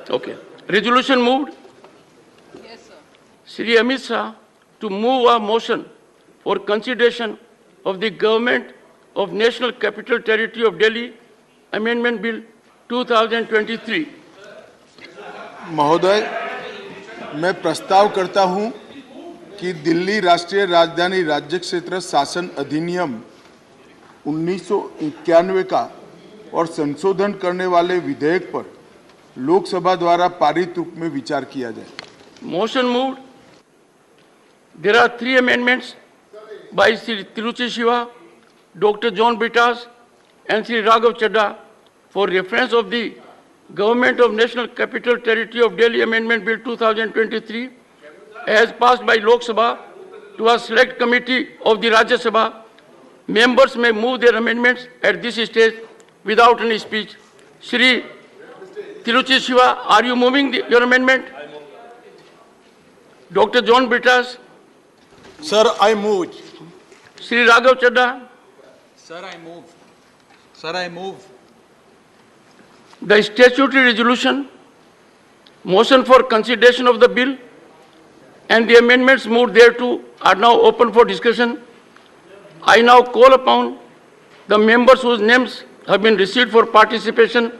Okay. Resolution moved. Yes, sir. Shri Amit Shah to move a motion for consideration of the Government of National Capital Territory of Delhi Amendment Bill 2023. महोदय, मैं प्रस्ताव करता हूं कि दिल्ली राष्ट्रीय राजधानी राज्य क्षेत्र शासन अधिनियम 1991 का और संशोधन करने वाले विधेयक पर लोकसभा द्वारा पारित रूप में विचार किया जाए. Motion moved. There are 3 amendments by Sri Tiruchi Shiva, Dr. John Bittas, and Sri Raghav Chadha for reference of the Government of National Capital Territory of Delhi Amendment Bill 2023 as passed by Lok Sabha to a select committee of the Rajya Sabha. Members may move their amendments at this stage without any speech. Shri Tiruchi Shiva, are you moving your amendment? Dr. John Bittas. Sir, I move. Shri Raghav Chadha. Sir, I move. Sir, I move. The statutory resolution, motion for consideration of the bill, and the amendments moved thereto are now open for discussion. I now call upon the members whose names have been received for participation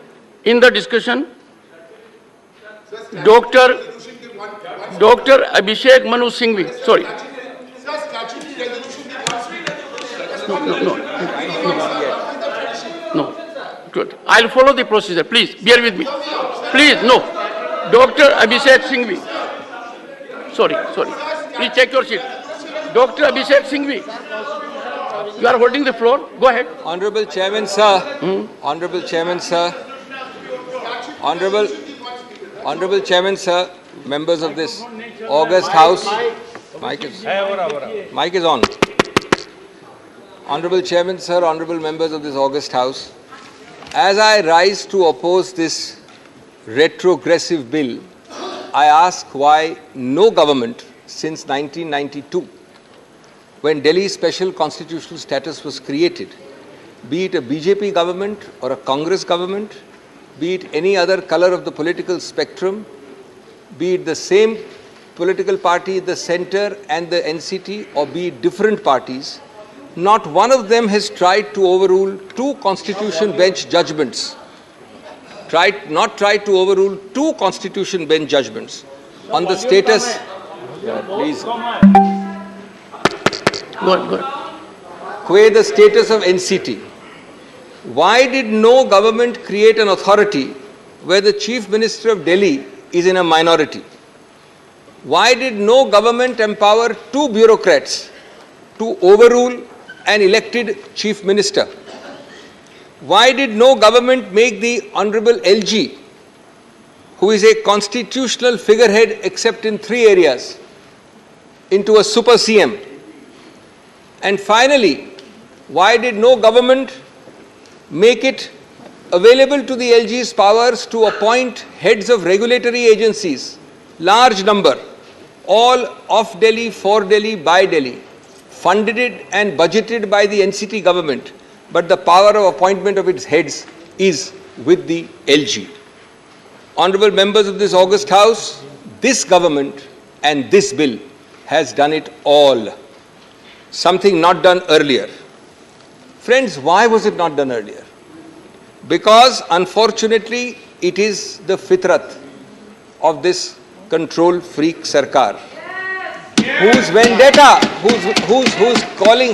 in the discussion. Dr. Abhishek Manu Singhvi. Sorry. No. Good. I'll follow the procedure. Please, bear with me. Please, no. Dr. Abhishek Singhvi. Sorry. Please take your seat. Dr. Abhishek Singhvi. You are holding the floor. Go ahead. Honorable Chairman, sir. Honorable Chairman, sir. Honorable Chairman, sir. Members of this august House. Mic is on. Honorable Chairman, sir. Honorable members of this august House. As I rise to oppose this retrogressive bill, I ask why no government since 1992, when Delhi's special constitutional status was created, be it a BJP government or a Congress government, be it any other color of the political spectrum, be it the same political party, the center and the NCT, or be it different parties, not one of them has tried to overrule 2 constitution bench judgments. Not tried to overrule 2 constitution bench judgments on the status. Please. Good. The status of NCT. Why did no government create an authority where the Chief Minister of Delhi is in a minority? Why did no government empower 2 bureaucrats to overrule an elected Chief Minister? Why did no government make the Honorable LG, who is a constitutional figurehead except in 3 areas, into a super CM? And finally, why did no government make it available to the LG's powers to appoint heads of regulatory agencies, large number, all of Delhi, for Delhi, by Delhi, funded and budgeted by the NCT government, but the power of appointment of its heads is with the LG. Honorable members of this august House, this government and this bill has done it all. Something not done earlier. Friends, why was it not done earlier? Because unfortunately it is the fitrat of this control freak sarkar, whose vendetta,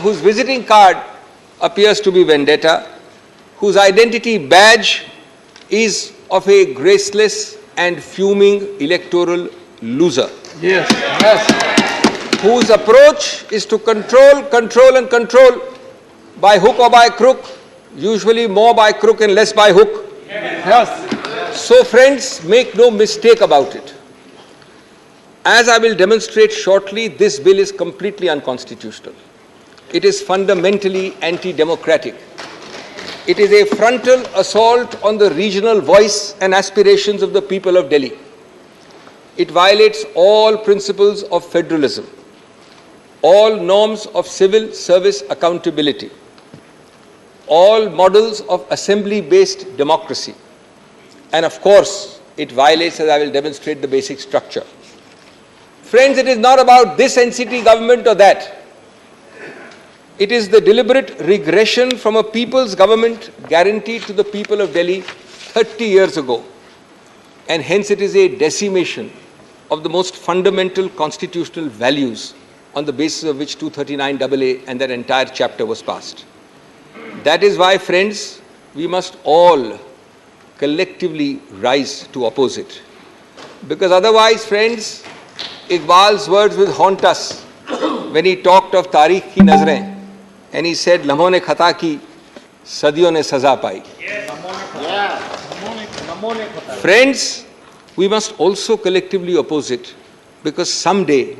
whose visiting card appears to be vendetta, whose identity badge is of a graceless and fuming electoral loser. Yes. Whose approach is to control by hook or by crook, usually more by crook and less by hook. Yes. So friends, make no mistake about it. As I will demonstrate shortly, this bill is completely unconstitutional. It is fundamentally anti-democratic. It is a frontal assault on the regional voice and aspirations of the people of Delhi. It violates all principles of federalism, all norms of civil service accountability, all models of assembly-based democracy, and of course, it violates, as I will demonstrate, the basic structure. Friends, it is not about this NCT government or that. It is the deliberate regression from a people's government guaranteed to the people of Delhi 30 years ago. And hence it is a decimation of the most fundamental constitutional values on the basis of which 239AA and that entire chapter was passed. That is why, friends, we must all collectively rise to oppose it. Because otherwise, friends, Iqbal's words will haunt us when he talked of Tariq ki nazrein and he said, lamhon ne khata ki, sadiyon ne saza pai. Friends, we must also collectively oppose it because someday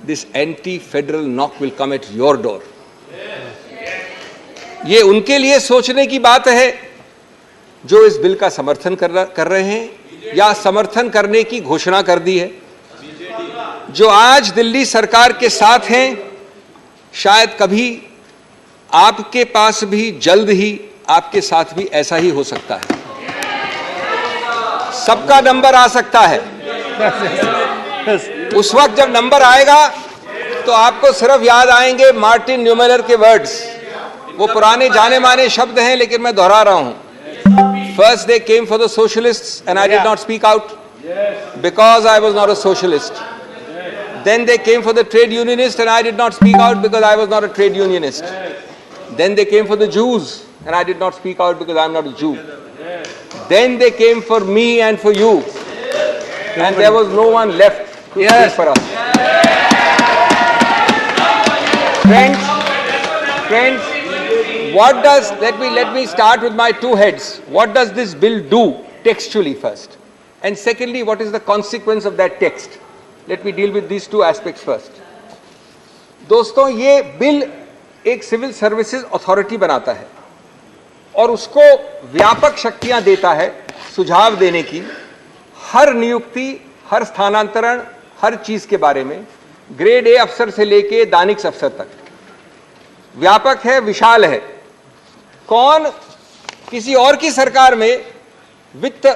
this anti-federal knock will come at your door. ये उनके लिए सोचने की बात है जो इस bill का समर्थन कर रहे हैं या समर्थन करने की घोषणा कर दी है, जो आज दिल्ली सरकार के साथ हैं, शायद कभी आपके पास भी जल्द ही आपके साथ भी ऐसा ही हो सकता है। सबका नंबर आ सकता है। उस वक्त जब नंबर आएगा तो आपको सिर्फ याद आएंगे मार्टिन न्यूमेलर के वर्ड्स। वो पुराने जाने माने शब्द हैं लेकिन मैं दोहरा रहा हूं। First they came for the socialists and I did not speak out because I was not a socialist. Then they came for the trade unionists and I did not speak out because I was not a trade unionist. Then they came for the Jews and I did not speak out because I am not a Jew. Then they came for me and for you and there was no one left to speak for us. Friends, what does, let me start with my two heads. What does this bill do textually first? And secondly, what is the consequence of that text? Let me deal with these two aspects first. दोस्तों, ये bill एक civil services authority बनाता है और उसको व्यापक शक्तियां देता है सुझाव देने की, हर नियुक्ति, हर स्थानांतरण, हर चीज के बारे में, ग्रेड ए अफसर से लेके दानिश अफसर तक। व्यापक है, विशाल है। कौन किसी और की सरकार में वित्त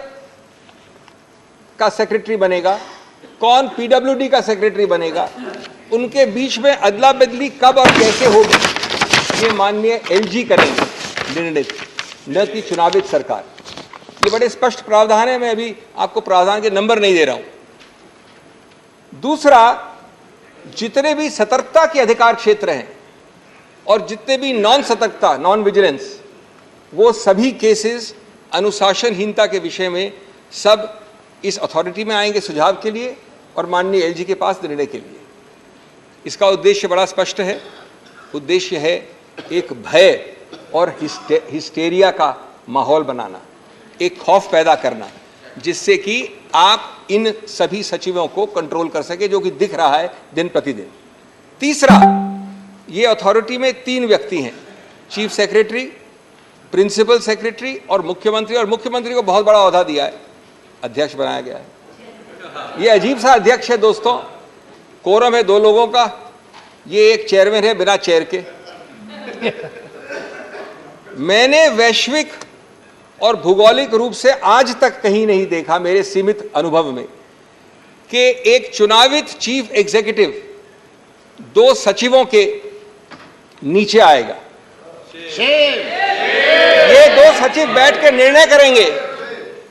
का सेक्रेटरी बनेगा, कौन पीडब्ल्यूडी का सेक्रेटरी बनेगा, उनके बीच में अदला बदली कब और कैसे होगी, ये माननीय एलजी करेंगे निर्णय, न कि चुनावित सरकार। ये बड़े स्पष्ट प्रावधान है, मैं अभी आपको प्रावधान के नंबर नहीं दे रहा हूं। दूसरा, जितने भी सतर्कता के अधिकार क्षेत्र हैं और जितने भी नॉन सतर्कता, नॉन विजिलेंस, वो सभी केसेस अनुशासनहीनता के विषय में सब इस अथॉरिटी में आएंगे सुझाव के लिए और माननीय एलजी के पास निर्णय के लिए। इसका उद्देश्य बड़ा स्पष्ट है। उद्देश्य है एक भय और हिस्टेरिया का माहौल बनाना, एक खौफ पैदा करना, जिससे कि आप इन सभी सचिवों को कंट्रोल कर सके, जो कि दिख रहा है दिन प्रतिदिन। तीसरा, ये अथॉरिटी में 3 व्यक्ति हैं, चीफ सेक्रेटरी, प्रिंसिपल सेक्रेटरी और मुख्यमंत्री। और मुख्यमंत्री को बहुत बड़ा ओहदा दिया है, अध्यक्ष बनाया गया है। ये अजीब सा अध्यक्ष है दोस्तों। कोरम है 2 लोगों का, ये एक चेयरमैन है बिना चेयर के। मैंने वैश्विक और भौगोलिक रूप से आज तक कहीं नहीं देखा मेरे सीमित अनुभव में कि एक चुनावित चीफ एग्जीक्यूटिव 2 सचिवों के नीचे आएगा। ये 2 सचिव बैठ के निर्णय करेंगे,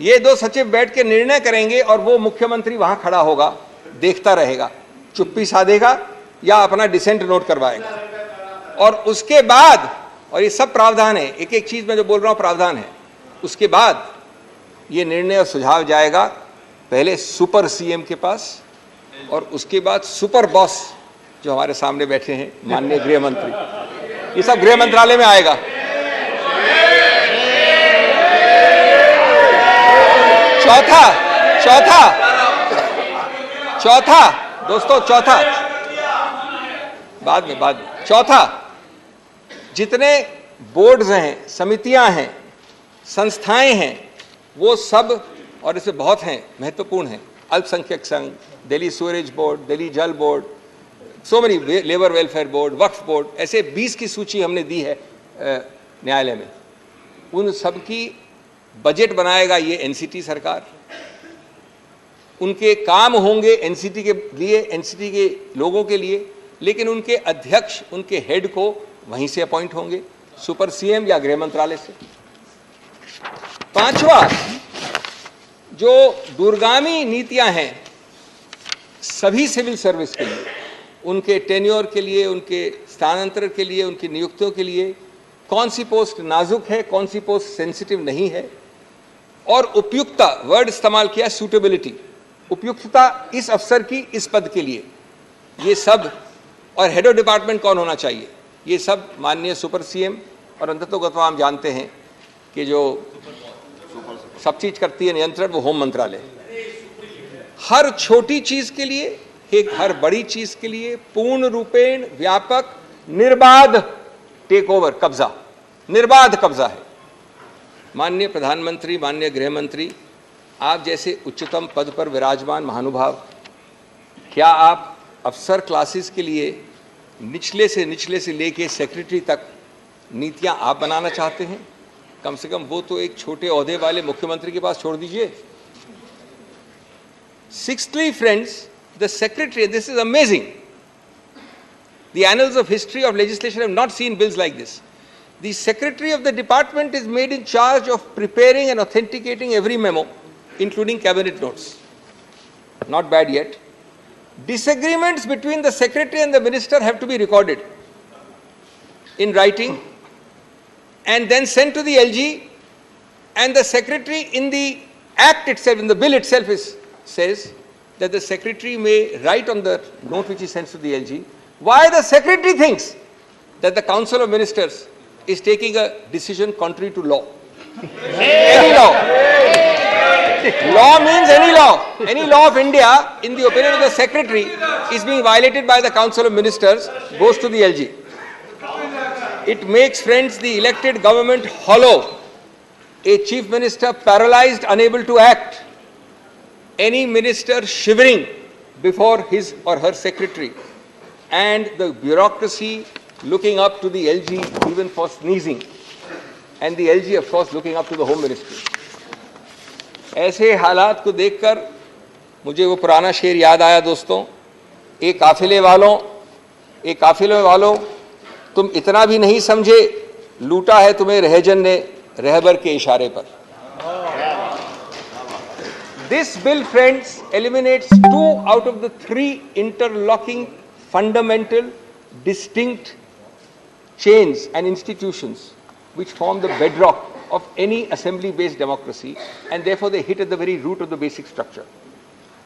ये 2 सचिव बैठ के निर्णय करेंगे और वो मुख्यमंत्री वहां खड़ा होगा, देखता रहेगा, चुप्पी साधेगा या अपना डिसेंट नोट करवाएगा। और उसके बाद, और ये सब प्रावधान है, एक एक चीज में जो बोल रहा हूं प्रावधान है, उसके बाद ये निर्णय और सुझाव जाएगा पहले सुपर सीएम के पास और उसके बाद सुपर बॉस जो हमारे सामने बैठे हैं माननीय गृह मंत्री, ये सब गृह मंत्रालय में आएगा। चौथा दोस्तों, बाद में चौथा, जितने बोर्ड्स हैं, समितियां हैं, संस्थाएं हैं, वो सब, और इसमें बहुत हैं, महत्वपूर्ण हैं, अल्पसंख्यक संघ, Delhi सूरेज board, Delhi Jal board, so many, labour welfare board, वक्फ बोर्ड, ऐसे 20 की सूची हमने दी है न्यायालय में। उन सब की बजट बनाएगा ये एनसीटी सरकार उनके काम होंगे एनसीटी के लिए, एनसीटी के लोगों के लिए, लेकिन उनके अध्यक्ष, उनके हेड को वहीं से अपॉइंट होंगे, सुपर सीएम या गृह मंत्रालय से। पांचवा, जो दूरगामी नीतियां हैं सभी सिविल सर्विस के लिए, उनके टेन्योर के लिए, उनके स्थानांतरण के लिए, उनकी नियुक्तियों के लिए, कौन सी पोस्ट नाजुक है, कौन सी पोस्ट सेंसिटिव नहीं है, और उपयुक्तता, वर्ड इस्तेमाल किया सूटेबिलिटी, उपयुक्तता इस अफसर की इस पद के लिए, ये सब, और हेड ऑफ डिपार्टमेंट कौन होना चाहिए, ये सब माननीय सुपर सीएम, और अंततोगत्वा हम जानते हैं कि जो सब चीज करती है नियंत्रण, वो होम मंत्रालय। हर छोटी चीज के लिए, एक हर बड़ी चीज के लिए पूर्ण रूपेण व्यापक निर्बाध टेक ओवर, कब्जा, निर्बाध कब्जा है। माननीय प्रधानमंत्री, माननीय गृह मंत्री, आप जैसे उच्चतम पद पर विराजमान महानुभाव, क्या आप अफसर क्लासेस के लिए निचले से लेके सेक्रेटरी तक नीतियां आप बनाना चाहते हैं? कम से कम वो तो एक छोटे ओहदे वाले मुख्यमंत्री के पास छोड़ दीजिए। Sixthly, friends, the secretary, this is amazing. The annals of history of legislation have not seen bills like this. The secretary of the department is made in charge of preparing and authenticating every memo, including cabinet notes. Not bad yet. Disagreements between the secretary and the minister have to be recorded in writing and then sent to the LG, and the secretary in the act itself, in the bill itself says that the secretary may write on the note which he sends to the LG why the secretary thinks that the Council of Ministers is taking a decision contrary to law. Any law. Law means any law. Any law of India, in the opinion of the secretary, is being violated by the Council of Ministers, goes to the LG. It makes, friends, the elected government hollow. A chief minister paralyzed, unable to act. Any minister shivering before his or her secretary. And the bureaucracy looking up to the LG even for sneezing. And the LG, of course, looking up to the Home Ministry. ऐसे हालात को देखकर मुझे वो पुराना शेर याद आया दोस्तों, एक काफिले वालों तुम इतना भी नहीं समझे, लूटा है तुम्हें रहजन ने रहबर के इशारे पर। This bill, friends, eliminates 2 out of the 3 interlocking, fundamental, distinct chains and institutions which form the bedrock of any assembly-based democracy, and therefore they hit at the very root of the basic structure.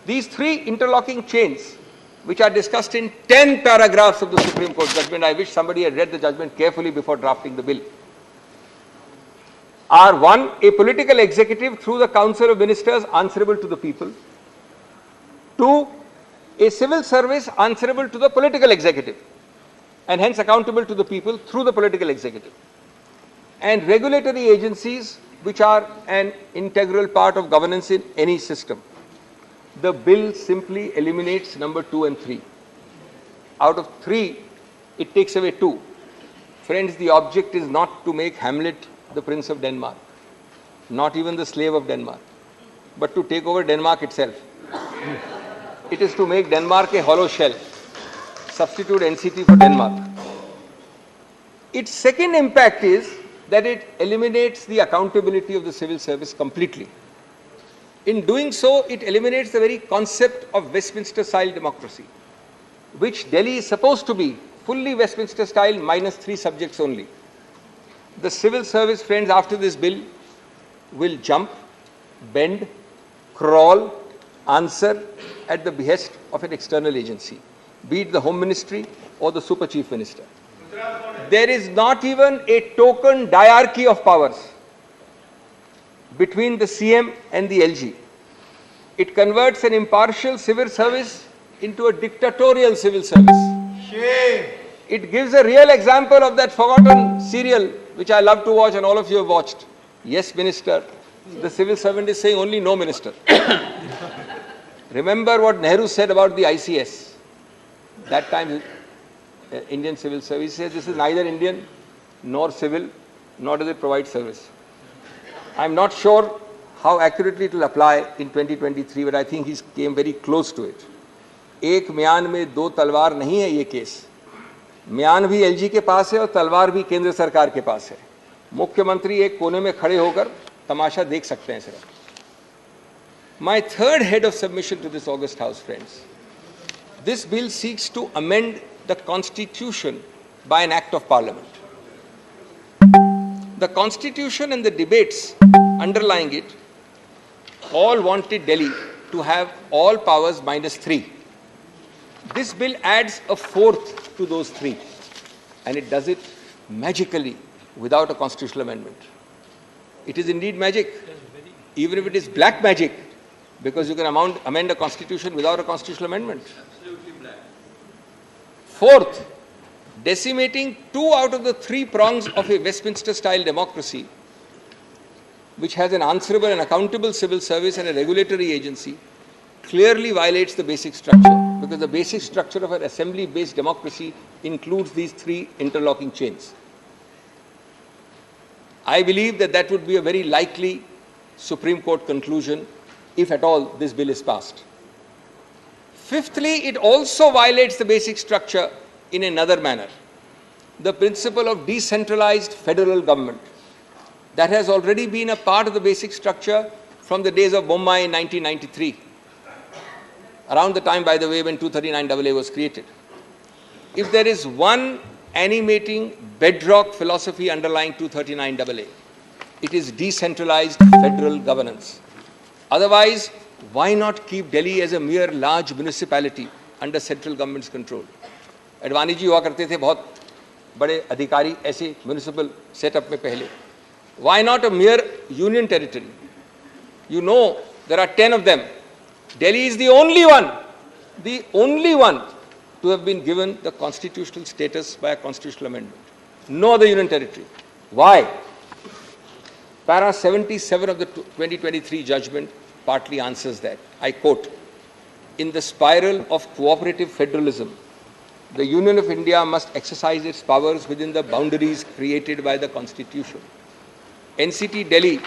These 3 interlocking chains, which are discussed in 10 paragraphs of the Supreme Court judgment, I wish somebody had read the judgment carefully before drafting the bill, are: 1, a political executive through the Council of Ministers answerable to the people; 2, a civil service answerable to the political executive and hence accountable to the people through the political executive; and regulatory agencies which are an integral part of governance in any system. The bill simply eliminates number 2 and 3. Out of 3, it takes away 2. Friends, the object is not to make Hamlet the Prince of Denmark, not even the slave of Denmark, but to take over Denmark itself. It is to make Denmark a hollow shell, substitute NCT for Denmark. Its second impact is that it eliminates the accountability of the civil service completely. In doing so, it eliminates the very concept of Westminster-style democracy, which Delhi is supposed to be fully Westminster-style minus 3 subjects only. The civil service, friends, after this bill will jump, bend, crawl, answer at the behest of an external agency, be it the Home Ministry or the Super Chief Minister. There is not even a token diarchy of powers between the CM and the LG. It converts an impartial civil service into a dictatorial civil service. Shame. It gives a real example of that forgotten serial which I love to watch and all of you have watched. Yes, Minister. The civil servant is saying only no, Minister. Remember what Nehru said about the ICS. That time, Indian Civil Service says this is neither Indian nor civil, nor does it provide service. I'm not sure how accurately it will apply in 2023, but I think he came very close to it. एक म्यान में दो तलवार नहीं है ये case. म्यान भी एलजी के पास है और तलवार भी केंद्र सरकार के पास है. मुख्यमंत्री एक कोने में खड़े होकर तमाशा देख सकते हैं सिर्फ. My third head of submission to this august House, friends. This bill seeks to amend the Constitution by an act of Parliament. The Constitution and the debates underlying it all wanted Delhi to have all powers minus 3. This bill adds a fourth to those 3, and it does it magically without a constitutional amendment. It is indeed magic, even if it is black magic, because you can amend a constitution without a constitutional amendment. Fourth, decimating 2 out of the 3 prongs of a Westminster-style democracy, which has an answerable and accountable civil service and a regulatory agency, clearly violates the basic structure, because the basic structure of an assembly-based democracy includes these 3 interlocking chains. I believe that that would be a very likely Supreme Court conclusion if at all this bill is passed. Fifthly, it also violates the basic structure in another manner. The principle of decentralized federal government that has already been a part of the basic structure from the days of Bombay in 1993, around the time, by the way, when 239AA was created. If there is one animating bedrock philosophy underlying 239AA, it is decentralized federal governance. Otherwise, why not keep Delhi as a mere large municipality under central government's control? Advani ji हुआ करते थे बहुत बड़े अधिकारी ऐसे municipal setup में पहले. Why not a mere union territory? You know, there are 10 of them. Delhi is the only one to have been given the constitutional status by a constitutional amendment. No other union territory. Why? Para 77 of the 2023 judgment partly answers that. I quote, "In the spiral of cooperative federalism, the Union of India must exercise its powers within the boundaries created by the Constitution. NCT Delhi,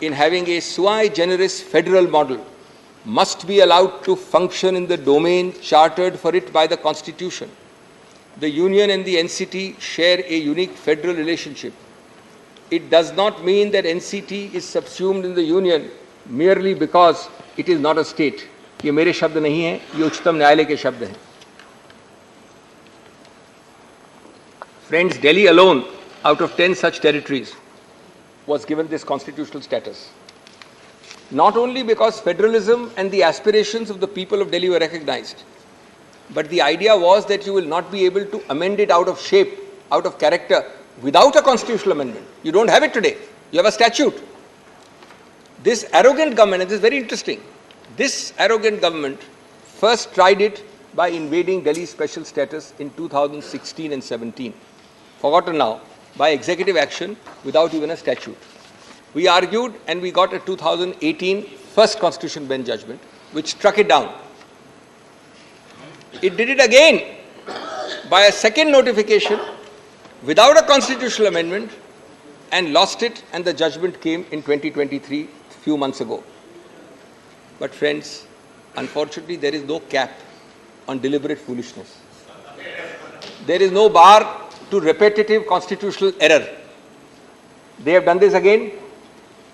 in having a sui generis federal model, must be allowed to function in the domain chartered for it by the Constitution. The Union and the NCT share a unique federal relationship. It does not mean that NCT is subsumed in the Union merely because it is not a state." ये मेरे शब्द नहीं हैं, ये उच्चतम न्यायालय के शब्द हैं. Friends, Delhi alone, out of 10 such territories, was given this constitutional status. Not only because federalism and the aspirations of the people of Delhi were recognized, but the idea was that you will not be able to amend it out of shape, out of character, without a constitutional amendment. You don't have it today. You have a statute. This arrogant government, and this is very interesting, this arrogant government first tried it by invading Delhi's special status in 2016 and 17. Forgotten now, by executive action without even a statute. We argued and we got a 2018 first constitution bench judgment which struck it down. It did it again by a second notification without a constitutional amendment and lost it, and the judgment came in 2023, few months ago. But friends, unfortunately there is no cap on deliberate foolishness. There is no bar to repetitive constitutional error. They have done this again.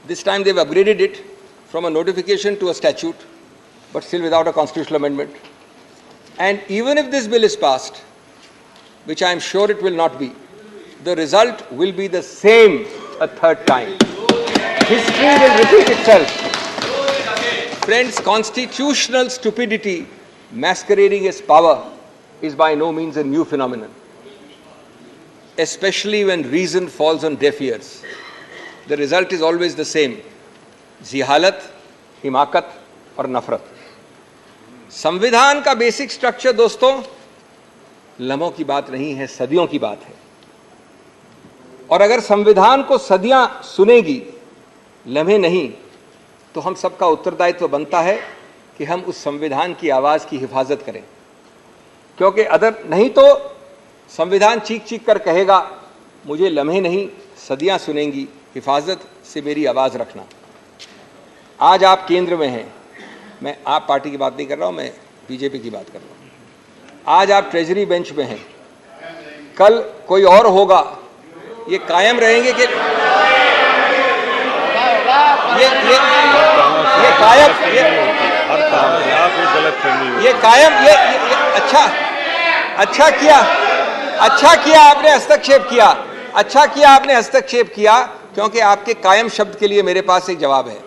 This time they have upgraded it from a notification to a statute, but still without a constitutional amendment. And even if this bill is passed, which I am sure it will not be, the result will be the same a third time. History will repeat itself. Friends, constitutional stupidity masquerading as power is by no means a new phenomenon, especially when reason falls on deaf ears. The result is always the same: जिहालत, हिमाकत और नफरत. संविधान का basic structure दोस्तों लम्हों की बात नहीं है, सदियों की बात है. और अगर संविधान को सदियां सुनेगी, लम्हे नहीं, तो हम सबका उत्तरदायित्व बनता है कि हम उस संविधान की आवाज की हिफाजत करें. क्योंकि अदर नहीं तो संविधान चीख चीख कर कहेगा, मुझे लम्हे नहीं, सदियां सुनेंगी, हिफाजत से मेरी आवाज रखना. आज आप केंद्र में हैं, मैं आप पार्टी की बात नहीं कर रहा हूं, मैं बीजेपी की बात कर रहा हूं। आज आप ट्रेजरी बेंच में हैं, कल कोई और होगा, ये कायम रहेंगे कि ये कायम अच्छा किया आपने हस्तक्षेप किया क्योंकि आपके कायम शब्द के लिए मेरे पास एक जवाब है।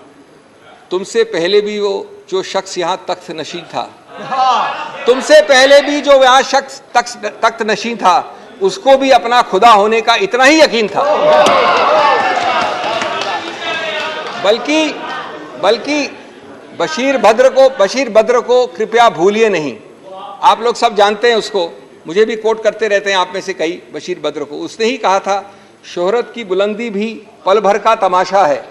तुमसे पहले भी वो जो शख्स यहां तख्त नशीन था, तुमसे पहले भी जो यहां शख्स तख्त नशीन था, उसको भी अपना खुदा होने का इतना ही यकीन था। बल्कि बशीर बद्र को कृपया भूलिए नहीं। आप लोग सब जानते हैं उसको, मुझे भी कोट करते रहते हैं आप में से कई। बशीर बद्र को उसने ही कहा था, शोहरत की बुलंदी भी पल भर का तमाशा है,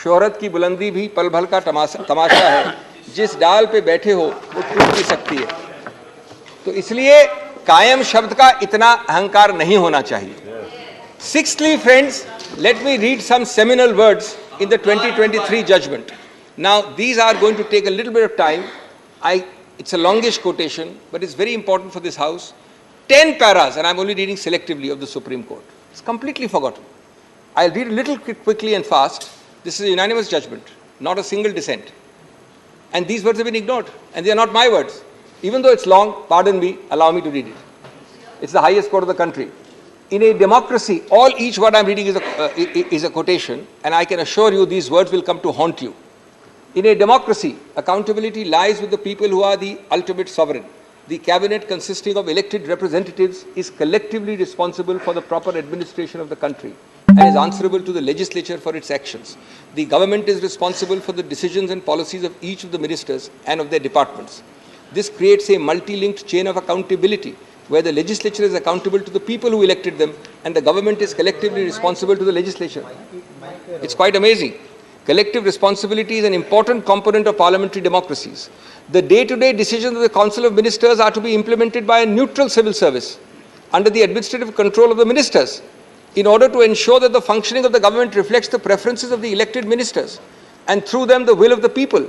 शोहरत की बुलंदी भी पल भर का तमाशा है, जिस डाल पे बैठे हो वो टूट भी सकती है। तो इसलिए कायम शब्द का इतना अहंकार नहीं होना चाहिए। Sixthly, friends, let me read some seminal words in the 2023 judgment. Now, these are going to take a little bit of time. It's a longish quotation, but it's very important for this House. 10 paras, and I'm only reading selectively, of the Supreme Court. It's completely forgotten. I'll read a little quickly and fast. This is a unanimous judgment, not a single dissent. And these words have been ignored, and they are not my words. Even though it's long, pardon me, allow me to read it. It's the highest court of the country. In a democracy, each word I'm reading is a quotation, and I can assure you these words will come to haunt you. In a democracy, accountability lies with the people who are the ultimate sovereign. The cabinet, consisting of elected representatives, is collectively responsible for the proper administration of the country and is answerable to the legislature for its actions. The government is responsible for the decisions and policies of each of the ministers and of their departments. This creates a multi-linked chain of accountability, where the legislature is accountable to the people who elected them and the government is collectively responsible to the legislature. It's quite amazing. Collective responsibility is an important component of parliamentary democracies. The day-to-day decisions of the Council of Ministers are to be implemented by a neutral civil service under the administrative control of the ministers, in order to ensure that the functioning of the government reflects the preferences of the elected ministers and through them the will of the people.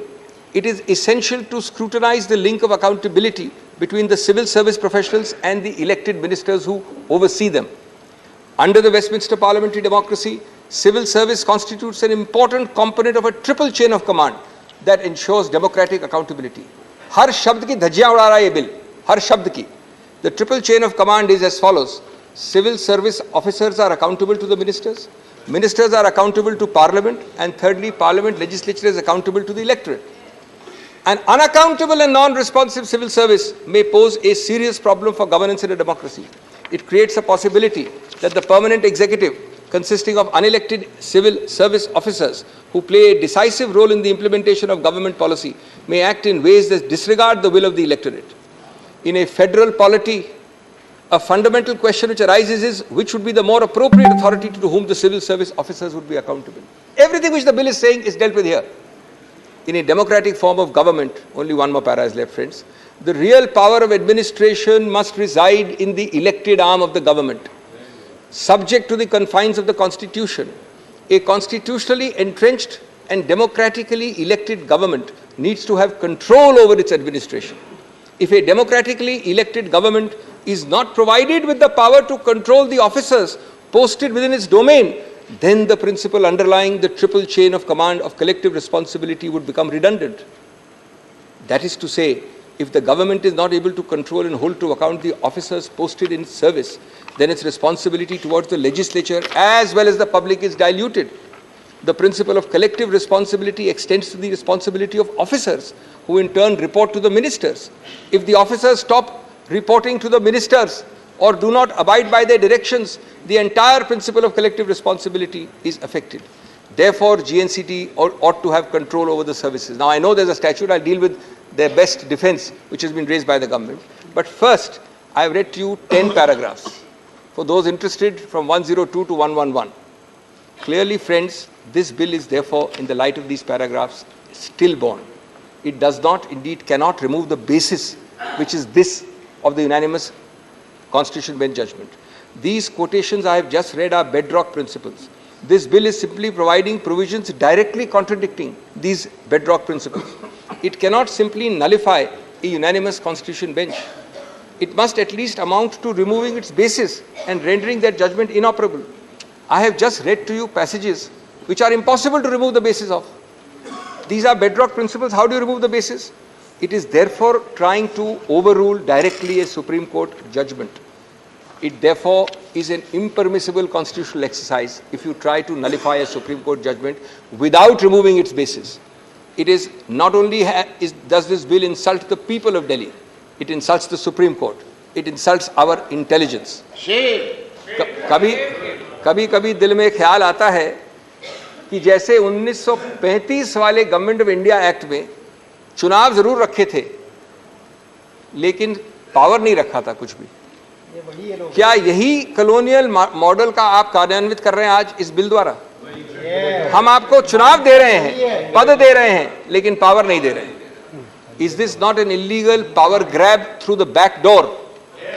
It is essential to scrutinize the link of accountability between the civil service professionals and the elected ministers who oversee them. Under the Westminster parliamentary democracy, civil service constitutes an important component of a triple chain of command that ensures democratic accountability. हर शब्द की धज्जियां उड़ा रहा है ये bill, हर शब्द की. The triple chain of command is as follows. Civil service officers are accountable to the ministers, ministers are accountable to parliament, and thirdly, parliament legislature is accountable to the electorate. An unaccountable and non-responsive civil service may pose a serious problem for governance in a democracy. It creates a possibility that the permanent executive, consisting of unelected civil service officers who play a decisive role in the implementation of government policy, may act in ways that disregard the will of the electorate. In a federal polity, a fundamental question which arises is which would be the more appropriate authority to whom the civil service officers would be accountable. Everything which the bill is saying is dealt with here. In a democratic form of government, only one more para is left, friends, the real power of administration must reside in the elected arm of the government. Subject to the confines of the Constitution, a constitutionally entrenched and democratically elected government needs to have control over its administration. If a democratically elected government is not provided with the power to control the officers posted within its domain, then the principle underlying the triple chain of command of collective responsibility would become redundant. That is to say, if the government is not able to control and hold to account the officers posted in service, then its responsibility towards the legislature as well as the public is diluted. The principle of collective responsibility extends to the responsibility of officers, who in turn report to the ministers. If the officers stop reporting to the ministers or do not abide by their directions, the entire principle of collective responsibility is affected. Therefore, GNCT ought to have control over the services. Now, I know there's a statute. I'll deal with their best defense, which has been raised by the government. But first, I've read to you 10 paragraphs. For those interested, from 102 to 111. Clearly, friends, this bill is therefore, in the light of these paragraphs, stillborn. It does not, indeed cannot remove the basis, which is this of the unanimous Constitution Bench judgment. These quotations I have just read are bedrock principles. This bill is simply providing provisions directly contradicting these bedrock principles. It cannot simply nullify a unanimous constitution bench. It must at least amount to removing its basis and rendering that judgment inoperable. I have just read to you passages which are impossible to remove the basis of. These are bedrock principles. How do you remove the basis? It is therefore trying to overrule directly a Supreme Court judgment. It therefore is an impermissible constitutional exercise if you try to nullify a Supreme Court judgment without removing its basis. It is not only does this bill insult the people of Delhi, it insults the Supreme Court. It insults our intelligence. कभी कभी दिल में ख्याल आता है कि जैसे 1935 वाले गवर्नमेंट ऑफ इंडिया एक्ट में चुनाव जरूर रखे थे लेकिन पावर नहीं रखा था कुछ भी. क्या यही कॉलोनियल मॉडल का आप कार्यान्वित कर रहे हैं आज इस बिल द्वारा? हम आपको चुनाव दे रहे हैं, पद दे रहे हैं, लेकिन पावर नहीं दे रहे हैं. Is this not an illegal power grab through the back door?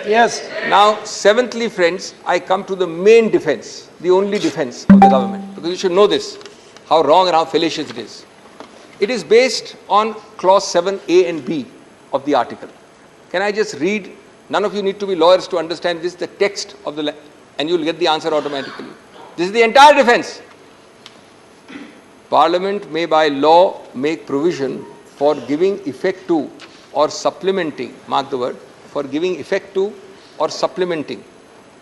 Yes. Now, seventhly, friends, I come to the main defense, the only defense of the government, because you should know this, how wrong and how fallacious it is. It is based on clause 7A and B of the article. Can I just read? None of you need to be lawyers to understand this, the text of the, and you'll get the answer automatically. This is the entire defense. Parliament may by law make provision for giving effect to or supplementing, mark the word, for giving effect to or supplementing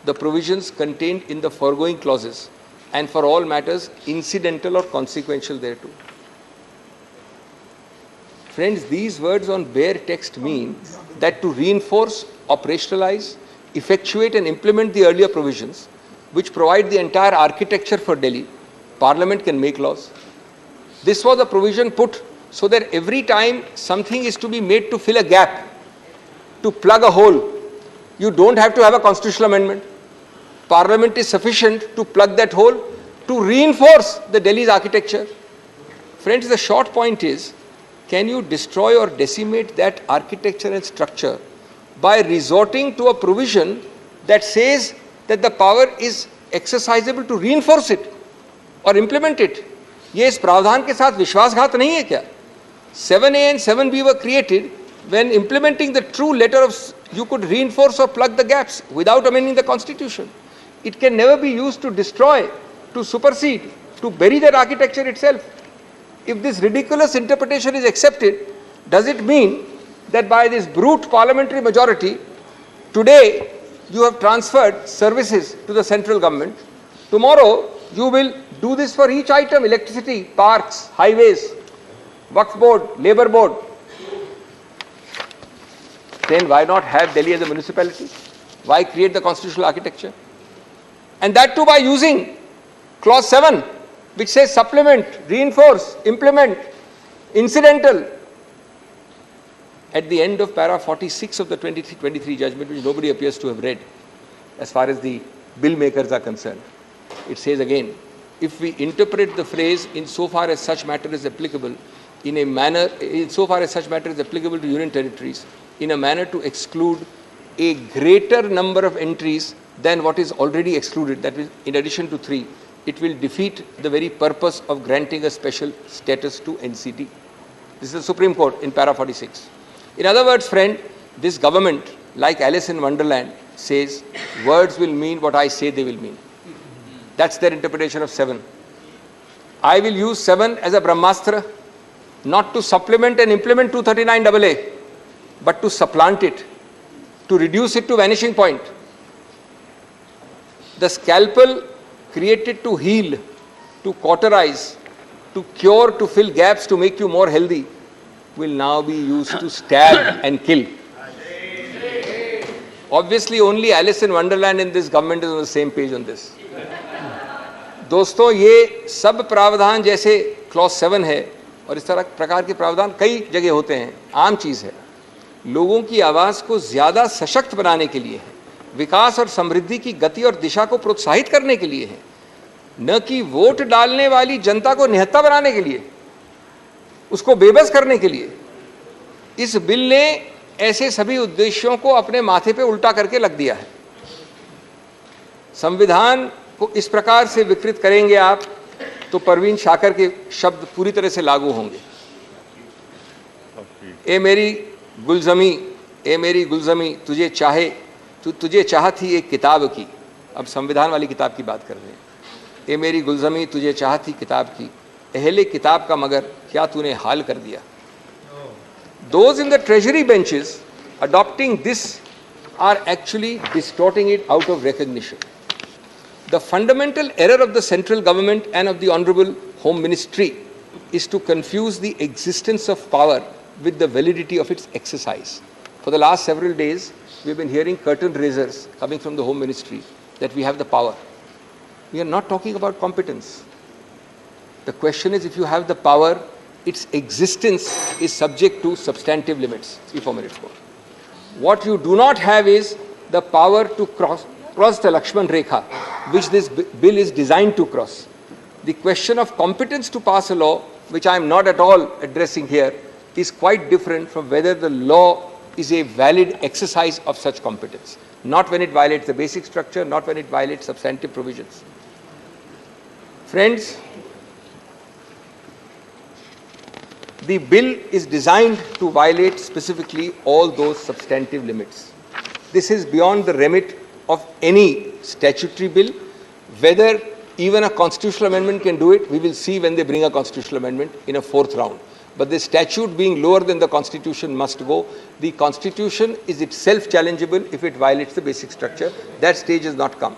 the provisions contained in the foregoing clauses and for all matters incidental or consequential thereto. Friends, these words on bare text mean that to reinforce, operationalize, effectuate and implement the earlier provisions which provide the entire architecture for Delhi, Parliament can make laws. This was a provision put so that every time something is to be made to fill a gap, to plug a hole, you don't have to have a constitutional amendment. Parliament is sufficient to plug that hole, to reinforce the Delhi's architecture. Friends, the short point is, can you destroy or decimate that architecture and structure by resorting to a provision that says that the power is exercisable to reinforce it or implement it? ये इस प्रावधान के साथ विश्वासघात नहीं है क्या? 7A and 7B were created when implementing the true letter of, you could reinforce or plug the gaps without amending the constitution. It can never be used to destroy, to supersede, to bury that architecture itself. If this ridiculous interpretation is accepted, does it mean that by this brute parliamentary majority, today you have transferred services to the central government, tomorrow you will do this for each item, electricity, parks, highways, Waqf board, labor board. Then why not have Delhi as a municipality? Why create the constitutional architecture? And that too by using clause 7, which says supplement, reinforce, implement, incidental. At the end of para 46 of the 23 judgment, which nobody appears to have read, as far as the bill makers are concerned, it says again, if we interpret the phrase insofar as such matter is applicable in a manner, insofar as such matter is applicable to union territories, in a manner to exclude a greater number of entries than what is already excluded, that is in addition to 3, it will defeat the very purpose of granting a special status to NCT. This is the Supreme Court in para 46. In other words, friend, this government, like Alice in Wonderland, says words will mean what I say they will mean. That's their interpretation of 7. I will use 7 as a Brahmastra, not to supplement and implement 239AA, but to supplant it, to reduce it to vanishing point. The scalpel created to heal, to cauterize, to cure, to fill gaps, to make you more healthy, will now be used to stab and kill. Obviously, only Alice in Wonderland in this government is on the same page on this. दोस्तों, ये सब प्रावधान जैसे clause 7 है और इस तरह प्रकार के प्रावधान कई जगह होते हैं, आम चीज़ है. लोगों की आवाज़ को ज़्यादा सशक्त बनाने के लिए है, विकास और समृद्धि की गति और दिशा को प्रोत्साहित करने के लिए है, न कि वोट डालने वाली जनता को निहत्था बनाने के लिए, उसको बेबस करने के लिए. इस बिल ने ऐसे सभी उद्देश्यों को अपने माथे पे उल्टा करके लग दिया है. संविधान को इस प्रकार से विकृत करेंगे आप तो परवीन शाकर के शब्द पूरी तरह से लागू होंगे। ए मेरी गुलजमी तुझे चाह थी एक किताब की। अब संविधान वाली किताब की बात कर रहे हैं। ए मेरी गुलजमी तुझे चाह थी किताब की, अहले किताब का मगर क्या तूने हाल कर दिया। Those in the treasury benches adopting this are actually distorting it out of recognition. The fundamental error of the central government and of the Honorable Home Ministry is to confuse the existence of power with the validity of its exercise. For the last several days, we have been hearing curtain raisers coming from the Home Ministry that we have the power. We are not talking about competence. The question is, if you have the power, its existence is subject to substantive limits. 3-4 minutes more. What you do not have is the power to cross the Lakshman Rekha, which this bill is designed to cross. The question of competence to pass a law, which I am not at all addressing here, is quite different from whether the law is a valid exercise of such competence. Not when it violates the basic structure, not when it violates substantive provisions. Friends, the bill is designed to violate specifically all those substantive limits. This is beyond the remit of any statutory bill. Whether even a constitutional amendment can do it, we will see when they bring a constitutional amendment in a 4th round. But the statute being lower than the constitution must go. The constitution is itself challengeable if it violates the basic structure. That stage has not come.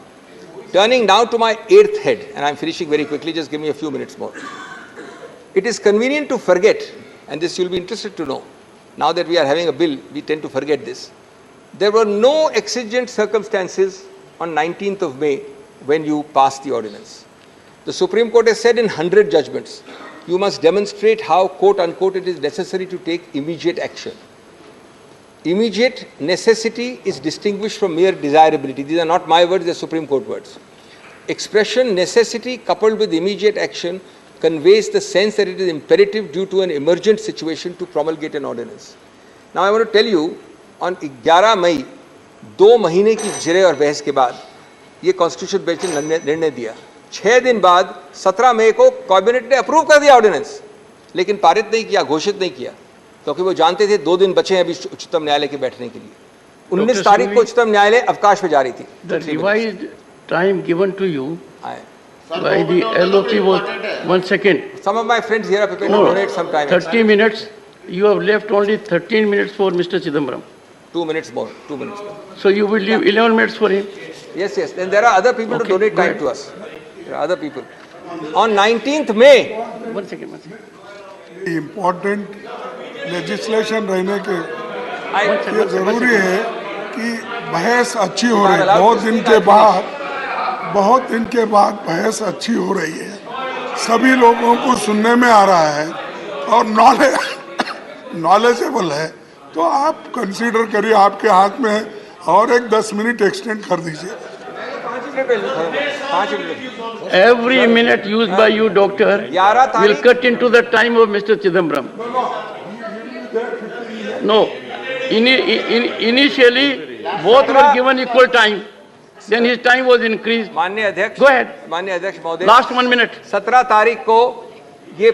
Turning now to my 8th head, and I'm finishing very quickly, just give me a few minutes more. It is convenient to forget, and this you'll be interested to know. Now that we are having a bill, we tend to forget this. There were no exigent circumstances on 19th of May when you passed the ordinance. The Supreme Court has said in 100 judgments, you must demonstrate how, quote unquote, it is necessary to take immediate action. Immediate necessity is distinguished from mere desirability. These are not my words, they are Supreme Court words. Expression necessity coupled with immediate action conveys the sense that it is imperative due to an emergent situation to promulgate an ordinance. Now I want to tell you, on 11 मई 2 महीने की जिरे और बहस के बाद ये constitution bench ने निर्णय दिया। 6 दिन बाद 17 मई को कैबिनेट ने अप्रूव कर दिया ऑर्डिनेंस, लेकिन पारित नहीं किया, घोषित नहीं किया, क्योंकि वो जानते थे 2 दिन बचे हैं अभी उच्चतम न्यायालय के बैठने के लिए। 19 तारीख को उच्चतम न्यायालय अवकाश पे जा रही थी। The revised time given to you by the LOP was 1 second. Some of my friends here are prepared to donate some time. 30 minutes. You have left only 13 minutes for Mr. Chidambaram. 2 minutes more. 2 minutes more. So you will leave 11 minutes for him. Yes. Then there are other people to donate time to us. There are other people. On 19th May. 1 second. Important legislation रहने के ये जरूरी है कि बहस अच्छी हो रही है। बहुत दिन के बाद बहस अच्छी हो रही है, सभी लोगों को सुनने में आ रहा है और नॉलेजेबल है, तो आप कंसीडर करिए, आपके हाथ में है, और एक 10 मिनट एक्सटेंड कर दीजिए। Every minute used by you, doctor, will cut into the time of Mr. Chidambaram. No. Initially, both were given equal time. Then his time was increased. माननीय अध्यक्ष, Go ahead. माननीय अध्यक्ष महोदय, Last 1 minute. 17 तारीख को ये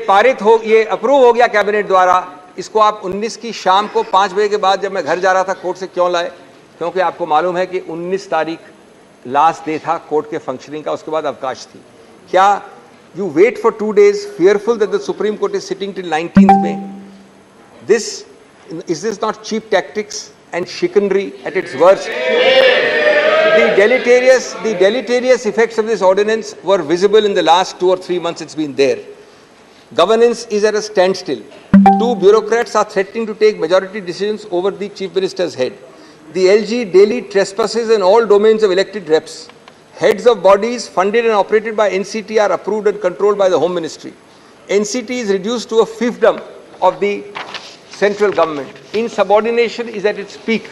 अप्रूव हो गया कैबिनेट द्वारा। इसको आप 19 की शाम को 5 बजे के बाद जब मैं घर जा रहा था कोर्ट से क्यों लाए? क्योंकि आपको मालूम है कि 19 तारीख लास्ट डे था कोर्ट के फंक्शनिंग का, उसके बाद अवकाश थी। क्या you wait for 2 days fearful that the Supreme Court is sitting till 19th May? Is this not cheap tactics and chicanery at its worst? The deleterious effects of this ordinance were visible in the last 2 or 3 months it's been there. Governance is at a standstill. 2 bureaucrats are threatening to take majority decisions over the Chief Minister's head. The LG daily trespasses in all domains of elected reps. Heads of bodies funded and operated by NCT are approved and controlled by the Home Ministry. NCT is reduced to a fiefdom of the central government. Insubordination is at its peak.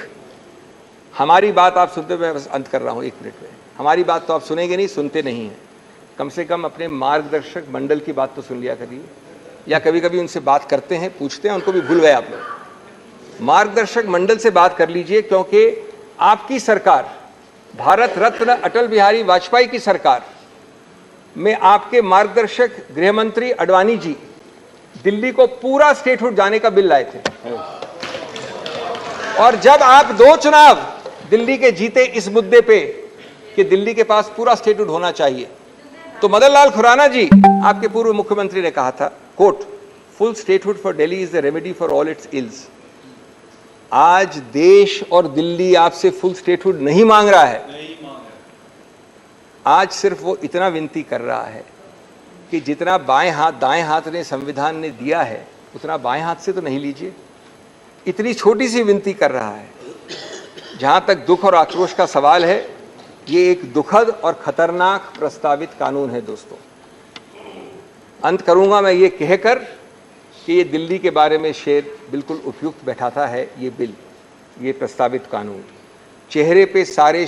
हमारी बात आप सुनते, मैं बस अंत कर रहा हूँ 1 मिनट में। हमारी बात तो आप सुनेंगे नहीं, सुनते नहीं हैं। कम से कम अपने मार्गदर्शक मंडल की बात तो सुन लिया करिए, या कभी कभी उनसे बात करते हैं, पूछते हैं, उनको भी भूल गए आप लोग। मार्गदर्शक मंडल से बात कर लीजिए, क्योंकि आपकी सरकार, भारत रत्न अटल बिहारी वाजपेयी की सरकार, में आपके मार्गदर्शक गृह मंत्री अडवाणी जी दिल्ली को पूरा स्टेटहुड जाने का बिल लाए थे। और जब आप 2 चुनाव दिल्ली के जीते इस मुद्दे पे कि दिल्ली के पास पूरा स्टेटहुड होना चाहिए, तो मदन लाल खुराना जी आपके पूर्व मुख्यमंत्री ने कहा था, quote, full statehood for Delhi is the remedy for all its ills. आज देश और दिल्ली आपसे फुल स्टेटहुड नहीं मांग रहा है, आज सिर्फ वो इतना विनती कर रहा है कि जितना बाएं हाथ दाएं हाथ ने संविधान ने दिया है उतना बाएं हाथ से तो नहीं लीजिए। इतनी छोटी सी विनती कर रहा है। जहां तक दुख और आक्रोश का सवाल है, ये एक दुखद और खतरनाक प्रस्तावित कानून है दोस्तों। अंत करूंगा मैं ये कहकर कि ये दिल्ली के बारे में शेर बिल्कुल उपयुक्त बैठाता है ये बिल, ये प्रस्तावित कानून। चेहरे पे सारे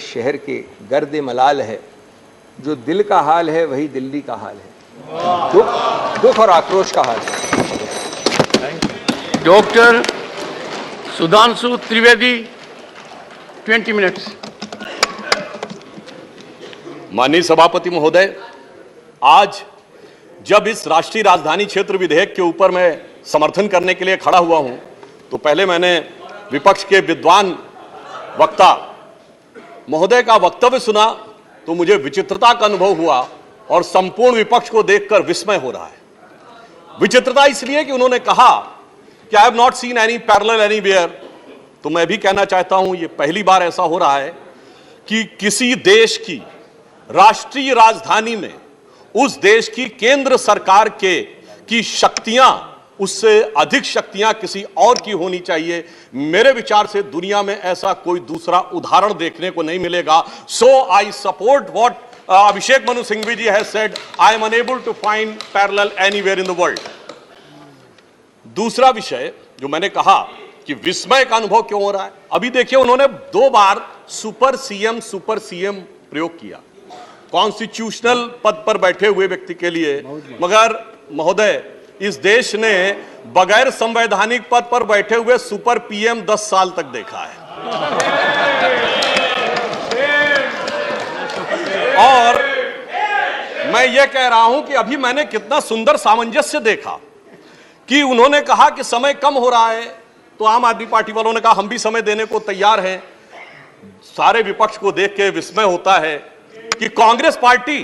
शहर के गर्द मलाल है, जो दिल का हाल है वही दिल्ली का हाल है, दुख और आक्रोश का हाल है। Doctor Sudhanshu Trivedi, 20 minutes. माननीय सभापति महोदय, आज जब इस राष्ट्रीय राजधानी क्षेत्र विधेयक के ऊपर मैं समर्थन करने के लिए खड़ा हुआ हूं, तो पहले मैंने विपक्ष के विद्वान वक्ता महोदय का वक्तव्य सुना तो मुझे विचित्रता का अनुभव हुआ और संपूर्ण विपक्ष को देखकर विस्मय हो रहा है। विचित्रता इसलिए कि उन्होंने कहा कि I have not seen any parallel anywhere. तो मैं भी कहना चाहता हूं, ये पहली बार ऐसा हो रहा है कि किसी देश की राष्ट्रीय राजधानी में उस देश की केंद्र सरकार की शक्तियां, उससे अधिक शक्तियां किसी और की होनी चाहिए। मेरे विचार से दुनिया में ऐसा कोई दूसरा उदाहरण देखने को नहीं मिलेगा। So I support what Abhishek Manu Singhvi ji has said, I am unable to find parallel anywhere in the world. दूसरा विषय जो मैंने कहा कि विस्मय का अनुभव क्यों हो रहा है, अभी देखिए उन्होंने 2 बार सुपर सीएम प्रयोग किया कॉन्स्टिट्यूशनल पद पर बैठे हुए व्यक्ति के लिए, मगर महोदय इस देश ने बगैर संवैधानिक पद पर बैठे हुए सुपर पीएम 10 साल तक देखा है। और मैं ये कह रहा हूं कि अभी मैंने कितना सुंदर सामंजस्य देखा कि उन्होंने कहा कि समय कम हो रहा है, तो आम आदमी पार्टी वालों ने कहा हम भी समय देने को तैयार हैं। सारे विपक्ष को देख के विस्मय होता है कि कांग्रेस पार्टी,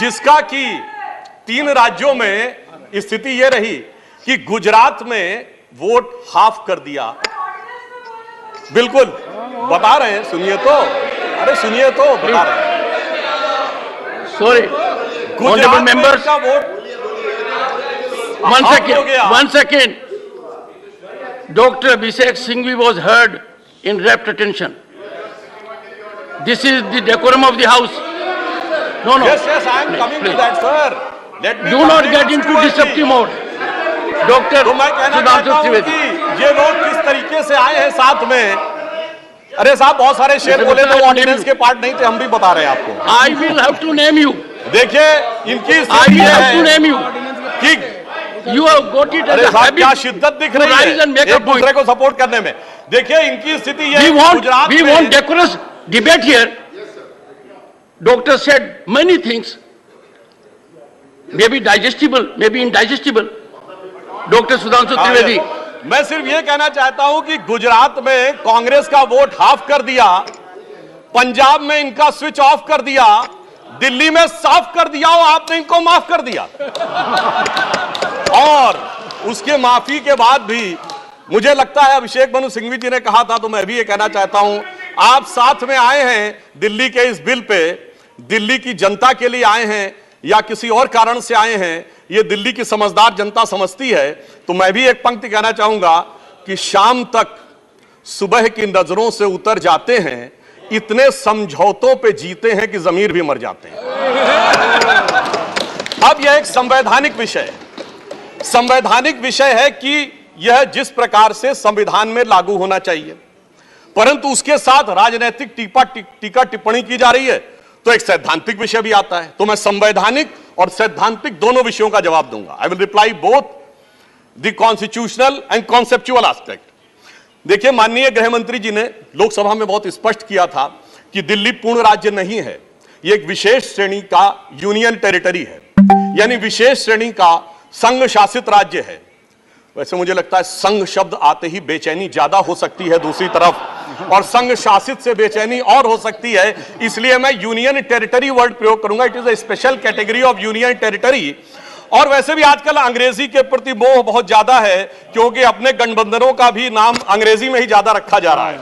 जिसका कि 3 राज्यों में स्थिति यह रही कि गुजरात में वोट हाफ कर दिया, बिल्कुल बता रहे हैं, सुनिए तो, अरे सुनिए तो, बता रहे हैं। सॉरी, गुजरात मेंबर्स का vote one second. Dr. Abhishek Singhvi was heard in rapt attention. This is the decorum of the house. No. Yes, I am coming to that, sir. Let me do not get into disruptive mode. Doctor तो मैं कहना चाहता हूं कि ये लोग किस तरीके से आए हैं साथ में। अरे साहब, बहुत सारे शेर बोले तो ऑर्डिनेंस के पार्ट नहीं थे, हम भी बता रहे हैं आपको। I will have to name you. देखिए इनकी I will have to name you. ठीक, you have got it as a habit. क्या शिद्दत दिख रही है एक दूसरे को सपोर्ट करने में। देखिए इनकी स्थिति ये, गुजरात में, we want decorous debate here. Doctor said many things, maybe digestible, maybe indigestible. Doctor Sudhanshu Trivedi, मैं सिर्फ ये कहना चाहता हूं कि गुजरात में कांग्रेस का वोट हाफ कर दिया, पंजाब में इनका स्विच ऑफ कर दिया, दिल्ली में साफ कर दिया और आपने इनको माफ कर दिया। और उसके माफी के बाद भी मुझे लगता है, अभिषेक मनु सिंघवी जी ने कहा था तो मैं भी ये कहना चाहता हूं, आप साथ में आए हैं दिल्ली के इस बिल पे, दिल्ली की जनता के लिए आए हैं या किसी और कारण से आए हैं, ये दिल्ली की समझदार जनता समझती है। तो मैं भी एक पंक्ति कहना चाहूंगा कि शाम तक सुबह की नजरों से उतर जाते हैं, इतने समझौतों पे जीते हैं कि जमीर भी मर जाते हैं। अब यह एक संवैधानिक विषय है। संवैधानिक विषय है कि यह जिस प्रकार से संविधान में लागू होना चाहिए, परंतु उसके साथ राजनीतिक टीका टिप्पणी की जा रही है, तो एक सैद्धांतिक विषय भी आता है। तो मैं संवैधानिक और सैद्धांतिक दोनों विषयों का जवाब दूंगा। I will reply both the constitutional and conceptual aspect. देखिए, माननीय गृह मंत्री जी ने लोकसभा में बहुत स्पष्ट किया था कि दिल्ली पूर्ण राज्य नहीं है, ये एक विशेष श्रेणी का यूनियन टेरिटरी है, यानी विशेष श्रेणी का संघ शासित राज्य है। वैसे मुझे लगता है संघ शब्द आते ही बेचैनी ज्यादा हो सकती है दूसरी तरफ, और संघ शासित से बेचैनी और हो सकती है, इसलिए मैं यूनियन टेरिटरी वर्ड प्रयोग करूंगा। It is a special category of union territory. और वैसे भी आजकल अंग्रेजी के प्रति मोह बहुत ज्यादा है, क्योंकि अपने गठबंधनों का भी नाम अंग्रेजी में ही ज्यादा रखा जा रहा है।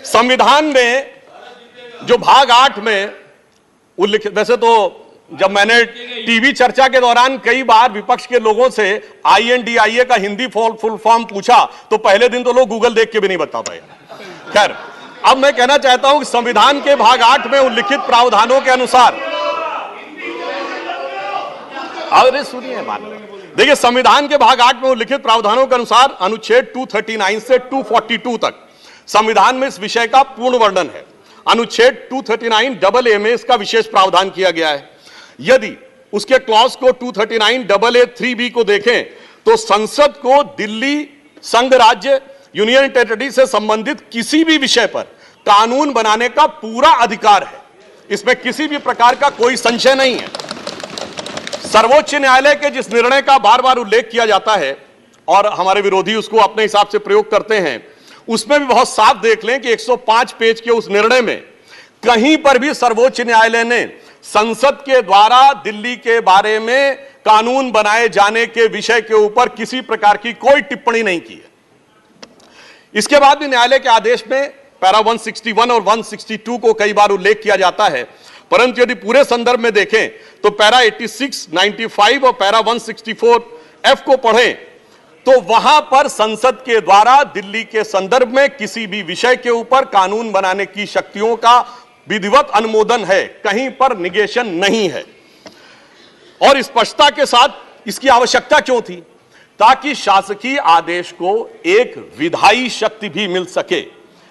संविधान में जो भाग 8 में उल्लिखित, वैसे तो जब मैंने टीवी चर्चा के दौरान कई बार विपक्ष के लोगों से INDIA का हिंदी फुल फॉर्म पूछा, तो पहले दिन तो लोग गूगल देख के भी नहीं बता पाए। खैर, अब मैं कहना चाहता हूं कि संविधान के भाग 8 में उल्लिखित प्रावधानों के अनुसार, अरे सुनिए देखिए, संविधान के भाग 8 में उल्लिखित प्रावधानों के अनुसार अनुच्छेद 239 से 242 तक संविधान में इस विषय का पूर्ण वर्णन है। अनुच्छेद 239AA में इसका विशेष प्रावधान किया गया है। यदि उसके क्लॉज को 239AA3B को देखें तो संसद को दिल्ली संघ राज्य यूनियन टेरिटरी से संबंधित किसी भी विषय पर कानून बनाने का पूरा अधिकार है। इसमें किसी भी प्रकार का कोई संशय नहीं है। सर्वोच्च न्यायालय के जिस निर्णय का बार बार उल्लेख किया जाता है और हमारे विरोधी उसको अपने हिसाब से प्रयोग करते हैं, उसमें भी बहुत साफ देख लें कि 105 पेज के उस निर्णय में कहीं पर भी सर्वोच्च न्यायालय ने संसद के द्वारा दिल्ली के बारे में कानून बनाए जाने के विषय के ऊपर किसी प्रकार की कोई टिप्पणी नहीं की है। इसके बाद भी न्यायालय के आदेश में पैरा 161 और 162 को कई बार उल्लेख किया जाता है, परंतु यदि पूरे संदर्भ में देखें तो पैरा 86, 95 और पैरा 164F को पढ़ें तो वहां पर संसद के द्वारा दिल्ली के संदर्भ में किसी भी विषय के ऊपर कानून बनाने की शक्तियों का विधिवत अनुमोदन है, कहीं पर निगेशन नहीं है। और स्पष्टता के साथ इसकी आवश्यकता क्यों थी? ताकि शासकीय आदेश को एक विधायी शक्ति भी मिल सके,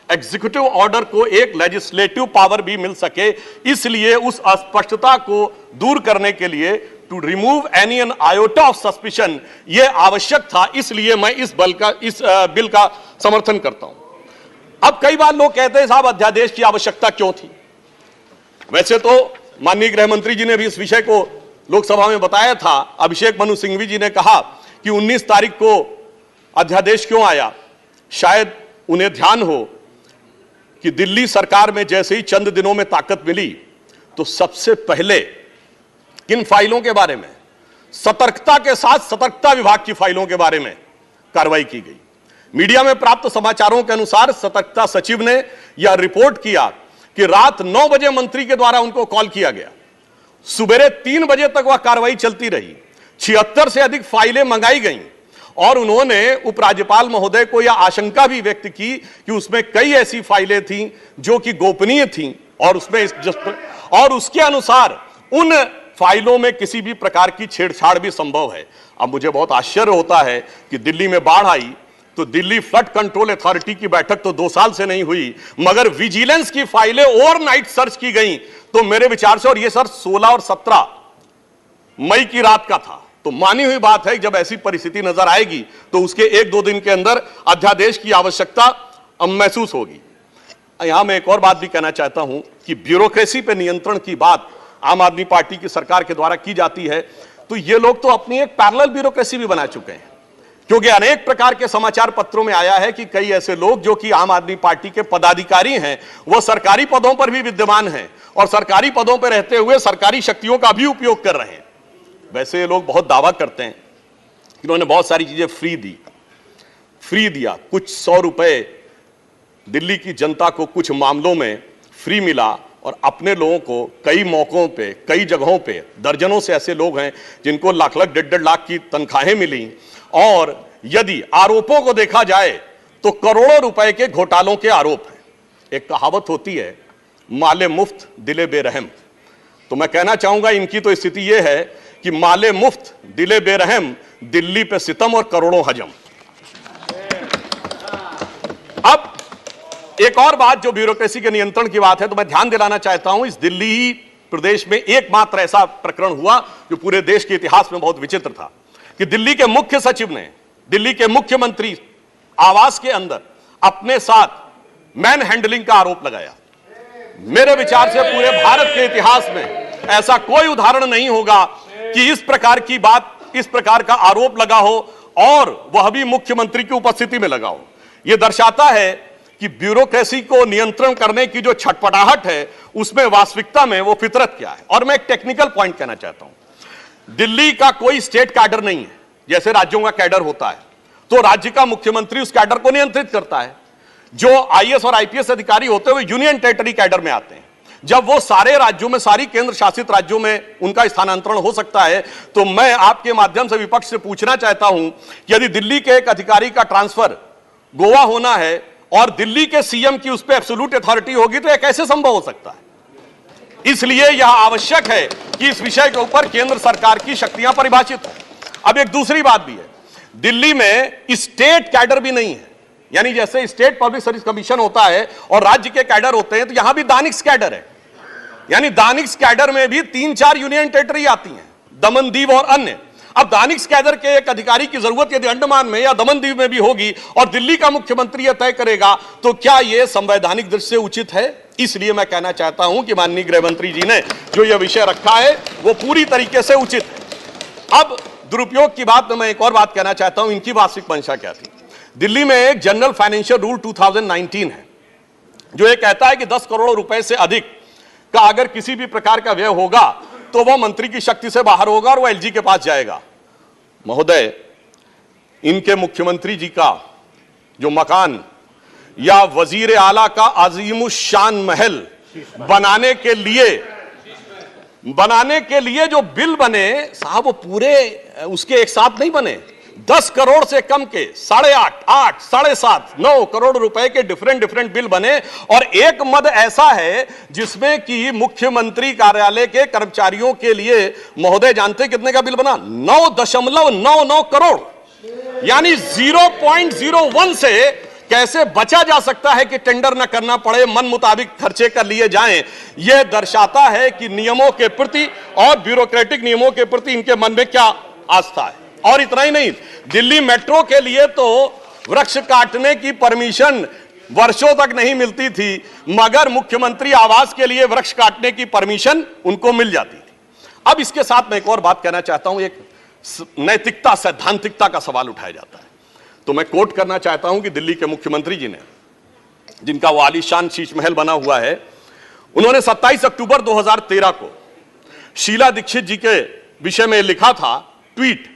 एग्जीक्यूटिव ऑर्डर को एक लेजिस्लेटिव पावर भी मिल सके। इसलिए उस अस्पष्टता को दूर करने के लिए, to remove any an iota of suspicion, यह आवश्यक था। इसलिए मैं इस बिल का समर्थन करता हूं। अब कई बार लोग कहते हैं साहब अध्यादेश की आवश्यकता क्यों थी? वैसे तो माननीय गृह मंत्री जी ने भी इस विषय को लोकसभा में बताया था। अभिषेक मनु सिंघवी जी ने कहा कि 19 तारीख को अध्यादेश क्यों आया। शायद उन्हें ध्यान हो कि दिल्ली सरकार में जैसे ही चंद दिनों में ताकत मिली तो सबसे पहले किन फाइलों के बारे में, सतर्कता के साथ सतर्कता विभाग की फाइलों के बारे में कार्रवाई की गई। मीडिया में प्राप्त समाचारों के अनुसार सतर्कता सचिव ने यह रिपोर्ट किया कि रात 9 बजे मंत्री के द्वारा उनको कॉल किया गया, सुबह 3 बजे तक वह कार्रवाई चलती रही, 76 से अधिक फाइलें मंगाई गईं और उन्होंने उपराज्यपाल महोदय को यह आशंका भी व्यक्त की कि उसमें कई ऐसी फाइलें थीं जो कि गोपनीय थीं और उसके अनुसार उन फाइलों में किसी भी प्रकार की छेड़छाड़ भी संभव है। अब मुझे बहुत आश्चर्य होता है कि दिल्ली में बाढ़ आई तो दिल्ली फ्लड कंट्रोल अथॉरिटी की बैठक तो 2 साल से नहीं हुई, मगर विजिलेंस की फाइलें ओवरनाइट सर्च की गई। तो मेरे विचार से, और ये सर 16 और 17 मई की रात का था, तो मानी हुई बात है कि जब ऐसी परिस्थिति नजर आएगी तो उसके 1-2 दिन के अंदर अध्यादेश की आवश्यकता महसूस होगी। यहां मैं एक और बात भी कहना चाहता हूं कि ब्यूरोक्रेसी पर नियंत्रण की बात आम आदमी पार्टी की सरकार के द्वारा की जाती है, तो ये लोग तो अपनी एक पैरेलल ब्यूरोक्रेसी भी बना चुके हैं, क्योंकि अनेक प्रकार के समाचार पत्रों में आया है कि कई ऐसे लोग जो कि आम आदमी पार्टी के पदाधिकारी हैं, वो सरकारी पदों पर भी विद्यमान हैं और सरकारी पदों पर रहते हुए सरकारी शक्तियों का भी उपयोग कर रहे हैं। वैसे ये लोग बहुत दावा करते हैं कि इन्होंने बहुत सारी चीजें फ्री दिया, कुछ 100 रुपए दिल्ली की जनता को कुछ मामलों में फ्री मिला और अपने लोगों को कई मौकों पे, कई जगहों पे, दर्जनों से ऐसे लोग हैं जिनको लाख लाख 1.5 लाख की तनख्वाहें मिली। और यदि आरोपों को देखा जाए तो करोड़ों रुपए के घोटालों के आरोप हैं। एक कहावत होती है, माले मुफ्त दिले बेरहम। तो मैं कहना चाहूंगा इनकी तो स्थिति यह है कि माले मुफ्त दिले बेरहम, दिल्ली पे सितम और करोड़ों हजम। अब एक और बात जो ब्यूरोक्रेसी के नियंत्रण की बात है, तो मैं ध्यान दिलाना चाहता हूं, इस दिल्ली प्रदेश में एकमात्र ऐसा प्रकरण हुआ जो पूरे देश के इतिहास में बहुत विचित्र था कि दिल्ली के मुख्य सचिव ने दिल्ली के मुख्यमंत्री आवास के अंदर अपने साथ मैन हैंडलिंग का आरोप लगाया। मेरे विचार से पूरे भारत के इतिहास में ऐसा कोई उदाहरण नहीं होगा कि इस प्रकार की बात, इस प्रकार का आरोप लगा हो और वह भी मुख्यमंत्री की उपस्थिति में लगा हो। यह दर्शाता है कि ब्यूरोक्रेसी को नियंत्रण करने की जो छटपटाहट है उसमें वास्तविकता में वो फितरत क्या है। और मैं एक टेक्निकल पॉइंट कहना चाहता हूं, दिल्ली का कोई स्टेट कैडर नहीं है। जैसे राज्यों का कैडर होता है तो राज्य का मुख्यमंत्री उस कैडर को नियंत्रित करता है। जो आईएएस और आईपीएस अधिकारी होते हुए यूनियन टेरिटरी कैडर में आते हैं, जब वो सारे राज्यों में, सारी केंद्र शासित राज्यों में उनका स्थानांतरण हो सकता है, तो मैं आपके माध्यम से विपक्ष से पूछना चाहता हूं कि यदि दिल्ली के एक अधिकारी का ट्रांसफर गोवा होना है और दिल्ली के सीएम की उस पर एब्सोल्यूट अथॉरिटी होगी तो यह कैसे संभव हो सकता है। इसलिए यह आवश्यक है कि इस विषय के ऊपर केंद्र सरकार की शक्तियां परिभाषित हो। अब एक दूसरी बात भी है, दिल्ली में स्टेट कैडर भी नहीं है। यानी जैसे स्टेट पब्लिक सर्विस कमीशन होता है और राज्य के कैडर होते हैं, तो यहां भी दानिश कैडर है। यानी दानिश कैडर में भी 3-4 यूनियन टेरिटरी आती हैं, दमन दीव और अन्य। अब दानिश कैडर के एक अधिकारी की जरूरत यदि अंडमान में या दमन दीव में भी होगी और दिल्ली का मुख्यमंत्री यह तय करेगा, तो क्या यह संवैधानिक दृष्टि से उचित है। इसलिए मैं कहना चाहता हूं कि माननीय गृह मंत्री जी ने जो यह विषय रखा है वो पूरी तरीके से उचित है। अब दुरुपयोग की बात में मैं एक और बात कहना चाहता हूं, इनकी वास्तविक मंशा क्या थी। दिल्ली में एक जनरल फाइनेंशियल रूल 2019 है जो ये कहता है कि 10 करोड़ रुपए से अधिक का अगर किसी भी प्रकार का व्यय होगा तो वह मंत्री की शक्ति से बाहर होगा और वह एलजी के पास जाएगा। महोदय, इनके मुख्यमंत्री जी का जो मकान या वजीर आला का अजीमुशान महल बनाने के लिए जो बिल बने साहब, वो पूरे उसके एक साथ नहीं बने। 10 करोड़ से कम के 8.5, 8, 7.5, 9 करोड़ रुपए के डिफरेंट बिल बने। और एक मद ऐसा है जिसमें कि मुख्यमंत्री कार्यालय के कर्मचारियों के लिए, महोदय जानते कितने का बिल बना? 9.99 करोड़। यानी 0.01 से कैसे बचा जा सकता है कि टेंडर न करना पड़े, मन मुताबिक खर्चे कर लिए जाएं। यह दर्शाता है कि नियमों के प्रति और ब्यूरोक्रेटिक नियमों के प्रति इनके मन में क्या आस्था है। और इतना ही नहीं, दिल्ली मेट्रो के लिए तो वृक्ष काटने की परमिशन वर्षों तक नहीं मिलती थी, मगर मुख्यमंत्री आवास के लिए वृक्ष काटने की परमिशन उनको मिल जाती थी। अब इसके साथ मैं एक और बात कहना चाहता हूं, एक नैतिकता, सैद्धांतिकता का सवाल उठाया जाता है। तो मैं कोट करना चाहता हूं कि दिल्ली के मुख्यमंत्री जी ने, जिनका वो आलीशान शीश महल बना हुआ है, उन्होंने 27 अक्टूबर 2013 को शीला दीक्षित जी के विषय में लिखा था ट्वीट,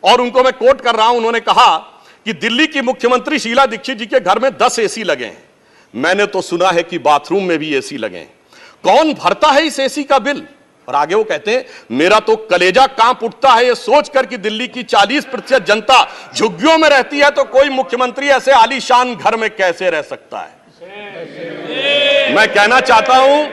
और उनको मैं कोट कर रहा हूं। उन्होंने कहा कि दिल्ली की मुख्यमंत्री शीला दीक्षित जी के घर में 10 एसी लगे हैं। मैंने तो सुना है कि बाथरूम में भी एसी लगे हैं। कौन भरता है इस एसी का बिल? और आगे वो कहते हैं, मेरा तो कलेजा कांप उठता है ये सोचकर कि दिल्ली की 40% जनता झुग्गियों में रहती है, तो कोई मुख्यमंत्री ऐसे आलीशान घर में कैसे रह सकता है। मैं कहना चाहता हूं,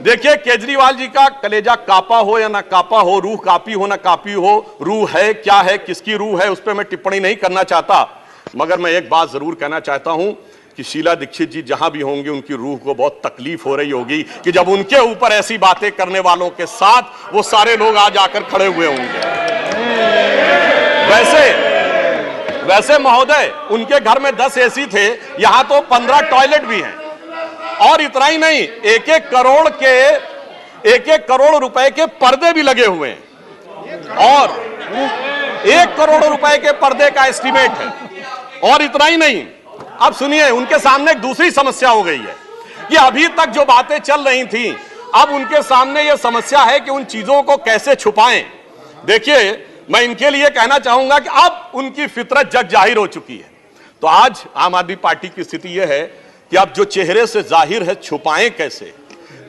देखिए, केजरीवाल जी का कलेजा कापा हो या ना कापा हो, रूह कापी हो ना कापी हो, रूह है क्या है, किसकी रूह है, उस पर मैं टिप्पणी नहीं करना चाहता। मगर मैं एक बात जरूर कहना चाहता हूं कि शीला दीक्षित जी जहां भी होंगे उनकी रूह को बहुत तकलीफ हो रही होगी कि जब उनके ऊपर ऐसी बातें करने वालों के साथ वो सारे लोग आज आकर खड़े हुए होंगे। वैसे महोदय, उनके घर में 10 एसी थे, यहां तो 15 टॉयलेट भी हैं। और इतना ही नहीं, 1-1 करोड़ रुपए के पर्दे भी लगे हुए हैं, और 1 करोड़ रुपए के पर्दे का एस्टीमेट है। और इतना ही नहीं, अब सुनिए, उनके सामने एक दूसरी समस्या हो गई है कि अभी तक जो बातें चल रही थी, अब उनके सामने यह समस्या है कि उन चीजों को कैसे छुपाएं। देखिए, मैं इनके लिए कहना चाहूंगा कि अब उनकी फितरत जग जाहिर हो चुकी है। तो आज आम आदमी पार्टी की स्थिति यह है कि अब जो चेहरे से जाहिर है छुपाएं कैसे,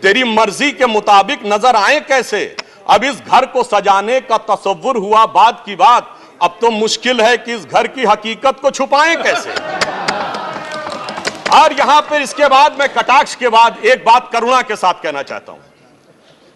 तेरी मर्जी के मुताबिक नजर आए कैसे। अब इस घर को सजाने का तसव्वुर हुआ बात की बात, अब तो मुश्किल है कि इस घर की हकीकत को छुपाएं कैसे। और यहां पर इसके बाद मैं कटाक्ष के बाद एक बात करुणा के साथ कहना चाहता हूं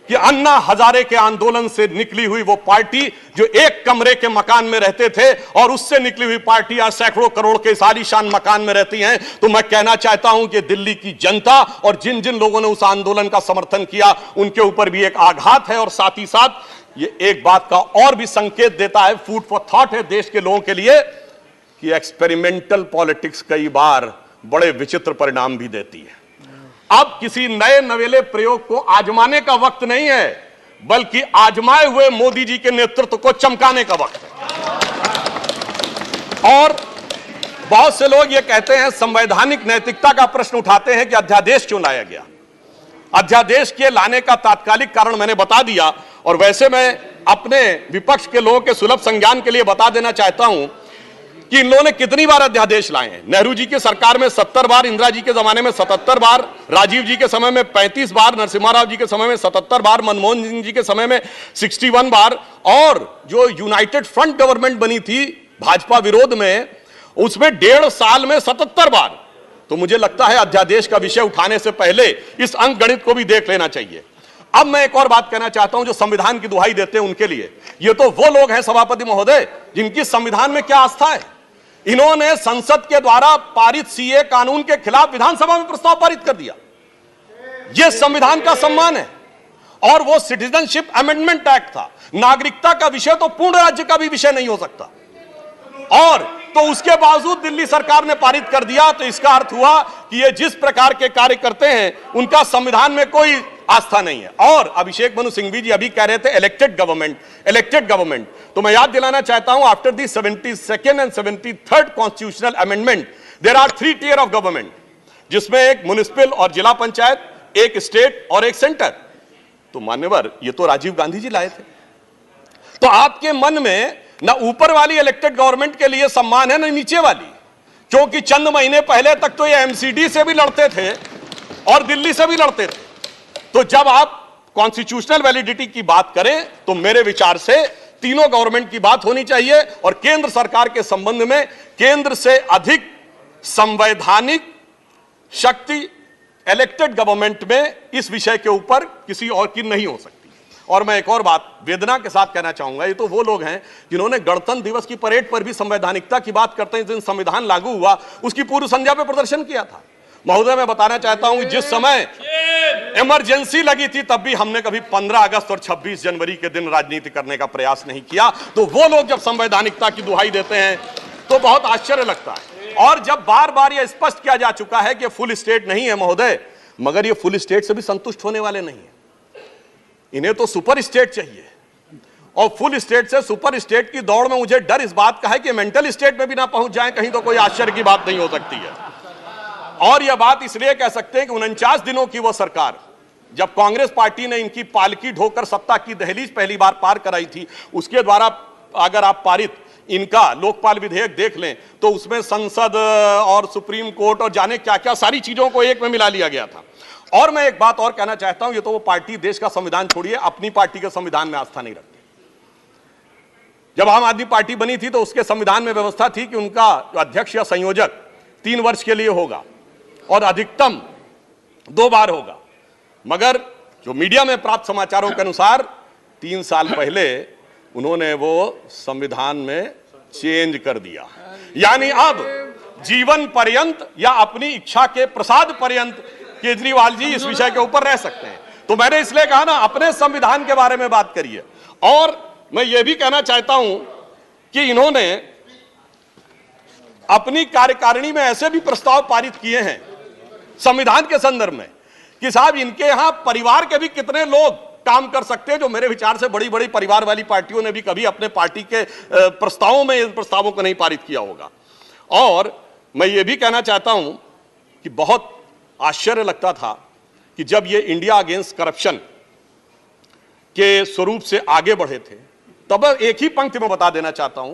कि अन्ना हजारे के आंदोलन से निकली हुई वो पार्टी जो एक कमरे के मकान में रहते थे, और उससे निकली हुई पार्टी आज सैकड़ों करोड़ के आलीशान मकान में रहती हैं, तो मैं कहना चाहता हूं कि दिल्ली की जनता और जिन जिन लोगों ने उस आंदोलन का समर्थन किया उनके ऊपर भी एक आघात है। और साथ ही साथ ये एक बात का और भी संकेत देता है, फूड फॉर थॉट है देश के लोगों के लिए, कि एक्सपेरिमेंटल पॉलिटिक्स कई बार बड़े विचित्र परिणाम भी देती है। अब किसी नए नवेले प्रयोग को आजमाने का वक्त नहीं है, बल्कि आजमाए हुए मोदी जी के नेतृत्व को चमकाने का वक्त है। और बहुत से लोग ये कहते हैं, संवैधानिक नैतिकता का प्रश्न उठाते हैं कि अध्यादेश क्यों लाया गया। अध्यादेश के लाने का तात्कालिक कारण मैंने बता दिया, और वैसे मैं अपने विपक्ष के लोगों के सुलभ संज्ञान के लिए बता देना चाहता हूं कि इन लोगों ने कितनी बार अध्यादेश लाए हैं। नेहरू जी की सरकार में 70 बार, इंदिरा जी के जमाने में 77 बार, राजीव जी के समय में 35 बार, नरसिम्हा राव जी के समय में 77 बार, मनमोहन सिंह जी के समय में 61 बार, और जो यूनाइटेड फ्रंट गवर्नमेंट बनी थी भाजपा विरोध में, उसमें 1.5 साल में 77 बार। तो मुझे लगता है अध्यादेश का विषय उठाने से पहले इस अंक गणित को भी देख लेना चाहिए। अब मैं एक और बात कहना चाहता हूं, जो संविधान की दुहाई देते हैं उनके लिए। ये तो वो लोग हैं सभापति महोदय जिनकी संविधान में क्या आस्था है। इन्होंने संसद के द्वारा पारित सीए कानून के खिलाफ विधानसभा में प्रस्ताव पारित कर दिया। यह संविधान का सम्मान है। और वो सिटीजनशिप अमेंडमेंट एक्ट था। नागरिकता का विषय तो पूर्ण राज्य का भी विषय नहीं हो सकता, और तो उसके बावजूद दिल्ली सरकार ने पारित कर दिया। तो इसका अर्थ हुआ कि ये जिस प्रकार के कार्य करते हैं उनका संविधान में कोई आस्था नहीं है। और अभिषेक मनु सिंघवी जी अभी कह रहे थे इलेक्टेड गवर्नमेंट, तो मैं याद दिलाना चाहता हूं, after the 72nd and 73rd constitutional amendment there are 3 tier of government, जिसमें एक म्युनिसिपल और जिला पंचायत, एक स्टेट और एक सेंटर। तो मान्यवर, ये तो राजीव गांधी जी लाए थे। तो आपके मन में ना ऊपर वाली इलेक्टेड गवर्नमेंट के लिए सम्मान है, ना नीचे वाली, क्योंकि चंद महीने पहले तक तो ये एमसीडी से भी लड़ते थे और दिल्ली से भी लड़ते थे। तो जब आप कॉन्स्टिट्यूशनल वैलिडिटी की बात करें तो मेरे विचार से तीनों गवर्नमेंट की बात होनी चाहिए, और केंद्र सरकार के संबंध में केंद्र से अधिक संवैधानिक शक्ति इलेक्टेड गवर्नमेंट में इस विषय के ऊपर किसी और की नहीं हो सकती। और मैं एक और बात वेदना के साथ कहना चाहूंगा, ये तो वो लोग हैं जिन्होंने गणतंत्र दिवस की परेड पर भी संवैधानिकता की बात करते हैं। जिस दिन संविधान लागू हुआ उसकी पूर्व संध्या पर प्रदर्शन किया था। महोदय, मैं बताना चाहता हूं कि जिस समय इमरजेंसी लगी थी तब भी हमने कभी 15 अगस्त और 26 जनवरी के दिन राजनीति करने का प्रयास नहीं किया। तो वो लोग जब संवैधानिकता की दुहाई देते हैं तो बहुत आश्चर्य लगता है। और जब बार बार यह स्पष्ट किया जा चुका है कि फुल स्टेट नहीं है महोदय, मगर ये फुल स्टेट से भी संतुष्ट होने वाले नहीं है। इन्हें तो सुपर स्टेट चाहिए, और फुल स्टेट से सुपर स्टेट की दौड़ में मुझे डर इस बात का है कि मेंटल स्टेट में भी ना पहुंच जाएं कहीं, तो कोई आश्चर्य की बात नहीं हो सकती है। और यह बात इसलिए कह सकते हैं कि 49 दिनों की वह सरकार, जब कांग्रेस पार्टी ने इनकी पालकी ढोकर सत्ता की दहलीज पहली बार पार कराई थी, उसके द्वारा अगर आप पारित इनका लोकपाल विधेयक देख लें तो उसमें संसद और सुप्रीम कोर्ट और जाने क्या क्या सारी चीजों को एक में मिला लिया गया था। और मैं एक बात और कहना चाहता हूं, ये तो वो पार्टी देश का संविधान छोड़िए, अपनी पार्टी के संविधान में आस्था नहीं रखती। जब आम आदमी पार्टी बनी थी तो उसके संविधान में व्यवस्था थी कि उनका अध्यक्ष या संयोजक 3 वर्ष के लिए होगा और अधिकतम 2 बार होगा। मगर जो मीडिया में प्राप्त समाचारों के अनुसार 3 साल पहले उन्होंने वो संविधान में चेंज कर दिया, यानी अब जीवन पर्यंत या अपनी इच्छा के प्रसाद पर्यंत केजरीवाल जी इस विषय के ऊपर रह सकते हैं। तो मैंने इसलिए कहा ना, अपने संविधान के बारे में बात करिए। और मैं यह भी कहना चाहता हूं कि इन्होंने अपनी कार्यकारिणी में ऐसे भी प्रस्ताव पारित किए हैं संविधान के संदर्भ में कि साहब इनके यहां परिवार के भी कितने लोग काम कर सकते हैं, जो मेरे विचार से बड़ी बड़ी परिवार वाली पार्टियों ने भी कभी अपने पार्टी के प्रस्तावों में इन प्रस्तावों को नहीं पारित किया होगा। और मैं ये भी कहना चाहता हूं कि बहुत आश्चर्य लगता था कि जब ये इंडिया अगेंस्ट करप्शन के स्वरूप से आगे बढ़े थे, तब एक ही पंक्ति में बता देना चाहता हूं,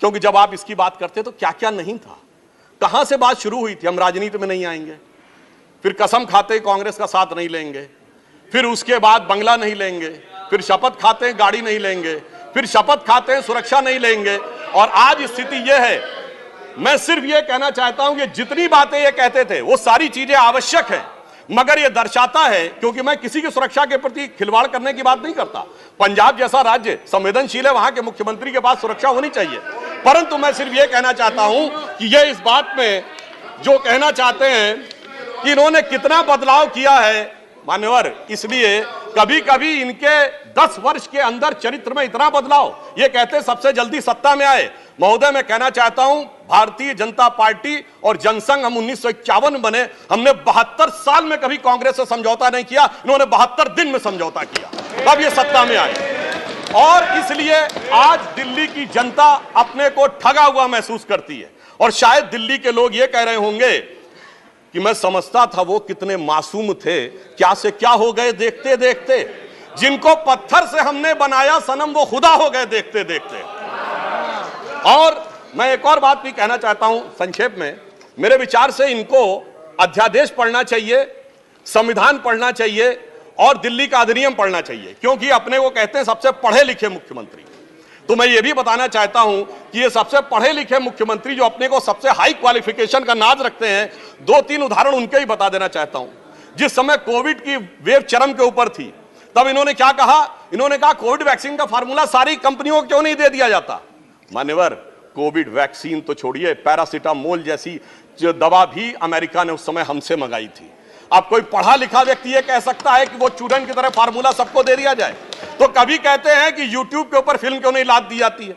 क्योंकि जब आप इसकी बात करते तो क्या क्या नहीं था, कहां से बात शुरू हुई थी। हम राजनीति में नहीं आएंगे, फिर कसम खाते कांग्रेस का साथ नहीं लेंगे, फिर उसके बाद बंगला नहीं लेंगे, फिर शपथ खाते हैं गाड़ी नहीं लेंगे, फिर शपथ खाते हैं सुरक्षा नहीं लेंगे। और आज स्थिति यह है, मैं सिर्फ यह कहना चाहता हूं कि जितनी बातें ये कहते थे वो सारी चीजें आवश्यक है, मगर यह दर्शाता है, क्योंकि मैं किसी की सुरक्षा के प्रति खिलवाड़ करने की बात नहीं करता। पंजाब जैसा राज्य संवेदनशील है, वहां के मुख्यमंत्री के पास सुरक्षा होनी चाहिए। परंतु मैं सिर्फ यह कहना चाहता हूं कि यह इस बात में जो कहना चाहते हैं कि इन्होंने कितना बदलाव किया है मान्यवर, इसलिए कभी कभी इनके 10 वर्ष के अंदर चरित्र में इतना बदलाव, ये कहते सबसे जल्दी सत्ता में आए, महोदय मैं कहना चाहता हूं, भारतीय जनता पार्टी और जनसंघ हम 1951 बने, हमने 72 साल में कभी कांग्रेस से समझौता नहीं किया, इन्होंने 72 दिन में समझौता किया, तब ये सत्ता में आए। और इसलिए आज दिल्ली की जनता अपने को ठगा हुआ महसूस करती है। और शायद दिल्ली के लोग ये कह रहे होंगे कि मैं समझता था वो कितने मासूम थे, क्या से क्या हो गए देखते देखते। जिनको पत्थर से हमने बनाया सनम, वो खुदा हो गए देखते देखते। और मैं एक और बात भी कहना चाहता हूं संक्षेप में। मेरे विचार से इनको अध्यादेश पढ़ना चाहिए, संविधान पढ़ना चाहिए और दिल्ली का अधिनियम पढ़ना चाहिए, क्योंकि अपने को कहते हैं सबसे पढ़े लिखे मुख्यमंत्री। तो मैं ये भी बताना चाहता हूं कि ये सबसे पढ़े लिखे मुख्यमंत्री जो अपने को सबसे हाई क्वालिफिकेशन का नाज रखते हैं, 2-3 उदाहरण उनके ही बता देना चाहता हूं। जिस समय कोविड की वेव चरम के ऊपर थी, तब इन्होंने क्या कहा? इन्होंने कहा कोविड वैक्सीन का फार्मूला सारी कंपनियों को क्यों नहीं दे दिया जाता? मान्यवर, कोविड वैक्सीन तो छोड़िए, पैरासीटामोल जैसी जो दवा भी अमेरिका ने उस समय हमसे मंगाई थी। अब कोई पढ़ा लिखा व्यक्ति ये कह सकता है कि वो चूरन की तरह फार्मूला सबको दे दिया जाए? तो कभी कहते हैं कि यूट्यूब के ऊपर फिल्म क्यों नहीं लाद दी जाती है?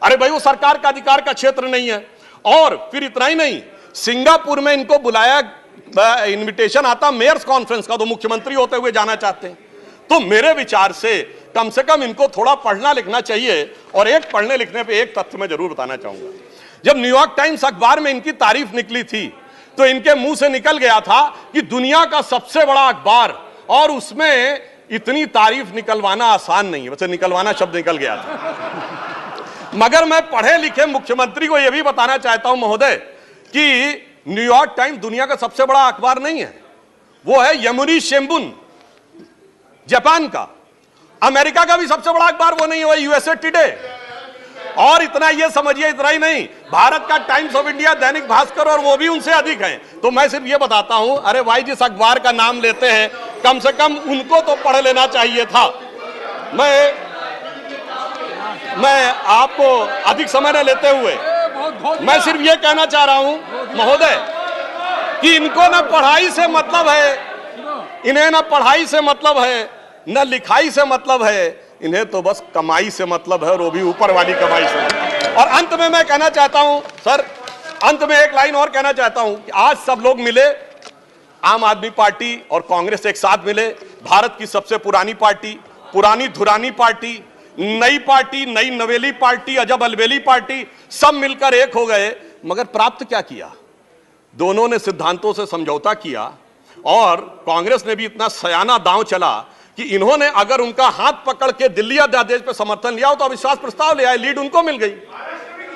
अरे भाई, वो सरकार का अधिकार का क्षेत्र नहीं है। और फिर इतना ही नहीं, सिंगापुर में इनको बुलाया, इनविटेशन आता मेयर्स कॉन्फ्रेंस का, तो मुख्यमंत्री होते हुए जाना चाहते हैं। तो मेरे विचार से कम इनको थोड़ा पढ़ना लिखना चाहिए। और एक पढ़ने लिखने पे एक तथ्य मैं जरूर बताना चाहूंगा। जब न्यूयॉर्क टाइम्स अखबार में इनकी तारीफ निकली थी, तो इनके मुंह से निकल गया था कि दुनिया का सबसे बड़ा अखबार, और उसमें इतनी तारीफ निकलवाना आसान नहीं है। वैसे निकलवाना शब्द निकल गया था। मगर मैं पढ़े लिखे मुख्यमंत्री को यह भी बताना चाहता हूं महोदय कि न्यूयॉर्क टाइम्स दुनिया का सबसे बड़ा अखबार नहीं है, वो है यमुनी शिंबुन जापान का। अमेरिका का भी सबसे बड़ा अखबार वो नहीं है, यूएसए टुडे। और इतना ये समझिए, इतना ही नहीं, भारत का times of India, Dainik Bhaskar, और वो भी उनसे अधिक हैं। तो मैं सिर्फ ये बताता हूं, अरे भाई, जिस अखबार का नाम लेते हैं कम से कम उनको तो पढ़ लेना चाहिए था। मैं आपको अधिक समय न लेते हुए मैं सिर्फ ये कहना चाह रहा हूं महोदय कि इनको ना पढ़ाई से मतलब है, इन्हें ना पढ़ाई से मतलब है, न लिखाई से मतलब है, इन्हें तो बस कमाई से मतलब है, और वो भी ऊपर वाली कमाई से। और अंत में मैं कहना चाहता हूं सर, अंत में एक लाइन और कहना चाहता हूं कि आज सब लोग मिले, आम आदमी पार्टी और कांग्रेस एक साथ मिले, भारत की सबसे पुरानी पार्टी, पुरानी धुरानी पार्टी, नई पार्टी, नई नवेली पार्टी, अजब अलबेली पार्टी, सब मिलकर एक हो गए। मगर प्राप्त क्या किया? दोनों ने सिद्धांतों से समझौता किया, और कांग्रेस ने भी इतना सयाना दांव चला कि इन्होंने अगर उनका हाथ पकड़ के दिल्ली अध्यादेश पर समर्थन लिया हो तो अविश्वास प्रस्ताव ले आए, लीड उनको मिल गई।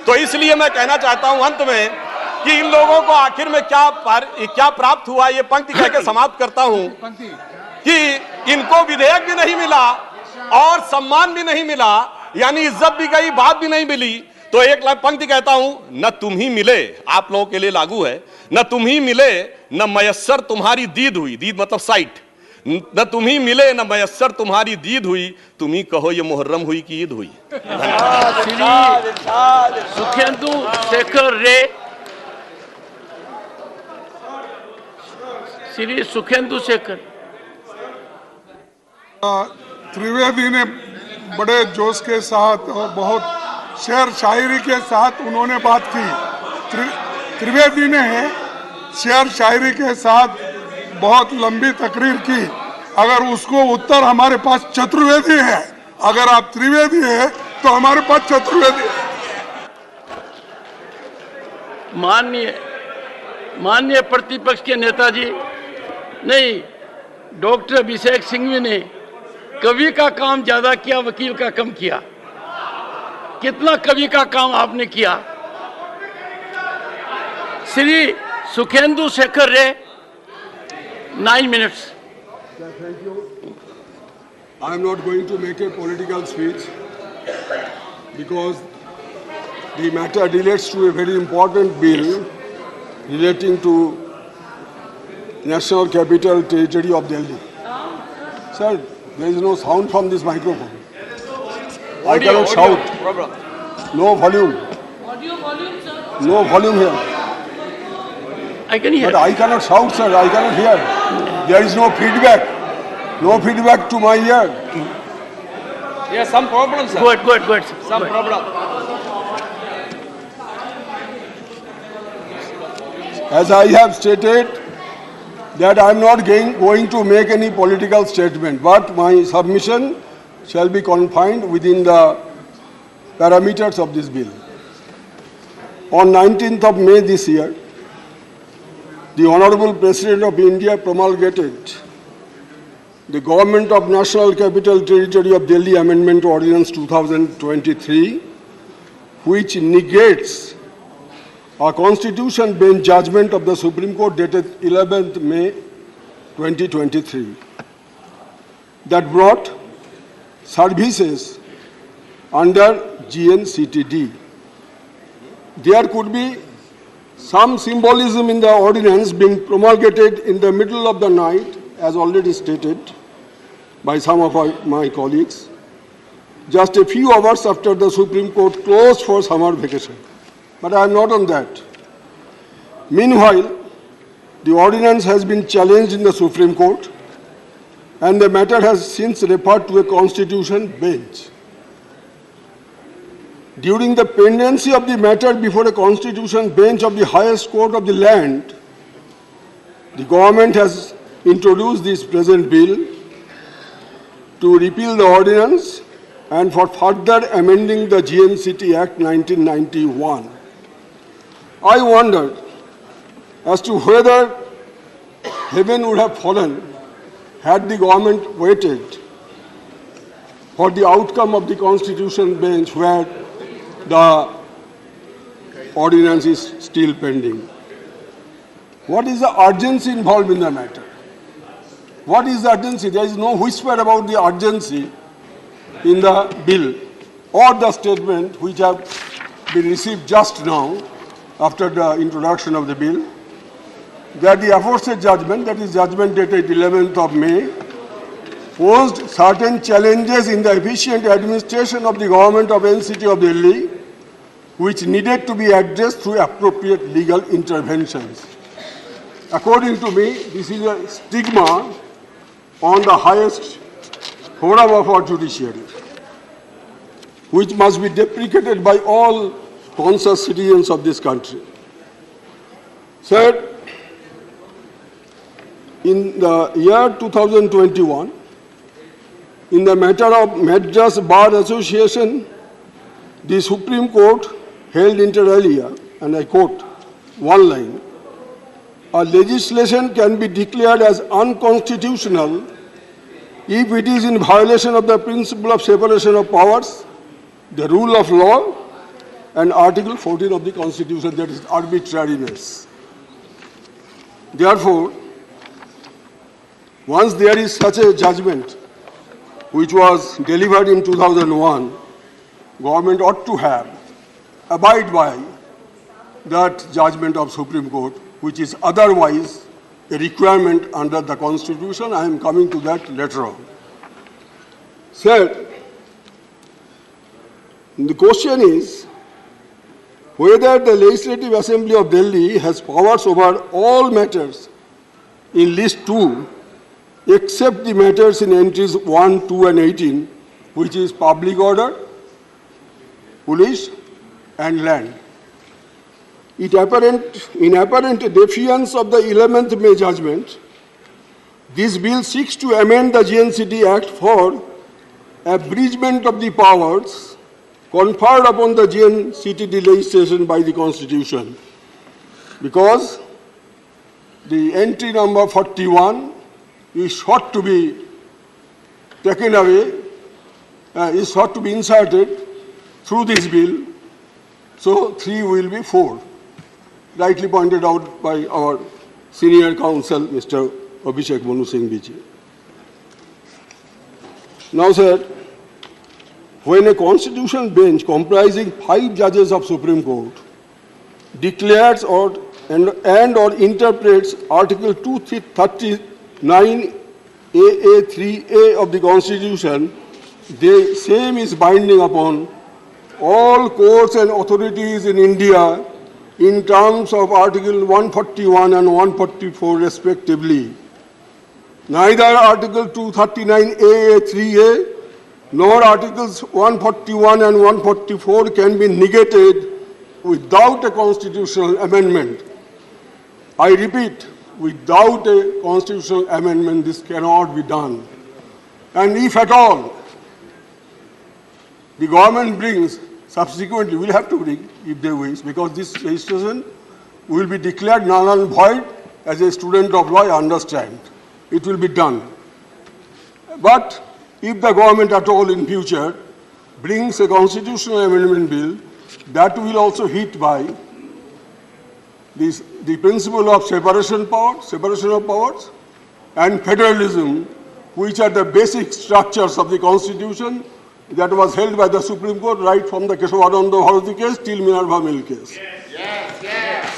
तो इसलिए मैं कहना चाहता हूं अंत में कि इन लोगों को आखिर में क्या प्राप्त हुआ, ये पंक्ति कह के समाप्त करता हूं कि इनको विधेयक भी नहीं मिला और सम्मान भी नहीं मिला, यानी इज्जत भी गई, बात भी नहीं मिली। तो एक पंक्ति कहता हूं, न तुम ही मिले, आप लोगों के लिए लागू है, न तुम ही मिले न मयस्सर तुम्हारी दीद हुई, दीद मतलब साइट, न तुम ही मिले न मयस्सर तुम्हारी दीद हुई, तुम ही कहो ये मुहर्रम हुई कि ईद हुई। सुखेंदु शेखर रे, श्री सुखेंदु शेखर। त्रिवेदी ने बड़े जोश के साथ और बहुत शेर शायरी के साथ उन्होंने बात की। त्रिवेदी ने शेर शायरी के साथ बहुत लंबी तकरीर की। अगर उसको उत्तर हमारे पास चतुर्वेदी है, अगर आप त्रिवेदी है तो हमारे पास चतुर्वेदी है। माननीय प्रतिपक्ष के नेताजी, नहीं, डॉक्टर अभिषेक सिंघवी ने कवि का काम ज्यादा किया, वकील का कम किया। कितना कवि का काम आपने किया। श्री सुखेंदु शेखर रे, 9 minutes. Thank you. I am not going to make a political speech because the matter relates to a very important bill relating to National Capital Territory of Delhi. Sir, there is no sound from this microphone. I cannot shout. No volume. No volume here. I can hear. But I cannot shout, sir. I cannot hear. There is no feedback. No feedback to my ear. Yes, some problem, sir. Good. Some problem. As I have stated, that I am not going to make any political statement, but my submission shall be confined within the parameters of this bill. On 19th of May this year, the Honorable President of India promulgated the Government of National Capital Territory of Delhi Amendment Ordinance 2023, which negates a Constitution bench judgment of the Supreme Court dated 11th May 2023 that brought services under GNCTD. There could be some symbolism in the ordinance being promulgated in the middle of the night, as already stated by some of my colleagues, just a few hours after the Supreme Court closed for summer vacation. But I am not on that. Meanwhile, the ordinance has been challenged in the Supreme Court, and the matter has since referred to a constitution bench. During the pendency of the matter before a constitution bench of the highest court of the land, the government has introduced this present bill to repeal the ordinance and for further amending the GNCT Act 1991. I wondered as to whether heaven would have fallen had the government waited for the outcome of the constitution bench where the ordinance is still pending. What is the urgency involved in the matter? What is the urgency? There is no whisper about the urgency in the bill or the statement which have been received just now after the introduction of the bill, that the aforesaid judgment, that is judgment dated 11th of May, posed certain challenges in the efficient administration of the government of NCT of Delhi, which needed to be addressed through appropriate legal interventions. According to me, this is a stigma on the highest forum of our judiciary, which must be deprecated by all conscious citizens of this country. Sir, in the year 2021, in the matter of Madras Bar Association, the Supreme Court held inter alia, and I quote one line, "A legislation can be declared as unconstitutional if it is in violation of the principle of separation of powers, the rule of law, and Article 14 of the Constitution, that is arbitrariness." Therefore, once there is such a judgment which was delivered in 2001, government ought to abide by that judgment of Supreme Court, which is otherwise a requirement under the Constitution. I am coming to that later on. Sir, the question is whether the Legislative Assembly of Delhi has powers over all matters in List 2 except the matters in entries 1, 2 and 18, which is public order, police and land. In apparent defiance of the 11th May judgment, this bill seeks to amend the GNCT Act for abridgment of the powers conferred upon the GNCTD legislation by the Constitution, because the entry number 41 is sought to be taken away, is sought to be inserted through this bill, so 3 will be 4, rightly pointed out by our senior counsel, Mr. Abhishek Manu Singh Biji. Now, sir, when a constitutional bench comprising 5 judges of Supreme Court declares or interprets Article 239 AA3A of the Constitution, the same is binding upon all courts and authorities in India in terms of Article 141 and 144 respectively. Neither Article 239 AA3A nor Articles 141 and 144 can be negated without a constitutional amendment. I repeat, without a constitutional amendment, this cannot be done. And if at all the government brings, subsequently will have to bring, if they wish, because this legislation will be declared null and void. As a student of law, I understand. It will be done. But if the government at all in future brings a constitutional amendment bill, that will also hit by the principle of separation of powers, and federalism, which are the basic structures of the Constitution that was held by the Supreme Court right from the Kesari Bharati case till Minerva Mill case.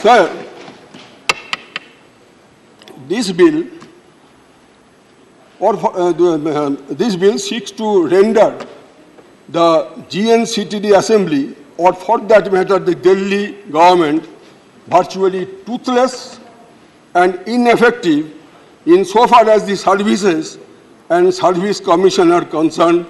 Sir, this bill this bill seeks to render the GNCTD Assembly, or for that matter the Delhi government, virtually toothless and ineffective insofar as the services and service commission are concerned.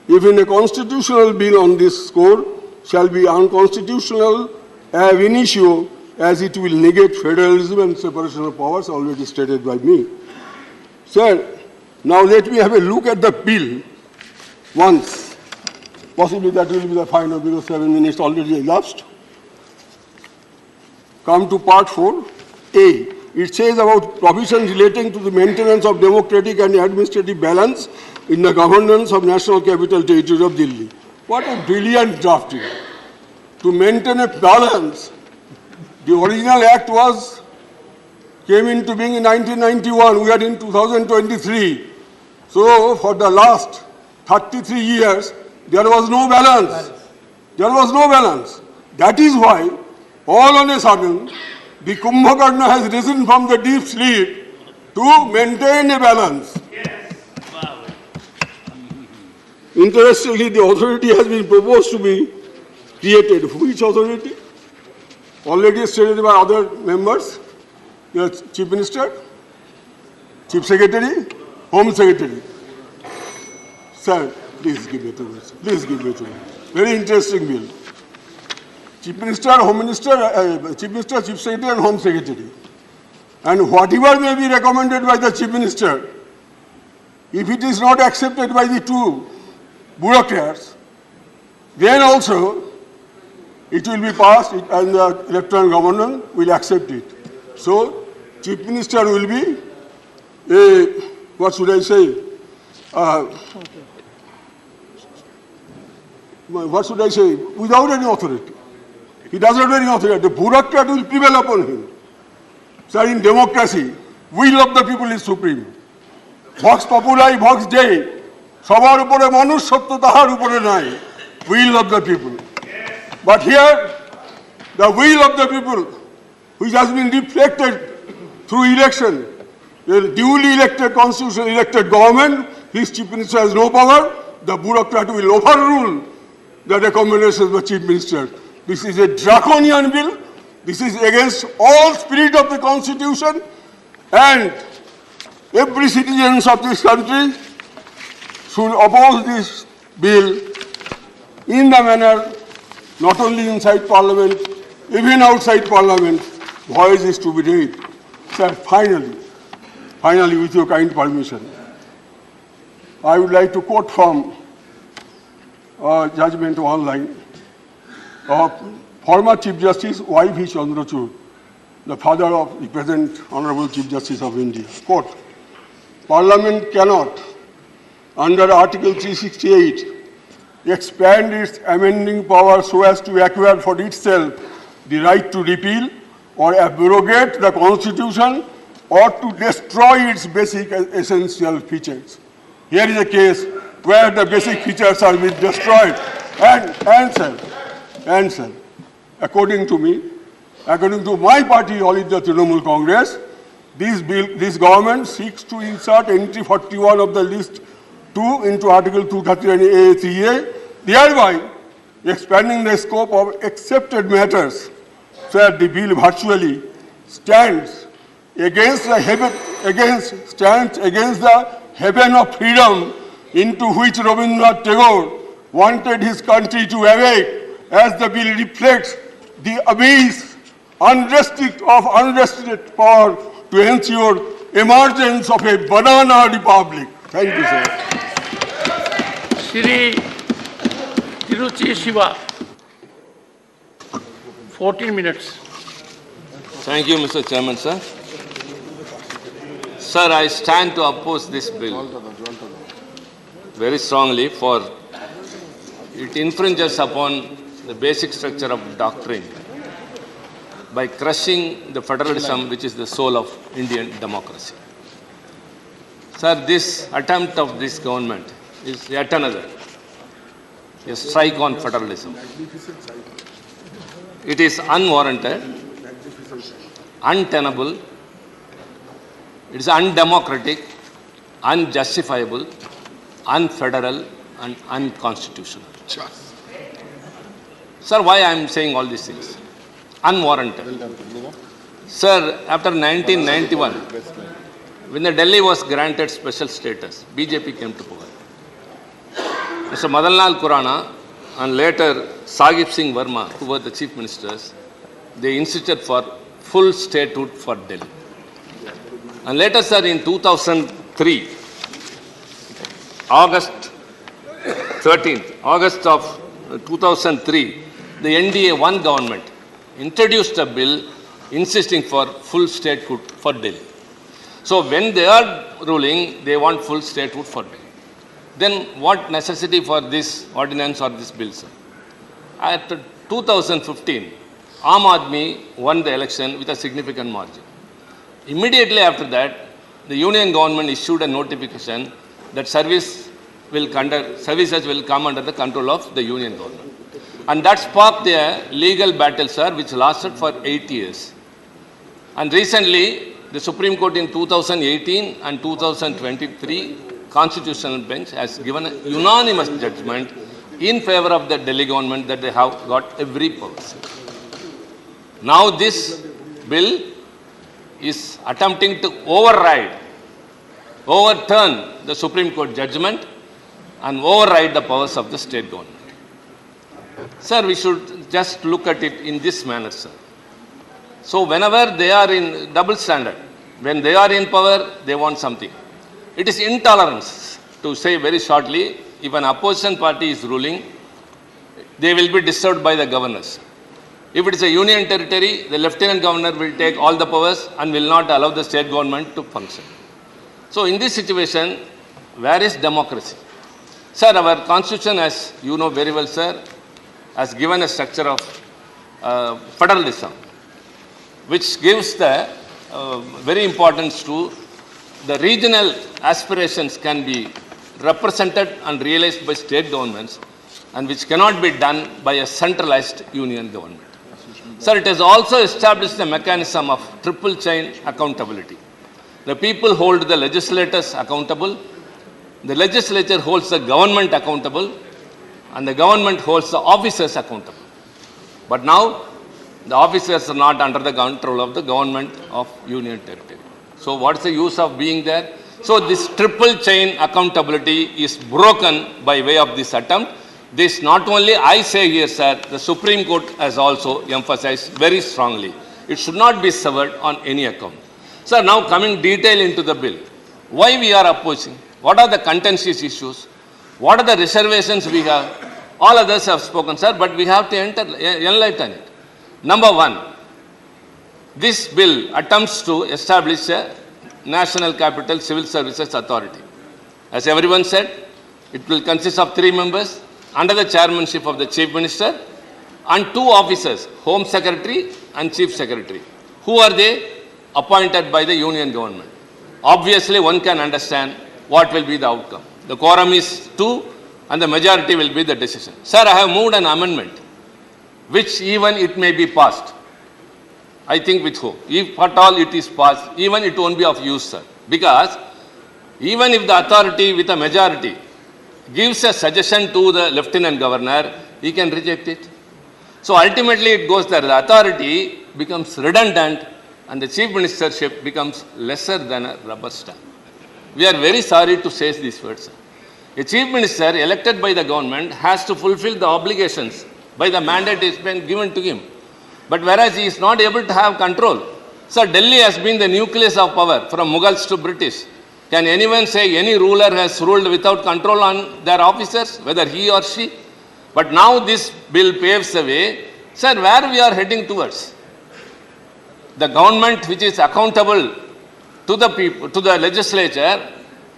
Even a constitutional bill on this score shall be unconstitutional ab initio, as it will negate federalism and separation of powers, already stated by me. Sir, now let me have a look at the bill once. Possibly that will be the final, because 7 minutes already elapsed. Come to part 4A. It says about provisions relating to the maintenance of democratic and administrative balance in the governance of National Capital Territory of Delhi. What a brilliant drafting. To maintain a balance, the original act came into being in 1991. We are in 2023. So for the last 33 years, there was no balance. There was no balance. That is why, all on a sudden, the Kumbhakarna has risen from the deep sleep to maintain a balance. Interestingly, the authority has been proposed to be created. Which authority? Already stated by other members. The Chief Minister, Chief Secretary, Home Secretary. Sir, please give it to me. Please give it to me. Very interesting bill. Chief Minister, Home Minister, Chief Minister, Chief Secretary and Home Secretary. And whatever may be recommended by the Chief Minister, if it is not accepted by the two bureaucrats, then also it will be passed and the Lieutenant Governor will accept it. So, Chief Minister will be a, what should I say, what should I say, without any authority. He does not have any authority. The bureaucrat will prevail upon him. Sir, in democracy, will of the people is supreme. Vox populi, vox dei. Sabar upore manush satya tahar upore nai. Will of the people. But here, the will of the people, which has been reflected through election, a duly elected constitution elected government, his chief minister has no power, the bureaucrat will overrule the recommendations of the chief minister. This is a draconian bill. This is against all spirit of the constitution, and every citizen of this country should oppose this bill in the manner, not only inside parliament, even outside parliament, voice is to be raised. Sir, finally, with your kind permission, I would like to quote from judgment online of former Chief Justice Y.V. Chandrachud, the father of the present Honorable Chief Justice of India. Quote, Parliament cannot, under Article 368, expand its amending power so as to acquire for itself the right to repeal or abrogate the Constitution or to destroy its basic essential features. Here is a case where the basic features are being destroyed. And sir, according to me, according to my party, All India Trinamool Congress, this government seeks to insert entry 41 of the list 2 into Article 239A3A, thereby expanding the scope of accepted matters, so that the bill virtually stands against the heaven of freedom into which Rabindranath Tagore wanted his country to awake, as the bill reflects the abyss unrestricted power to ensure emergence of a banana republic. Thank you, sir. Shri Tiruchi Shiva, 14 minutes. Thank you, Mr. Chairman, sir. Sir, I stand to oppose this bill very strongly, for it infringes upon the basic structure of doctrine by crushing the federalism which is the soul of Indian democracy. Sir, this attempt of this government is yet another a strike on federalism. It is unwarranted, untenable, it is undemocratic, unjustifiable, unfederal, and unconstitutional. Sir, why I am saying all these things? Unwarranted. Sir, after 1991, when the Delhi was granted special status, BJP came to power. Mr. Madanlal Khurana and later Sahib Singh Verma, who were the chief ministers, they insisted for full statehood for Delhi. And later, sir, in 2003, August of 2003, the NDA-1 government introduced a bill insisting for full statehood for Delhi. So when they are ruling, they want full statehood for Delhi. Then what necessity for this ordinance or this bill, sir? At 2015, Aam Aadmi won the election with a significant margin. Immediately after that, the union government issued a notification that services will come under the control of the union government. And that sparked a legal battle, sir, which lasted for 8 years. And recently, the Supreme Court in 2018 and 2023 Constitutional Bench has given a unanimous judgment in favor of the Delhi government that they have got every power. Now this bill is attempting to overturn the Supreme Court judgment and override the powers of the state government. Sir, we should just look at it in this manner, sir. So whenever they are in double standard, when they are in power, they want something. It is intolerance, to say very shortly, if an opposition party is ruling, they will be disturbed by the governors. If it is a union territory, the lieutenant governor will take all the powers and will not allow the state government to function. So in this situation, where is democracy? Sir, our constitution, as you know very well, sir, has given a structure of federalism, which gives the very importance to the regional aspirations can be represented and realized by state governments, and which cannot be done by a centralized union government. Sir, it has also established a mechanism of triple chain accountability. The people hold the legislators accountable, the legislature holds the government accountable, and the government holds the officers accountable. But now, the officers are not under the control of the government of union territory. So what's the use of being there? So this triple chain accountability is broken by way of this attempt. This not only I say here, sir, the Supreme Court has also emphasized very strongly. It should not be severed on any account. Sir, now coming detail into the bill. Why we are opposing? What are the contentious issues? What are the reservations we have? All others have spoken, sir, but we have to enlighten it. Number one, this bill attempts to establish a National Capital Civil Services Authority. As everyone said, it will consist of 3 members under the chairmanship of the Chief Minister and 2 officers, Home Secretary and Chief Secretary. Who are they? Appointed by the Union government. Obviously, one can understand what will be the outcome. The quorum is 2 and the majority will be the decision. Sir, I have moved an amendment which even it may be passed. I think with hope. If at all it is passed, even it won't be of use, sir. Because even if the authority with a majority gives a suggestion to the Lieutenant Governor, he can reject it. So ultimately it goes that the authority becomes redundant and the Chief Ministership becomes lesser than a rubber stamp. We are very sorry to say these words, sir. A Chief Minister elected by the government has to fulfill the obligations by the mandate is been given to him. But whereas he is not able to have control. Sir, Delhi has been the nucleus of power from Mughals to British. Can anyone say any ruler has ruled without control on their officers, whether he or she? But now this bill paves the way. Sir, where we are heading towards? The government which is accountable to the people, to the legislature,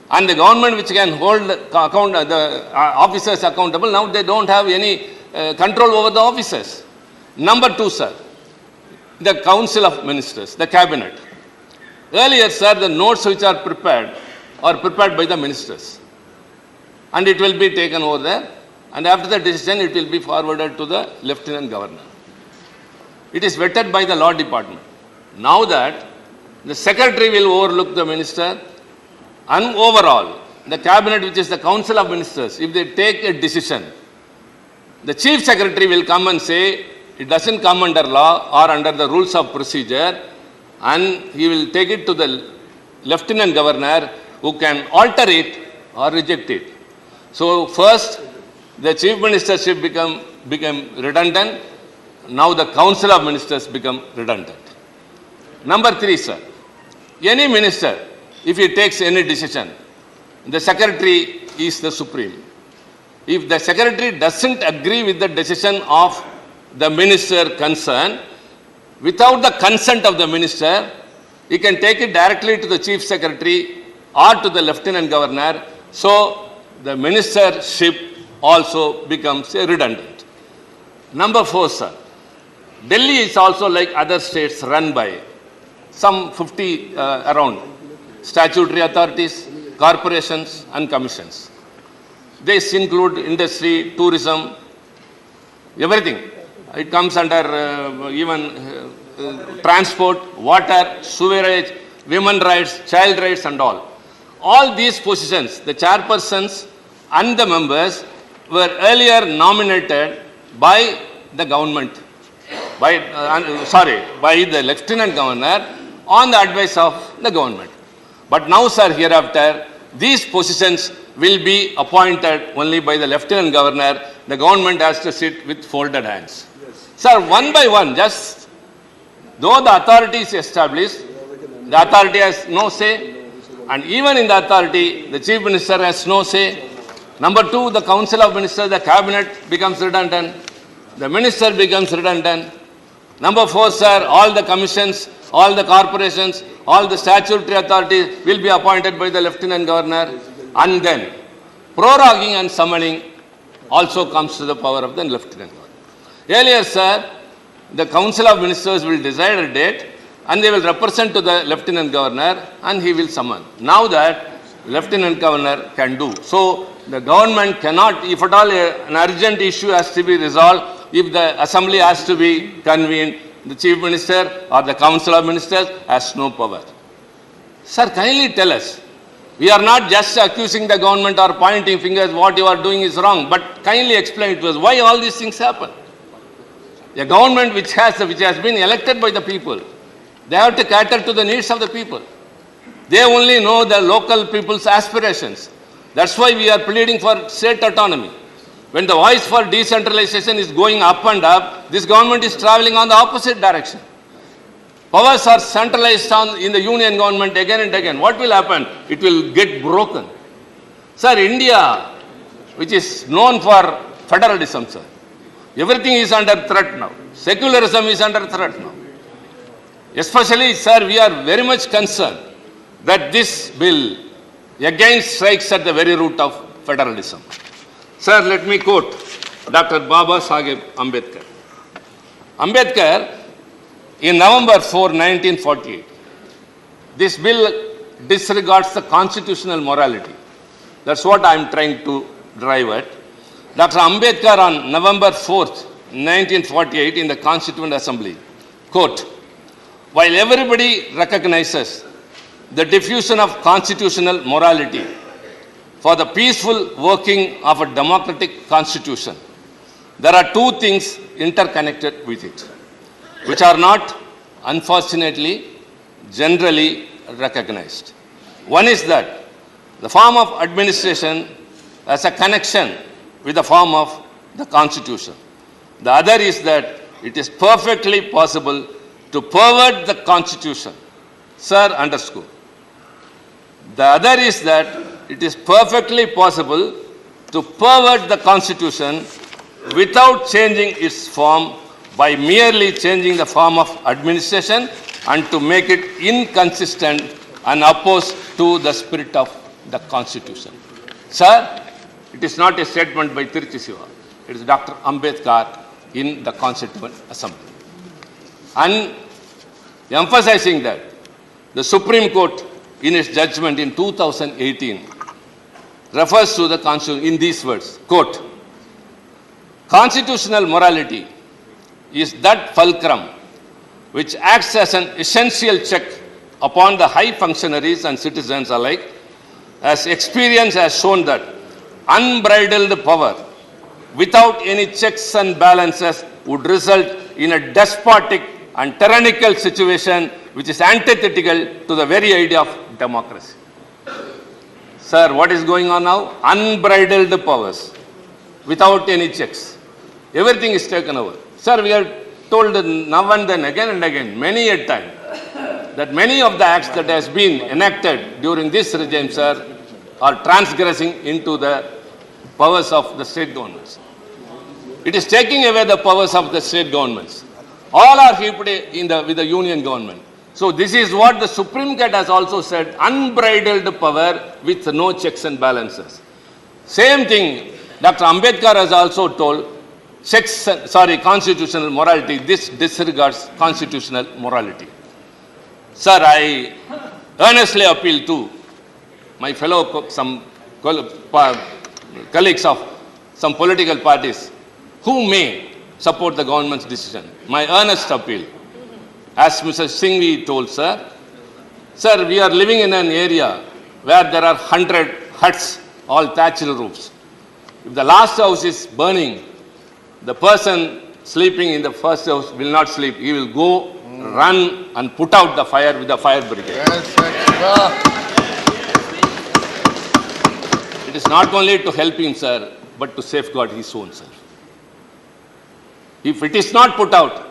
and the government which can hold the officers accountable, now they don't have any control over the officers. Number two, sir, the Council of Ministers, the Cabinet. Earlier, sir, the notes which are prepared by the ministers. And it will be taken over there. And after the decision, it will be forwarded to the Lieutenant Governor. It is vetted by the Law Department. Now that the Secretary will overlook the minister, and overall, the Cabinet, which is the Council of Ministers, if they take a decision, the Chief Secretary will come and say, it doesn't come under law or under the rules of procedure, and he will take it to the Lieutenant Governor, who can alter it or reject it. So first, the Chief Ministership became redundant. Now the Council of Ministers become redundant. Number three, sir, any minister, if he takes any decision, the Secretary is the supreme. If the Secretary doesn't agree with the decision of the minister concerned, without the consent of the minister, he can take it directly to the Chief Secretary or to the Lieutenant Governor. So the ministership also becomes redundant. Number four, sir, Delhi is also like other states run by some 50 around statutory authorities, corporations and commissions. These include industry, tourism, everything. It comes under even transport, water, sewerage, women rights, child rights and all. All these positions, the chairpersons and the members were earlier nominated by the government, by the Lieutenant Governor on the advice of the government. But now, sir, hereafter, these positions will be appointed only by the Lieutenant Governor. The government has to sit with folded hands. Sir, one by one, just though the authority is established, the authority has no say, and even in the authority, the Chief Minister has no say. Number two, the Council of Ministers, the Cabinet becomes redundant, the Minister becomes redundant. Number four, sir, all the commissions, all the corporations, all the statutory authorities will be appointed by the Lieutenant Governor, and then proroguing and summoning also comes to the power of the Lieutenant Governor. Earlier, sir, the Council of Ministers will decide a date and they will represent to the Lieutenant Governor and he will summon. Now that Lieutenant Governor can do. So the government cannot, if at all an urgent issue has to be resolved, if the Assembly has to be convened, the Chief Minister or the Council of Ministers has no power. Sir, kindly tell us. We are not just accusing the government or pointing fingers, what you are doing is wrong, but kindly explain to us why all these things happen. A government which has been elected by the people, they have to cater to the needs of the people. They only know the local people's aspirations. That's why we are pleading for state autonomy. When the voice for decentralization is going up and up, this government is traveling on the opposite direction. Powers are centralized in the union government again and again. What will happen? It will get broken. Sir, India, which is known for federalism, sir, everything is under threat now. Secularism is under threat now. Especially, sir, we are very much concerned that this bill again strikes at the very root of federalism. Sir, let me quote Dr. Baba Saheb Ambedkar. Ambedkar, in November 4, 1948, this bill disregards the constitutional morality. That's what I am trying to drive at. Dr. Ambedkar on November 4th, 1948 in the Constituent Assembly, quote, while everybody recognizes the diffusion of constitutional morality for the peaceful working of a democratic constitution, there are two things interconnected with it, which are not, unfortunately, generally recognized. One is that the form of administration has a connection with the form of the constitution. The other is that it is perfectly possible to pervert the constitution. Sir, underscore. The other is that it is perfectly possible to pervert the constitution without changing its form by merely changing the form of administration and to make it inconsistent and opposed to the spirit of the constitution. Sir, it is not a statement by Tiruchi Siva. It is Dr. Ambedkar in the Constituent Assembly. And emphasizing that, the Supreme Court in its judgment in 2018 refers to the Constitution in these words, quote, constitutional morality is that fulcrum which acts as an essential check upon the high functionaries and citizens alike, as experience has shown that unbridled power without any checks and balances would result in a despotic and tyrannical situation which is antithetical to the very idea of democracy. Sir, what is going on now? Unbridled powers without any checks. Everything is taken over. Sir, we are told now and then, again and again, many a time, that many of the acts that has been enacted during this regime, sir, are transgressing into the powers of the state governments. It is taking away the powers of the state governments. All are heaped with the union government. So this is what the Supreme Court has also said, unbridled power with no checks and balances. Same thing, Dr. Ambedkar has also told, constitutional morality, this disregards constitutional morality. Sir, I earnestly appeal to my fellow colleagues of some political parties who may support the government's decision. My earnest appeal, as Mr. Singhvi told, sir, we are living in an area where there are 100 huts, all thatched roofs. If the last house is burning, the person sleeping in the first house will not sleep. He will go, run and put out the fire with the fire brigade. It is not only to help him, sir, but to safeguard his own self. If it is not put out,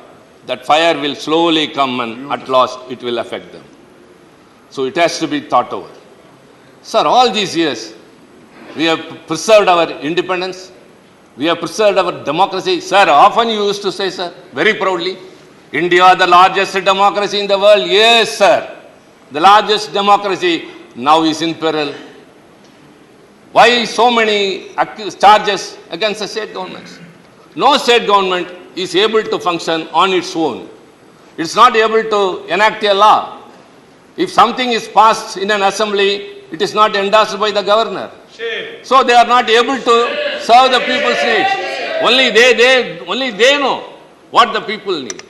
that fire will slowly come and at last it will affect them. So it has to be thought over. Sir, all these years, we have preserved our independence. We have preserved our democracy. Sir, often you used to say, sir, very proudly, India, the largest democracy in the world. Yes, sir. The largest democracy now is in peril. Why so many charges against the state governments? No state government is able to function on its own. It's not able to enact a law. If something is passed in an assembly, it is not endorsed by the governor. So they are not able to serve the people's needs. Only they know what the people need.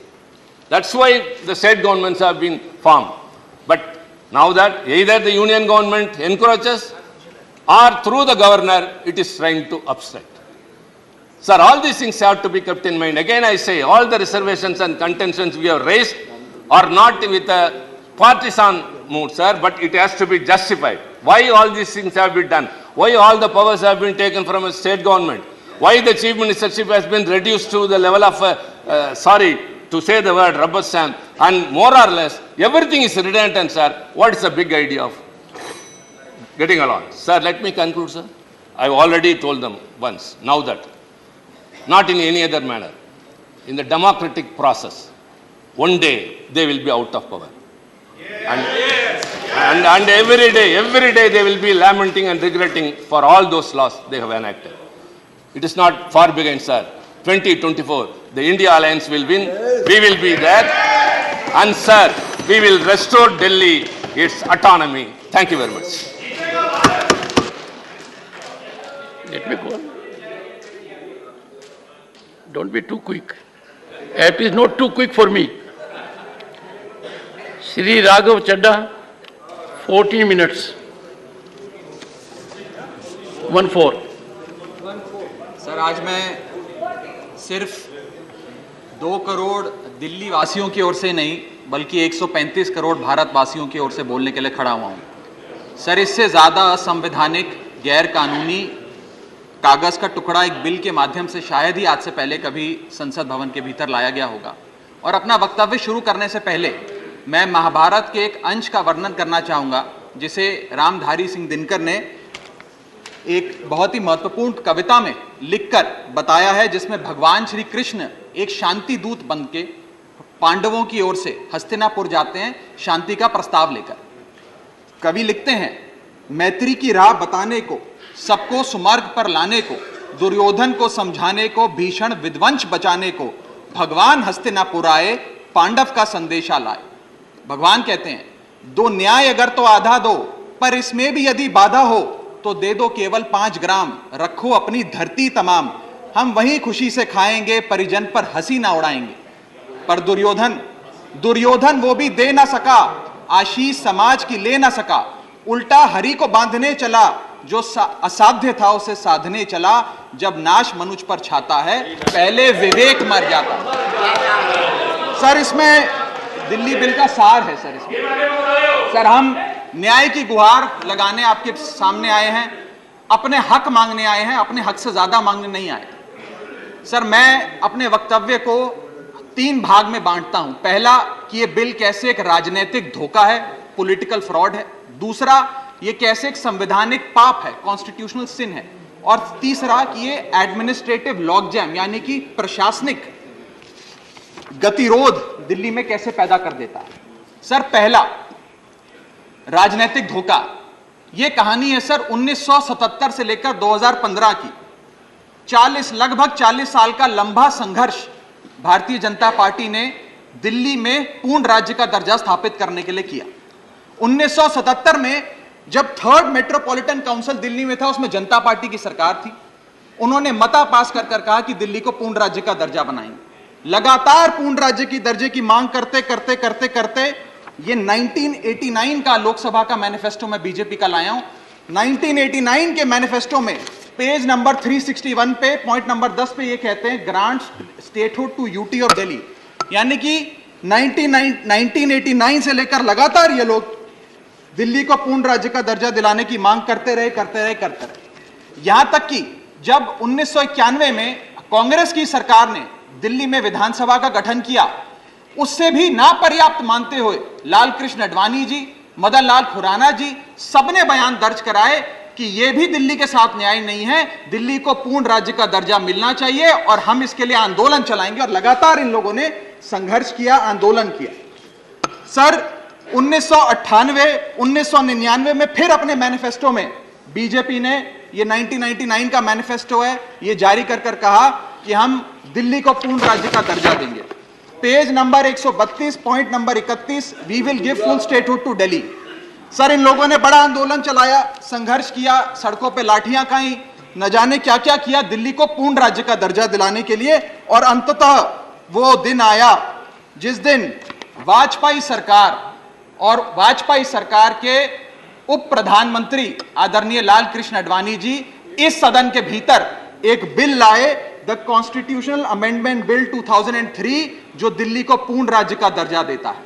That's why the state governments have been formed. But now that either the union government encourages or through the governor, it is trying to obstruct. Sir, all these things have to be kept in mind. Again, I say, all the reservations and contentions we have raised are not with a partisan mood, sir, but it has to be justified. Why all these things have been done? Why all the powers have been taken from a state government? Why the chief ministership has been reduced to the level of, to say the word rubber stamp, and more or less, everything is redundant, sir. What is the big idea of getting along? Sir, let me conclude, sir. I've already told them once, now that, not in any other manner. In the democratic process, one day they will be out of power. And every day they will be lamenting and regretting for all those laws they have enacted. It is not far behind, sir. 2024, the India Alliance will win. We will be there. And, sir, we will restore Delhi its autonomy. Thank you very much. Let me go on. Don't be too quick. It is not too quick for me. Shri Raghav Chadda, 14 minutes. 1-4. Sir, आज मैं सिर्फ 2 करोड़ दिल्ली वासियों की ओर से नहीं बल्कि 135 करोड़ भारतवासियों की ओर से बोलने के लिए खड़ा हुआ हूँ। सर, इससे ज़्यादा असंवैधानिक, गैर कानूनी कागज का टुकड़ा एक बिल के माध्यम से शायद ही आज से पहले कभी संसद भवन के भीतर लाया गया होगा। और अपना वक्तव्य शुरू करने से पहले मैं महाभारत के एक अंश का वर्णन करना चाहूंगा, जिसे रामधारी सिंह दिनकर ने एक बहुत ही महत्वपूर्ण कविता में लिखकर बताया है, जिसमें भगवान श्री कृष्ण एक शांति दूत बनके पांडवों की ओर से हस्तिनापुर जाते हैं शांति का प्रस्ताव लेकर। कवि लिखते हैं, मैत्री की राह बताने को, सबको सुमार्ग पर लाने को, दुर्योधन को समझाने को, भीषण विध्वंस बचाने को, भगवान हस्तिनापुर आए, पांडव का संदेशा लाए। भगवान कहते हैं, दो न्याय अगर तो आधा दो, पर इसमें भी यदि बाधा हो तो दे दो केवल 5 ग्राम, रखो अपनी धरती तमाम, हम वहीं खुशी से खाएंगे, परिजन पर हंसी ना उड़ाएंगे। पर दुर्योधन वो भी दे ना सका, आशीष समाज की ले ना सका, उल्टा हरि को बांधने चला, जो असाध्य था उसे साधने चला, जब नाश मनुष्य पर छाता है, पहले विवेक मर जाता। सर, इसमें दिल्ली बिल का सार है। सर, हम न्याय की गुहार लगाने आपके सामने आए हैं, अपने हक मांगने आए हैं, अपने हक से ज्यादा मांगने नहीं आए। सर, मैं अपने वक्तव्य को 3 भाग में बांटता हूं। पहला, कि यह बिल कैसे एक राजनीतिक धोखा है, पॉलिटिकल फ्रॉड है। दूसरा, ये कैसे एक संवैधानिक पाप है, कॉन्स्टिट्यूशनल सिन है। और तीसरा, कि ये एडमिनिस्ट्रेटिव लॉकजैम यानी कि प्रशासनिक गतिरोध दिल्ली में कैसे पैदा कर देता है। सर, पहला, राजनीतिक धोखा। यह कहानी है सर 1977 से लेकर 2015 की। लगभग 40 साल का लंबा संघर्ष भारतीय जनता पार्टी ने दिल्ली में पूर्ण राज्य का दर्जा स्थापित करने के लिए किया। 1977 में जब 3rd मेट्रोपॉलिटन काउंसिल दिल्ली में था, उसमें जनता पार्टी की सरकार थी। उन्होंने मता पास कर कहा कि दिल्ली को पूर्ण राज्य का दर्जा बनाएंगे। लगातार पूर्ण राज्य की दर्जे की मांग करते करते करते करते ये 1989 का लोकसभा का मैनिफेस्टो में बीजेपी का लाया हूं। 1989 के मैनिफेस्टो में पेज नंबर 361 पे पॉइंट नंबर 10 पे ये कहते हैं, ग्रांट स्टेटहुड टू यूटी और दिल्ली। यानी कि 1989 से लेकर लगातार ये लोग दिल्ली को पूर्ण राज्य का दर्जा दिलाने की मांग करते रहे। यहां तक कि जब 1991 में कांग्रेस की सरकार ने दिल्ली में विधानसभा का गठन किया, उससे भी ना पर्याप्त मानते हुए लाल कृष्ण आडवाणी जी, मदन लाल खुराना जी सबने बयान दर्ज कराए कि यह भी दिल्ली के साथ न्याय नहीं है, दिल्ली को पूर्ण राज्य का दर्जा मिलना चाहिए और हम इसके लिए आंदोलन चलाएंगे। और लगातार इन लोगों ने संघर्ष किया, आंदोलन किया। सर, 1999 में फिर अपने मैनिफेस्टो में बीजेपी ने, ये 1999 का मैनिफेस्टो है, ये जारी कर कहा कि हम दिल्ली को पूर्ण राज्य का दर्जा देंगे। Page number 132 point number 31, we will give full statehood to Delhi. Sir, इन लोगों ने बड़ा आंदोलन चलाया, संघर्ष किया, सड़कों पे लाठियां खाई, न जाने क्या क्या किया दिल्ली को पूर्ण राज्य का दर्जा दिलाने के लिए। और अंततः वो दिन आया जिस दिन वाजपेयी सरकार और वाजपेयी सरकार के उप प्रधानमंत्री आदरणीय लाल कृष्ण आडवाणी जी इस सदन के भीतर एक बिल लाए, द कॉन्स्टिट्यूशनल अमेंडमेंट बिल 2003, जो दिल्ली को पूर्ण राज्य का दर्जा देता है।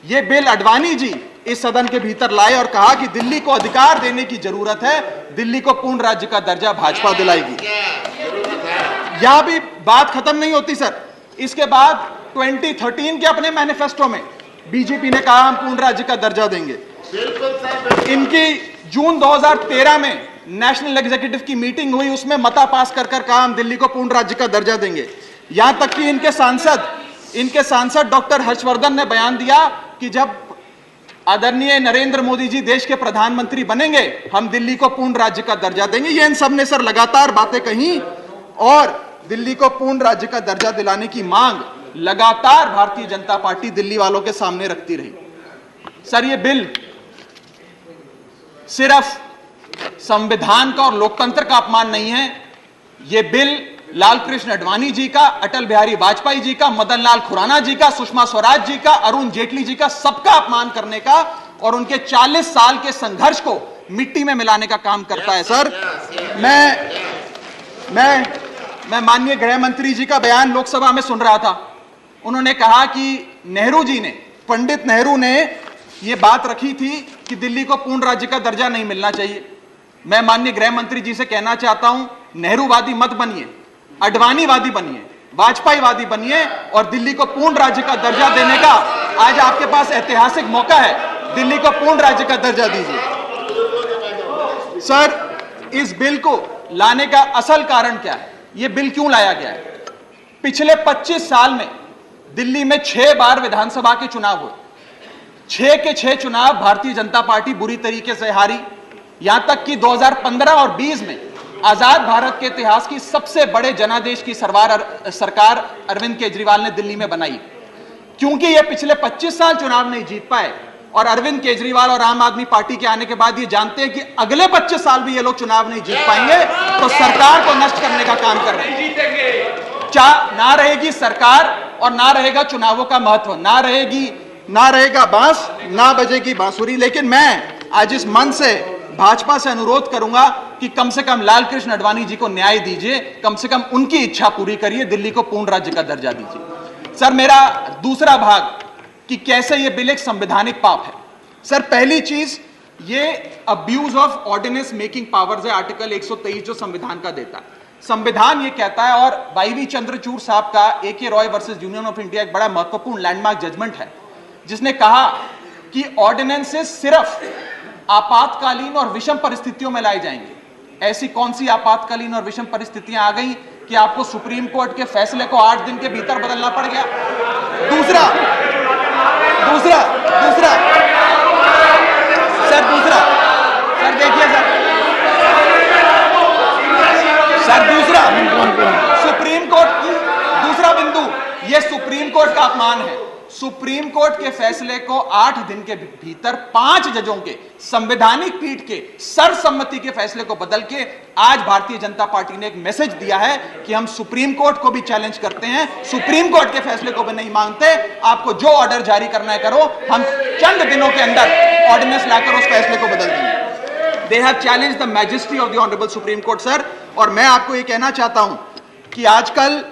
यह बिल आडवाणी जी इस सदन के भीतर लाए और कहा कि दिल्ली को अधिकार देने की जरूरत है, दिल्ली को पूर्ण राज्य का दर्जा भाजपा दिलाएगी। यहां भी बात खत्म नहीं होती सर। इसके बाद 2013 के अपने मैनिफेस्टो में बीजेपी ने कहा हम पूर्ण राज्य का दर्जा देंगे। इनकी जून 2013 में नेशनल एग्जीक्यूटिव की मीटिंग हुई, उसमें मता पास कर कहा हम दिल्ली को पूर्ण राज्य का दर्जा देंगे। यहां तक कि इनके सांसद डॉक्टर हर्षवर्धन ने बयान दिया कि जब आदरणीय नरेंद्र मोदी जी देश के प्रधानमंत्री बनेंगे, हम दिल्ली को पूर्ण राज्य का दर्जा देंगे। ये इन सब ने सर लगातार बातें कही और दिल्ली को पूर्ण राज्य का दर्जा दिलाने की मांग लगातार भारतीय जनता पार्टी दिल्ली वालों के सामने रखती रही। सर, ये बिल सिर्फ संविधान का और लोकतंत्र का अपमान नहीं है, यह बिल लाल कृष्ण आडवाणी जी का, अटल बिहारी वाजपेयी जी का, मदन लाल खुराना जी का, सुषमा स्वराज जी का, अरुण जेटली जी का, सबका अपमान करने का और उनके 40 साल के संघर्ष को मिट्टी में मिलाने का काम करता है। सर, मैं माननीय गृह मंत्री जी का बयान लोकसभा में सुन रहा था। उन्होंने कहा कि नेहरू जी ने, पंडित नेहरू ने यह बात रखी थी कि दिल्ली को पूर्ण राज्य का दर्जा नहीं मिलना चाहिए। मैं माननीय गृह मंत्री जी से कहना चाहता हूं, नेहरूवादी मत बनिए, अडवाणीवादी बनिए, वाजपेयीवादी बनिए और दिल्ली को पूर्ण राज्य का दर्जा देने का आज आपके पास ऐतिहासिक मौका है। दिल्ली को पूर्ण राज्य का दर्जा दीजिए। सर, इस बिल को लाने का असल कारण क्या है? यह बिल क्यों लाया गया है? पिछले 25 साल में दिल्ली में 6 बार विधानसभा के चुनाव हुए। 6 के 6 चुनाव भारतीय जनता पार्टी बुरी तरीके से हारी। यहां तक कि 2015 और 20 में आजाद भारत के इतिहास की सबसे बड़े जनादेश की सरकार अरविंद केजरीवाल ने दिल्ली में बनाई। क्योंकि ये पिछले 25 साल चुनाव नहीं जीत पाए और अरविंद केजरीवाल और आम आदमी पार्टी के आने के बाद ये जानते हैं कि अगले 25 साल भी ये लोग चुनाव नहीं जीत पाएंगे, तो सरकार को नष्ट करने का काम कर रहे हैं। ना रहेगी सरकार और ना रहेगा चुनावों का महत्व, ना रहेगा बांस, ना बजेगी बांसुरी। लेकिन मैं आज इस मंच से भाजपा से अनुरोध करूंगा कि कम से कम लाल कृष्ण आडवाणी जी को न्याय दीजिए, कम से कम उनकी इच्छा पूरी करिए, दिल्ली को पूर्ण राज्य का दर्जा दीजिए। सर, मेरा दूसरा भाग कि कैसे यह बिल एक संवैधानिक पाप है। सर, पहली चीज, ये abuse of ordinance making powers है, आर्टिकल 123 जो संविधान का देता है। संविधान ये कहता है, और वाईवी चंद्रचूड़ साहब का AK Roy versus union of India एक बड़ा महत्वपूर्ण लैंडमार्क जजमेंट है, जिसने कहा कि ऑर्डिनेंसेस सिर्फ आपातकालीन और विषम परिस्थितियों में लाए जाएंगे। ऐसी कौन सी आपातकालीन और विषम परिस्थितियां आ गई कि आपको सुप्रीम कोर्ट के फैसले को 8 दिन के भीतर बदलना पड़ गया? दूसरा सर देखिए सर सुप्रीम कोर्ट की दूसरा बिंदु, यह सुप्रीम कोर्ट का अपमान है। सुप्रीम कोर्ट के फैसले को 8 दिन के भीतर 5 जजों के संवैधानिक पीठ के सर्वसम्मति के फैसले को बदल के आज भारतीय जनता पार्टी ने एक मैसेज दिया है कि हम सुप्रीम कोर्ट को भी चैलेंज करते हैं, सुप्रीम कोर्ट के फैसले को भी नहीं मांगते। आपको जो ऑर्डर जारी करना है करो, हम चंद दिनों के अंदर ऑर्डिनेंस लाकर उस फैसले को बदल देंगे। They have challenged the majesty of the honourable supreme court. Sir, और मैं आपको यह कहना चाहता हूं कि आजकल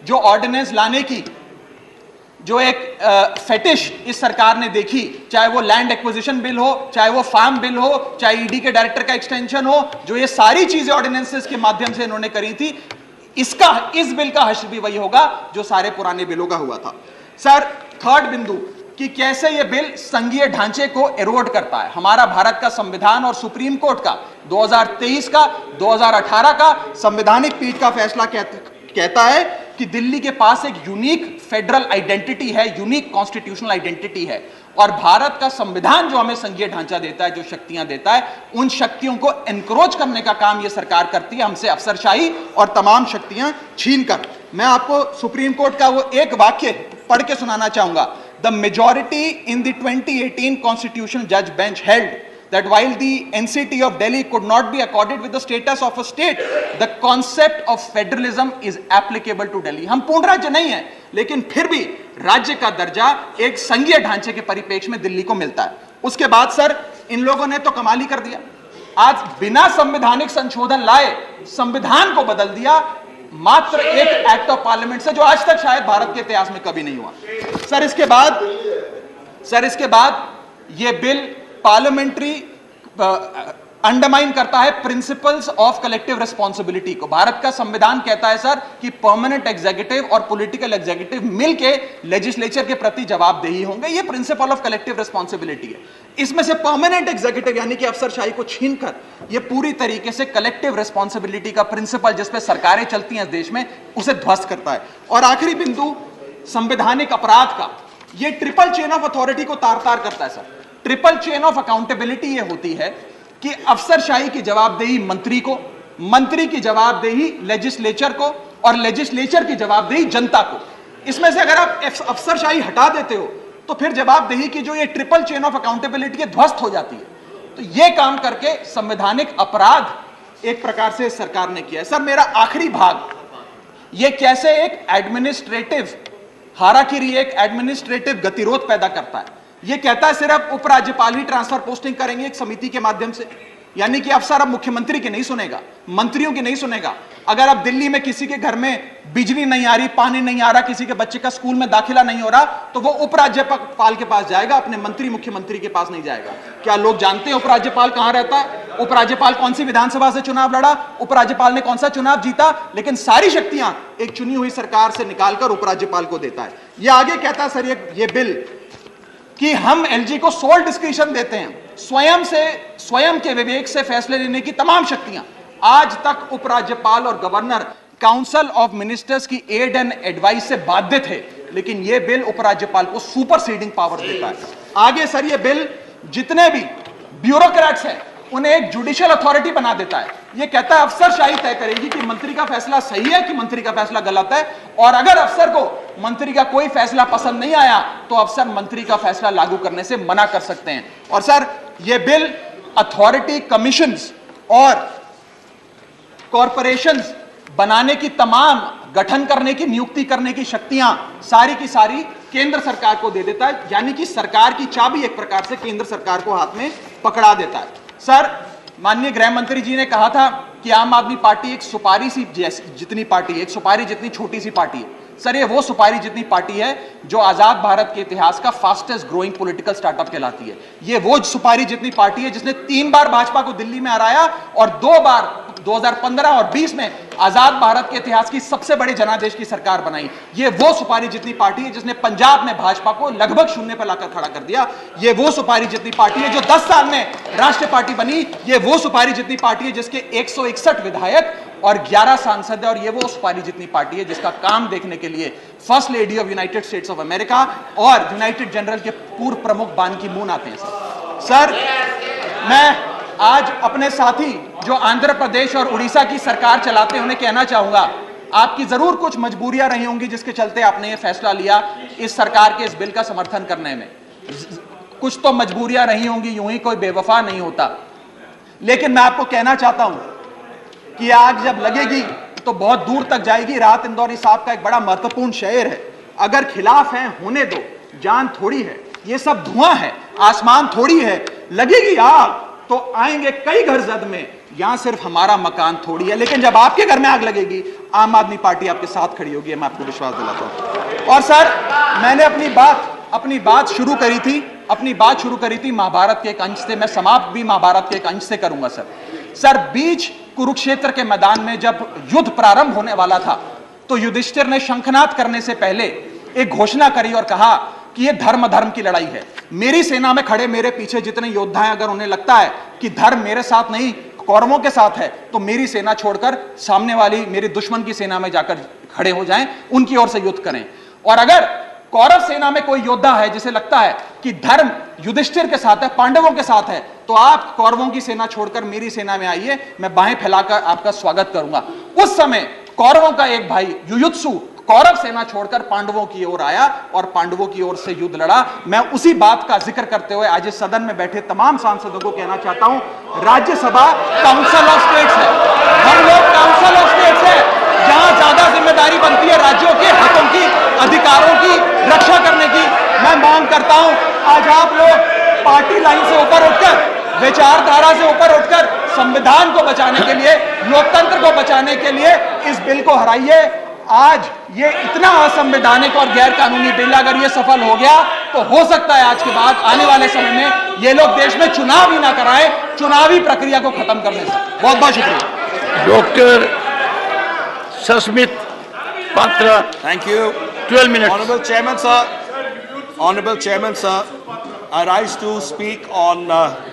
जो ऑर्डिनेंस लाने की जो एक फेटिश इस सरकार ने देखी, चाहे वो लैंड एक्विजिशन बिल हो, चाहे वो फार्म बिल हो, चाहे ईडी के डायरेक्टर का एक्सटेंशन हो, जो ये सारी चीजें ऑर्डिनेंसेस के माध्यम से इन्होंने करी थी, इस बिल का हश्र भी वही होगा जो सारे पुराने बिलों का हुआ था। सर, थर्ड बिंदु कि कैसे ये बिल संघीय ढांचे को एरोड करता है। हमारा भारत का संविधान और सुप्रीम कोर्ट का 2023 का 2018 का संवैधानिक पीठ का फैसला कहता है कि दिल्ली के पास एक यूनिक फेडरल आइडेंटिटी है, यूनिक कॉन्स्टिट्यूशनल आइडेंटिटी है, और भारत का संविधान जो हमें संघीय ढांचा देता है, जो शक्तियां देता है, उन शक्तियों को एनक्रोच करने का काम यह सरकार करती है, हमसे अफसरशाही और तमाम शक्तियां छीनकर। मैं आपको सुप्रीम कोर्ट का वो एक वाक्य पढ़ के सुनाना चाहूंगा। The majority in the 2018 constitutional जज bench held that while the NCT of Delhi could not be accorded with the status of a state, the concept of federalism is applicable to Delhi. हम पूर्ण राज्य नहीं है, लेकिन फिर भी राज्य का दर्जा एक संघीय ढांचे के परिप्रेक्ष्य में दिल्ली को मिलता है। उसके बाद सर, इन लोगों ने तो कमाल ही कर दिया। आज बिना संवैधानिक संशोधन लाए संविधान को बदल दिया, मात्र एक एक्ट ऑफ पार्लियामेंट से, जो आज तक शायद भारत के इतिहास में कभी नहीं हुआ। सर, इसके बाद यह बिल पार्लियामेंट्री अंडरमाइन करता है प्रिंसिपल्स ऑफ कलेक्टिव रिस्पांसिबिलिटी को। भारत का संविधान कहता है सर कि परमानेंट एग्जीक्यूटिव और पॉलिटिकल एग्जीक्यूटिव मिलके लेजिस्लेचर के प्रति जवाबदेही होंगे। ये प्रिंसिपल ऑफ कलेक्टिव रिस्पांसिबिलिटी है। इसमें से परमानेंट एग्जीक्यूटिव यानी कि अफसरशाही को छीनकर ये पूरी तरीके से कलेक्टिव रिस्पांसिबिलिटी का प्रिंसिपल, जिसपे सरकारें चलती हैं इस देश में, उसे ध्वस्त करता है। और आखिरी बिंदु, संवैधानिक अपराध का, ये ट्रिपल चेन ऑफ अथॉरिटी को तार तार करता है sir. Triple chain of accountability ये होती है कि अफसरशाही की जवाबदेही मंत्री को, मंत्री की जवाबदेही लेजिस्लेचर को, और लेजिस्लेचर की जवाबदेही जनता को। इसमें से अगर आप अफसरशाही हटा देते हो तो फिर जवाबदेही की जो ये ट्रिपल चेन ऑफ अकाउंटेबिलिटी है ध्वस्त हो जाती है। तो ये काम करके संवैधानिक अपराध एक प्रकार से सरकार ने किया है। सर, मेरा आखिरी भाग, ये कैसे एक एडमिनिस्ट्रेटिव हाराकिरी, एक एडमिनिस्ट्रेटिव गतिरोध पैदा करता है। यह कहता है सिर्फ उपराज्यपाल ही ट्रांसफर पोस्टिंग करेंगे एक समिति के माध्यम से। यानी कि अफसर अब मुख्यमंत्री की नहीं सुनेगा, मंत्रियों की नहीं सुनेगा। अगर अब दिल्ली में किसी के घर में बिजली नहीं आ रही, पानी नहीं आ रहा, किसी के बच्चे का स्कूल में दाखिला नहीं हो रहा, तो वो उपराज्यपाल के पास जाएगा, अपने मंत्री मुख्यमंत्री के पास नहीं जाएगा। क्या लोग जानते हैं उपराज्यपाल कहां रहता है? उपराज्यपाल कौन सी विधानसभा से चुनाव लड़ा, उपराज्यपाल ने कौन सा चुनाव जीता? लेकिन सारी शक्तियां एक चुनी हुई सरकार से निकालकर उपराज्यपाल को देता है। ये आगे कहता है सर ये बिल कि हम एलजी को सोल डिस्क्रिशन देते हैं, स्वयं के विवेक से फैसले लेने की तमाम शक्तियां। आज तक उपराज्यपाल और गवर्नर काउंसिल ऑफ मिनिस्टर्स की एड एंड एडवाइस से बाध्य थे, लेकिन यह बिल उपराज्यपाल को सुपरसीडिंग पावर देता है। आगे सर यह बिल जितने भी ब्यूरोक्रेट्स हैं उन्हें एक जुडिशियल अथॉरिटी बना देता है। यह कहता है अफसरशाही तय करेगी कि मंत्री का फैसला सही है कि मंत्री का फैसला गलत है, और अगर अफसर को मंत्री का कोई फैसला पसंद नहीं आया तो अफसर मंत्री का फैसला लागू करने से मना कर सकते हैं। और सर यह बिल अथॉरिटी, कमीशंस और कॉरपोरेशंस बनाने की, तमाम गठन करने की, नियुक्ति करने की शक्तियां सारी की सारी केंद्र सरकार को दे देता है, यानी कि सरकार की चाबी एक प्रकार से केंद्र सरकार को हाथ में पकड़ा देता है। सर माननीय गृह मंत्री जी ने कहा था कि आम आदमी पार्टी एक सुपारी सी जितनी पार्टी है, एक सुपारी जितनी छोटी सी पार्टी है। सर ये वो सुपारी जितनी पार्टी है जो आजाद भारत के इतिहास का फास्टेस्ट ग्रोइंग पॉलिटिकल स्टार्टअप कहलाती है। ये वो सुपारी जितनी पार्टी है जिसने 3 बार भाजपा को दिल्ली में हराया और 2 बार 2015 और 20 में आजाद भारत के इतिहास की सबसे बड़ी जनादेश की सरकार बनाई। ये वो सुपारी जितनी पार्टी है जिसने पंजाब में भाजपा को लगभग शून्य पर लाकर खड़ा कर दिया। ये वो सुपारी जितनी पार्टी है जो 10 साल में राष्ट्रीय पार्टी बनी। ये वो सुपारी जितनी पार्टी है जिसके 161 विधायक और 11 सांसद है। और ये वो सुपारी जितनी पार्टी है जिसका काम देखने के लिए first lady of United states of America और यूनाइटेड जनरल के पूर्व प्रमुख बान की मून आते हैं। सर मैं आज अपने साथी जो आंध्र प्रदेश और उड़ीसा की सरकार चलाते हैं उन्हें कहना चाहूंगा, आपकी जरूर कुछ मजबूरियां रही होंगी जिसके चलते आपने ये फैसला लिया इस सरकार के इस बिल का समर्थन करने में। कुछ तो मजबूरियां रही होंगी, यूं ही कोई बेवफा नहीं होता। लेकिन मैं आपको कहना चाहता हूं कि आग जब लगेगी तो बहुत दूर तक जाएगी। राहत इंदौरी साहब का एक बड़ा महत्वपूर्ण शेर है, अगर खिलाफ है होने दो, जान थोड़ी है, ये सब धुआं है, आसमान थोड़ी है, लगेगी आग तो आएंगे कई घर जद में, यहां सिर्फ हमारा मकान थोड़ी है। लेकिन जब आपके घर में आग लगेगी आम आदमी पार्टी आपके साथ खड़ी होगी, मैं आपको विश्वास दिलाता हूं। और सर मैंने अपनी बात शुरू करी थी महाभारत के एक अंश से, मैं समाप्त भी महाभारत के एक अंश से करूंगा। सर बीच कुरुक्षेत्र के मैदान में जब युद्ध प्रारंभ होने वाला था तो युधिष्ठिर ने शंखनाद करने से पहले एक घोषणा करी और कहा कि यह धर्म की लड़ाई है। मेरी सेना में खड़े मेरे पीछे जितने योद्धा हैं, अगर उन्हें लगता है कि धर्म मेरे साथ नहीं कौरवों के साथ है तो मेरी सेना छोड़कर सामने वाली मेरे दुश्मन की सेना में जाकर खड़े हो जाएं, उनकी ओर से युद्ध करें। और अगर कौरव सेना में कोई योद्धा है जिसे लगता है कि धर्म युधिष्ठिर के साथ है, पांडवों के साथ है, तो आप कौरवों की सेना छोड़कर मेरी सेना में आइए, मैं बाहें फैलाकर आपका स्वागत करूंगा। उस समय कौरवों का एक भाई युयुत्सु कौरव सेना छोड़कर पांडवों की ओर आया और पांडवों की ओर से युद्ध लड़ा। मैं उसी बात का जिक्र करते हुए आज इस सदन में बैठे तमाम सांसदों को कहना चाहता हूं, राज्यसभा काउंसिल ऑफ स्टेट्स है, हम लोग काउंसिल ऑफ स्टेट्स है, जहां ज्यादा जिम्मेदारी बनती है राज्यों के हितों की, अधिकारों की रक्षा करने की। मैं मांग करता हूं आज आप लोग पार्टी लाइन से ऊपर उठकर, विचारधारा से ऊपर उठकर संविधान को बचाने के लिए, लोकतंत्र को बचाने के लिए इस बिल को हराइए। आज ये इतना असंवैधानिक और गैर कानूनी बिल अगर ये सफल हो गया तो हो सकता है आज के बाद आने वाले समय में ये लोग देश में चुनाव ही ना कराएं, चुनावी प्रक्रिया को खत्म करने से। बहुत बहुत शुक्रिया। Doctor Sasmit Patra, Thank you. 12 minutes. Honorable Chairman, sir, I rise to speak on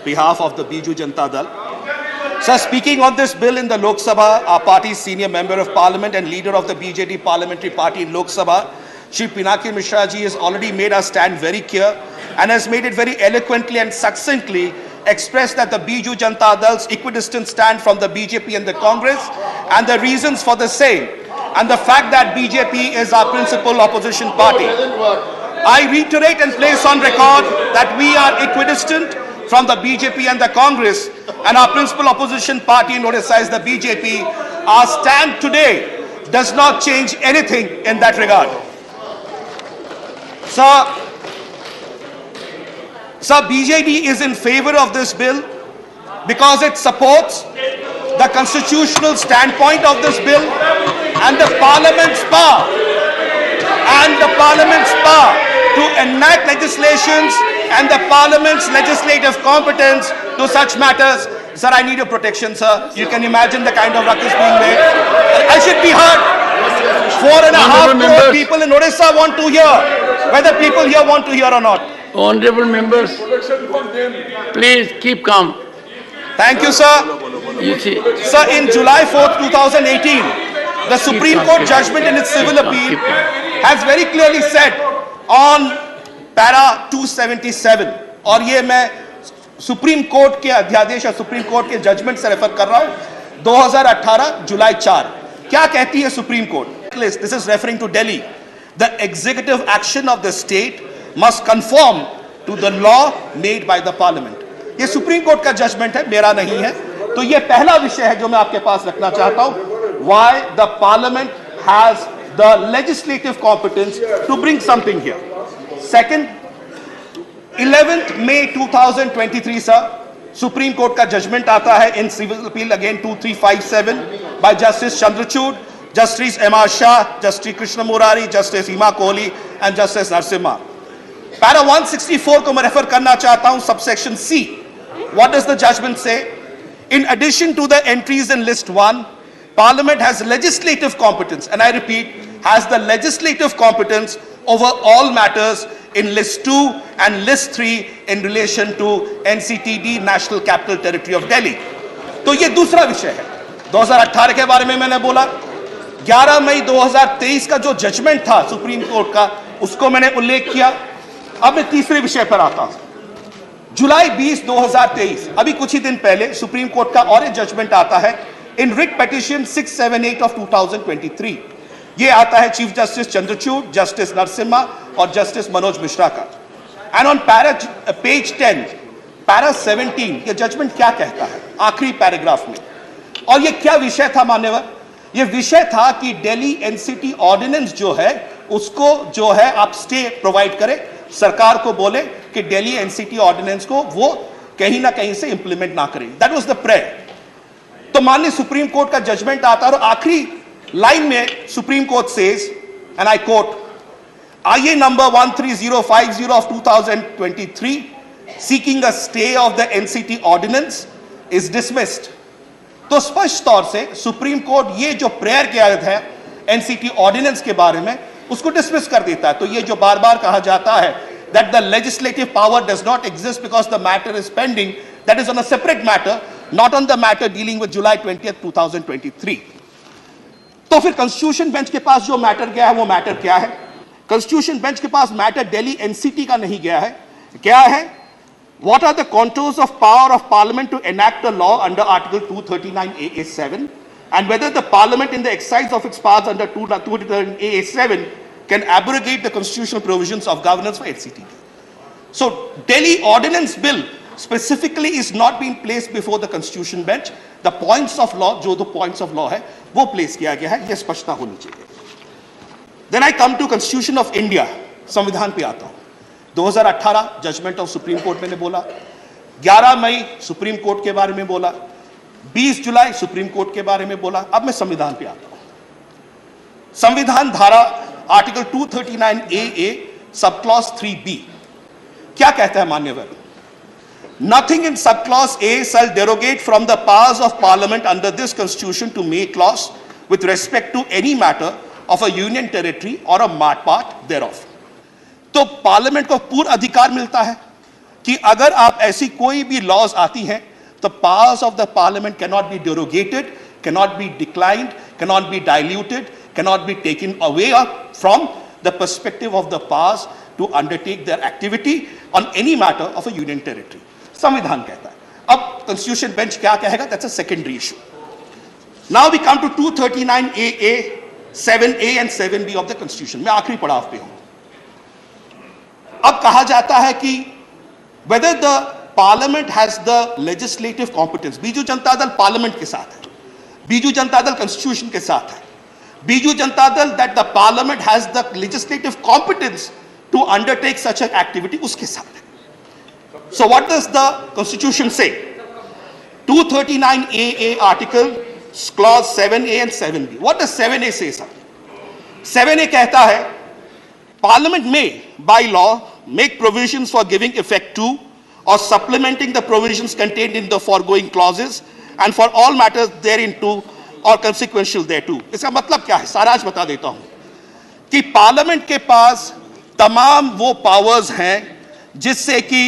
behalf of the Biju Janata Dal. Sir, speaking on this bill in the Lok Sabha, our party's senior member of parliament and leader of the BJD parliamentary party in Lok Sabha, Shri Pinaki Mishra ji has already made our stand very clear and has made it very eloquently and succinctly expressed that the Biju Janata Dal's equidistant stand from the BJP and the Congress and the reasons for the same, and the fact that BJP is our principal opposition party. I reiterate and place on record that we are equidistant from the BJP and the Congress, and our principal opposition party in Odisha is the BJP. Our stand today does not change anything in that regard. Sir, BJD is in favor of this bill because it supports the constitutional standpoint of this bill and the Parliament's power to enact legislations and the Parliament's legislative competence to such matters. Sir, I need your protection, sir. You can imagine the kind of ruckus being made. I should be heard. 4.5 crore people in Odisha want to hear, whether people here want to hear or not. Honorable members, please keep calm. Thank you, sir. You see, Sir, in July 4th, 2018, the Supreme Court judgment in its civil appeal has very clearly said on para 277, और ये मैं supreme court के अध्यादेश और supreme court के judgement से refer कर रहा हूं, 2018 जुलाई 4, क्या कहती है supreme court? This is referring to Delhi. The executive action of the state must conform to the law made by the parliament. ये सुप्रीम कोर्ट का जजमेंट है, मेरा नहीं है. तो ये पहला विषय है जो मैं आपके पास रखना चाहता हूं. Why the parliament has the legislative competence to bring something here. Second, 11th May 2023, sir, supreme court का जजमेंट आता है in civil appeal again 2357 by Justice Chandrachud, Justice M.R. Shah, Justice Krishna Murari, Justice Hima Kohli and Justice Narasimha. Para 164 को मैं refer करना चाहता हूं, subsection C. What does the judgment say? In addition to the entries in list 1, Parliament has legislative competence, and I repeat, has the legislative competence over all matters in list 2 and list 3 in relation to NCTD, National Capital Territory of Delhi. तो ये दूसरा विषय है. 2018 के बारे में मैंने बोला. 11 मई 2023 का जो जजमेंट था सुप्रीम कोर्ट का, उसको मैंने उल्लेख किया. अब मैं तीसरे विषय पर आता हूं. जुलाई 20, 2023, अभी कुछ ही दिन पहले सुप्रीम कोर्ट का और एक जजमेंट आता है इन रिट पिटीशन 678 ऑफ 2023. ये आता है chief justice Chandrachud, justice Narasimha और जस्टिस मनोज मिश्रा का. एंड ऑन पेज 10, पैरा 17, ये जजमेंट क्या कहता है आखिरी पैराग्राफ में, और ये क्या विषय था मान्यवर? ये विषय था कि दिल्ली एनसीटी ऑर्डिनेंस जो है उसको जो है आप स्टे प्रोवाइड करें, सरकार को बोले कि दिल्ली एनसीटी ऑर्डिनेंस को वो कहीं ना कहीं से इंप्लीमेंट ना करें. That was the prayer. तो माननीय सुप्रीम कोर्ट का जजमेंट आता है और आखिरी लाइन में supreme court says, and I quote, IA number 13050 of 2023 seeking a stay of the NCT ordinance is dismissed. तो स्पष्ट तौर से सुप्रीम कोर्ट ये जो प्रेयर किया है एनसीटी ऑर्डिनेंस के बारे में उसको डिसमिस कर देता है. तो ये जो बार बार कहा जाता है that the legislative power does not exist because the matter is pending, that is on a separate matter, not on the matter dealing with July 20th, 2023. तो फिर कॉन्स्टिट्यूशन बेंच के पास जो मैटर गया है वो मैटर क्या है? कॉन्स्टिट्यूशन बेंच के पास मैटर दिल्ली एनसीटी का नहीं गया है. क्या है? What are the contours of power of Parliament to enact a law under Article 239AA7, and whether the Parliament in the exercise of its powers under 239AA7 can abrogate the constitutional provisions of governance for NCT. So Delhi Ordinance Bill specifically is not being placed before the Constitution bench. The points of law, जो the points of law है, वो place किया गया है, ये स्पष्टता होनी चाहिए. Then I come to Constitution of India, संविधान पे आता हूँ. 2018 जजमेंट ऑफ सुप्रीम कोर्ट मैंने बोला, 11 मई सुप्रीम कोर्ट के बारे में बोला, 20 जुलाई सुप्रीम कोर्ट के बारे में बोला. अब मैं संविधान पे आता हूं. संविधान धारा article 239AA sub clause 3B क्या कहता है मान्यवर? Nothing in subclause A shall derogate from the powers of Parliament under this Constitution to make laws with respect to any matter of a union territory or a part thereof. तो parliament को पूर्ण अधिकार मिलता है कि अगर आप ऐसी कोई भी लॉज आती हैं तो powers of the parliament can not be derogated, can not be declined, can not be diluted, can not be taken away from the perspective of the powers to undertake their activity on any matter of a union territory. संविधान कहता है. अब constitution bench क्या कहेगा? That's a secondary issue. Now we come to 239AA, 7A and 7B of the constitution. मैं आखिरी पड़ाव पे हूं. अब कहा जाता है कि whether the parliament has the legislative competence. Biju Janata Dal parliament के साथ है, बीजू जनता दल कॉन्स्टिट्यूशन के साथ है, Biju Janata Dal that the parliament has the legislative competence to undertake such an activity उसके साथ है. So what does the constitution say? 239AA article, clause 7A and 7B. What does 7A say, sir? 7A कहता है, Parliament may, by law, make provisions for giving effect to or supplementing the provisions contained in the foregoing clauses and for all matters thereinto or consequential thereto. इसका मतलब क्या है? सारांश बता देता हूं कि पार्लियामेंट के पास तमाम वो पावर्स हैं जिससे कि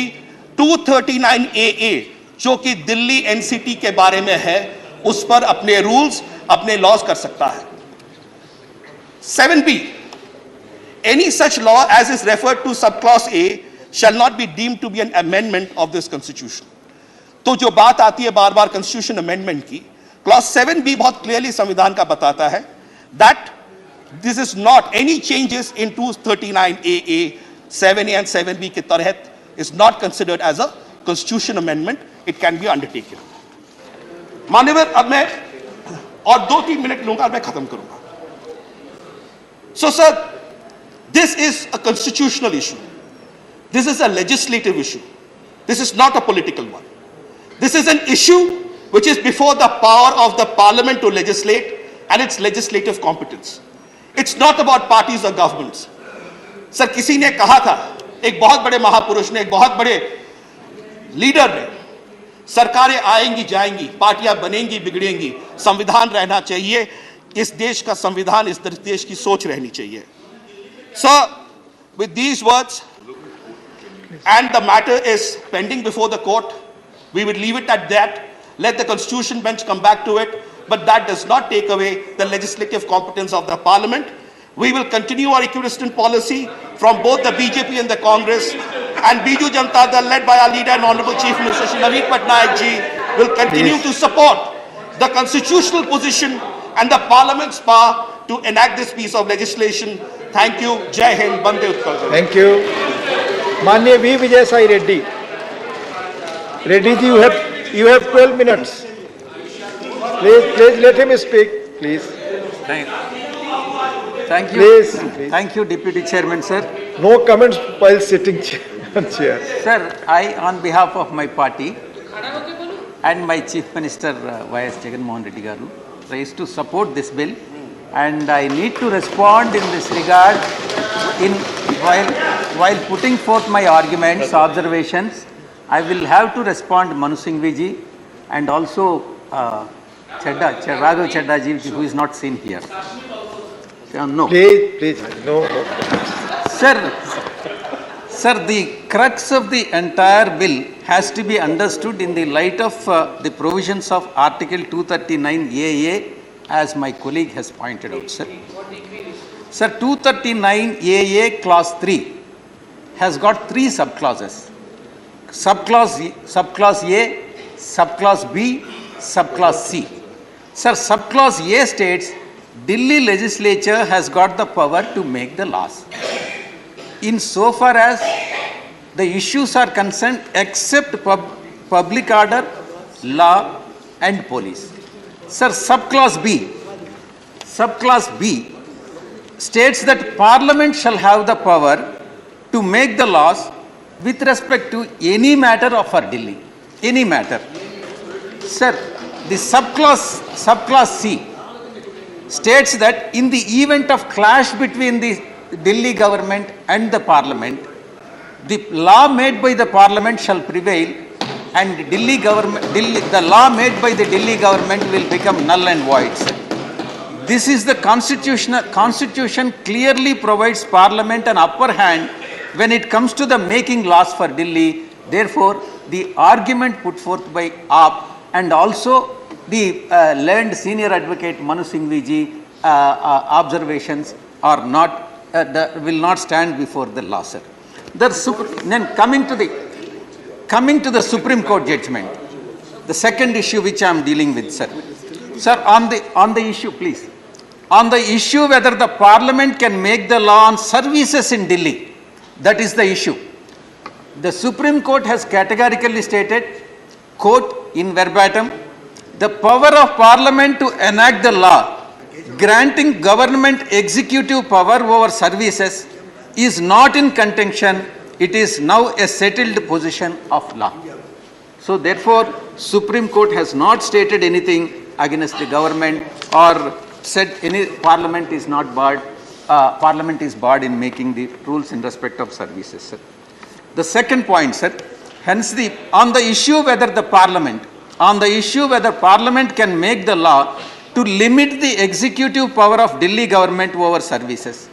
239AA जो कि दिल्ली एनसीटी के बारे में है उस पर अपने रूल्स, अपने लॉज कर सकता है. 7B, any such law as is referred to subclause A shall not be deemed to be an amendment of this constitution. तो जो बात आती है बार बार constitution amendment की, clause 7B बहुत clearly संविधान का बताता है that this is not any changes in 239AA, 7A and 7B के तहत is not considered as a constitution amendment. It can be undertaken. माननीय, अब मैं और 2-3 मिनट लूंगा और मैं खत्म करूंगा. So sir, this is a constitutional issue. This is a legislative issue. This is not a political one. This is an issue which is before the power of the parliament to legislate and its legislative competence. It's not about parties or governments. Sir, किसी ने कहा था, एक बहुत बड़े महापुरुष ने, एक बहुत बड़े लीडर ने, सरकारें आएंगी जाएंगी, पार्टियां बनेंगी बिगड़ेंगी, संविधान रहना चाहिए, इस देश का संविधान, इस देश की सोच रहनी चाहिए. Sir, with these words, and the matter is pending before the court, we would leave it at that. Let the constitution bench come back to it, but that does not take away the legislative competence of the parliament. We will continue our equidistant policy from both the BJP and the Congress, and Biju Janata Dal, led by our leader and Honorable Chief Minister Shri Naveen Patnaik ji, will continue to support the constitutional position and the parliament's power to enact this piece of legislation. Thank you. Jai Hind. Bande Utkal. Thank you. Manya V. Vijay Sai Reddy. Reddy ji, you have 12 minutes. Please let him speak, please. Thank you. Please. Thank you, Deputy Chairman, sir. No comments while sitting on chair. Sir, I, on behalf of my party and my Chief Minister, Y.S. Jagan Mohan Reddy Garu, is to support this bill, and I need to respond in this regard while putting forth my arguments, observations. I will have to respond Manu Singhvi ji and also Raghav Chadda ji, who is not seen here. No. Please, no. Sir, the crux of the entire bill has to be understood in the light of the provisions of Article 239AA, as my colleague has pointed out, sir. Sir, 239AA Clause 3 has got 3 subclauses. Subclause A, Subclause B, Subclause C. Sir, Subclause A states, Delhi legislature has got the power to make the laws, insofar as the issues are concerned, except public order, law and police. Sir, Subclause B states that Parliament shall have the power to make the laws with respect to any matter of our Delhi, any matter. Sir, the subclause C states that in the event of clash between the Delhi government and the Parliament, the law made by the Parliament shall prevail, and the law made by the Delhi government will become null and void. This is the Constitution clearly provides Parliament an upper hand when it comes to the making laws for Delhi. Therefore, the argument put forth by AAP and also the learned senior advocate Manu Singhvi ji observations are not will not stand before the law, sir. Then coming to the Supreme Court judgment, the second issue which I am dealing with, sir. Sir, on the issue, please. On the issue whether the Parliament can make the law on services in Delhi, that is the issue. The Supreme Court has categorically stated, quote, in verbatim, the power of Parliament to enact the law granting government executive power over services is not in contention. It is now a settled position of law. So therefore, Supreme Court has not stated anything against the government or said any Parliament is not barred. Parliament is barred in making the rules in respect of services, sir. The second point, sir, hence on the issue whether Parliament can make the law to limit the executive power of Delhi government over services.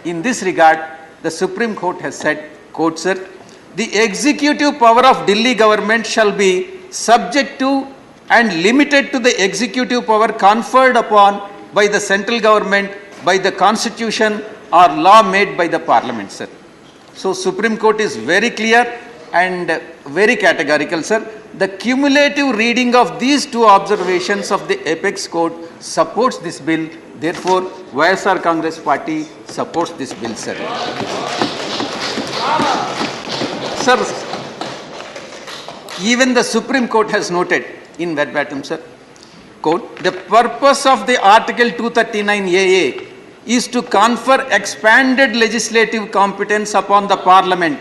In this regard, the Supreme Court has said, quote, sir, the executive power of Delhi government shall be subject to and limited to the executive power conferred upon by the central government by the constitution or law made by the Parliament, sir. So Supreme Court is very clear and very categorical, sir. The cumulative reading of these two observations of the Apex Court supports this bill. Therefore, YSR Congress Party supports this bill, sir. Sir, even the Supreme Court has noted in verbatim, sir, quote, the purpose of the Article 239 AA is to confer expanded legislative competence upon the Parliament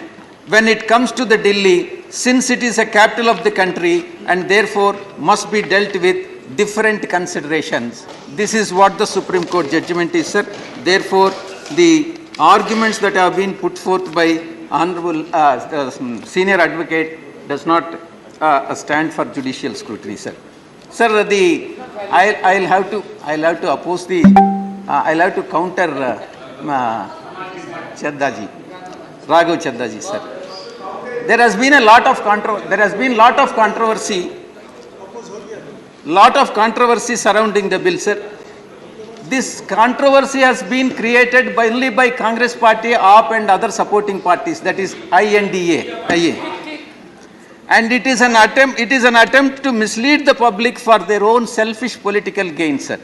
when it comes to the Delhi, since it is a capital of the country and therefore must be dealt with different considerations. This is what the Supreme Court judgment is, sir. Therefore, the arguments that have been put forth by Honorable Senior Advocate does not stand for judicial scrutiny, sir. Sir, I'll have to oppose the. I'll have to counter Chaddaji, Raghav Chaddaji, sir. There has been a lot of controversy surrounding the bill, sir. This controversy has been created only by Congress Party, AAP and other supporting parties, that is IA. And it is an attempt to mislead the public for their own selfish political gain, sir.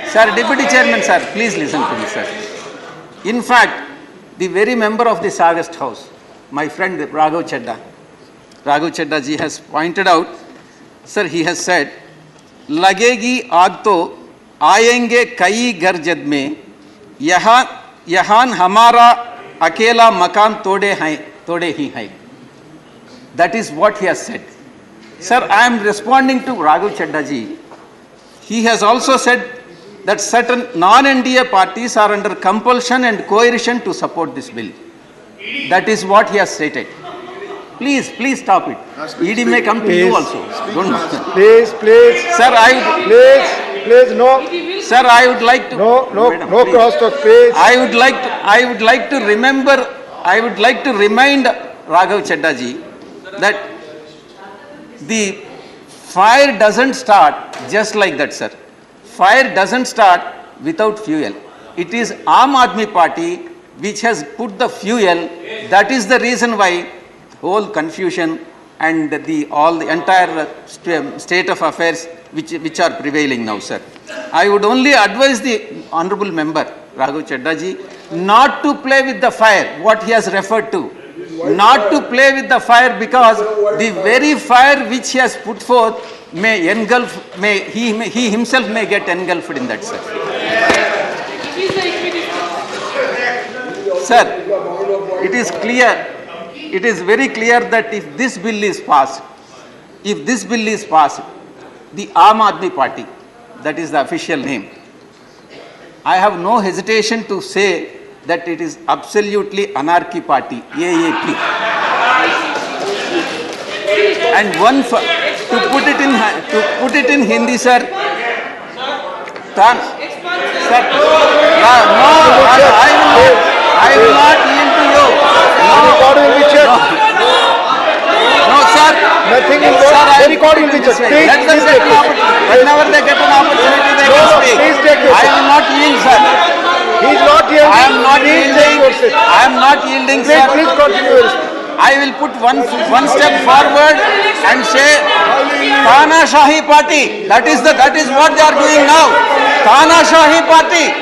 Sir, Deputy Chairman, sir, please listen to me, sir. In fact, the very member of this August House, my friend Raghav Chadda ji has pointed out, sir, he has said, लगेगी आग तो आएंगे कई घर जद में यहाँ हमारा अकेला मकान तोड़े ही हैं. That is what he has said. Sir, I am responding to Raghav Chadda ji. He has also said that certain non-NDA parties are under compulsion and coercion to support this bill. That is what he has stated. Please stop it. ED may come to you also. Please. Sir, Please, no. Sir, I would like to. No crosstalk, please. I would like to remind Raghav Chadda ji that the fire doesn't start just like that, sir. Fire doesn't start without fuel. It is Aam Aadmi Party which has put the fuel. That is the reason why whole confusion and the entire state of affairs which are prevailing now, sir. I would only advise the honorable member Raghav Chadda ji not to play with the fire, what he has referred to. Not to play with the fire, because the very fire which he has put forth may engulf, he himself may get engulfed in that, sir. Sir, it is clear, it is very clear that if this bill is passed, the Aam Aadmi Party, that is the official name, I have no hesitation to say that it is absolutely anarchy party, AAP. And to put it in Hindi, sir. Sir, no, I will not yield to you. No, sir. Nothing is Sir, the record will be checked. Let them get an opportunity. Whenever they get an opportunity, they can speak. Please take your I will not yield, sir. He is not yielding. I am not yielding. I am not yielding, sir. Please continue. I will put one step forward and say, Tanashahi Party. That is what they are doing now. Tanashahi Party,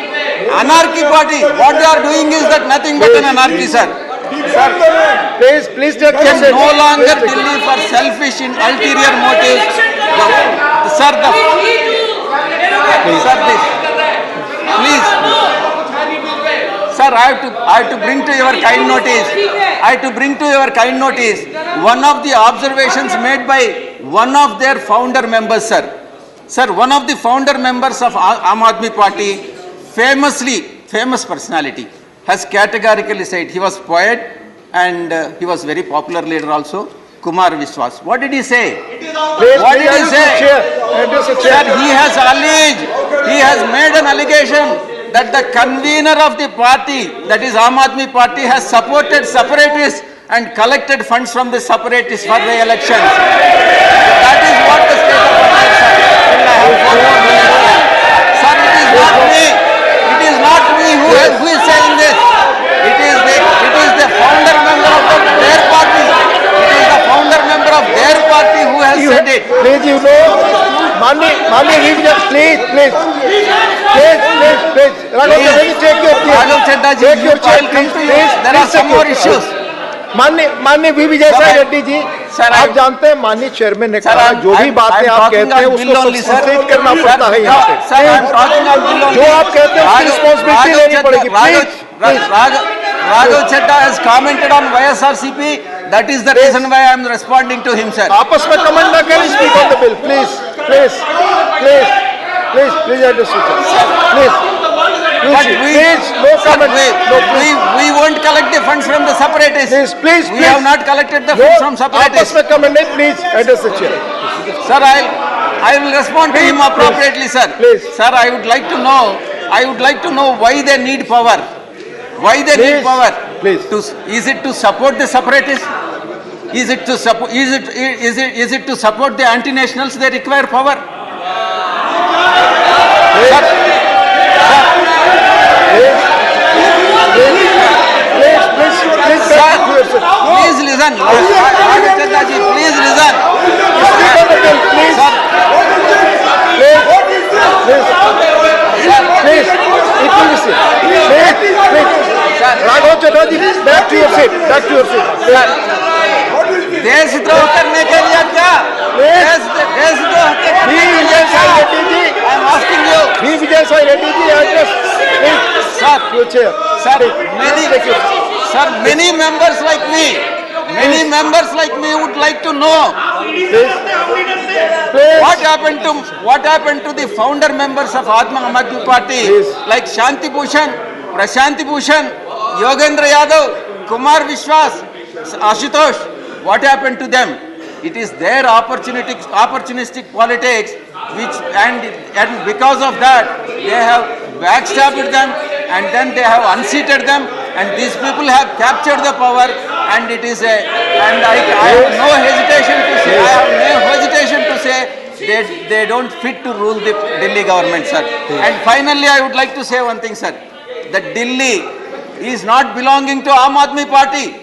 Anarchy Party. What they are doing is that nothing but an anarchy, sir. Please take your seat. No longer Delhi for selfish and ulterior motives. Sir, I have to bring to your kind notice. I have to bring to your kind notice one of the observations made by one of their founder members, sir. Sir, one of the founder members of Aam Aadmi Party, famous personality, has categorically said, he was poet and he was very popular leader also, Kumar Vishwas. What did he say? What did he say? Sir, he has alleged, he has made an allegation that the convener of the party, that is Aam Aadmi Party, has supported separatists and collected funds from the separatists for the elections. That is what the state of affairs, sir. Sir, it is not me. It is not me who is saying this. It is the founder member of their party. It is the founder member of their party who has said it. Please, you know, Mani, please. Raghav Chadda ji, Take your chair, come to you. please. There are some more issues. माननीय V Vijay Sai Reddy जी, आप जानते हैं माननीय chairman ने कहा जो भी बातें आप कहते हैं उसको सब्सटीट्यूट करना पड़ता है यहाँ पे। जो आप कहते हैं उसकी रिस्पॉन्सिबिलिटी लेनी पड़ेगी। Please Raghav Chadda has commented on YSRCP. That is the reason why I am responding to him, sir. आपस में कमेंट ना करें, speak on the bill please. No comment. We won't collect the funds from the separatists. Please. We have not collected the funds from separatists. आपस में comment नहीं, please address the chair. Sir, I will respond to him appropriately, sir. Please. Sir, I would like to know why they need power. Why they need power? Please. Is it to support the separatists? Is it to support the anti-nationals? They require power. Please listen. Please listen. Raghav Chadda ji, back to your seat. देशद्रोह करने के लिए क्या? देशद्रोह करने के लिए क्या? I am asking you. V Vijay Sai Reddy ji, address. Sir, many members like me would like to know what happened to the founder members of Aam Aadmi Party, like Shanti Bhushan, Prashanti Bhushan, Yogendra Yadav, Kumar Vishwas, Ashutosh. What happened to them? It is their opportunistic politics, and because of that they have backstabbed them, and then they have unseated them, and these people have captured the power, and it is I have no hesitation to say they don't fit to rule the Delhi government, sir. And finally, I would like to say one thing, sir, that Delhi is not belonging to Aam Aadmi Party.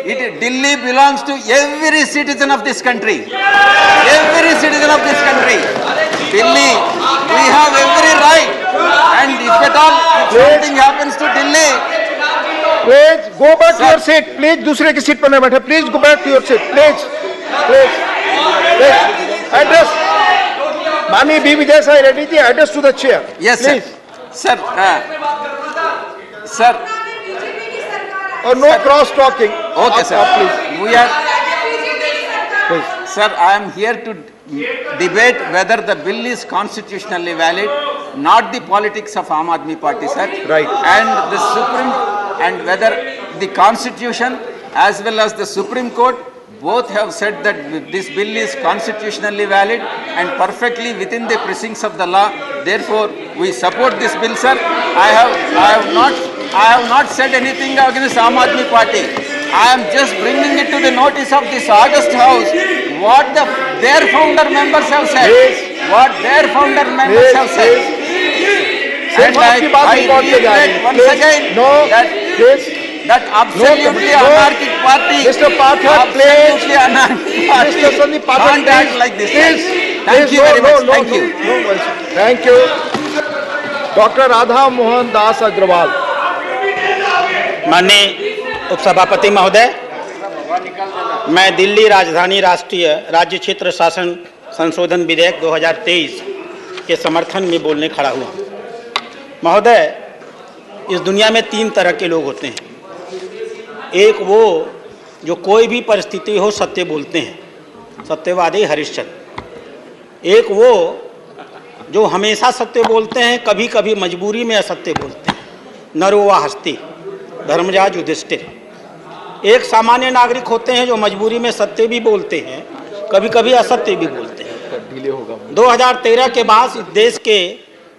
Delhi belongs to every citizen of this country. Every citizen of this country. Delhi, we have every right. And if at all something happens to Delhi, please go back to your seat. Please, दूसरे की seat पर न बैठे. Please go back to your seat. Please. Address. माननीय V Vijay Sai Reddy ji, address to the chair. Yes, please. Sir. Sir. Or no cross talking. Okay, sir. Please. We are. Please. Sir, I am here to debate whether the bill is constitutionally valid, not the politics of Aam Aadmi Party, sir. Right. And whether the Constitution as well as the Supreme Court both have said that this bill is constitutionally valid and perfectly within the precincts of the law. Therefore, we support this bill, sir. I have not said anything against Aam Aadmi Party. I am just bringing it to the notice of this august house what their founder members have said. What their founder members have said. And I reiterate once again that absolutely anarchic party, absolutely anarchic party can't act like this. Thank you very much. Thank you. Thank you. Dr. Radha Mohan Das Agrawal. माननीय उपसभापति महोदय, मैं दिल्ली राजधानी राष्ट्रीय राज्य क्षेत्र शासन संशोधन विधेयक 2023 के समर्थन में बोलने खड़ा हुआ। महोदय, इस दुनिया में 3 तरह के लोग होते हैं। एक वो जो कोई भी परिस्थिति हो सत्य बोलते हैं, सत्यवादी हरिश्चंद्र। एक वो जो हमेशा सत्य बोलते हैं, कभी कभी मजबूरी में असत्य बोलते हैं, नरोवा हस्ती, धर्मराज युधिष्ठिर। एक सामान्य नागरिक होते हैं जो मजबूरी में सत्य भी बोलते हैं, कभी कभी असत्य भी बोलते हैं। 2013 के बाद इस देश के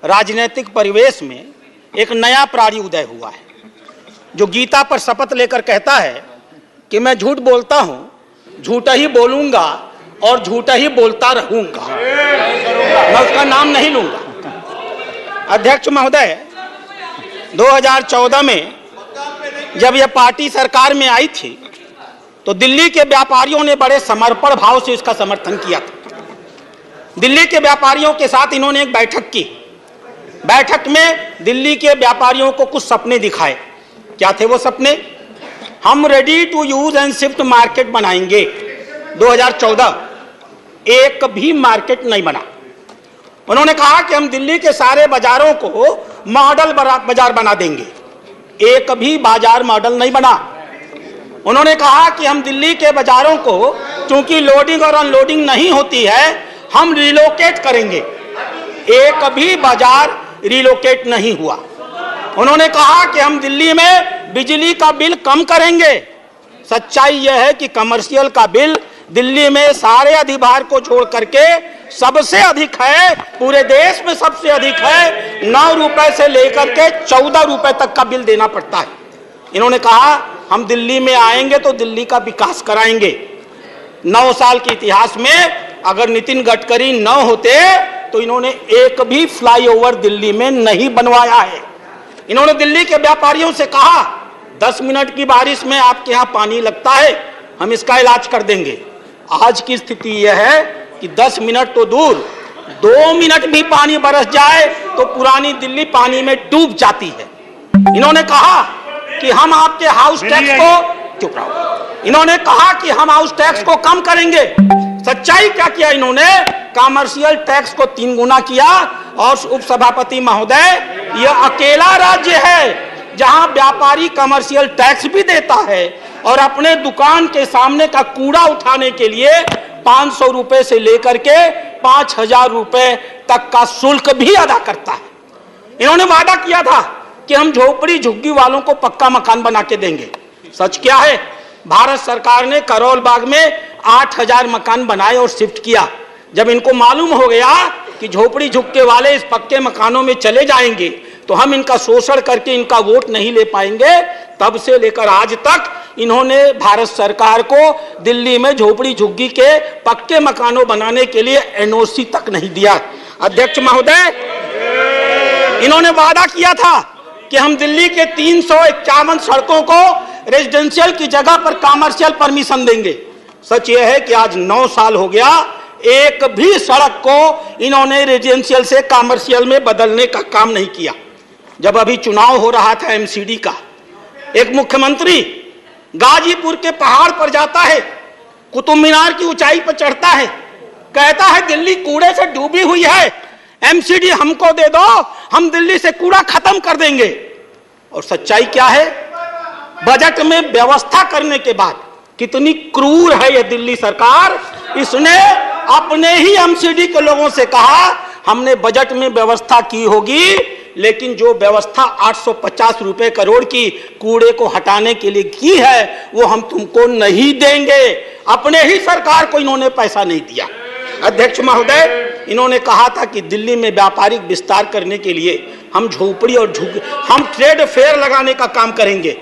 राजनीतिक परिवेश में एक नया प्राणी उदय हुआ है, जो गीता पर शपथ लेकर कहता है कि मैं झूठ बोलता हूं, झूठा ही बोलूंगा और झूठा ही बोलता रहूंगा, मैं उसका नाम नहीं लूंगा। अध्यक्ष महोदय, 2014 में जब यह पार्टी सरकार में आई थी तो दिल्ली के व्यापारियों ने बड़े समर्पण भाव से इसका समर्थन किया था। दिल्ली के व्यापारियों के साथ इन्होंने एक बैठक की। बैठक में दिल्ली के व्यापारियों को कुछ सपने दिखाए। क्या थे वो सपने? हम ready to use and shift market बनाएंगे। 2014 एक भी मार्केट नहीं बना। उन्होंने कहा कि हम दिल्ली के सारे बाजारों को मॉडल बाजार बना देंगे। एक भी बाजार मॉडल नहीं बना। उन्होंने कहा कि हम दिल्ली के बाजारों को, चूंकि लोडिंग और अनलोडिंग नहीं होती है, हम रिलोकेट करेंगे। एक भी बाजार रिलोकेट नहीं हुआ। उन्होंने कहा कि हम दिल्ली में बिजली का बिल कम करेंगे। सच्चाई यह है कि कमर्शियल का बिल दिल्ली में सारे अधिभार को छोड़ करके सबसे अधिक है, पूरे देश में सबसे अधिक है। 9 रुपए से लेकर के 14 रुपए तक का बिल देना पड़ता है। इन्होंने कहा हम दिल्ली में आएंगे तो दिल्ली का विकास कराएंगे। 9 साल के इतिहास में अगर नितिन गडकरी न होते तो इन्होंने एक भी फ्लाईओवर दिल्ली में नहीं बनवाया है। इन्होंने दिल्ली के व्यापारियों से कहा 10 मिनट की बारिश में आपके यहाँ पानी लगता है, हम इसका इलाज कर देंगे। आज की स्थिति यह है कि 10 मिनट तो दूर, 2 मिनट भी पानी बरस जाए तो पुरानी दिल्ली पानी में डूब जाती है। इन्होंने कहा कि हम आपके हाउस टैक्स को, चुप रहो, इन्होंने कहा कि हम हाउस टैक्स को कम करेंगे। सच्चाई क्या किया इन्होंने? कमर्शियल टैक्स को 3 गुना किया। और उपसभापति महोदय, यह अकेला राज्य है जहां व्यापारी कमर्शियल टैक्स भी देता है और अपने दुकान के सामने का कूड़ा उठाने के लिए 500 रुपए से लेकर के 5000 रुपए तक का शुल्क भी अदा करता है। इन्होंने वादा किया था कि हम झोपड़ी झुग्गी वालों को पक्का मकान बना के देंगे। सच क्या है? भारत सरकार ने करोल बाग में 8000 मकान बनाए और शिफ्ट किया। जब इनको मालूम हो गया कि झोपड़ी झुग्गे वाले इस पक्के मकानों में चले जाएंगे तो हम इनका शोषण करके इनका वोट नहीं ले पाएंगे, तब से लेकर आज तक इन्होंने भारत सरकार को दिल्ली में झोपड़ी झुग्गी के पक्के मकानों बनाने के लिए एनओसी तक नहीं दिया। अध्यक्ष महोदय, इन्होंने वादा किया था कि हम दिल्ली के 351 सड़कों को रेजिडेंशियल की जगह पर कमर्शियल परमिशन देंगे। सच यह है कि आज 9 साल हो गया, एक भी सड़क को इन्होंने रेजिडेंशियल से कमर्शियल में बदलने का काम नहीं किया। जब अभी चुनाव हो रहा था एमसीडी का, एक मुख्यमंत्री गाजीपुर के पहाड़ पर जाता है, कुतुब मीनार की ऊंचाई पर चढ़ता है, कहता है दिल्ली कूड़े से डूबी हुई है, एमसीडी हमको दे दो, हम दिल्ली से कूड़ा खत्म कर देंगे। और सच्चाई क्या है? बजट में व्यवस्था करने के बाद कितनी क्रूर है यह दिल्ली सरकार। इसने अपने ही एमसीडी के लोगों से कहा हमने बजट में व्यवस्था की होगी, लेकिन जो व्यवस्था 850 रुपए करोड़ की कूड़े को हटाने के लिए की है वो हम तुमको नहीं देंगे। अपने ही सरकार को इन्होंने पैसा नहीं दिया। अध्यक्ष महोदय, इन्होंने कहा था कि दिल्ली में व्यापारिक विस्तार करने के लिए हम झोपड़ी और हम ट्रेड फेयर लगाने का काम करेंगे।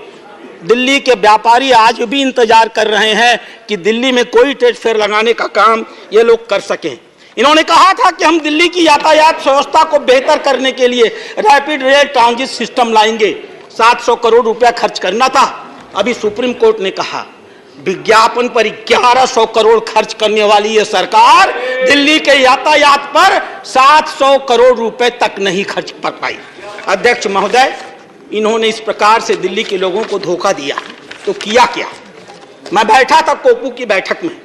दिल्ली के व्यापारी आज भी इंतजार कर रहे हैं कि दिल्ली में कोई ट्रेड फेयर लगाने का काम ये लोग कर सकें। इन्होंने कहा था कि हम दिल्ली की यातायात व्यवस्था को बेहतर करने के लिए रैपिड रेल ट्रांजिट सिस्टम लाएंगे। 700 करोड़ रुपया खर्च करना था। अभी सुप्रीम कोर्ट ने कहा विज्ञापन पर 1100 करोड़ खर्च करने वाली ये सरकार दिल्ली के यातायात पर 700 करोड़ रुपए तक नहीं खर्च कर पाई। अध्यक्ष महोदय, इन्होंने इस प्रकार से दिल्ली के लोगों को धोखा दिया तो किया क्या? मैं बैठा था कोपू की बैठक में,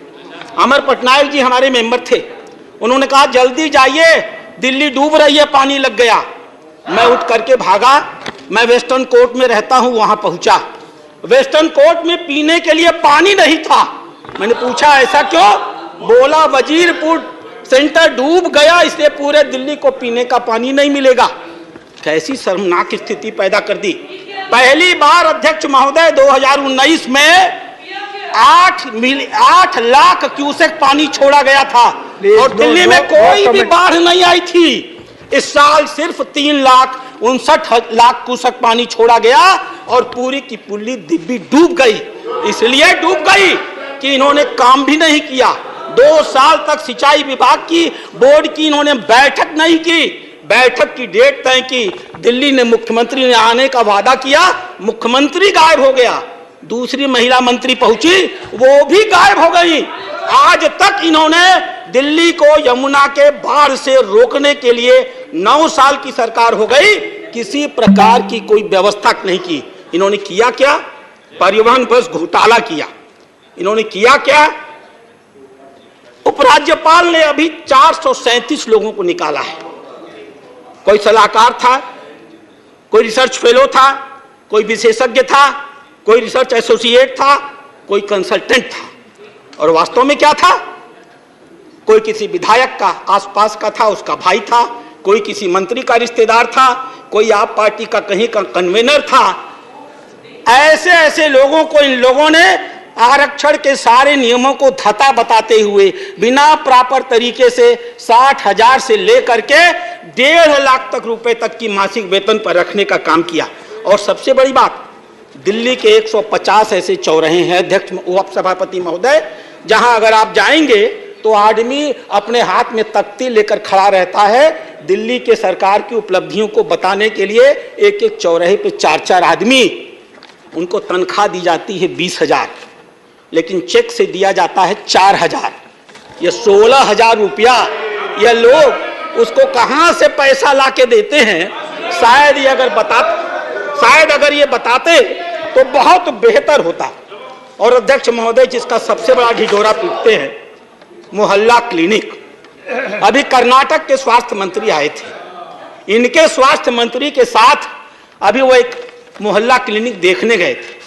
अमर पटनायक जी हमारे मेंबर थे। उन्होंने कहा जल्दी जाइए, दिल्ली डूब रही है, पानी लग गया। मैं उठ करके भागा, मैं वेस्टर्न कोर्ट में रहता हूं, वहां पहुंचा। वेस्टर्न कोर्ट में पीने के लिए पानी नहीं था। मैंने पूछा ऐसा क्यों? बोला वजीरपुर सेंटर डूब गया, इसलिए पूरे दिल्ली को पीने का पानी नहीं मिलेगा। कैसी शर्मनाक स्थिति पैदा कर दी। पहली बार अध्यक्ष महोदय 2019 में 8 लाख क्यूसेक पानी छोड़ा गया था और दिल्ली में कोई भी बाढ़ नहीं आई थी। इस साल सिर्फ 3,59,00,000 क्यूसेक पानी छोड़ा गया और पूरी की पूरी दिल्ली डूब गई। इसलिए डूब गई कि इन्होंने काम भी नहीं किया। 2 साल तक सिंचाई विभाग की बोर्ड की इन्होंने बैठक नहीं की। बैठक की डेट तय की, दिल्ली ने मुख्यमंत्री ने आने का वादा किया, मुख्यमंत्री गायब हो गया। दूसरी महिला मंत्री पहुंची, वो भी गायब हो गई। आज तक इन्होंने दिल्ली को यमुना के बाढ़ से रोकने के लिए 9 साल की सरकार हो गई, किसी प्रकार की कोई व्यवस्था नहीं की। इन्होंने किया क्या? परिवहन बस घोटाला किया। इन्होंने किया क्या? उपराज्यपाल ने अभी 437 लोगों को निकाला है। कोई सलाहकार था, कोई रिसर्च फेलो था, कोई विशेषज्ञ था, कोई रिसर्च एसोसिएट था, कोई कंसल्टेंट था। और वास्तव में क्या था? कोई किसी विधायक का आसपास का था, उसका भाई था, कोई किसी मंत्री का रिश्तेदार था, कोई आप पार्टी का कहीं का कन्वेनर था। ऐसे ऐसे लोगों को इन लोगों ने आरक्षण के सारे नियमों को धता बताते हुए बिना प्रॉपर तरीके से 60,000 से लेकर के 1.5 लाख तक रुपए तक की मासिक वेतन पर रखने का काम किया। और सबसे बड़ी बात, दिल्ली के 150 ऐसे चौराहे हैं अध्यक्ष उपसभापति महोदय, जहां अगर आप जाएंगे तो आदमी अपने हाथ में तख्ती लेकर खड़ा रहता है। दिल्ली के सरकार की उपलब्धियों को बताने के लिए एक एक चौराहे पे 4-4 आदमी, उनको तनख्वाह दी जाती है 20,000, लेकिन चेक से दिया जाता है 4,000। ये 16,000 रुपया ये लोग उसको कहां से पैसा लाके देते हैं? शायद अगर ये बताते तो बहुत बेहतर होता। और अध्यक्ष महोदय, जिसका सबसे बड़ा ढिढोरा पीटते हैं, मोहल्ला क्लिनिक। अभी कर्नाटक के स्वास्थ्य मंत्री आए थे, इनके स्वास्थ्य मंत्री के साथ अभी वो एक मोहल्ला क्लिनिक देखने गए थे।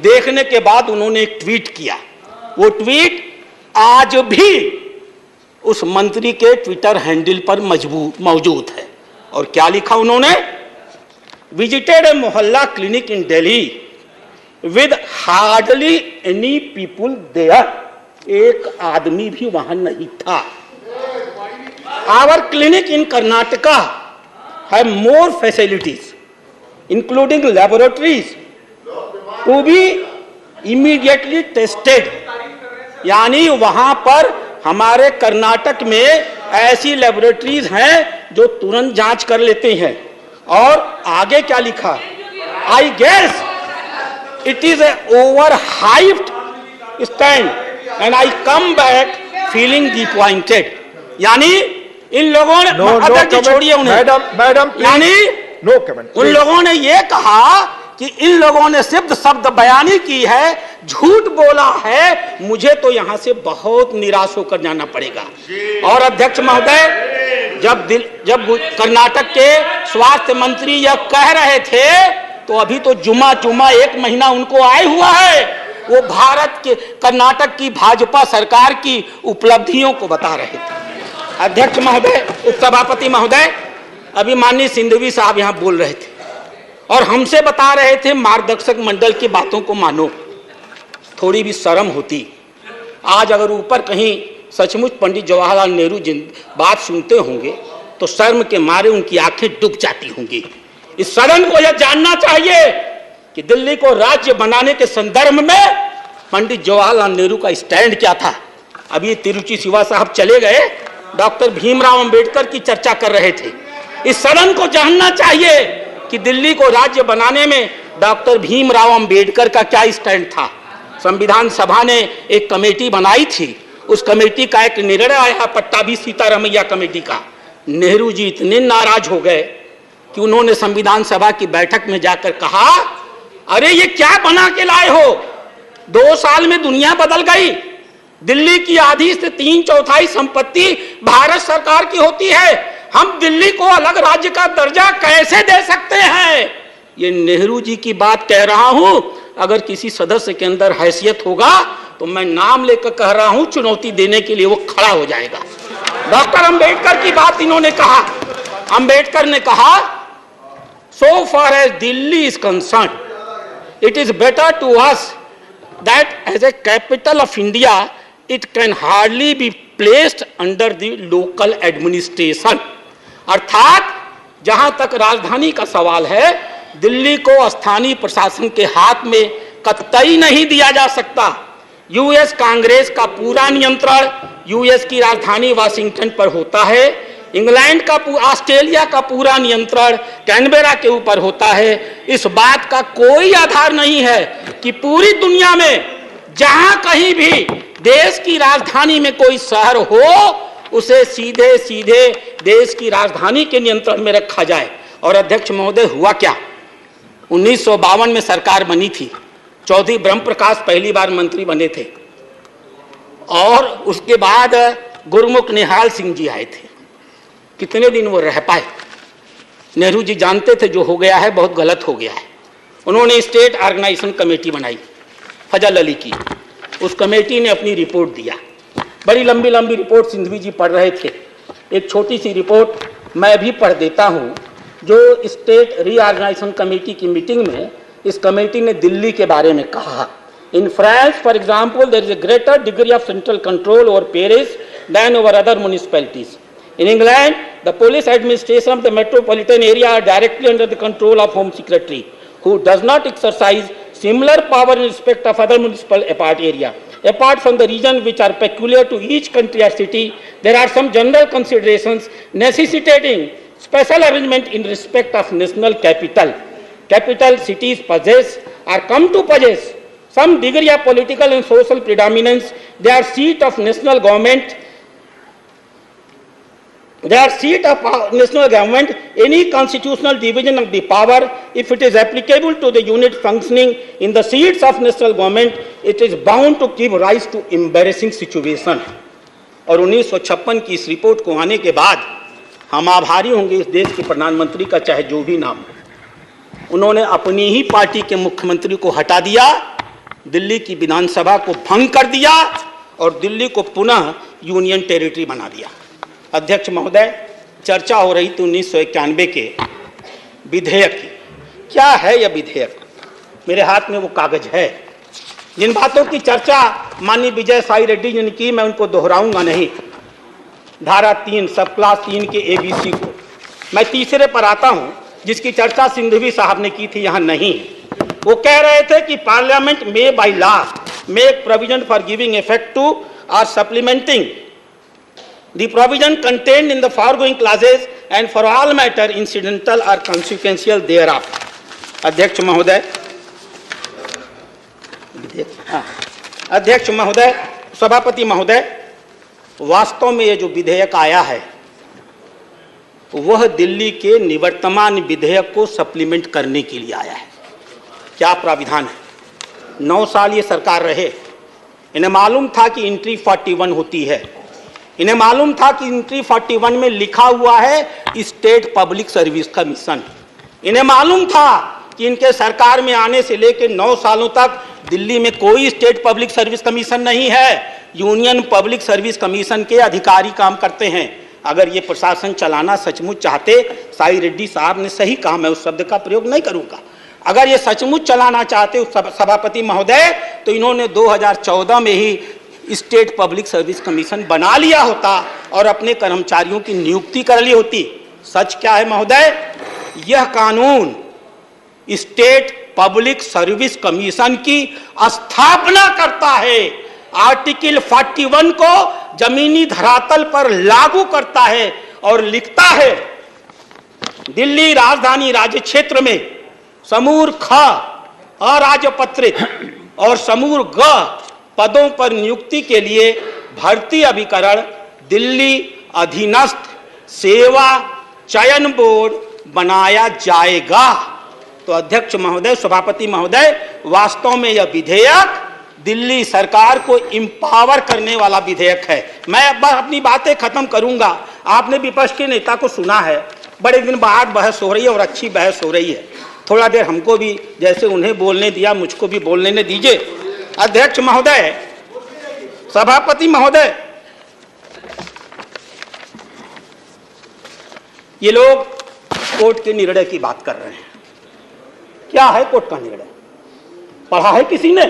देखने के बाद उन्होंने एक ट्वीट किया। वो ट्वीट आज भी उस मंत्री के ट्विटर हैंडल पर मौजूद है। और क्या लिखा उन्होंने? Visited a mohalla clinic in Delhi with hardly any people there. एक आदमी भी वहां नहीं था। Our clinic in Karnataka have more facilities including laboratories to be immediately tested. यानी वहां पर हमारे कर्नाटक में ऐसी लैबोरेटरीज हैं जो तुरंत जांच कर लेते हैं। और आगे क्या लिखा? I guess it is a over hyped stand and I come back feeling disappointed. यानी इन लोगों ने छोड़िए उन्हें, मैडम यानी नो कमेंट। उन लोगों ने ये कहा कि इन लोगों ने सिर्फ शब्द बयानी की है, झूठ बोला है, मुझे तो यहां से बहुत निराश होकर जाना पड़ेगा। और अध्यक्ष महोदय, जब कर्नाटक के स्वास्थ्य मंत्री यह कह रहे थे तो अभी तो जुमा 1 महीना उनको आए हुआ है। वो भारत के कर्नाटक की भाजपा सरकार की उपलब्धियों को बता रहे थे। अध्यक्ष महोदय, उपसभापति महोदय, अभी माननीय सिंधवी साहब यहां बोल रहे थे और हमसे बता रहे थे मार्गदर्शक मंडल की बातों को मानो। थोड़ी भी शर्म होती। आज अगर ऊपर कहीं सचमुच पंडित जवाहरलाल नेहरू बात सुनते होंगे तो शर्म के मारे उनकी आंखें डूब जाती होंगी। इस सदन को यह जानना चाहिए कि दिल्ली को राज्य बनाने के संदर्भ में पंडित जवाहरलाल नेहरू का स्टैंड क्या था। अभी तिरुचि शिवा साहब चले गए, डॉक्टर भीमराव अंबेडकर की चर्चा कर रहे थे। इस सदन को जानना चाहिए कि दिल्ली को राज्य बनाने में डॉक्टर भीमराव अंबेडकर का क्या स्टैंड था। संविधान सभा ने एक कमेटी बनाई थी, उस कमेटी का एक निर्णय आया, पट्टाभी सीतारमैया कमेटी का। नेहरू जी इतने नाराज हो गए कि उन्होंने संविधान सभा की बैठक में जाकर कहा, अरे ये क्या बना के लाए हो? 2 साल में दुनिया बदल गई। दिल्ली की आधी से 3/4 संपत्ति भारत सरकार की होती है। हम दिल्ली को अलग राज्य का दर्जा कैसे दे सकते हैं? ये नेहरू जी की बात कह रहा हूं। अगर किसी सदस्य के अंदर हैसियत होगा तो मैं नाम लेकर कह रहा हूं, चुनौती देने के लिए वो खड़ा हो जाएगा। डॉक्टर अंबेडकर की बात इन्होंने कहा। अंबेडकर ने कहा, so far as Delhi is concerned, it is better to us that as a capital of India it can hardly be placed under the local administration. अर्थात जहां तक राजधानी का सवाल है, दिल्ली को स्थानीय प्रशासन के हाथ में कतई नहीं दिया जा सकता। यूएस कांग्रेस का पूरा नियंत्रण यूएस की राजधानी वाशिंगटन पर होता है। इंग्लैंड का, ऑस्ट्रेलिया का पूरा नियंत्रण कैनबेरा के ऊपर होता है। इस बात का कोई आधार नहीं है कि पूरी दुनिया में जहां कहीं भी देश की राजधानी में कोई शहर हो, उसे सीधे सीधे देश की राजधानी के नियंत्रण में रखा जाए। और अध्यक्ष महोदय, हुआ क्या? 1952 में सरकार बनी थी। चौधरी ब्रह्म प्रकाश पहली बार मंत्री बने थे और उसके बाद गुरमुख निहाल सिंह जी आए थे। कितने दिन वो रह पाए? नेहरू जी जानते थे जो हो गया है बहुत गलत हो गया है। उन्होंने स्टेट ऑर्गेनाइजेशन कमेटी बनाई फजल अली की। उस कमेटी ने अपनी रिपोर्ट दिया। बड़ी लंबी लंबी रिपोर्ट सिंधवी जी पढ़ रहे थे। एक छोटी सी रिपोर्ट मैं भी पढ़ देता हूँ, जो स्टेट रीऑर्गेनाइजेशन कमेटी की मीटिंग में इस कमेटी ने दिल्ली के बारे में कहा। In France for example there is a greater degree of central control over Paris than over other municipalities. In England, the police administration of the metropolitan area are directly under the control of Home Secretary, who does not exercise similar power in respect of other municipal area. Apart from the regions which are peculiar to each country or city, there are some general considerations necessitating special arrangement in respect of national capital. Capital cities possess or come to possess some degree of political and social predominance. They are seat of national government. They are seat of national government. Any constitutional division of the power, if it is applicable to the unit functioning in the seats of national government, it is bound to give rise to embarrassing situation. और 1956 की इस report को आने के बाद हम आभारी होंगे इस देश के प्रधानमंत्री का, चाहे जो भी नाम हो। उन्होंने अपनी ही पार्टी के मुख्यमंत्री को हटा दिया, दिल्ली की विधानसभा को भंग कर दिया और दिल्ली को पुनः यूनियन टेरिटरी बना दिया। अध्यक्ष महोदय, चर्चा हो रही थी 1991 के विधेयक की। क्या है यह विधेयक? मेरे हाथ में वो कागज है। जिन बातों की चर्चा माननीय विजय साई रेड्डी जी ने की, मैं उनको दोहराऊंगा नहीं। धारा 3 सब क्लास 3 के ABC को मैं तीसरे पर आता हूं, जिसकी चर्चा सिंधवी साहब ने की थी, यहां नहीं। वो कह रहे थे कि parliament may by law make provision for giving effect to or supplementing the provision contained in the foregoing clauses and for all matter incidental or consequential thereof. अध्यक्ष महोदय, सभापति महोदय, वास्तव में ये जो विधेयक आया है वह दिल्ली के निवर्तमान विधेयक को सप्लीमेंट करने के लिए आया है। क्या प्राविधान है? 9 साल ये सरकार रहे। इन्हें मालूम था कि एंट्री 41 होती है। इन्हें मालूम था कि एंट्री 41 में लिखा हुआ है स्टेट पब्लिक सर्विस कमीशन। इन्हें मालूम था कि इनके सरकार में आने से लेकर 9 सालों तक दिल्ली में कोई स्टेट पब्लिक सर्विस कमीशन नहीं है। यूनियन पब्लिक सर्विस कमीशन के अधिकारी काम करते हैं। अगर ये प्रशासन चलाना सचमुच चाहते, साई रेड्डी साहब ने सही कहा, मैं उस शब्द का प्रयोग नहीं करूंगा, अगर ये सचमुच चलाना चाहते सभापति महोदय, तो इन्होंने 2014 में ही स्टेट पब्लिक सर्विस कमीशन बना लिया होता और अपने कर्मचारियों की नियुक्ति कर ली होती। सच क्या है महोदय? यह कानून स्टेट पब्लिक सर्विस कमीशन की स्थापना करता है, आर्टिकल 41 को जमीनी धरातल पर लागू करता है और लिखता है दिल्ली राजधानी राज्य क्षेत्र में समूह ख अराजपत्रित और समूह ग पदों पर नियुक्ति के लिए भर्ती अभिकरण दिल्ली अधीनस्थ सेवा चयन बोर्ड बनाया जाएगा। तो अध्यक्ष महोदय, सभापति महोदय, वास्तव में यह विधेयक दिल्ली सरकार को इंपावर करने वाला विधेयक है। मैं अब अपनी बातें खत्म करूंगा। आपने विपक्ष के नेता को सुना है, बड़े दिन बाद बहस हो रही है और अच्छी बहस हो रही है। थोड़ा देर हमको भी जैसे उन्हें बोलने दिया मुझको भी बोलने दीजिए। अध्यक्ष महोदय, सभापति महोदय, ये लोग कोर्ट के निर्णय की बात कर रहे हैं। क्या है कोर्ट का निर्णय? पढ़ा है किसी ने?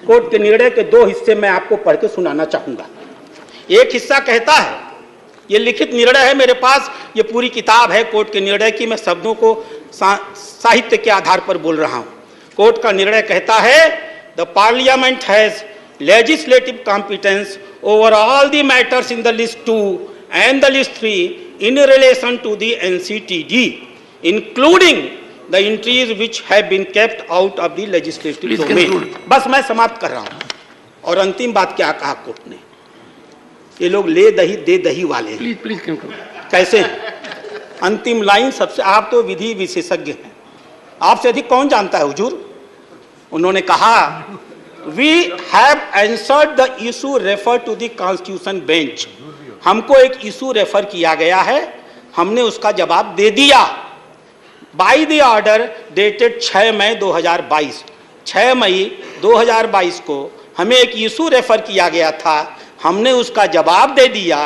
कोर्ट के निर्णय के दो हिस्से मैं आपको पढ़ के सुनाना चाहूंगा। एक हिस्सा कहता है, ये लिखित निर्णय है मेरे पास, ये पूरी किताब है कोर्ट के निर्णय की, मैं शब्दों को साहित्य के आधार पर बोल रहा हूं। कोर्ट का निर्णय कहता है, the parliament has legislative competence over all the matters in the list 2 and the list 3 in relation to the NCTD, including the entries which have been kept out of the legislative domain. बस मैं समाप्त कर रहा हूं। और अंतिम बात क्या कहा कोर्ट ने? ये लोग ले दही दे दही वाले हैं। प्लीज कैसे? अंतिम लाइन सबसे, आप तो विधि विशेषज्ञ हैं, आपसे अधिक कौन जानता है हुजूर? उन्होंने कहा, we have answered the issue referred to the constitution bench. हमको एक इशू रेफर किया गया है, हमने उसका जवाब दे दिया। बाई द ऑर्डर डेटेड 6 मई 2022, 6 मई 2022 को हमें एक इशू रेफर किया गया था, हमने उसका जवाब दे दिया।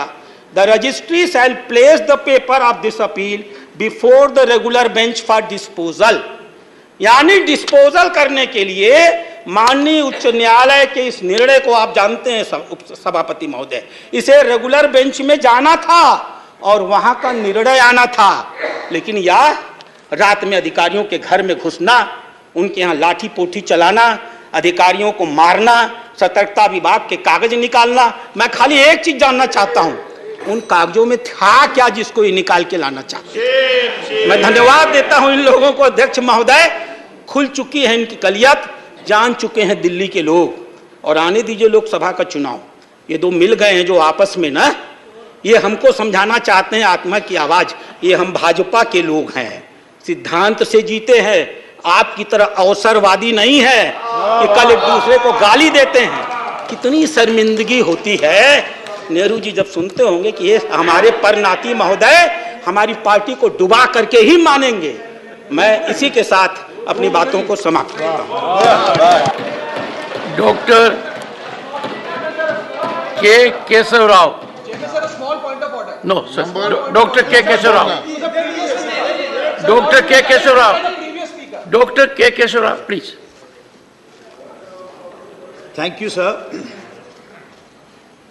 The registry shall place the paper of this appeal before the regular bench for disposal. यानी डिस्पोजल करने के लिए माननीय उच्च न्यायालय के इस निर्णय को आप जानते हैं सभापति महोदय, इसे रेगुलर बेंच में जाना था और वहां का निर्णय आना था। लेकिन यह रात में अधिकारियों के घर में घुसना, उनके यहाँ लाठी पोठी चलाना, अधिकारियों को मारना, सतर्कता विभाग के कागज निकालना, मैं खाली एक चीज जानना चाहता हूं, उन कागजों में था क्या जिसको ये निकाल के लाना चाहते? मैं धन्यवाद देता हूं इन लोगों को। अध्यक्ष महोदय, खुल चुकी है इनकी कलियत, जान चुके हैं दिल्ली के लोग। और आने दीजिए लोकसभा का चुनाव, ये दो मिल गए हैं जो आपस में ना, ये हमको समझाना चाहते हैं आत्मा की आवाज। ये हम भाजपा के लोग हैं, सिद्धांत से जीते हैं, आपकी तरह अवसरवादी नहीं है कि कल एक दूसरे को गाली देते हैं। कितनी शर्मिंदगी होती है। नेहरू जी जब सुनते होंगे कि ये हमारे परनाती महोदय हमारी पार्टी को डुबा करके ही मानेंगे। मैं इसी के साथ अपनी बातों को समाप्त करता हूं। Doctor K Keshava Rao. No sir, doctor K Keshava Rao, doctor K Keshava Rao, doctor K Keshava Rao, please. Thank you, sir.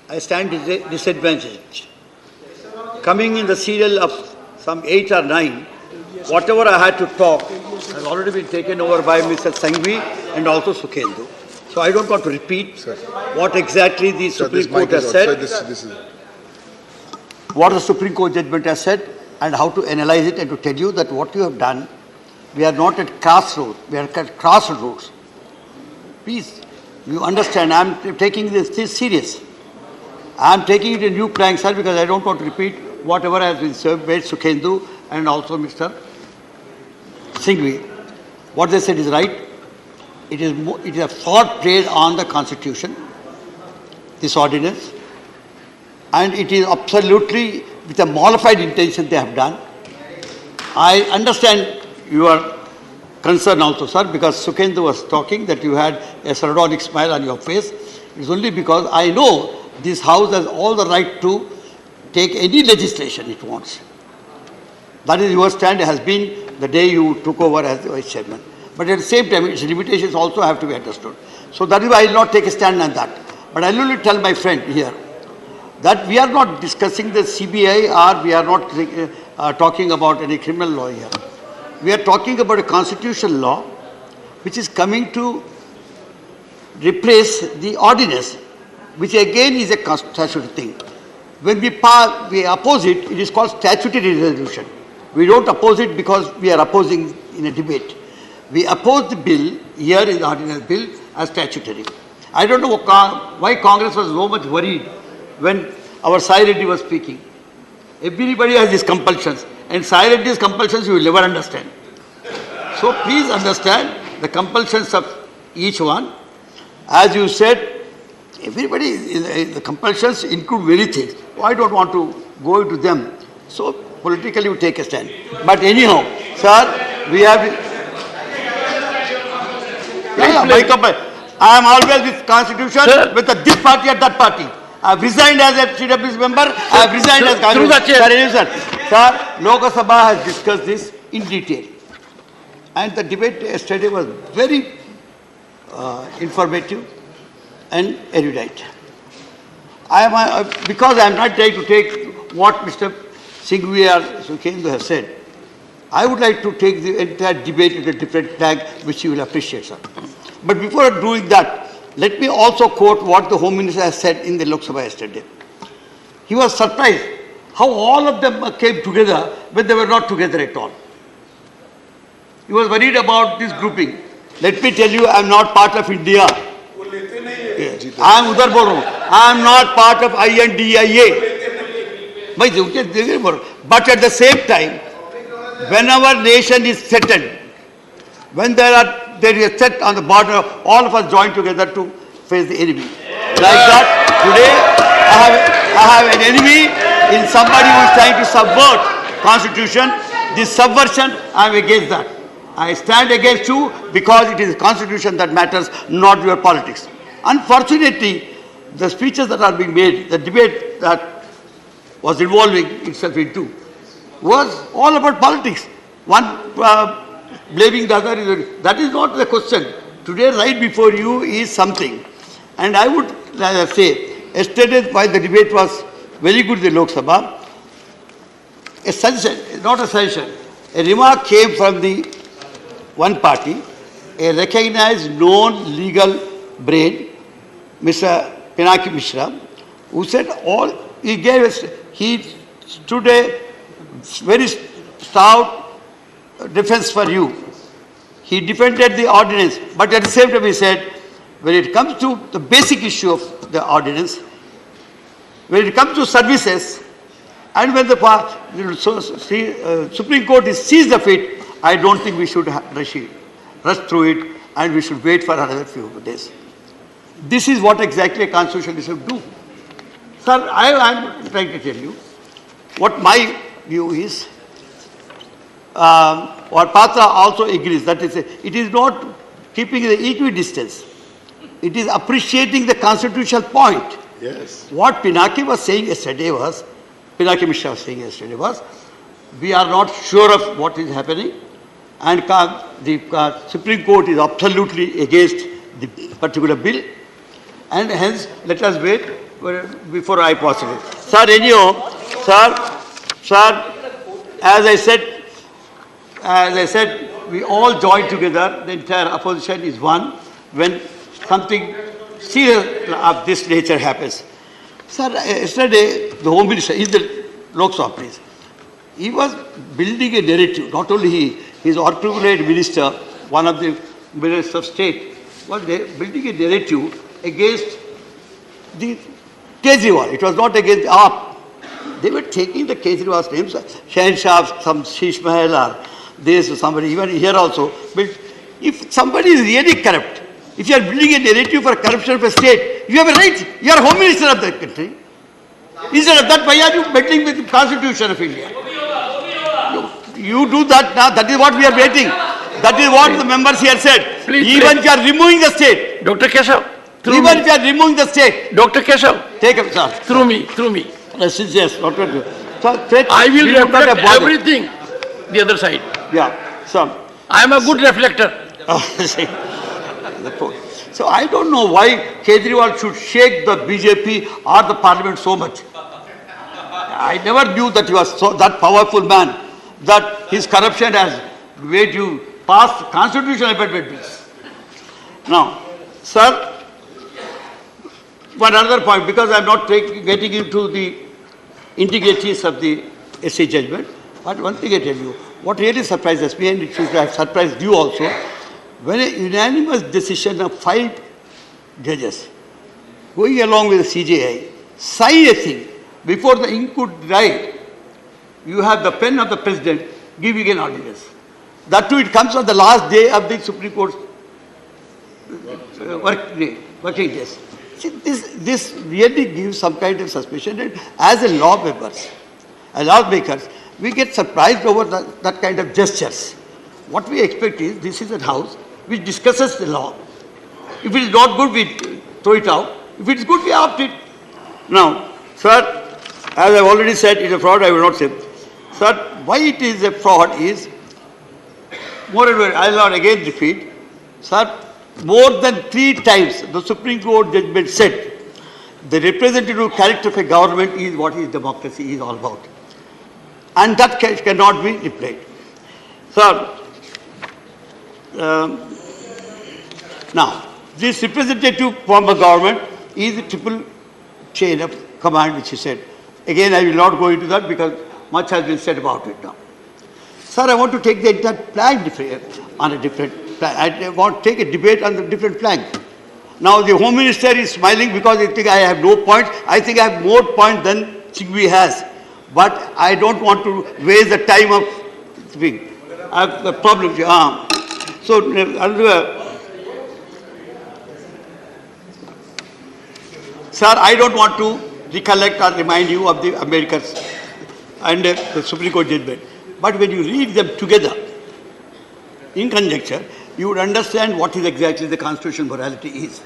I stand disadvantaged. Coming in the serial of some 8 or 9, whatever I had to talk has already been taken over by Mr. Sanghvi and also Sukhendu. So I don't want to repeat what exactly the Supreme Court has said, what the Supreme Court judgment has said, and how to analyze it, and to tell you that what you have done, we are not at crossroads, we are at crossroads. Please, you understand, I am taking this serious. I am taking it in new plank, sir, because I don't want to repeat whatever has been said by Sukhendu and also Mr. Singhvi. What they said is right. It is a fraud played on the Constitution, this ordinance, and it is absolutely with a mollified intention they have done. I understand your concern also, sir, because Sukhendu was talking that you had a sardonic smile on your face. It's only because I know this House has all the right to take any legislation it wants. That is your stand, has been the day you took over as Vice Chairman. But at the same time, its limitations also have to be understood. So that is why I will not take a stand on that. But I will only tell my friend here that we are not discussing the CBI or we are not talking about any criminal law here. We are talking about a constitutional law which is coming to replace the ordinance, which again is a statutory thing. When we oppose it, it is called statutory resolution. We don't oppose it because we are opposing in a debate. We oppose the bill here in the ordinance bill as statutory. I don't know why Congress was so much worried when our Sai Reddy was speaking. Everybody has these compulsions, and Sai Reddy's compulsions you will never understand. So please understand the compulsions of each one. As you said, everybody, the compulsions include many things. I don't want to go into them. So politically you take a stand. But anyhow, sir, We have. I am always with Constitution, Sir. with this party or that party. I have resigned as a CWS member. I have resigned as Through the Congress. chair. Sir, Lok Sabha has discussed this in detail. And the debate yesterday was very informative and erudite. Because I am not trying to take what Mr. Singhvi or Sukhendu have said, I would like to take the entire debate with a different tag, which you will appreciate, sir. But before doing that, let me also quote what the Home Minister has said in the Lok Sabha yesterday. He was surprised how all of them came together when they were not together at all. He was worried about this grouping. Let me tell you, I am not part of India. I am udhar bol raha hu. I am not part of INDIA. But at the same time, when our nation is threatened, when there is a threat on the border, all of us join together to face the enemy. Like that, today I have an enemy in somebody who is trying to subvert Constitution. This subversion, I am against that. I stand against you because it is the Constitution that matters, not your politics. Unfortunately, the speeches that are being made, the debate that was involving itself into, was all about politics. One blaming the other. That is not the question. Today, right before you is something. And I would say, yesterday while the debate was very good in the Lok Sabha, a suggestion, not a suggestion, a remark came from the one party, a recognized known legal brain, Mr. Pinaki Mishra, who said he stood a very stout defense for you. He defended the ordinance, but at the same time he said, when it comes to the basic issue of the ordinance, when it comes to services, and when the Supreme Court sees of it, I don't think we should rush through it, and we should wait for another few days. This is what exactly a constitution should do. Sir, I am trying to tell you what my view is. Or Patra also agrees that it is not keeping the equidistance. It is appreciating the constitutional point. Yes. What Pinaki was saying yesterday was, Pinaki Mishra was saying yesterday was, we are not sure of what is happening, and the Supreme Court is absolutely against the particular bill, and hence let us wait before I proceed. Sir, anyhow, sir, as I said, we all join together. The entire opposition is one when something serious of this nature happens. Sir, yesterday the Home Minister in the Lok Sabha, please, he was building a narrative. Not only he, his articulate minister, one of the ministers of state, was building a narrative against the Kejriwal. It was not against AAP. They were taking the Kejriwal's names, Shahenshah, some Sheesh Mahal, or this, somebody, even here also. But if somebody is really corrupt, if you are building a narrative for corruption of a state, you have a right. You are Home Minister of the country. Instead of that, why are you meddling with the Constitution of India? You do that now. That is what we are waiting. That is what the members here said. Even if you are removing the state. Dr. Keshav. Even if you are removing the state. Dr. Keshav. Take up, sir. Through me. Yes. I will reflect everything the other side. Yeah, sir. I am a good reflector. So I don't know why Kejriwal should shake the BJP or the parliament so much. I never knew that he was that powerful man, that his corruption has made you pass constitutional amendment bills. Now, sir, one other point, because I am not getting into the integrities of the SC judgment, but one thing I tell you, what really surprises me, and it should have surprised you also, when a unanimous decision of 5 judges going along with the CJI sign a thing before the ink could dry, you have the pen of the president giving an ordinance. That too, it comes on the last day of the Supreme Court's working days. See, this really gives some kind of suspicion, and as a lawmakers, we get surprised over that kind of gestures. what we expect is, this is a house which discusses the law. If it is not good, we throw it out. If it is good, we opt it. Now, sir, as I have already said, it is a fraud, I will not say. Sir, why it is a fraud is, moreover, I will not again repeat, sir, more than 3 times the Supreme Court judgment said the representative character of a government is what is democracy is all about. And that cannot be replied. Sir, now, this representative form of government is a triple chain of command which he said. Again, I will not go into that because much has been said about it now. Sir, I want to take the entire plank on a different plan. I want to take a debate on the different plank. Now, the Home Minister is smiling because he thinks I have no points. I think I have more points than Singhvi has. But I don't want to waste the time of speaking. I have a problem. Sir, I don't want to recollect or remind you of the Americans and the Supreme Court judgment. But when you read them together, in conjecture, you would understand what is exactly the constitutional morality is.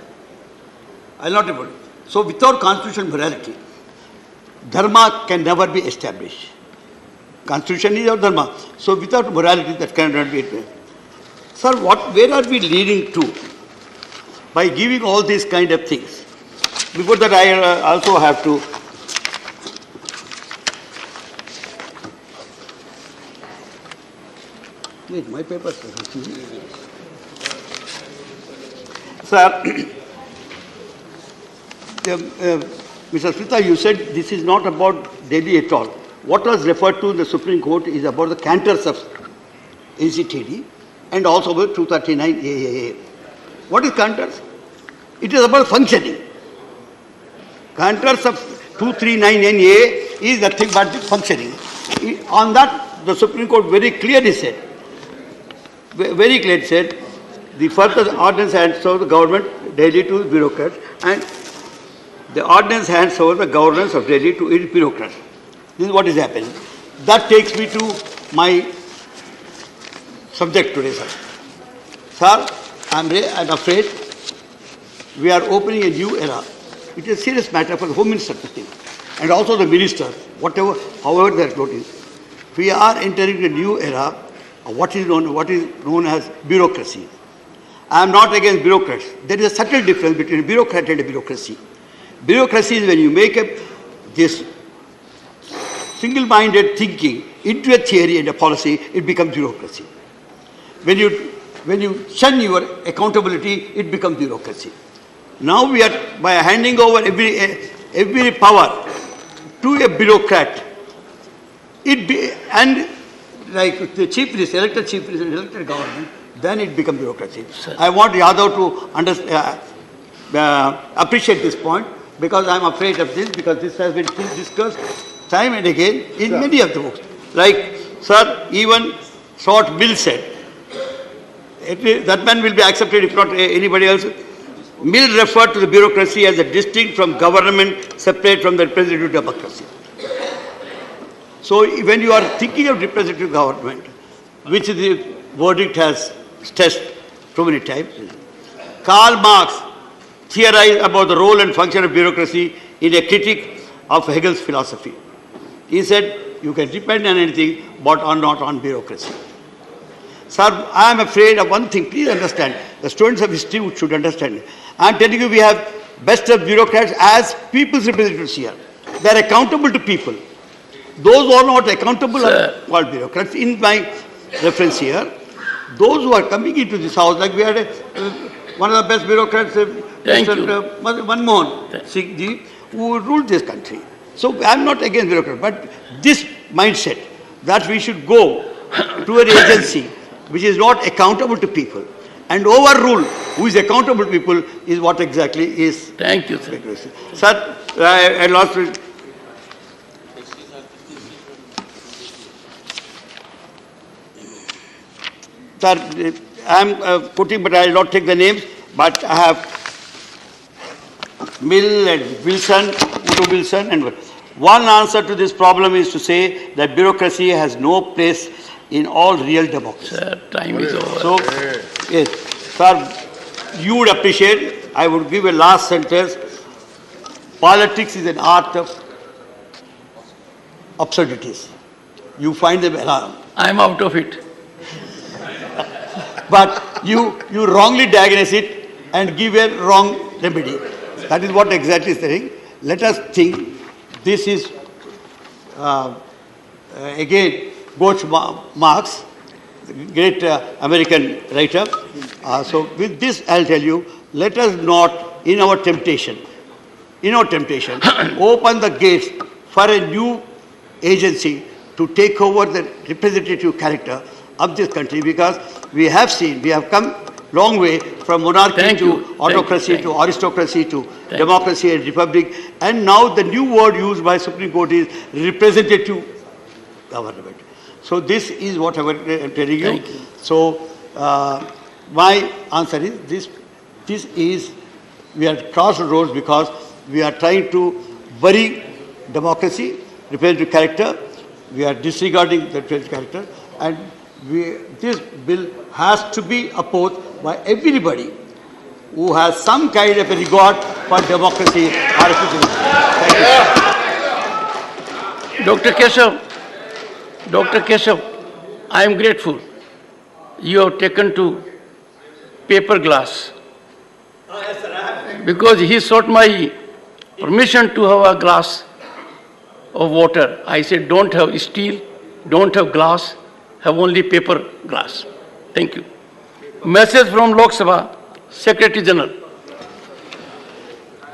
I will not able. So without constitutional morality, dharma can never be established. Constitution is our dharma. So without morality, that cannot be established. Sir, where are we leading to by giving all these kind of things? Before that, I also have to wait, my papers. Sir, Mr. Smita, you said this is not about Delhi at all. What was referred to in the Supreme Court is about the cantors of NCTD and also about 239 AAA. What is cantors? It is about functioning. Cantors of 239 NA is nothing but functioning. On that, the Supreme Court very clearly said, the further ordinance hands over the government Delhi to bureaucrats and the ordinance hands over the governance of Delhi to its bureaucrats. This is what is happening. That takes me to my subject today, sir. Sir, I'm afraid we are opening a new era. It is a serious matter for the Home Minister to think, and also the minister, however they are floating. We are entering a new era of what is known as bureaucracy. I am not against bureaucrats. There is a subtle difference between a bureaucrat and a bureaucracy. Bureaucracy is when you make this single-minded thinking into a theory and a policy, it becomes bureaucracy. When you shun your accountability, it becomes bureaucracy. Now we are, by handing over every power to a bureaucrat, and like the chief minister, elected chief minister, elected government, then it becomes bureaucracy. Sir. I want Yadav to appreciate this point because I am afraid of this because this has been discussed time and again in many of the books. Like, sir, even Short Mill said, that man will be accepted if not anybody else. Mill referred to the bureaucracy as a distinct from government, separate from the representative democracy. So when you are thinking of representative government, which the verdict has stressed so many times, Karl Marx theorized about the role and function of bureaucracy in a critique of Hegel's philosophy. He said, you can depend on anything, but not on bureaucracy. Sir, I am afraid of one thing, please understand, the students of history should understand. I am telling you, we have best of bureaucrats as people's representatives here. They are accountable to people. Those who are not accountable are called bureaucrats. In my reference here, those who are coming into this house, like we had one of the best bureaucrats, Mr. Monsoon Singh ji, who ruled this country. So I am not against bureaucrats, but this mindset that we should go to an agency which is not accountable to people and overrule who is accountable to people is what exactly is. Thank you, sir. Sir, I lost it. Sir, I am putting, but I will not take the names, but I have Mill and Wilson, Udo Wilson, and one answer to this problem is to say that bureaucracy has no place in all real democracy. Sir, time is over. So, yes, sir, you would appreciate, I would give a last sentence. Politics is an art of absurdities. You find them alarming. I am out of it. But you wrongly diagnose it and give a wrong remedy. That is what exactly is saying. Let us think this is, again, Groucho Marx, the great American writer. So with this, I'll tell you, let us not, in our temptation, open the gates for a new agency to take over the representative character of this country, because we have come long way from monarchy to autocracy to aristocracy to democracy and republic, and now the new word used by Supreme Court is representative government. So this is what I was telling you. So my answer is this is, we are crossroads because we are trying to bury democracy, representative character. We are disregarding the representative character, and this bill has to be opposed by everybody who has some kind of a regard for democracy or representative. Dr. Keshav, I am grateful. You have taken to paper glass. Because he sought my permission to have a glass of water. I said, don't have steel, don't have glass, have only paper glass. Thank you. Message from Lok Sabha, Secretary General.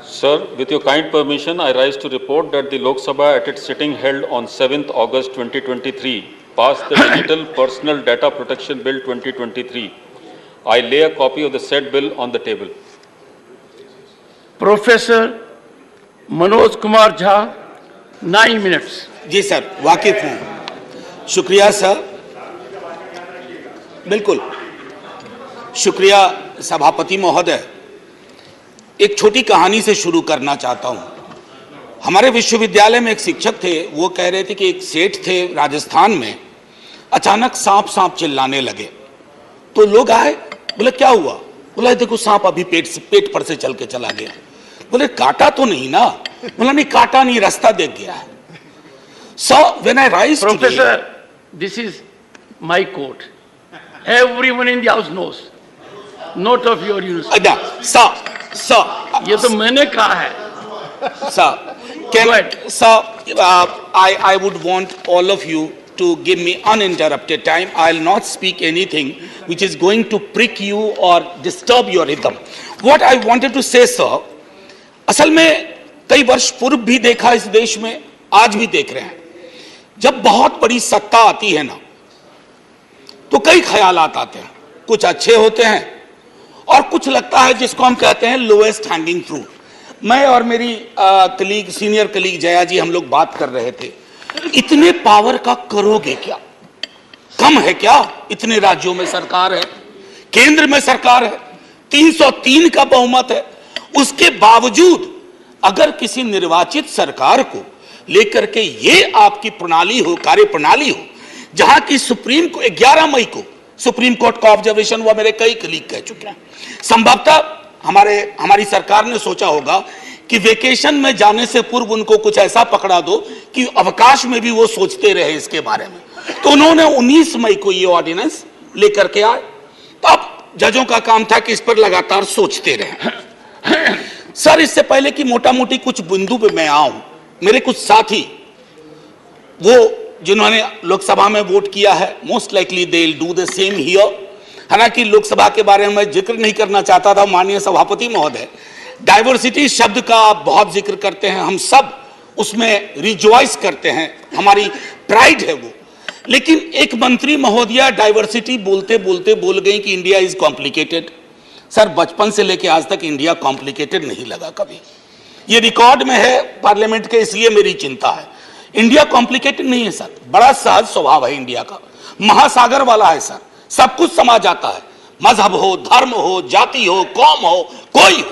Sir, with your kind permission, I rise to report that the Lok Sabha at its sitting held on 7th August 2023 passed the Digital Personal Data Protection Bill 2023. I lay a copy of the said bill on the table. Professor Manoj Kumar Jha, 9 minutes. Ji sir, वाकिफ हूँ। शुक्रिया sir, बिल्कुल शुक्रिया सभापति महोदय। एक छोटी कहानी से शुरू करना चाहता हूँ। हमारे विश्वविद्यालय में एक शिक्षक थे, वो कह रहे थे कि एक सेठ थे राजस्थान में, अचानक सांप सांप चिल्लाने लगे। तो लोग आए, बोले क्या हुआ? बोला देखो सांप अभी पेट पर से चल के चला गया। बोले काटा तो नहीं ना? बोला नहीं काटा नहीं, रास्ता देख गया है। So when I rise today, Professor, this is my court. Everyone in the house knows. Not of your university. Sir, ये तो मैंने कहा है. Sir, I would want all of you to give me uninterrupted time. I'll not speak anything which is going to prick you or disturb your rhythm. What I wanted to say, sir, असल में कई वर्ष पूर्व भी देखा इस देश में, आज भी देख रहे हैं। जब बहुत बड़ी सत्ता आती है ना, तो कई ख्यालात आते हैं, कुछ अच्छे होते हैं और कुछ लगता है जिसको हम कहते हैं लोएस्ट हैंगिंग फ्रूट। मैं और मेरी सीनियर कलीग जया जी, हम लोग बात कर रहे थे, इतने पावर का करोगे क्या? कम है क्या? इतने राज्यों में सरकार है, केंद्र में सरकार है, 303 का बहुमत है, उसके बावजूद अगर किसी निर्वाचित सरकार को लेकर के ये आपकी प्रणाली हो, कार्य प्रणाली हो, जहां की सुप्रीम को 11 मई को सुप्रीम कोर्ट का ऑब्जर्वेशन हुआ, मेरे कई कलीग कह चुके हैं। संभवतः हमारी सरकार ने सोचा होगा कि वेकेशन में जाने से पूर्व उनको कुछ ऐसा पकड़ा दो कि अवकाश में भी वो सोचते रहे इसके बारे में। तो उन्होंने 19 मई को ये ऑर्डिनेंस लेकर के आए। तो अब जजों का काम था कि इस पर लगातार सोचते रहे। सर, इससे पहले कि मोटा मोटी कुछ बिंदु पे मैं आऊं, मेरे कुछ साथी वो जिन्होंने लोकसभा में वोट किया है, most likely they will do the same here. हालांकि लोकसभा के बारे में जिक्र नहीं करना चाहता था, माननीय सभापति महोदय, डाइवर्सिटी शब्द का आप बहुत जिक्र करते हैं, हम सब उसमें रिजॉइस करते हैं, हमारी प्राइड है वो। लेकिन एक मंत्री महोदया डाइवर्सिटी बोलते बोलते बोल गई कि इंडिया इज कॉम्प्लिकेटेड। सर, बचपन से लेकर आज तक इंडिया कॉम्प्लिकेटेड नहीं लगा कभी। ये रिकॉर्ड में है पार्लियामेंट के, इसलिए मेरी चिंता है। इंडिया कॉम्प्लिकेटेड नहीं है सर, बड़ा सहज स्वभाव है इंडिया का, महासागर वाला है सर, सब कुछ समा जाता है, मजहब हो, धर्म हो, जाति हो, कौम हो, कोई हो।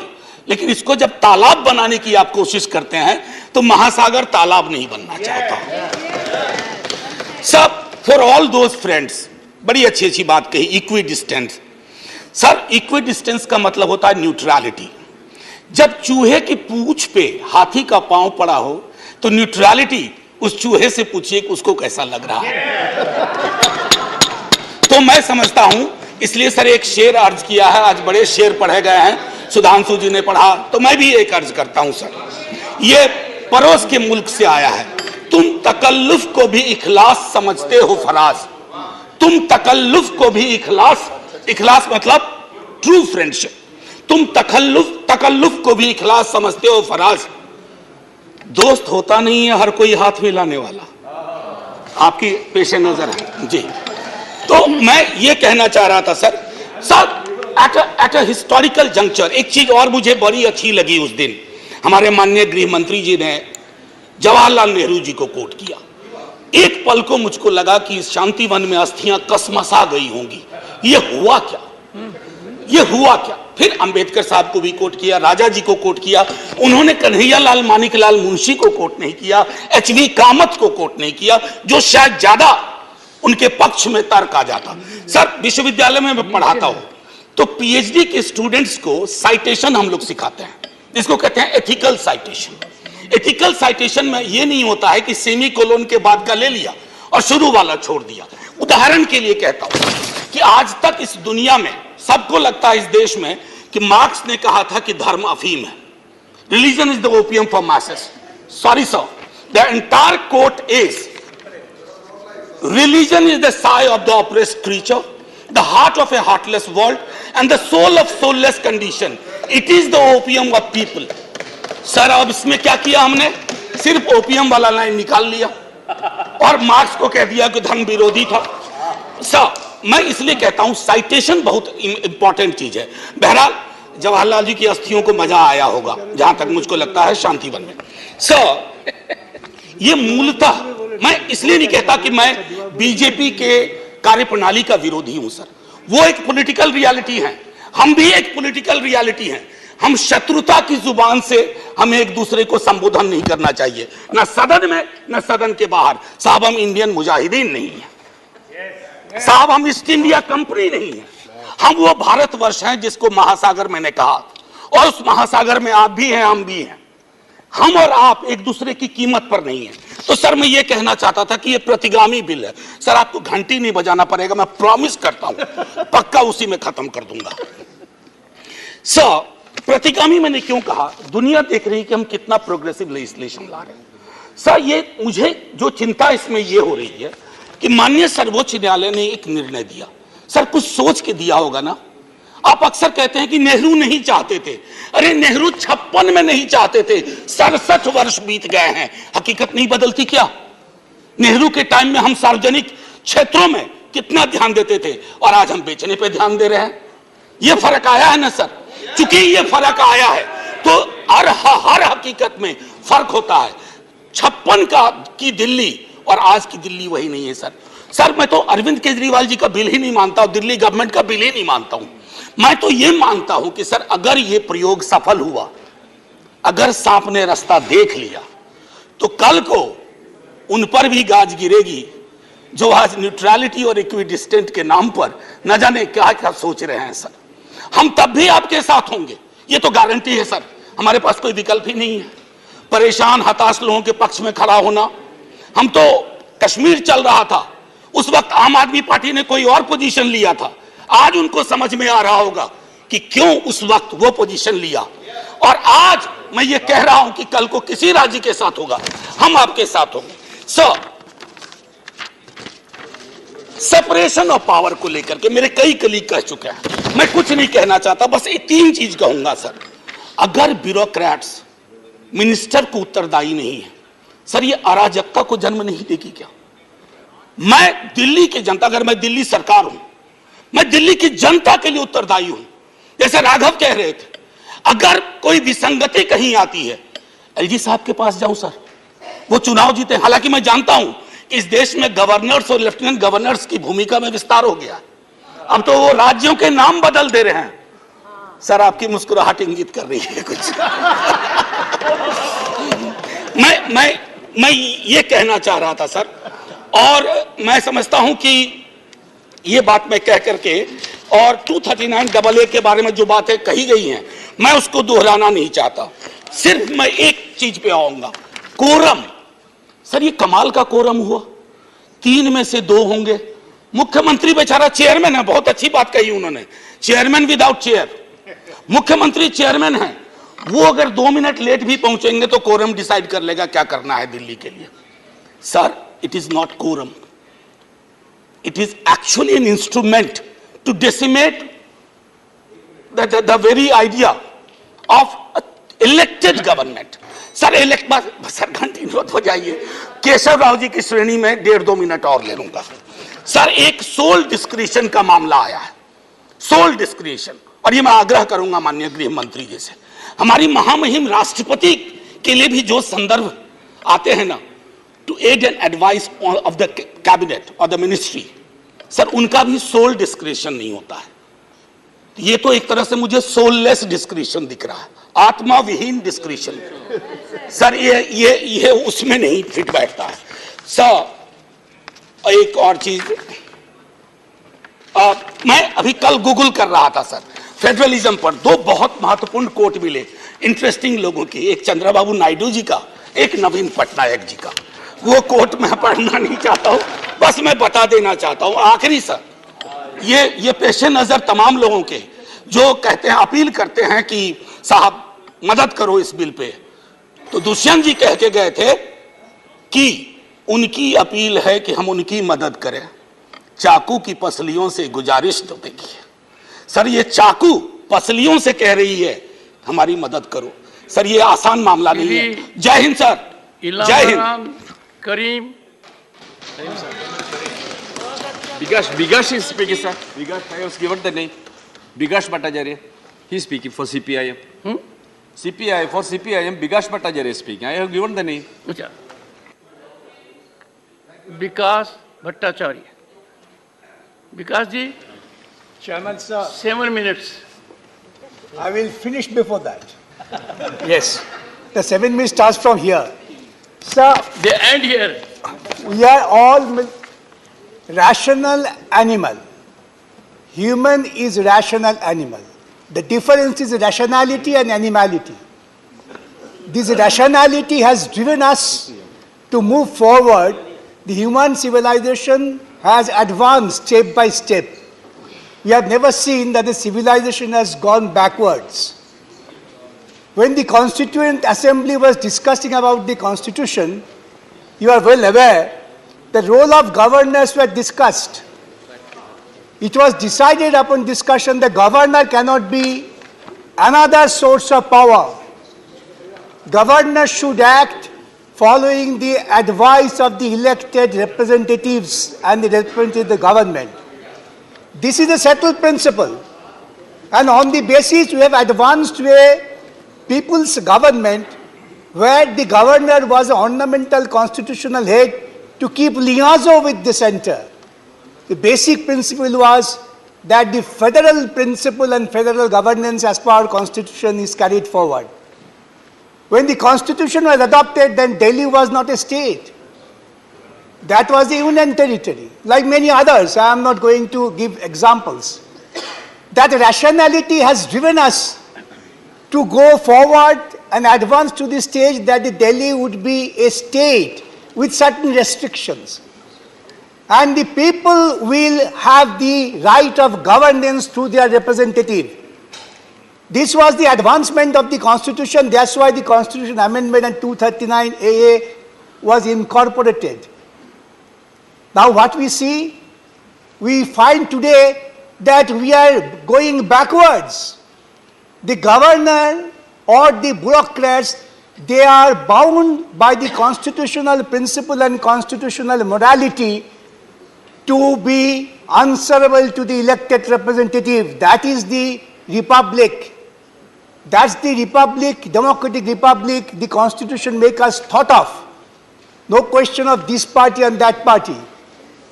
लेकिन इसको जब तालाब बनाने की आप कोशिश करते हैं तो महासागर तालाब नहीं बनना चाहता। सब फॉर ऑल दोज फ्रेंड्स, बड़ी अच्छी अच्छी बात कही, equi distance. Sir equi distance का मतलब होता है न्यूट्रलिटी। जब चूहे की पूंछ पे हाथी का पांव पड़ा हो तो न्यूट्रलिटी, उस चूहे से पूछिए कि उसको कैसा लग रहा है। तो मैं समझता हूं, इसलिए सर एक शेर अर्ज किया है, आज बड़े शेर पढ़े गए हैं, सुधांशु जी ने पढ़ा, तो मैं भी एक अर्ज करता हूं सर। ये पड़ोस के मुल्क से आया है। तुम तकल्लुफ को भी इखलास समझते हो फराज, तुम तकल्लुफ को भी इखलास, इखलास मतलब ट्रू फ्रेंडशिप, तुम तकल्लुफ को भी इखलास समझते हो फराज। दोस्त होता नहीं है हर कोई हाथ मिलाने वाला, आपकी पेशे नजर है जी। तो मैं ये कहना चाह रहा था sir, at a historical juncture एक चीज और मुझे बड़ी अच्छी लगी उस दिन, हमारे माननीय गृह मंत्री जी ने जवाहरलाल नेहरू जी को कोट किया। एक पल को मुझको लगा कि इस शांति वन में अस्थियां कसमसा गई होंगी, ये हुआ क्या, ये हुआ क्या। फिर अंबेडकर साहब को भी कोट किया, राजा जी को कोट किया, उन्होंने कन्हैयालाल मानिकलाल मुंशी को कोट नहीं किया, एचवी कामत को कोट नहीं किया, जो शायद ज्यादा उनके पक्ष में तर्क आ जाता। सर विश्वविद्यालय में मैं पढ़ाता हूं तो पीएचडी के स्टूडेंट्स को साइटेशन हम लोग सिखाते हैं, इसको कहते हैं एथिकल साइटेशन। एथिकल साइटेशन में यह नहीं होता है कि सेमी कोलोन के बाद का ले लिया और शुरू वाला छोड़ दिया। उदाहरण के लिए कहता हूं कि आज तक इस दुनिया में सबको लगता है इस देश में कि मार्क्स ने कहा था कि धर्म अफीम है, religion is the opium for masses. Sorry sir, the entire quote is religion is the sigh of the oppressed creature, the heart of a heartless world, and the soul of soulless condition. It is the opium of people. Sir अब इसमें क्या किया हमने, सिर्फ opium वाला line निकाल लिया और मार्क्स को कह दिया कि धर्म विरोधी था। सर मैं इसलिए कहता हूं साइटेशन बहुत इंपॉर्टेंट चीज है। बहरहाल जवाहरलाल जी की अस्थियों को मजा आया होगा, जहां तक मुझको लगता है शांतिवन में। सर ये मूलतः मैं इसलिए नहीं कहता कि मैं बीजेपी के कार्यप्रणाली का विरोधी हूं सर, वो एक पॉलिटिकल रियलिटी है, हम भी एक पॉलिटिकल रियलिटी हैं। हम शत्रुता की जुबान से हमें एक दूसरे को संबोधन नहीं करना चाहिए, न सदन में न सदन के बाहर। साहब हम इंडियन मुजाहिदीन नहीं है साहब, हम ईस्ट इंडिया कंपनी नहीं है, हम वो भारतवर्ष हैं जिसको महासागर मैंने कहा, और उस महासागर में आप भी हैं हम भी हैं। हम और आप एक दूसरे की कीमत पर नहीं है। तो सर मैं ये कहना चाहता था कि ये प्रतिगामी बिल है सर, आपको घंटी नहीं बजाना पड़ेगा, मैं प्रॉमिस करता हूं, पक्का उसी में खत्म कर दूंगा। सर प्रतिगामी मैंने क्यों कहा, दुनिया देख रही है कि हम कितना प्रोग्रेसिव लेजिस्लेशन ला रहे हैं। सर ये मुझे जो चिंता इसमें ये हो रही है कि माननीय सर्वोच्च न्यायालय ने एक निर्णय दिया, सर कुछ सोच के दिया होगा ना। आप अक्सर कहते हैं कि नेहरू नहीं चाहते थे, अरे नेहरू 56 में नहीं चाहते थे, 67 वर्ष बीत गए हैं, हकीकत नहीं बदलती क्या। नेहरू के टाइम में हम सार्वजनिक क्षेत्रों में कितना ध्यान देते थे और आज हम बेचने पे ध्यान दे रहे हैं। ये फर्क आया है ना सर, चूंकि ये फर्क आया है तो हर हकीकत में फर्क होता है। 56 की दिल्ली और आज की दिल्ली वही नहीं है सर। सर मैं तो अरविंद केजरीवाल जी का बिल ही नहीं मानता हूं, दिल्ली गवर्नमेंट का बिल ही नहीं मानता हूं। मैं तो ये मानता हूं कि सर अगर ये प्रयोग सफल हुआ, अगर सांप ने रास्ता देख लिया, तो कल को उन पर भी गाज गिरेगी जो आज न्यूट्रलिटी और इक्विडिस्टेंट के नाम पर न जाने क्या क्या सोच रहे हैं सर। हम तब भी आपके साथ होंगे, ये तो गारंटी है सर, हमारे पास कोई विकल्प ही नहीं है। परेशान हताश लोगों के पक्ष में खड़ा होना, हम तो कश्मीर चल रहा था उस वक्त आम आदमी पार्टी ने कोई और पोजीशन लिया था, आज उनको समझ में आ रहा होगा कि क्यों उस वक्त वो पोजीशन लिया। और आज मैं ये कह रहा हूं कि कल को किसी राज्य के साथ होगा, हम आपके साथ होंगे। सेपरेशन ऑफ पावर को लेकर के मेरे कई कलीग कह चुके हैं, मैं कुछ नहीं कहना चाहता, बस ये 3 चीज कहूंगा सर। अगर ब्यूरोक्रेट्स मिनिस्टर को उत्तरदायी नहीं है सर, ये अराजकता को जन्म नहीं देगी क्या। मैं दिल्ली की जनता, अगर मैं दिल्ली सरकार हूं, मैं दिल्ली की जनता के लिए उत्तरदायी हूं। जैसे राघव कह रहे थे, अगर कोई विसंगति कहीं आती है एलजी साहब के पास जाऊं सर, वो चुनाव जीते। हालांकि मैं जानता हूं कि इस देश में गवर्नर्स और लेफ्टिनेंट गवर्नर्स की भूमिका में विस्तार हो गया, अब तो वो राज्यों के नाम बदल दे रहे हैं। सर आपकी मुस्कुराहट इंगित कर रही है कुछ। मैं ये कहना चाह रहा था सर और मैं समझता हूं कि ये बात मैं कह करके और 239AA के बारे में जो बातें कही गई हैं मैं उसको दोहराना नहीं चाहता। सिर्फ मैं एक चीज पे आऊंगा, कोरम। सर ये कमाल का कोरम हुआ, 3 में से 2 होंगे। मुख्यमंत्री बेचारा चेयरमैन है, बहुत अच्छी बात कही उन्होंने, चेयरमैन विदाउट चेयर। मुख्यमंत्री चेयरमैन है, वो अगर 2 मिनट लेट भी पहुंचेंगे तो कोरम डिसाइड कर लेगा क्या करना है दिल्ली के लिए। Sir it is not quorum, it is actually an instrument to decimate the very idea of elected government. Sir sir घंटी मत हो जाइए, केशव राव जी की श्रेणी में 1.5-2 मिनट और ले लूंगा। सर एक सोल डिस्क्रिशन का मामला आया है, सोल डिस्क्रिशन, और ये मैं आग्रह करूंगा माननीय गृह मंत्री जी से, हमारी महामहिम राष्ट्रपति के लिए भी जो संदर्भ आते हैं ना, to aid and advice of the cabinet और द मिनिस्ट्री, सर उनका भी सोल डिस्क्रिशन नहीं होता है। ये तो एक तरह से मुझे सोललेस डिस्क्रिशन दिख रहा है, आत्मा विहीन डिस्क्रिशन। सर ये उसमें नहीं फिट बैठता है। सर एक और चीज, मैं अभी कल गूगल कर रहा था सर, फेडरलिज्म पर 2 बहुत महत्वपूर्ण कोट मिले इंटरेस्टिंग लोगों की, एक चंद्रबाबू नायडू जी का, एक नवीन पटनायक जी का। वो कोट मैं पढ़ना नहीं चाहता हूं, बस मैं बता देना चाहता हूं। आखिरी सर, ये पेशे नजर तमाम लोगों के जो कहते हैं, अपील करते हैं कि साहब मदद करो इस बिल पे, तो दुष्यंत जी कह के गए थे कि उनकी अपील है कि हम उनकी मदद करें, चाकू की पसलियों से गुजारिश तो देखिए। सर ये चाकू पसलियों से कह रही है हमारी मदद करो। सर ये आसान मामला नहीं है। जय हिंद सर, जय Hind. Kareem. Bigash is speaking, sir. Bigash, I was given the name. Bigash Bhattacharya. He is speaking for CPIM. For CPIM, Bigash Bhattacharya is speaking. I have given the name. Achha. Vikas Bhattacharya. Vikas ji. Chairman, sir. 7 minutes. I will finish before that. Yes. The 7 minutes starts from here. Sir, they end here. We are all rational animal. Human is rational animal. The difference is rationality and animality. This rationality has driven us to move forward. The human civilization has advanced step by step. We have never seen that the civilization has gone backwards. When the Constituent Assembly was discussing about the Constitution, you are well aware, the role of governors were discussed. It was decided upon discussion the governor cannot be another source of power. Governors should act following the advice of the elected representatives and the representative of the government. This is a settled principle. And on the basis we have advanced to a people's government where the governor was an ornamental constitutional head to keep liaison with the center. The basic principle was that the federal principle and federal governance as per our constitution is carried forward. When the constitution was adopted, then Delhi was not a state. That was the union territory. Like many others, I am not going to give examples. That rationality has driven us to go forward and advance to the stage that the Delhi would be a state with certain restrictions. And the people will have the right of governance through their representative. This was the advancement of the Constitution. That's why the Constitution Amendment and 239AA was incorporated. Now what we see, we find today that we are going backwards. The governor or the bureaucrats, they are bound by the constitutional principle and constitutional morality to be answerable to the elected representative. That is the republic. That's the republic, democratic republic the constitution makes us thought of. No question of this party and that party.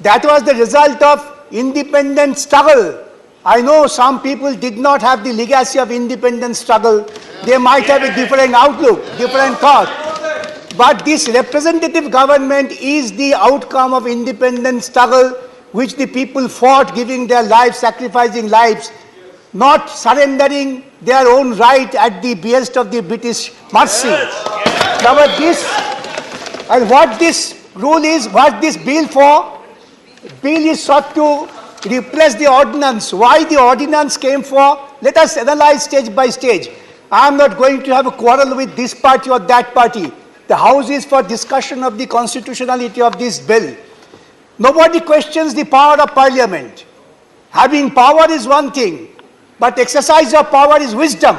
That was the result of independent struggle. I know some people did not have the legacy of independent struggle. They might have a different outlook, different thought. But this representative government is the outcome of independent struggle which the people fought, giving their lives, sacrificing lives, not surrendering their own right at the behest of the British mercy. Now, what this rule is, what this bill for? Bill is sought to replace the ordinance. Why the ordinance came for? Let us analyze stage by stage. I am not going to have a quarrel with this party or that party. The House is for discussion of the constitutionality of this bill. Nobody questions the power of Parliament. Having power is one thing, but exercise of power is wisdom.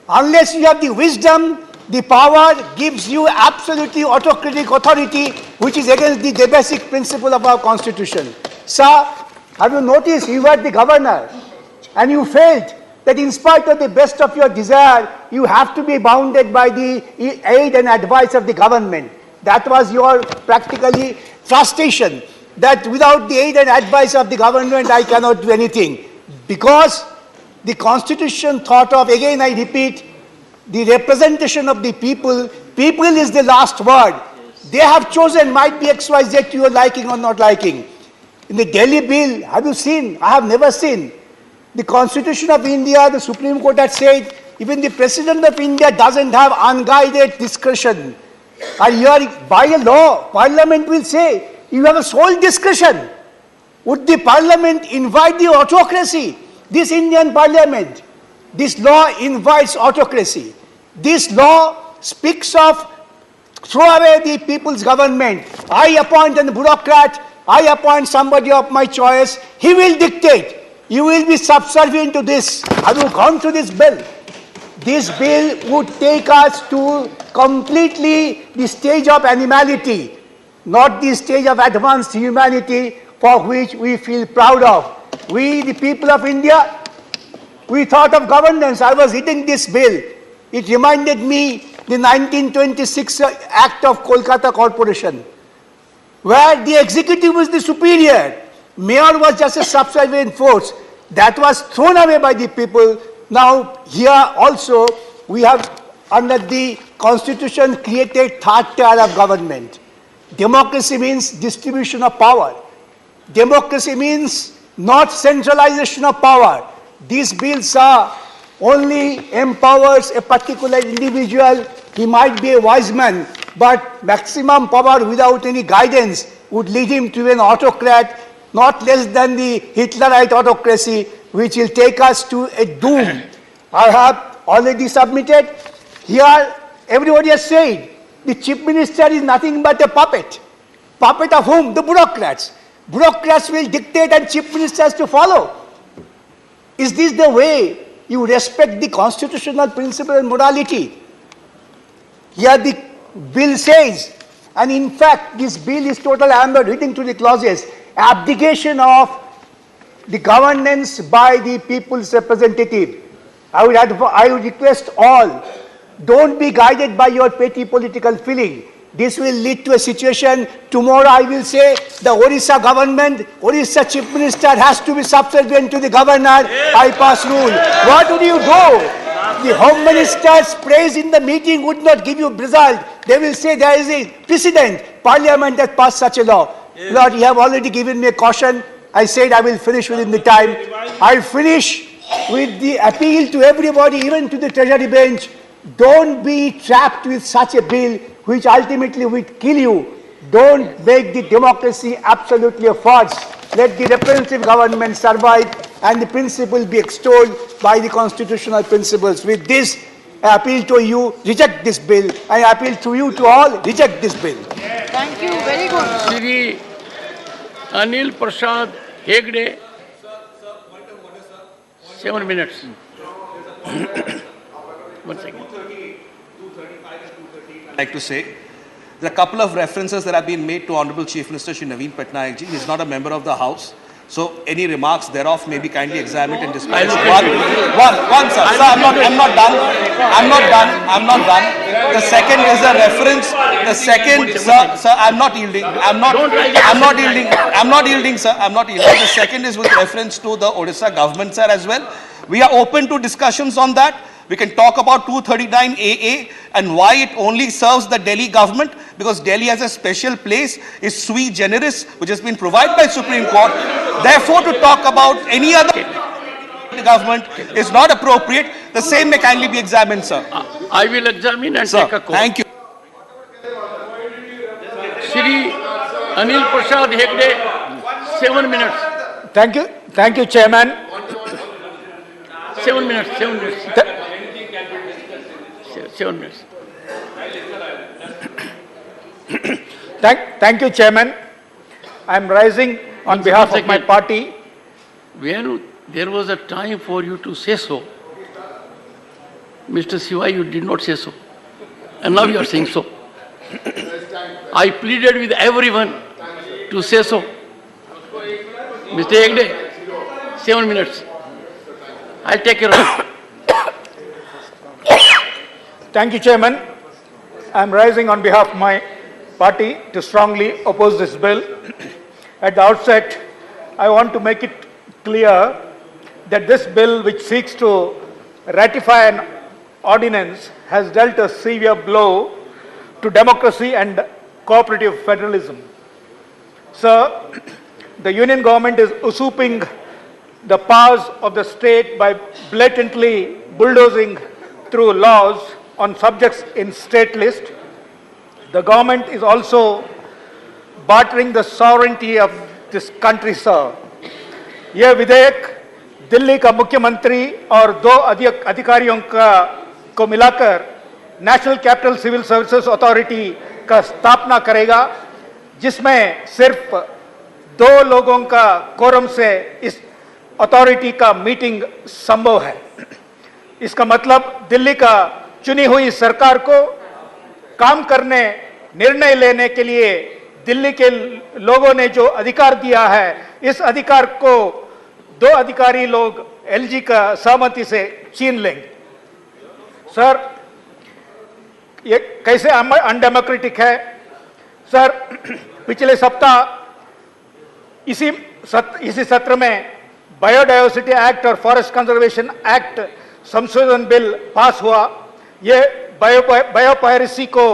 Unless you have the wisdom, the power gives you absolutely autocratic authority, which is against the basic principle of our constitution. Sir, have you noticed you were the governor and you felt that in spite of the best of your desire, you have to be bounded by the aid and advice of the government. That was your practically frustration, that without the aid and advice of the government, I cannot do anything. Because the constitution thought of, again I repeat, the representation of the people. People is the last word. They have chosen, might be XYZ to your liking or not liking. In the Delhi bill, have you seen? I have never seen. The Constitution of India, the Supreme Court had said, even the President of India doesn't have unguided discretion. And here, by a law, Parliament will say, you have a sole discretion. Would the Parliament invite the autocracy? This Indian Parliament, this law invites autocracy. This law speaks of throw away the people's government. I appoint a bureaucrat, I appoint somebody of my choice, he will dictate. You will be subservient to this. Have you gone through this bill? This bill would take us to completely the stage of animality, not the stage of advanced humanity for which we feel proud of. We, the people of India, we thought of governance. I was reading this bill. It reminded me the 1926 Act of Kolkata Corporation, where the executive was the superior. Mayor was just a subservient force. That was thrown away by the people. Now, here also, we have, under the Constitution, created third tier of government. Democracy means distribution of power. Democracy means not centralization of power. These bills only empowers a particular individual. He might be a wise man, but maximum power without any guidance would lead him to an autocrat, not less than the Hitlerite autocracy, which will take us to a doom. I have already submitted. Here, everybody has said, the chief minister is nothing but a puppet. Puppet of whom? The bureaucrats. Bureaucrats will dictate and chief ministers to follow. Is this the way you respect the constitutional principle and morality? Here the bill says, and in fact, this bill is total, I am not reading through the clauses, abdication of the governance by the people's representative. I would request all, don't be guided by your petty political feeling. This will lead to a situation, tomorrow I will say the Orissa government, Orissa chief minister has to be subservient to the governor, I pass rule. What would you do? The home minister's praise in the meeting would not give you result. They will say there is a precedent. Parliament has passed such a law. Lord, you have already given me a caution. I said I will finish within the time. I finish with the appeal to everybody, even to the Treasury bench. Don't be trapped with such a bill which ultimately will kill you. Don't make the democracy absolutely a farce. Let the representative government survive and the principle be extolled by the constitutional principles. With this, I appeal to you, reject this bill. I appeal to you to all, reject this bill. Thank you. Very good. Shri Anil Prasad Hegde, 7 minutes. 1 second. I'd like to say, there are a couple of references that have been made to Honorable Chief Minister Shri Naveen Patnaik ji. He is not a member of the House. So any remarks thereof may be kindly examined and dispensed. One, sir. Sir, I'm not done. I'm not done. The second is a reference. The second, sir, I'm not yielding. I'm not yielding, sir. I'm not yielding. The second is with reference to the Odisha government, sir, as well. We are open to discussions on that. We can talk about 239AA and why it only serves the Delhi government, because Delhi has a special place, is sui generis, which has been provided by Supreme Court. Therefore, to talk about any other government is not appropriate. The same may kindly be examined, sir. I will examine and Sir, take a call. thank you. Shri Anil Prasad Hegde, 7 minutes. Thank you, Chairman. 7 minutes, 7 minutes. 7 minutes. Thank you, Chairman. I am rising on behalf of my party. When there was a time for you to say so, Mr. Siva, you did not say so. And now you are saying so. I pleaded with everyone to say so. Mr. Hegde, 7 minutes. I'll take care of it. Thank you, Chairman. I am rising on behalf of my party to strongly oppose this bill. At the outset, I want to make it clear that this bill, which seeks to ratify an ordinance, has dealt a severe blow to democracy and cooperative federalism. Sir, the union government is usurping the powers of the state by blatantly bulldozing through laws on subjects in state list. The government is also bartering the sovereignty of this country, sir. यह विधेयक दिल्ली का मुख्यमंत्री और 2 अधिकारियों को मिलाकर national capital civil services authority का स्थापना करेगा, जिसमें सिर्फ 2 लोगों का कोरम से इस अथॉरिटी का मीटिंग संभव है। इसका मतलब दिल्ली का चुनी हुई सरकार को काम करने, निर्णय लेने के लिए दिल्ली के लोगों ने जो अधिकार दिया है, इस अधिकार को 2 अधिकारी लोग एलजी का सहमति से छीन लेंगे। सर, ये कैसे अनडेमोक्रेटिक है? सर, पिछले सप्ताह इसी सत्र में बायोडायवर्सिटी एक्ट और फॉरेस्ट कंजर्वेशन एक्ट संशोधन बिल पास हुआ। ये बायोपायरेसी को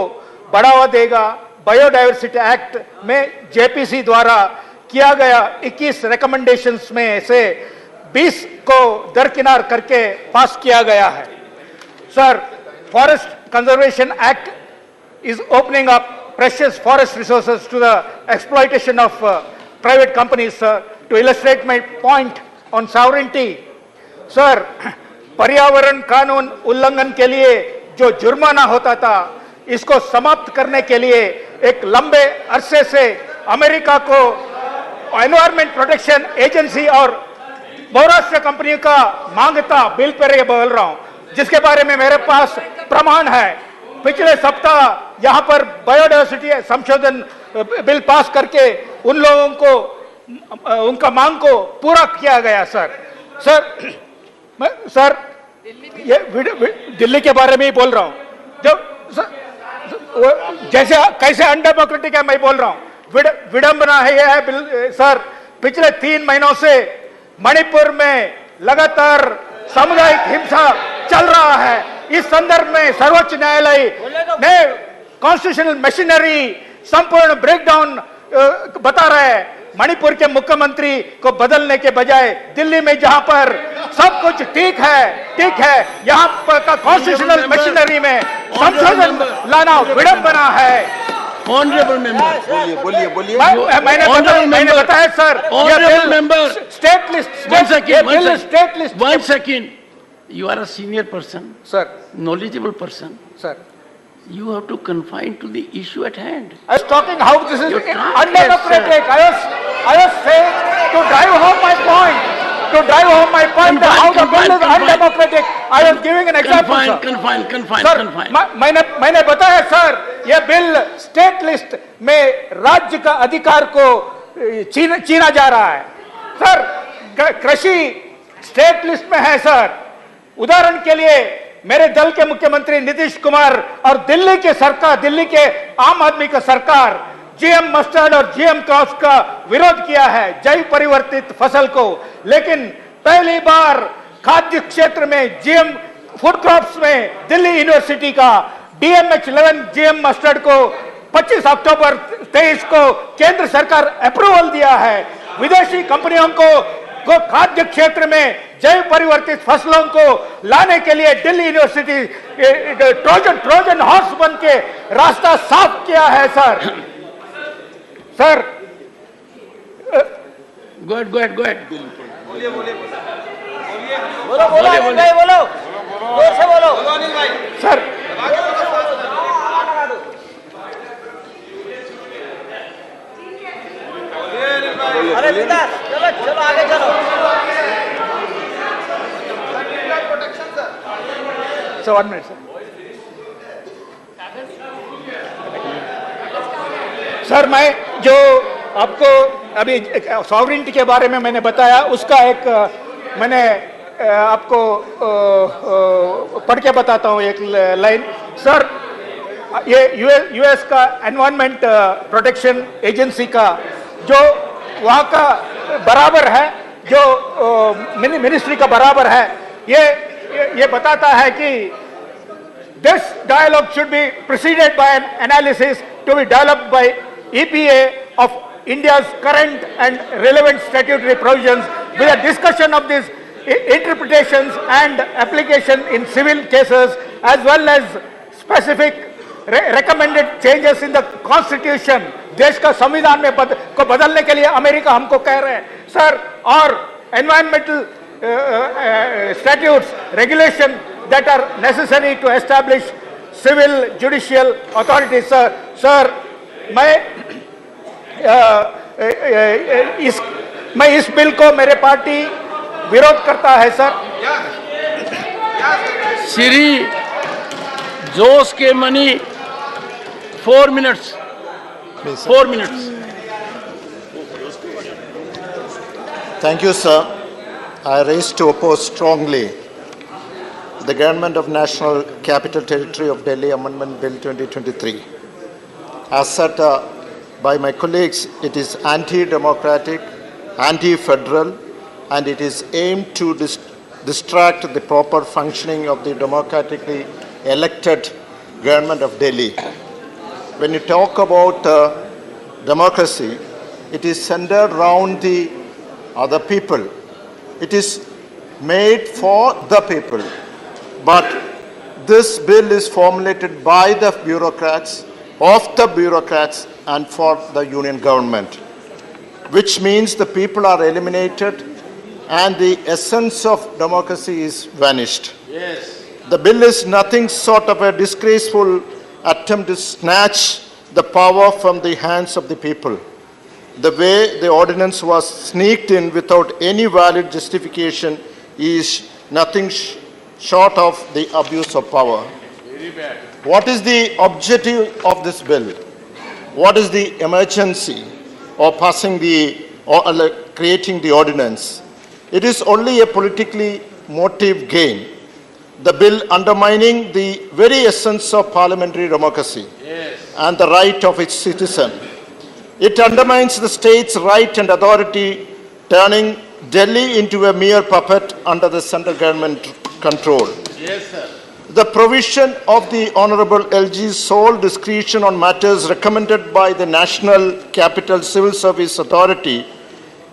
बढ़ावा देगा। बायोडायवर्सिटी एक्ट में जेपीसी द्वारा किया गया 21 रिकमेंडेशंस में से 20 को दरकिनार करके पास किया गया है। Sir, forest conservation act is opening up precious forest resources to the exploitation of private companies. To illustrate my point on sovereignty, sir, पर्यावरण कानून उल्लंघन के लिए जो जुर्माना होता था, इसको समाप्त करने के लिए एक लंबे अरसे से अमेरिका को एनवायरमेंट प्रोटेक्शन एजेंसी और बहुराष्ट्रीय कंपनियों का मांगता बिल पर ये बोल रहा हूं, जिसके बारे में मेरे पास प्रमाण है। पिछले सप्ताह यहां पर बायोडायवर्सिटी संशोधन बिल पास करके उन लोगों को उनका मांग को पूरा किया गया। सर, ये दिल्ली के बारे में ही बोल रहा हूं। जैसे कैसे अनडेमोक्रेटिक है मैं बोल रहा हूं। विडंबना है यह है बिल। सर, पिछले 3 महीनों से मणिपुर में लगातार सामुदायिक हिंसा चल रहा है। इस संदर्भ में सर्वोच्च न्यायालय ने कॉन्स्टिट्यूशनल मशीनरी संपूर्ण ब्रेकडाउन बता रहा है। मणिपुर के मुख्यमंत्री को बदलने के बजाय दिल्ली में जहां पर सब कुछ ठीक है, यहां पर का कॉन्स्टिट्यूशनल मशीनरी में संशोधन लाना विडंबना है। ऑनरेबल मेंबर, बोलिए। मैंने बताया sir, honourable member, state list, state list. 1 second. You are a senior person, sir, knowledgeable person, sir. You have to confine to the issue at hand. I was talking how this is undemocratic. I was saying to drive home my point, how the bill is undemocratic. I was giving an example, sir. Confine. मैंने बताया sir, ये bill state list में राज्य का अधिकार को छीना जा रहा है। सर, कृषि स्टेट लिस्ट में है सर। उदाहरण के लिए मेरे दल के मुख्यमंत्री नीतीश कुमार और दिल्ली के आम आदमी का सरकार जीएम मस्टर्ड और जीएम क्रॉप्स का विरोध किया है, जैव परिवर्तित फसल को। लेकिन पहली बार खाद्य क्षेत्र में जीएम फूड क्रॉप्स में दिल्ली यूनिवर्सिटी का DMH11 GM मस्टर्ड को 25 अक्टूबर 23 को केंद्र सरकार अप्रूवल दिया है। विदेशी कंपनियों को खाद्य क्षेत्र में जैव परिवर्तित फसलों को लाने के लिए दिल्ली यूनिवर्सिटी ट्रोजन हॉर्स बन के रास्ता साफ किया है सर। Sir Go ahead. बोलो जोर से बोलो सर। अरे चलो आगे चलो सर। 1 minute sir. मैं जो आपको अभी सॉवरेनिटी के बारे में मैंने बताया, उसका एक मैंने आपको पढ़ के बताता हूँ एक लाइन सर। ये यूएस का एनवायरनमेंट प्रोटेक्शन एजेंसी का जो वहाँ का बराबर है, जो मिनिस्ट्री का बराबर है, ये बताता है कि this dialogue should be preceded by an analysis to be developed by EPA of India's current and relevant statutory provisions with a discussion of these interpretations and application in civil cases as well as specific recommended changes in the constitution. देश का संविधान में को बदलने के लिए America हमको कह रहे हैं सर, और environmental statutes, regulation that are necessary to establish civil judicial authorities. Sir मैं इस बिल को मेरे पार्टी विरोध करता है सर। श्री जोश के money 4 minutes. 4 minutes. Thank you, sir. I raise to oppose strongly the Government of National Capital Territory of Delhi Amendment Bill 2023. As said by my colleagues, it is anti-democratic, anti-federal, and it is aimed to distract the proper functioning of the democratically elected government of Delhi. When you talk about democracy, it is centered around the other people. It is made for the people. But this bill is formulated by the bureaucrats, of the bureaucrats, and for the union government, which means the people are eliminated and the essence of democracy is vanished. Yes. The bill is nothing short of a disgraceful attempt to snatch the power from the hands of the people. The way the ordinance was sneaked in without any valid justification is nothing short of the abuse of power. Very bad. What is the objective of this bill? What is the emergency of passing creating the ordinance? It is only a politically motive gain. The bill undermining the very essence of parliamentary democracy and the right of its citizen. It undermines the state's right and authority, turning Delhi into a mere puppet under the central government control. Yes, sir. The provision of the Honorable LG's sole discretion on matters recommended by the National Capital Civil Service Authority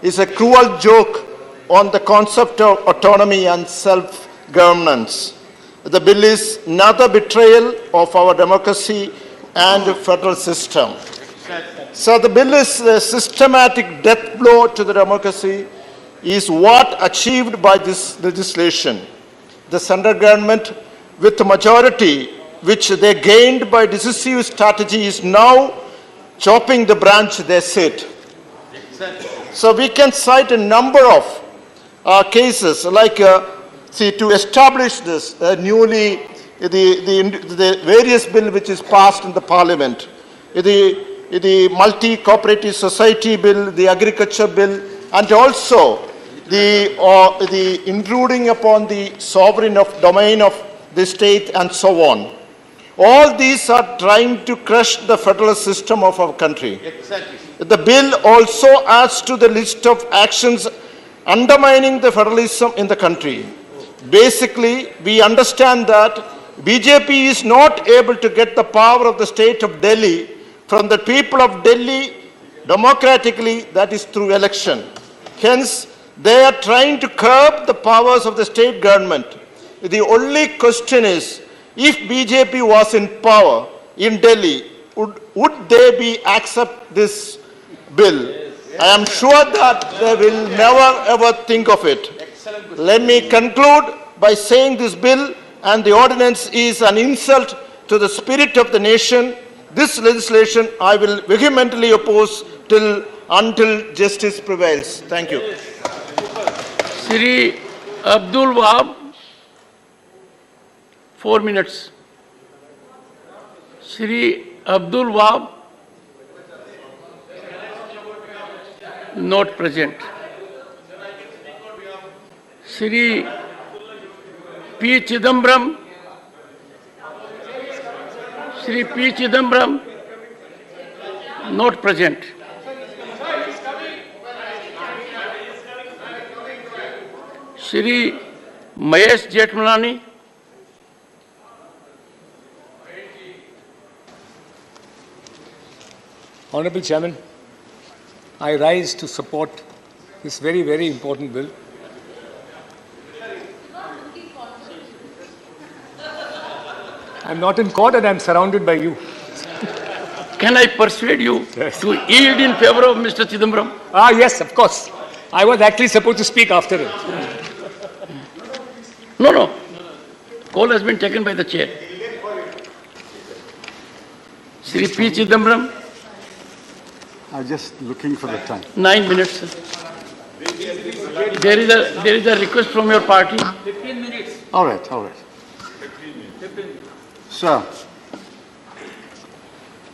is a cruel joke on the concept of autonomy and self-governance. The bill is another betrayal of our democracy and federal system. So the bill is a systematic death blow to the democracy, is what achieved by this legislation. The central government, with the majority which they gained by decisive strategy, is now chopping the branch they sit. So we can cite a number of cases like, to establish this the various bill which is passed in the parliament, the multi-cooperative society bill, the agriculture bill, and also the intruding upon the sovereign domain of the state and so on. All these are trying to crush the federal system of our country. Exactly. The bill also adds to the list of actions undermining the federalism in the country. Basically, we understand that BJP is not able to get the power of the state of Delhi from the people of Delhi democratically, that is through election. Hence, they are trying to curb the powers of the state government. The only question is, if BJP was in power in Delhi, would they accept this bill? I am sure that they will never ever think of it. Let me conclude by saying this bill and the ordinance is an insult to the spirit of the nation. This legislation I will vehemently oppose until justice prevails. Thank you. Sri Abdul Wahab, 4 minutes. Sri Abdul Wahab, not present. Sri P. Chidambaram, Sri P. Chidambaram, not present. Sri Mahesh Jethmalani, Honorable Chairman, I rise to support this very, very important bill. I'm not in court and I'm surrounded by you. Can I persuade you to yield in favor of Mr. Chidambaram? Ah, yes, of course. I was actually supposed to speak after it. No. Call has been taken by the chair. Sri P. Chidambaram. I'm just looking for the time. 9 minutes. Sir. There is a request from your party. 15 minutes. All right. Sir,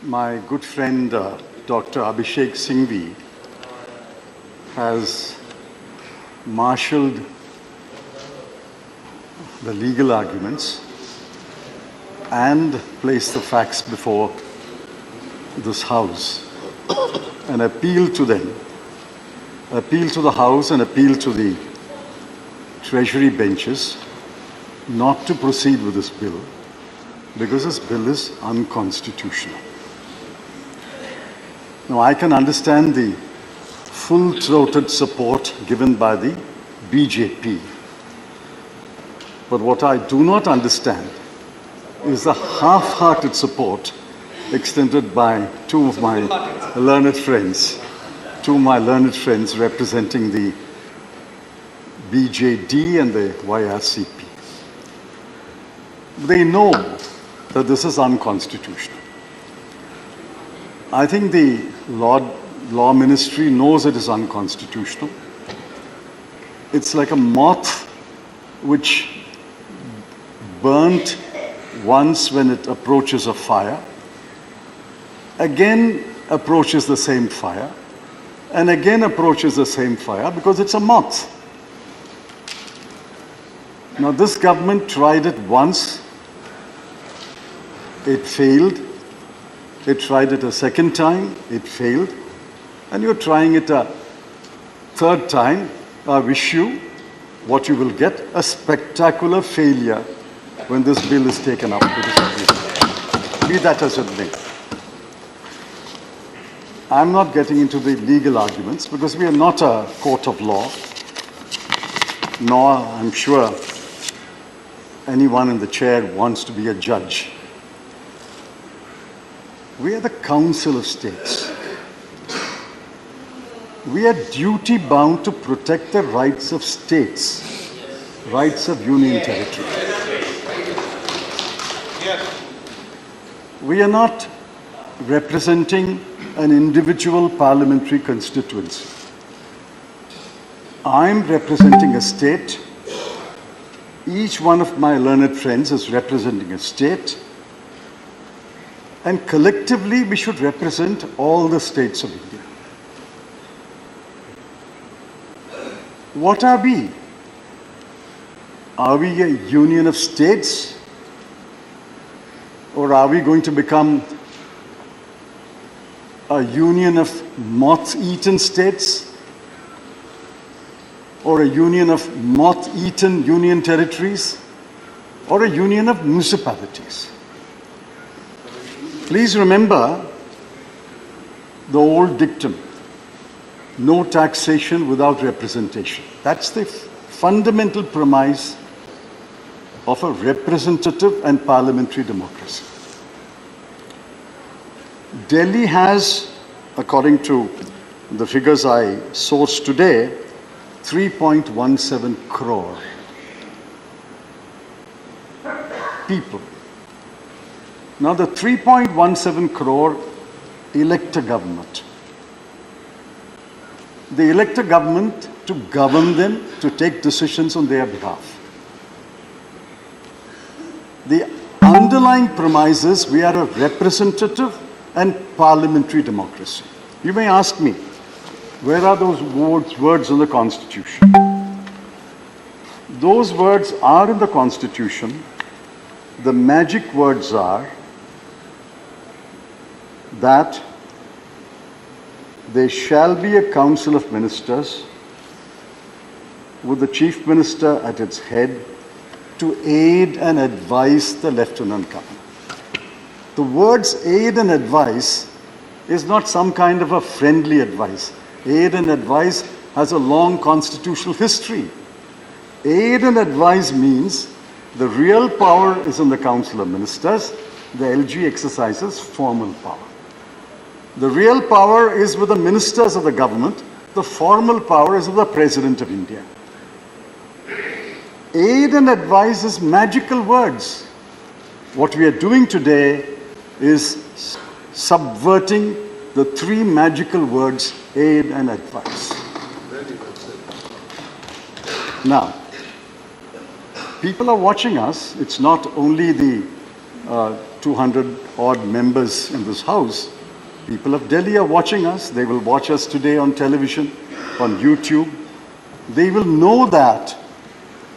my good friend Dr. Abhishek Singhvi has marshaled the legal arguments and placed the facts before this House and appeal to them, appeal to the House and appeal to the Treasury benches not to proceed with this bill because this bill is unconstitutional. Now, I can understand the full-throated support given by the BJP, but what I do not understand is the half-hearted support extended by two of my learned friends representing the BJD and the YRCP. They know that this is unconstitutional. I think the law ministry knows it is unconstitutional. It's like a moth which burnt once when it approaches a fire, again approaches the same fire, and again approaches the same fire because it's a moth. Now, this government tried it once, it failed. It tried it a second time, it failed. And you're trying it a third time. I wish you what you will get, a spectacular failure when this bill is taken up. Be that as it may. I'm not getting into the legal arguments because we are not a court of law, nor, I'm sure, anyone in the chair wants to be a judge. We are the Council of States. We are duty bound to protect the rights of states, rights of union territory. We are not representing an individual parliamentary constituency. I'm representing a state. Each one of my learned friends is representing a state. And collectively, we should represent all the states of India. What are we? Are we a union of states? Or are we going to become a union of moth-eaten states? or a union of moth-eaten union territories, or a union of municipalities. Please remember the old dictum, no taxation without representation. That's the fundamental premise of a representative and parliamentary democracy. Delhi has, according to the figures I sourced today, 3.17 crore people. Now the 3.17 crore elect a government. They elect a government to govern them, to take decisions on their behalf. The underlying premise is we are a representative and parliamentary democracy. You may ask me, where are those words in the Constitution? Those words are in the Constitution. The magic words are that there shall be a council of ministers with the chief minister at its head to aid and advise the lieutenant governor. The words aid and advise is not some kind of a friendly advice. Aid and advise has a long constitutional history. Aid and advise means the real power is in the Council of Ministers. The LG exercises formal power. The real power is with the ministers of the government. The formal power is with the President of India. Aid and advise is magical words. What we are doing today is subverting the three magical words, aid and advice. Now, people are watching us. It's not only the 200 odd members in this house. People of Delhi are watching us. They will watch us today on television, on YouTube. They will know that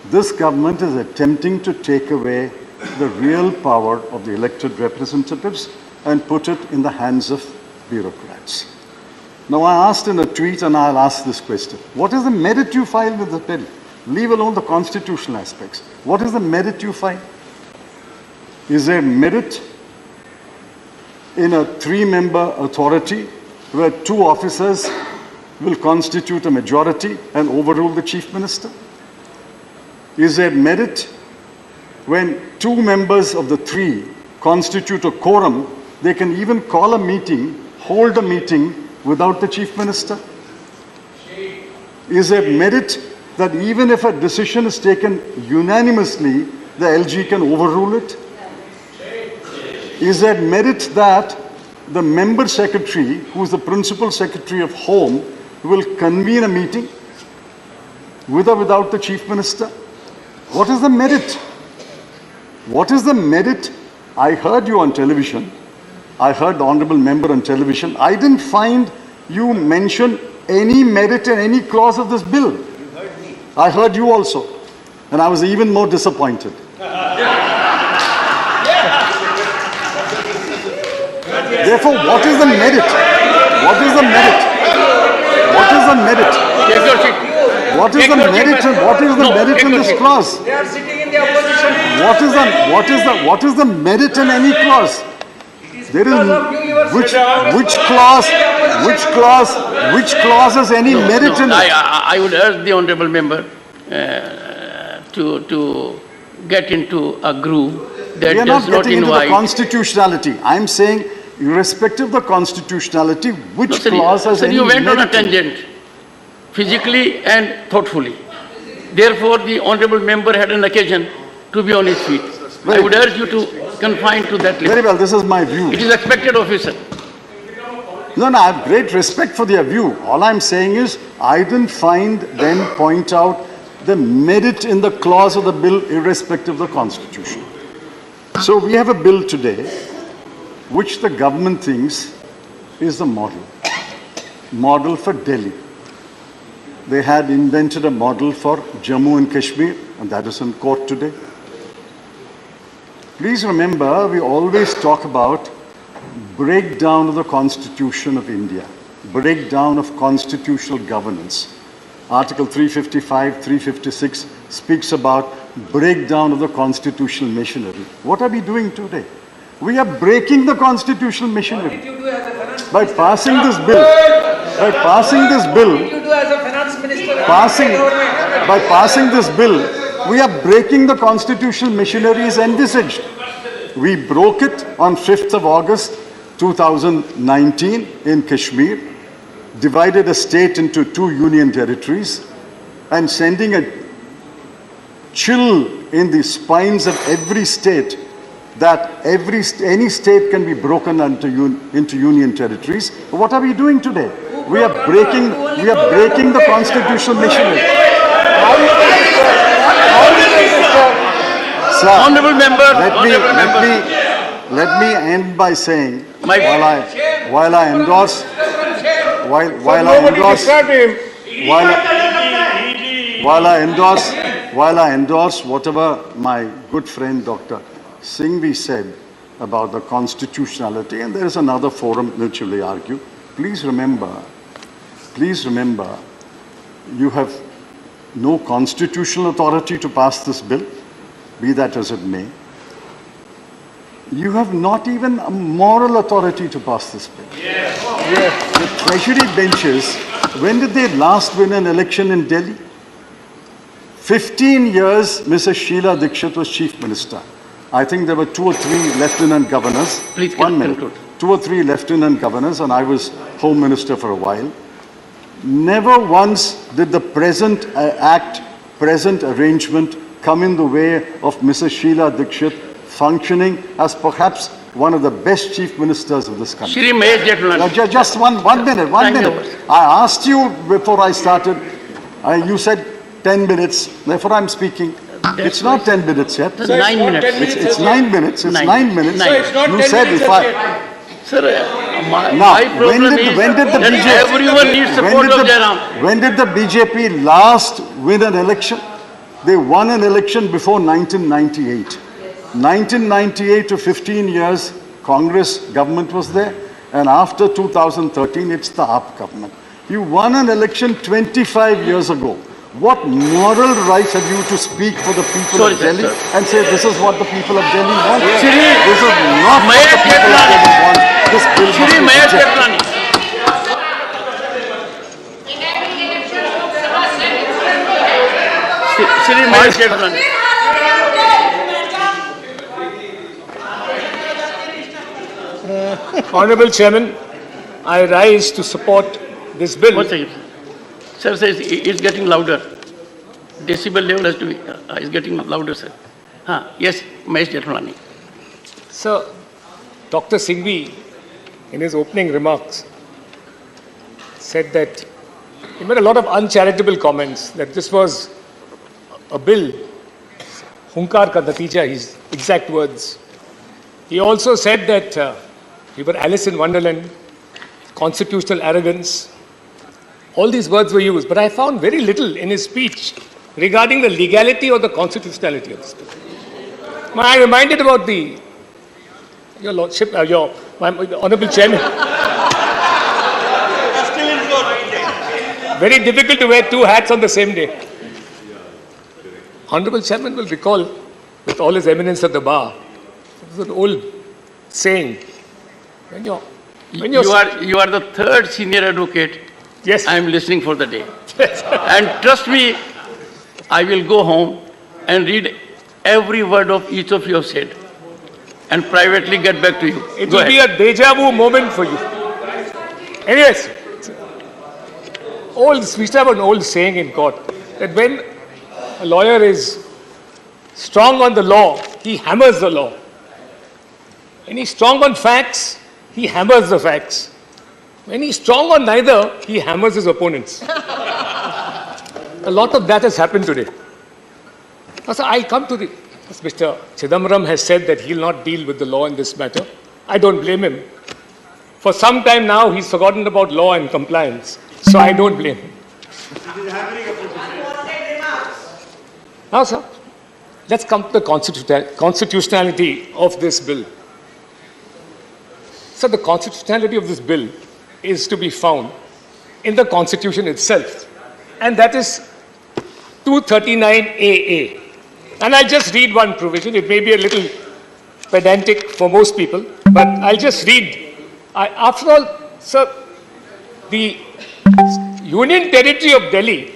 this government is attempting to take away the real power of the elected representatives and put it in the hands of bureaucrats. Now, I asked in a tweet, and I'll ask this question. What is the merit you file with the bill? Leave alone the constitutional aspects. What is the merit you file? Is there merit in a three-member authority where two officers will constitute a majority and overrule the chief minister? Is there merit when two members of the three constitute a quorum, they can even call a meeting, hold a meeting without the chief minister? Is there merit that even if a decision is taken unanimously, the LG can overrule it? Is there merit that the member secretary, who is the principal secretary of Home, will convene a meeting with or without the chief minister? What is the merit? What is the merit? I heard you on television. I heard the honorable member on television. I didn't find you mention any merit in any clause of this bill. I heard you also. And I was even more disappointed. Therefore, what is the merit? What is the merit? What is the merit? What is the merit and what is the merit in this clause? They are sitting in the opposition. What is the merit in any clause? There is which clause has any merit in it? I would urge the honourable member to get into a groove that We are does not not getting into the invite. constitutionality. I am saying, irrespective of the constitutionality, which clause has any you went on a merit in it? tangent, physically and thoughtfully. Therefore, the honourable member had an occasion to be on his feet. I would urge you to confine to that limit. Very well, this is my view. It is expected of you, sir. No, I have great respect for their view. All I'm saying is, I didn't find them point out the merit in the clause of the bill irrespective of the constitution. So we have a bill today which the government thinks is the model for Delhi. They had invented a model for Jammu and Kashmir, and that is in court today. Please remember, we always talk about breakdown of the Constitution of India, breakdown of constitutional governance. Article 355, 356 speaks about breakdown of the constitutional machinery. What are we doing today? We are breaking the constitutional machinery. By passing this bill, by passing this bill, by passing this bill, we are breaking the constitutional machinery as envisaged. We broke it on 5th of August 2019 in Kashmir, divided a state into 2 union territories, and sending a chill in the spines of every state that any state can be broken into union territories. What are we doing today? We are breaking the constitutional machinery. Sir, Honorable member, let me end by saying, while I endorse whatever my good friend Dr. Singhvi said about the constitutionality, and there is another forum which will argue, please remember, you have no constitutional authority to pass this bill, be that as it may. You have not even a moral authority to pass this bill. The treasury benches, when did they last win an election in Delhi? 15 years, Mrs. Sheila Dikshit was chief minister. I think there were 2 or 3 lieutenant governors. Please conclude. 2 or 3 lieutenant governors, and I was home minister for a while. Never once did the present present arrangement come in the way of Mrs. Sheila Dikshit functioning as perhaps one of the best chief ministers of this country. Shri Mahesh Jethmalani. Just one minute. I asked you before I started, you said 10 minutes, therefore I'm speaking. It's not 10 minutes yet. It's 9 minutes. It's 9 minutes. It's 9 minutes. You said if I... Sir, my when problem did the that BJP, everyone needs support of Jairam. When did the BJP last win an election? They won an election before 1998. 1998 to 15 years, Congress government was there. And after 2013, it's the AAP government. You won an election 25 years ago. What moral rights have you to speak for the people of Delhi and say this is what the people of Delhi want? This is not what the people of Delhi want. This bill must be rejected. Shri Mahesh Jethmalani. Honorable Chairman, I rise to support this bill. One second. Sir says it's getting louder. Decibel level has to be, is getting louder, sir. Yes, Mahesh Jethmalani. Sir, Dr. Singhvi, in his opening remarks, said that he made a lot of uncharitable comments, that this was a bill, hunkar ka natija, his exact words. He also said that we were Alice in Wonderland, constitutional arrogance. All these words were used, but I found very little in his speech regarding the legality or the constitutionality of this bill. I reminded about your Lordship, my Honourable Chairman. Very difficult to wear 2 hats on the same day. Honourable Chairman will recall, with all his eminence at the bar, it was an old saying. You are the 3rd senior advocate. Yes. I am listening for the day. And trust me, I will go home and read every word of each of you have said and privately get back to you. It will be a deja vu moment for you. Anyways, we used to have an old saying in court that when a lawyer is strong on the law, he hammers the law. When he's strong on facts, he hammers the facts. When he's strong on neither, he hammers his opponents. A lot of that has happened today. Now, sir, I'll come to Mr. Chidambaram has said that he'll not deal with the law in this matter. I don't blame him. For some time now, he's forgotten about law and compliance. So I don't blame him. Now, sir, let's come to the constitutionality of this bill. So the constitutionality of this bill is to be found in the Constitution itself. and that is 239AA. And I'll just read one provision. It may be a little pedantic for most people, but I'll just read. After all, sir, the Union Territory of Delhi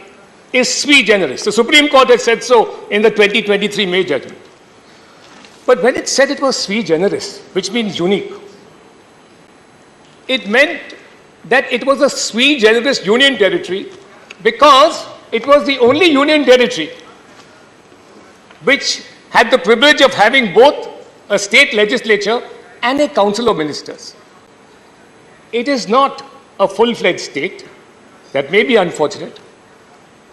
is sui generis. The Supreme Court has said so in the 2023 May judgment. But when it said it was sui generis, which means unique, it meant that it was a sui generis Union Territory because it was the only Union Territory which had the privilege of having both a state legislature and a council of ministers. It is not a full-fledged state. That may be unfortunate.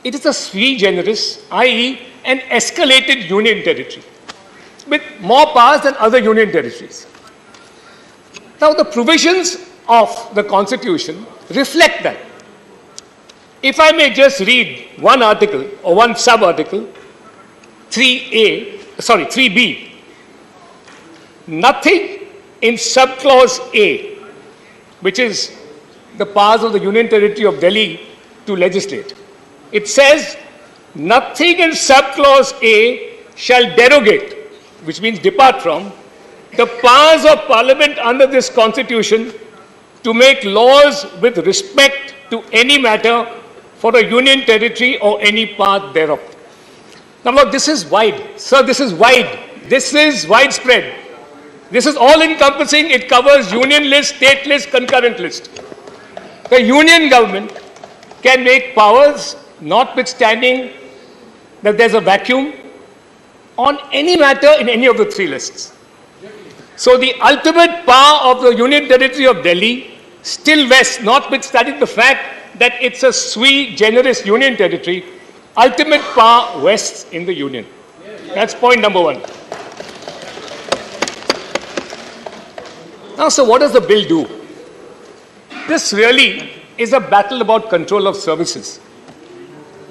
It is a sui generis, i.e. an escalated Union Territory with more powers than other Union Territories. Now, the provisions of the Constitution reflect that. If I may just read one article or one sub-article, 3B. Nothing in subclause A, which is the powers of the Union Territory of Delhi to legislate. It says, nothing in subclause A shall derogate, which means depart from, the powers of Parliament under this Constitution to make laws with respect to any matter for a Union Territory or any part thereof. Now look, this is wide. Sir, this is wide. This is widespread. This is all-encompassing. It covers union list, state list, concurrent list. The union government can make powers, notwithstanding that there's a vacuum, on any matter in any of the three lists. So the ultimate power of the Union Territory of Delhi still vests, notwithstanding the fact that it's a sui generis Union Territory, ultimate power vests in the Union. That's point number one. Now, so what does the bill do? This really is a battle about control of services.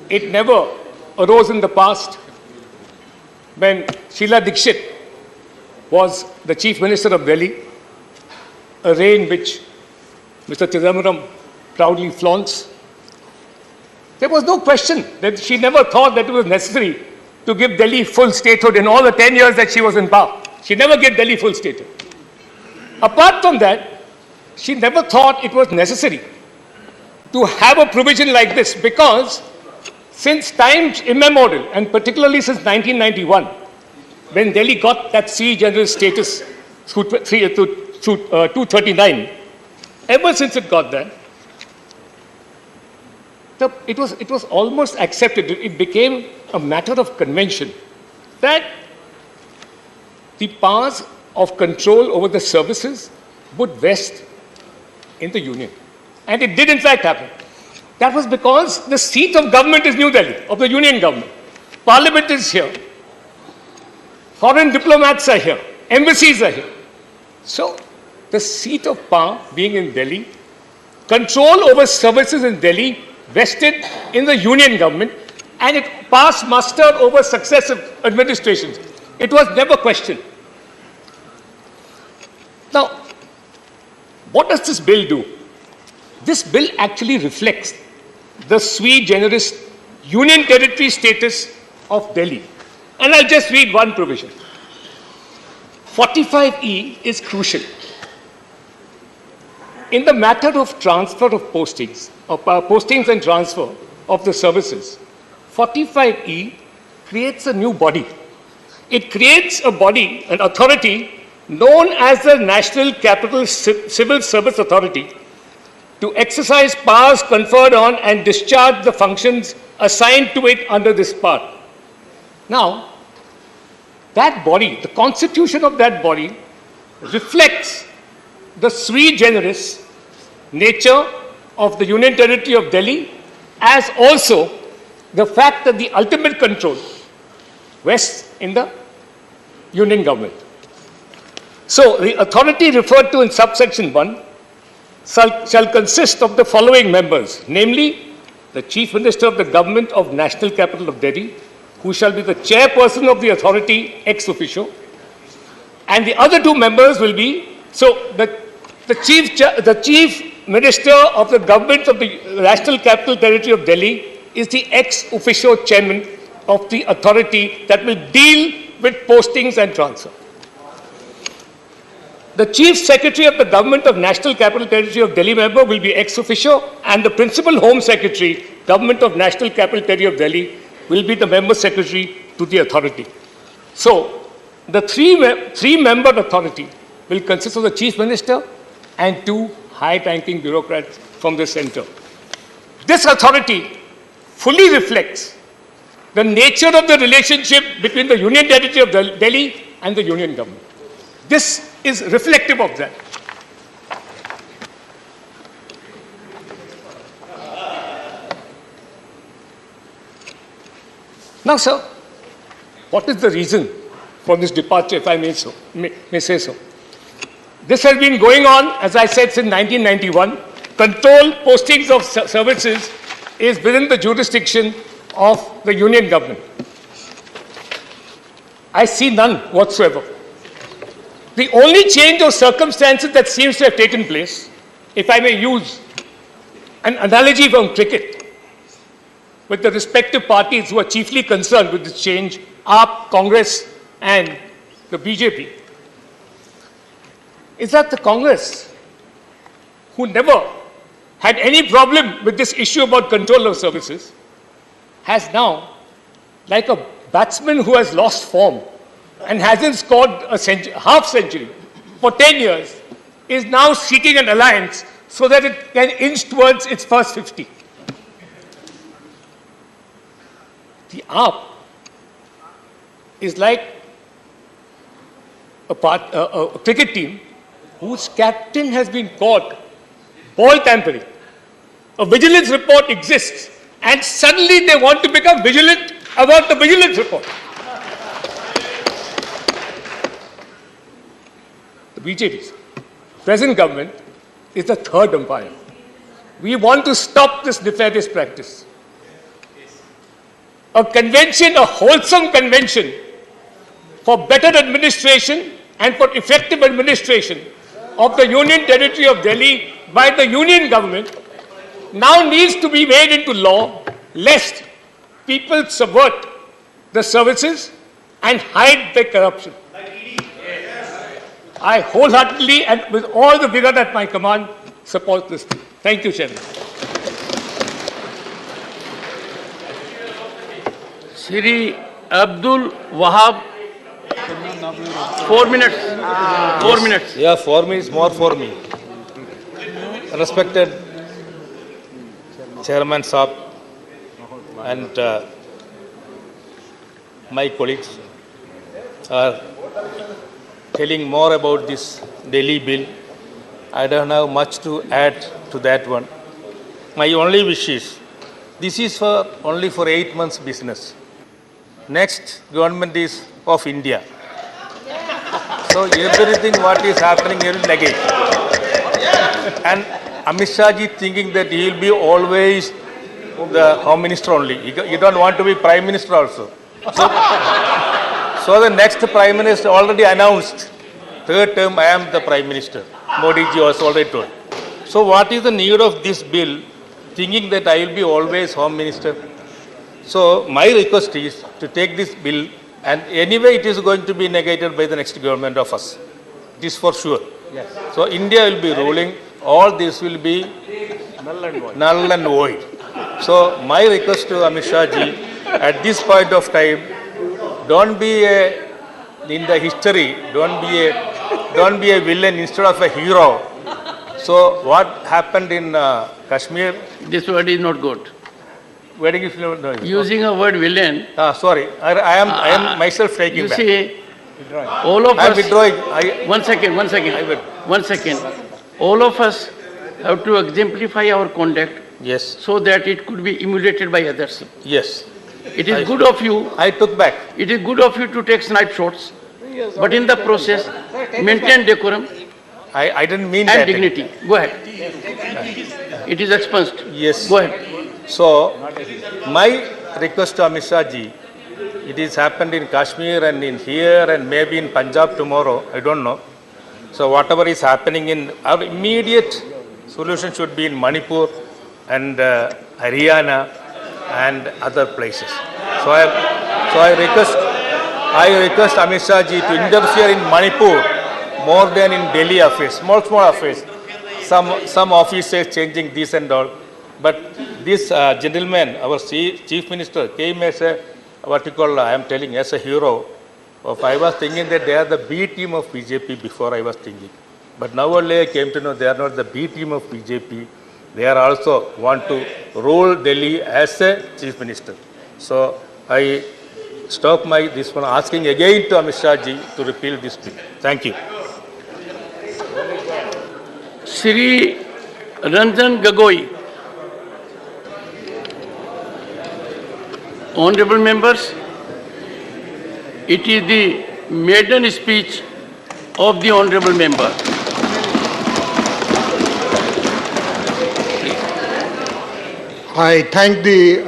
It never arose in the past when Sheila Dikshit was the Chief Minister of Delhi, a reign which Mr. Chidambaram proudly flaunts. There was no question that she never thought that it was necessary to give Delhi full statehood in all the 10 years that she was in power. She never gave Delhi full statehood. Apart from that, she never thought it was necessary to have a provision like this because since times immemorial, and particularly since 1991, when Delhi got that sui generis status through 239, ever since it got that, it was almost accepted. It became a matter of convention that the powers of control over the services would vest in the Union. And it did in fact happen. That was because the seat of government is New Delhi, of the Union government. Parliament is here. Foreign diplomats are here. Embassies are here. So, the seat of power being in Delhi, control over services in Delhi vested in the Union government, and it passed muster over successive administrations. It was never questioned. Now, what does this bill do? This bill actually reflects the sui generis Union Territory status of Delhi. And I'll just read one provision. 45E is crucial. In the matter of transfer of postings, postings and transfer of the services, 45E creates a new body. It creates a body, an authority, known as the National Capital Civil Service Authority, to exercise powers conferred on and discharge the functions assigned to it under this part. Now, that body, the constitution of that body, reflects the sui generis nature of the Union Territory of Delhi, as also the fact that the ultimate control rests in the Union government. So, the authority referred to in subsection 1 shall consist of the following members, namely, the Chief Minister of the Government of National Capital of Delhi, who shall be the chairperson of the authority ex officio, and the other two members will be, so the Chief Minister of the Government of the National Capital Territory of Delhi is the ex officio chairman of the authority that will deal with postings and transfer. The Chief Secretary of the Government of National Capital Territory of Delhi member will be ex officio, and the Principal Home Secretary, Government of National Capital Territory of Delhi, will be the member secretary to the authority. So, the three-member authority will consist of the Chief Minister and 2 high-ranking bureaucrats from the center. This authority fully reflects the nature of the relationship between the Union Territory of Delhi and the Union Government. This is reflective of that. Now, sir, what is the reason for this departure, if I may say so? This has been going on, as I said, since 1991. Control postings of services is within the jurisdiction of the Union Government. I see none whatsoever. The only change of circumstances that seems to have taken place, if I may use an analogy from cricket, with the respective parties who are chiefly concerned with this change, AAP, Congress, and the BJP, is that the Congress, who never had any problem with this issue about control of services, has now, like a batsman who has lost form and hasn't scored a half century for 10 years, is now seeking an alliance so that it can inch towards its first 50. The AAP is like a cricket team whose captain has been caught ball tampering. A vigilance report exists, and suddenly they want to become vigilant about the vigilance report. The BJP's present government is the third umpire. We want to stop this nefarious practice. A convention, a wholesome convention for better administration and for effective administration of the Union Territory of Delhi by the Union Government now needs to be made into law, lest people subvert the services and hide their corruption. I wholeheartedly and with all the vigor at my command support this. Thank you, Chairman. Sri Abdul Wahab, 4 minutes. 4 minutes. Yeah, for me is more for me. Respected Chairman Saab and my colleagues are telling more about this Delhi bill. I don't have much to add to that one. My only wish is, this is only for 8 months business. Next government is of India. So everything what is happening here is negative. And Amit Shah ji thinking that he will be always the Home Minister only. He don't want to be Prime Minister also. So the next Prime Minister already announced, 3rd term I am the Prime Minister. Modi ji was already told. So what is the need of this bill, thinking that I will be always Home Minister? So my request is to take this bill, and anyway it is going to be negated by the next government of us. It is for sure. Yes. So India will be ruling, all this will be null and void. So my request to Amit Shah ji, at this point of time, don't be in the history, don't be a villain instead of a hero. So what happened in Kashmir? This word is not good. Wedding is no. Using a word villain. Sorry, I am myself taking you back. See, all of us. I am withdrawing. One second. All of us have to exemplify our conduct. Yes. So that it could be emulated by others. Yes. It is good of you. I took back. It is good of you to take snipe shots, but in the process, maintain decorum. I didn't mean and that. And dignity. Go ahead. It is expunged. Yes. Go ahead. So, my request to Amit Shah ji, it is happened in Kashmir and in here and maybe in Punjab tomorrow, I don't know. So, whatever is happening in our immediate solution should be in Manipur and Haryana and other places. So I request Amit Shah ji to interfere in Manipur more than in Delhi affairs, small affairs. Some officers changing this and all. But this gentleman, our chief minister, came as a, what you call, I am telling, as a hero. I was thinking that they are the B team of BJP before I was thinking. But now only I came to know they are not the B team of BJP. They are also want to rule Delhi as a chief minister. So I stop this one asking again to Amit Shah ji to repeal this bill. Thank you. Shri Ranjan Gagoi. Honorable members, it is the maiden speech of the honorable member. I thank the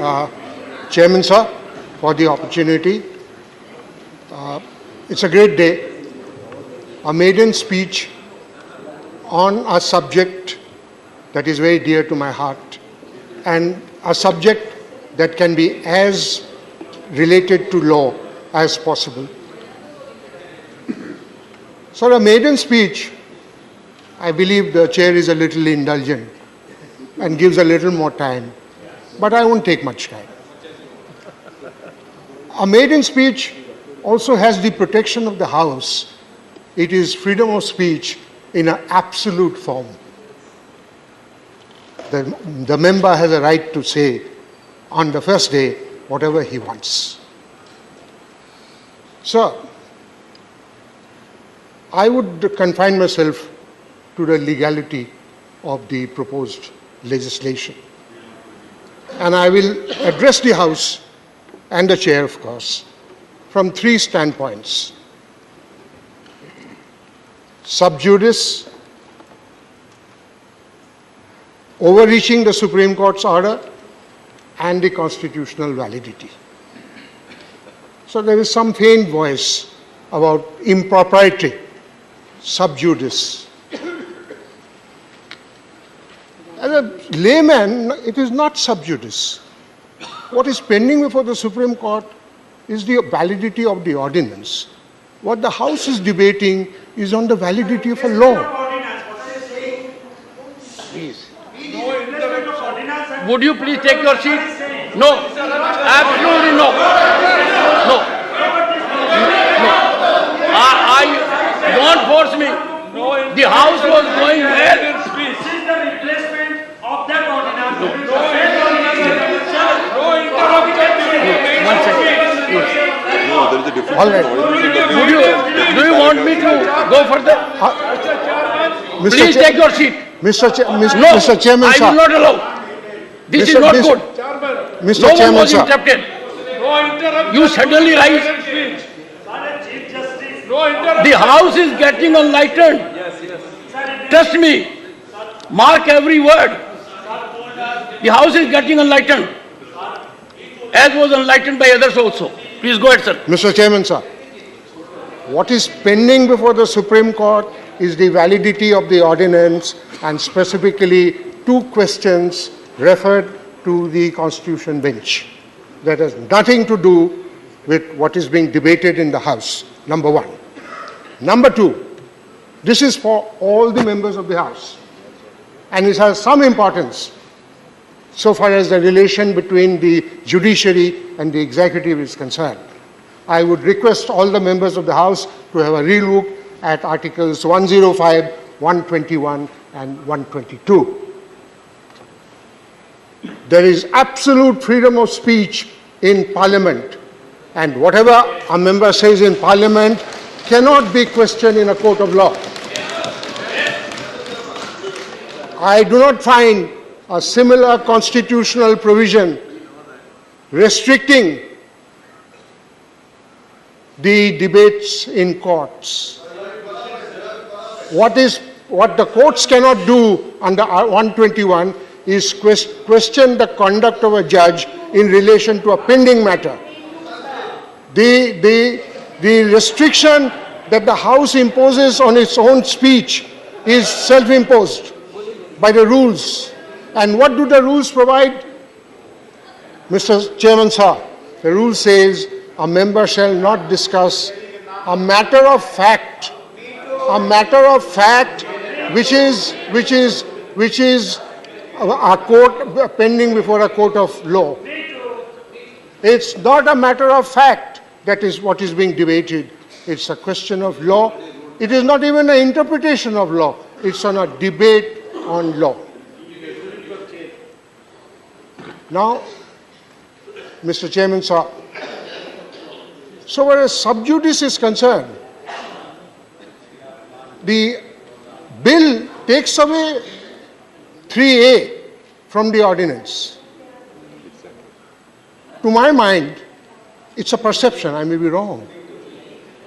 Chairman, sir, for the opportunity. It's a great day. A maiden speech on a subject that is very dear to my heart and a subject that can be as related to law as possible. So a maiden speech, I believe the chair is a little indulgent and gives a little more time, but I won't take much time. A maiden speech also has the protection of the House. It is freedom of speech in an absolute form. The member has a right to say on the first day whatever he wants. So, I would confine myself to the legality of the proposed legislation. And I will address the House and the Chair, of course, from three standpoints: sub judice, overreaching the Supreme Court's order, and the constitutional validity. So there is some faint voice about impropriety, sub judice. As a layman, it is not sub judice. What is pending before the Supreme Court is the validity of the ordinance. What the House is debating is on the validity of a law. Please. Would you please take your seat? No. Absolutely no. No. No. Don't force me. The House was going well. This is the replacement of that ordinance. One second. No, there is a difference. All right. Do you want me to go further? Please take your seat. Mr. No, Chairman, I sir. will not allow. This is not good. Mr. No one Chairman, was sir. interrupted. You suddenly rise. The House is getting enlightened. Trust me. Mark every word. The House is getting enlightened, as was enlightened by others also. Please go ahead, sir. Mr. Chairman, sir. What is pending before the Supreme Court is the validity of the ordinance, and specifically two questions referred to the Constitution bench. That has nothing to do with what is being debated in the House, number one. Number two, this is for all the members of the House, and it has some importance so far as the relation between the judiciary and the executive is concerned. I would request all the members of the House to have a relook at Articles 105, 121, and 122. There is absolute freedom of speech in Parliament, and whatever a member says in Parliament cannot be questioned in a court of law. I do not find a similar constitutional provision restricting the debates in courts. What the courts cannot do under 121 is question the conduct of a judge in relation to a pending matter. The restriction that the House imposes on its own speech is self-imposed by the rules. And what do the rules provide? Mr. Chairman, sir, the rule says a member shall not discuss a matter of fact, which is a court pending before a court of law. It's not a matter of fact that is what is being debated. It's a question of law. It is not even an interpretation of law. It's on a debate on law. Now, Mr. Chairman, sir, so where as sub judice is concerned, the bill takes away 3A from the ordinance. To my mind, it's a perception, I may be wrong.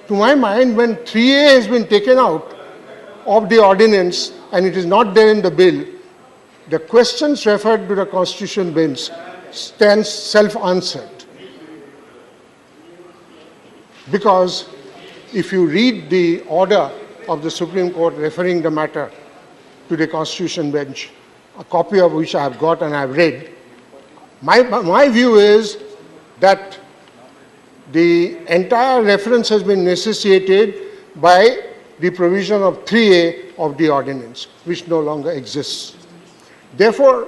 To my mind, when 3A has been taken out of the ordinance and it is not there in the bill, the questions referred to the Constitution bench stands self-answered. Because if you read the order of the Supreme Court referring the matter to the Constitution bench, a copy of which I have got and I have read, my view is that the entire reference has been necessitated by the provision of 3A of the ordinance, which no longer exists. Therefore,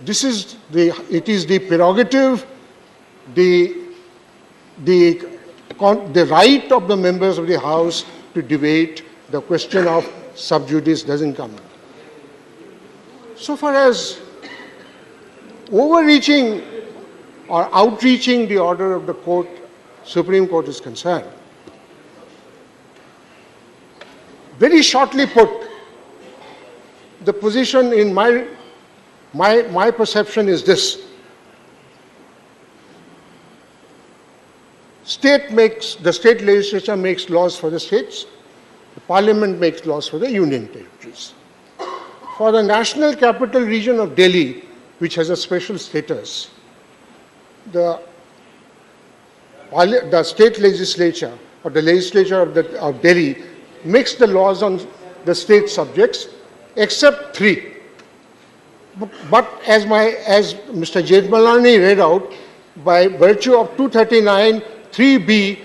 it is the prerogative, the right of the members of the House to debate. The question of sub judice doesn't come. So far as overreaching or outreaching the order of the court, Supreme Court is concerned, very shortly put, the position in my perception is this. The state legislature makes laws for the states, the parliament makes laws for the union territories. For the National Capital Region of Delhi, which has a special status, the state legislature or the legislature of Delhi makes the laws on the state subjects except 3. But as Mr. Jethmalani read out, by virtue of 239 3B,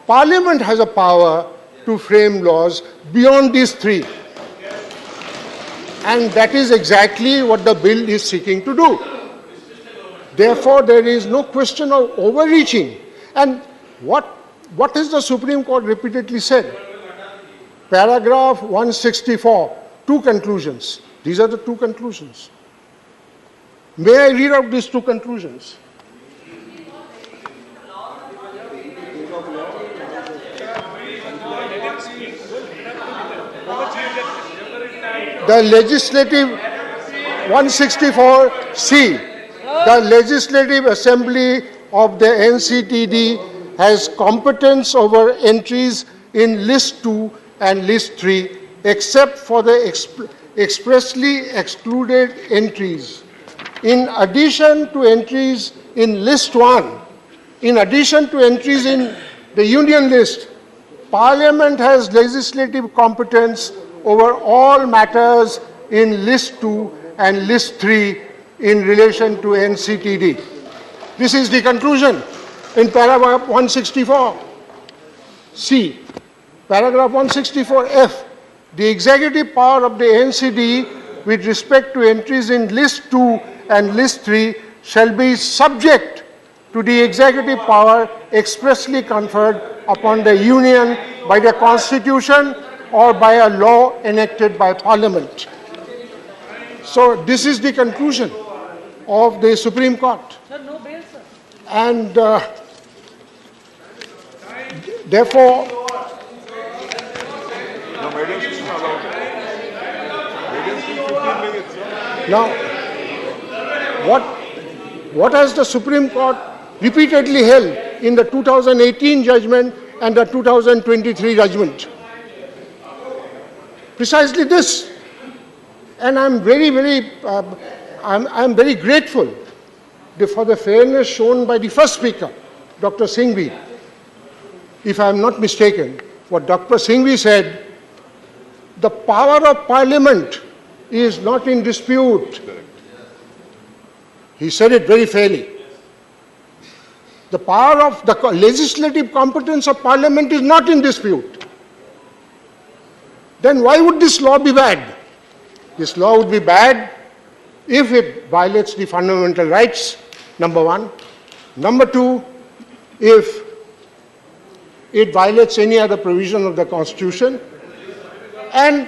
Parliament has a power to frame laws beyond these 3. And that is exactly what the bill is seeking to do. Therefore, there is no question of overreaching. And what has the Supreme Court repeatedly said? Paragraph 164, 2 conclusions. These are the 2 conclusions. May I read out these 2 conclusions? The legislative 164C, the Legislative Assembly of the NCTD has competence over entries in List 2 and List 3 except for the expressly excluded entries. In addition to entries in List 1, in addition to entries in the Union List, Parliament has legislative competence over all matters in List 2 and List 3 in relation to NCTD. This is the conclusion in paragraph 164C. Paragraph 164F, the executive power of the NCD with respect to entries in List 2 and List 3 shall be subject to the executive power expressly conferred upon the Union by the Constitution or by a law enacted by Parliament. So this is the conclusion of the Supreme Court. And therefore, now, what has the Supreme Court repeatedly held in the 2018 judgment and the 2023 judgment? Precisely this. And I'm very grateful for the fairness shown by the first speaker, Dr. Singhvi. If I'm not mistaken, what Dr. Singhvi said, the power of Parliament is not in dispute. He said it very fairly. The power of the legislative competence of Parliament is not in dispute. Then why would this law be bad? This law would be bad if it violates the fundamental rights, number one. Number two, if it violates any other provision of the Constitution, and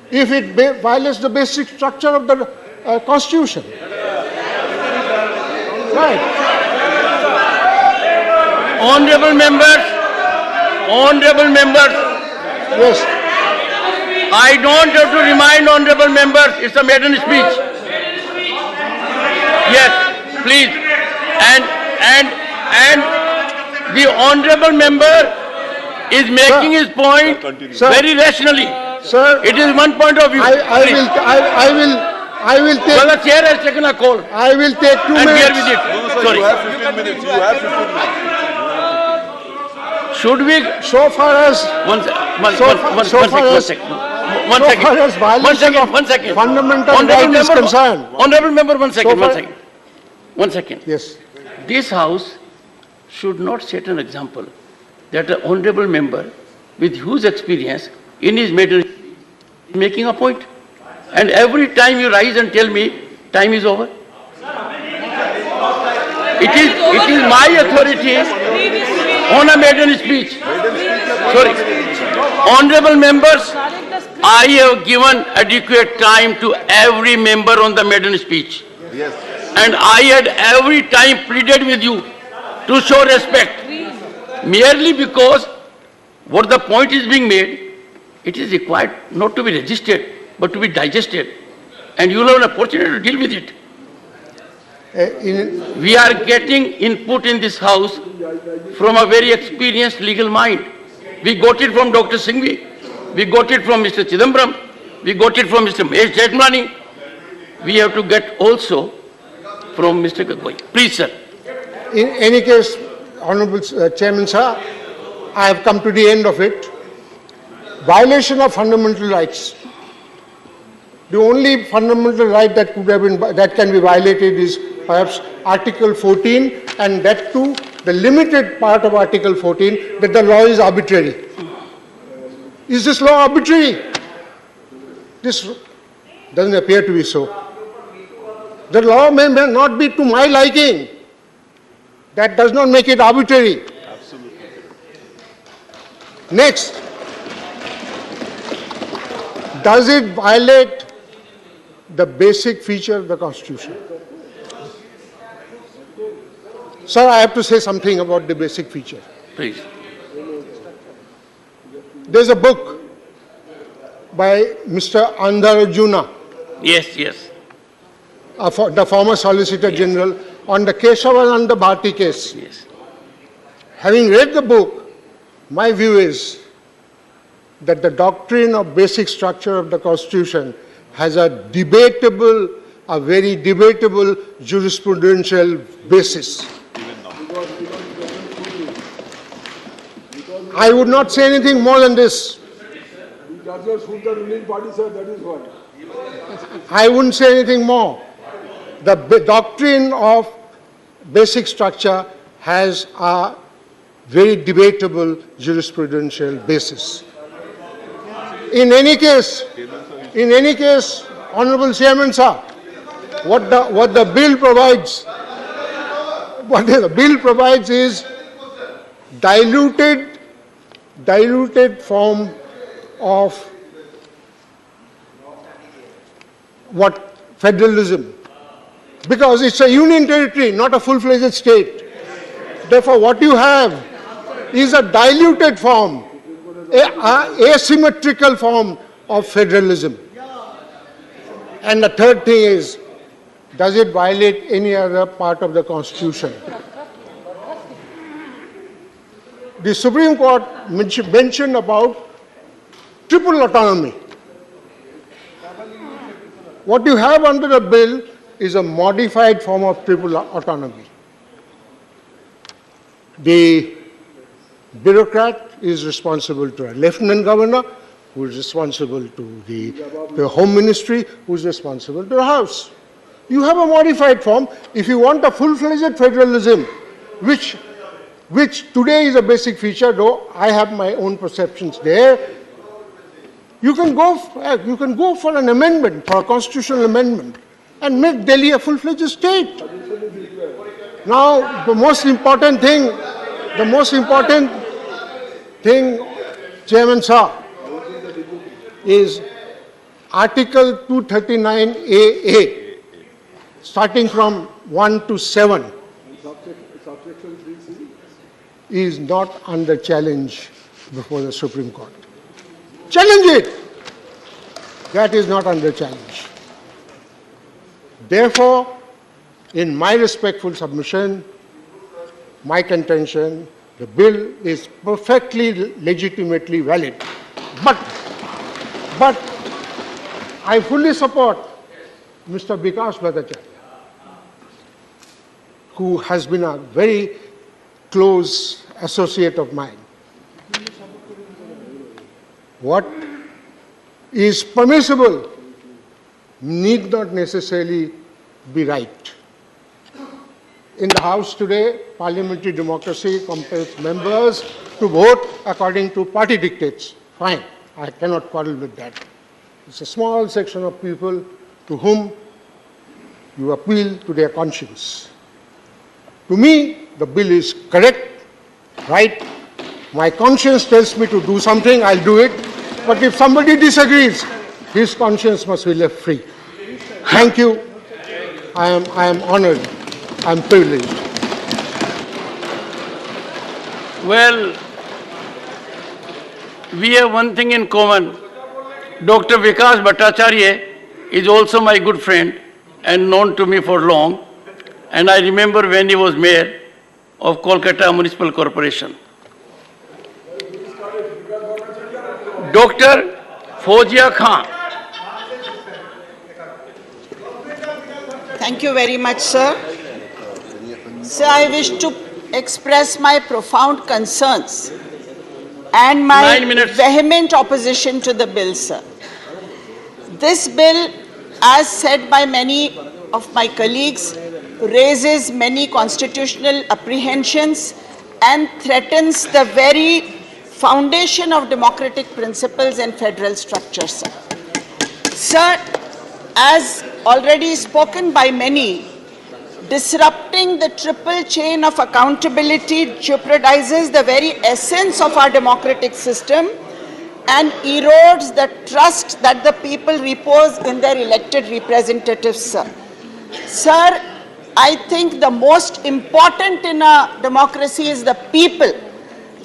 if it violates the basic structure of the Constitution. Right. Honorable members, yes. I don't have to remind honorable members, it's a maiden speech. Yes, please. And the honorable member is making his point very rationally. Sir, it is one point of view. I will take. Well, the chair has taken a call. I will take 2 minutes. And bear with it. Sorry. You have 15 minutes. You have 15 minutes. Should we? So far as one second. Fundamental right is concerned. Honorable member, one second. Yes. This House should not set an example that an honorable member with huge experience in his matter making a point. And every time you rise and tell me, time is over. It is my authority on a maiden speech. Sorry. Honorable members, I have given adequate time to every member on the maiden speech. Yes. And I had every time pleaded with you to show respect. Merely because what the point is being made, it is required not to be registered, but to be digested. And you will have an opportunity to deal with it. We are getting input in this House from a very experienced legal mind. We got it from Dr. Singhvi. We got it from Mr. Chidambaram. We got it from Mr. Mahesh Jethmalani. We have to get also from Mr. Gagoi. Please, sir. In any case, Honorable Chairman, sir, I have come to the end of it. Violation of fundamental rights. The only fundamental right that can be violated is perhaps Article 14, and that too, the limited part of Article 14, that the law is arbitrary. Is this law arbitrary? This doesn't appear to be so. The law may not be to my liking. That does not make it arbitrary. Absolutely. Next, does it violate the basic feature of the Constitution? Sir, I have to say something about the basic feature. Please. There's a book by Mr. Andarajuna. Yes. The former Solicitor General, on the Kesavananda Bharti case. Yes. Having read the book, my view is that the doctrine of basic structure of the Constitution has a very debatable jurisprudential basis. I would not say anything more than this. I wouldn't say anything more. The doctrine of basic structure has a very debatable jurisprudential basis. In any case, Honorable Chairman, sir, what the bill provides is diluted form of what federalism, because it's a union territory, not a full-fledged state. Therefore, what you have is a diluted form, a asymmetrical form of federalism. And the third thing is, does it violate any other part of the Constitution? The Supreme Court mentioned about triple autonomy. What you have under the bill is a modified form of triple autonomy. The bureaucrat is responsible to a lieutenant governor, who is responsible to the Home Ministry, who is responsible to the House. You have a modified form. If you want a full-fledged federalism, which today is a basic feature, though I have my own perceptions there. You can go for an amendment, for a constitutional amendment, and make Delhi a full-fledged state. Now, the most important thing, Chairman Sir, is Article 239AA, starting from 1 to 7, is not under challenge before the Supreme Court. Challenge it. That is not under challenge. Therefore, in my respectful submission, my contention, the bill is perfectly legitimately valid. But I fully support Mr. Vikas Bhattacharya, who has been a very close associate of mine. What is permissible need not necessarily be right. In the House today, parliamentary democracy compels members to vote according to party dictates. Fine, I cannot quarrel with that. It's a small section of people to whom you appeal to their conscience. To me, the bill is correct, right? My conscience tells me to do something, I'll do it. But if somebody disagrees, his conscience must be left free. Thank you. I am honored. I am privileged. Well, we have one thing in common. Dr. Vikas Bhattacharya is also my good friend and known to me for long. And I remember when he was mayor of Kolkata Municipal Corporation. Dr. Fozia Khan. Thank you very much, sir. Sir, I wish to express my profound concerns and my vehement opposition to the bill, sir. This bill, as said by many of my colleagues, raises many constitutional apprehensions and threatens the very foundation of democratic principles and federal structures, sir. Sir, as already spoken by many, disrupting the triple chain of accountability jeopardizes the very essence of our democratic system and erodes the trust that the people repose in their elected representatives, sir. Sir, I think the most important in a democracy is the people.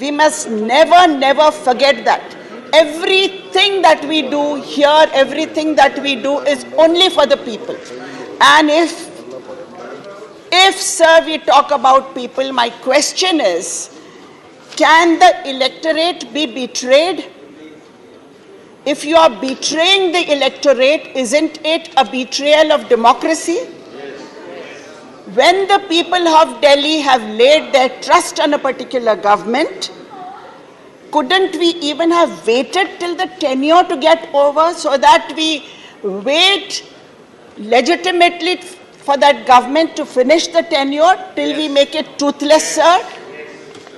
We must never forget that. Everything that we do here, everything that we do is only for the people. And if, sir, we talk about people, my question is, can the electorate be betrayed? If you are betraying the electorate, isn't it a betrayal of democracy? When the people of Delhi have laid their trust on a particular government, couldn't we even have waited till the tenure to get over so that we wait legitimately for that government to finish the tenure till we make it toothless, sir?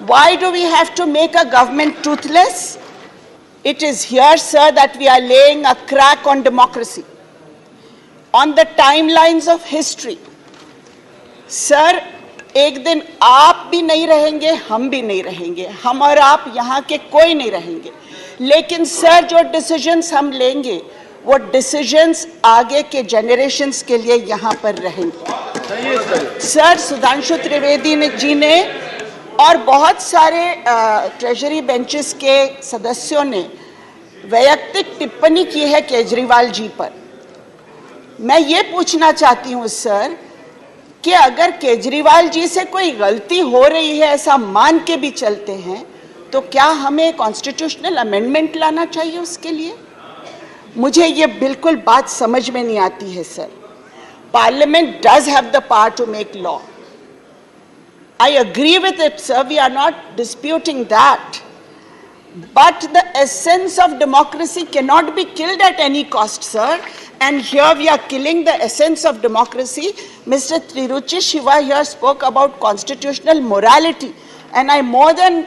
Why do we have to make a government toothless? It is here, sir, that we are laying a crack on democracy. On the timelines of history, sir, एक दिन आप भी नहीं रहेंगे, हम भी नहीं रहेंगे, हम और आप यहाँ के कोई नहीं रहेंगे, लेकिन सर जो डिसीजंस हम लेंगे वो डिसीजंस आगे के जनरेशंस के लिए यहाँ पर रहेंगे। सर, सुधांशु त्रिवेदी जी ने और बहुत सारे ट्रेजरी बेंचेस के सदस्यों ने वैयक्तिक टिप्पणी की है केजरीवाल जी पर। मैं ये पूछना चाहती हूँ सर कि अगर केजरीवाल जी से कोई गलती हो रही है ऐसा मान के भी चलते हैं तो क्या हमें कॉन्स्टिट्यूशनल अमेंडमेंट लाना चाहिए उसके लिए? मुझे ये बिल्कुल बात समझ में नहीं आती है sir. Parliament does have the power to make law. I agree with it sir, we are not disputing that, But the essence of democracy cannot be killed at any cost, sir. And here we are killing the essence of democracy. Mr. Tiruchi Shiva here spoke about constitutional morality. And I more than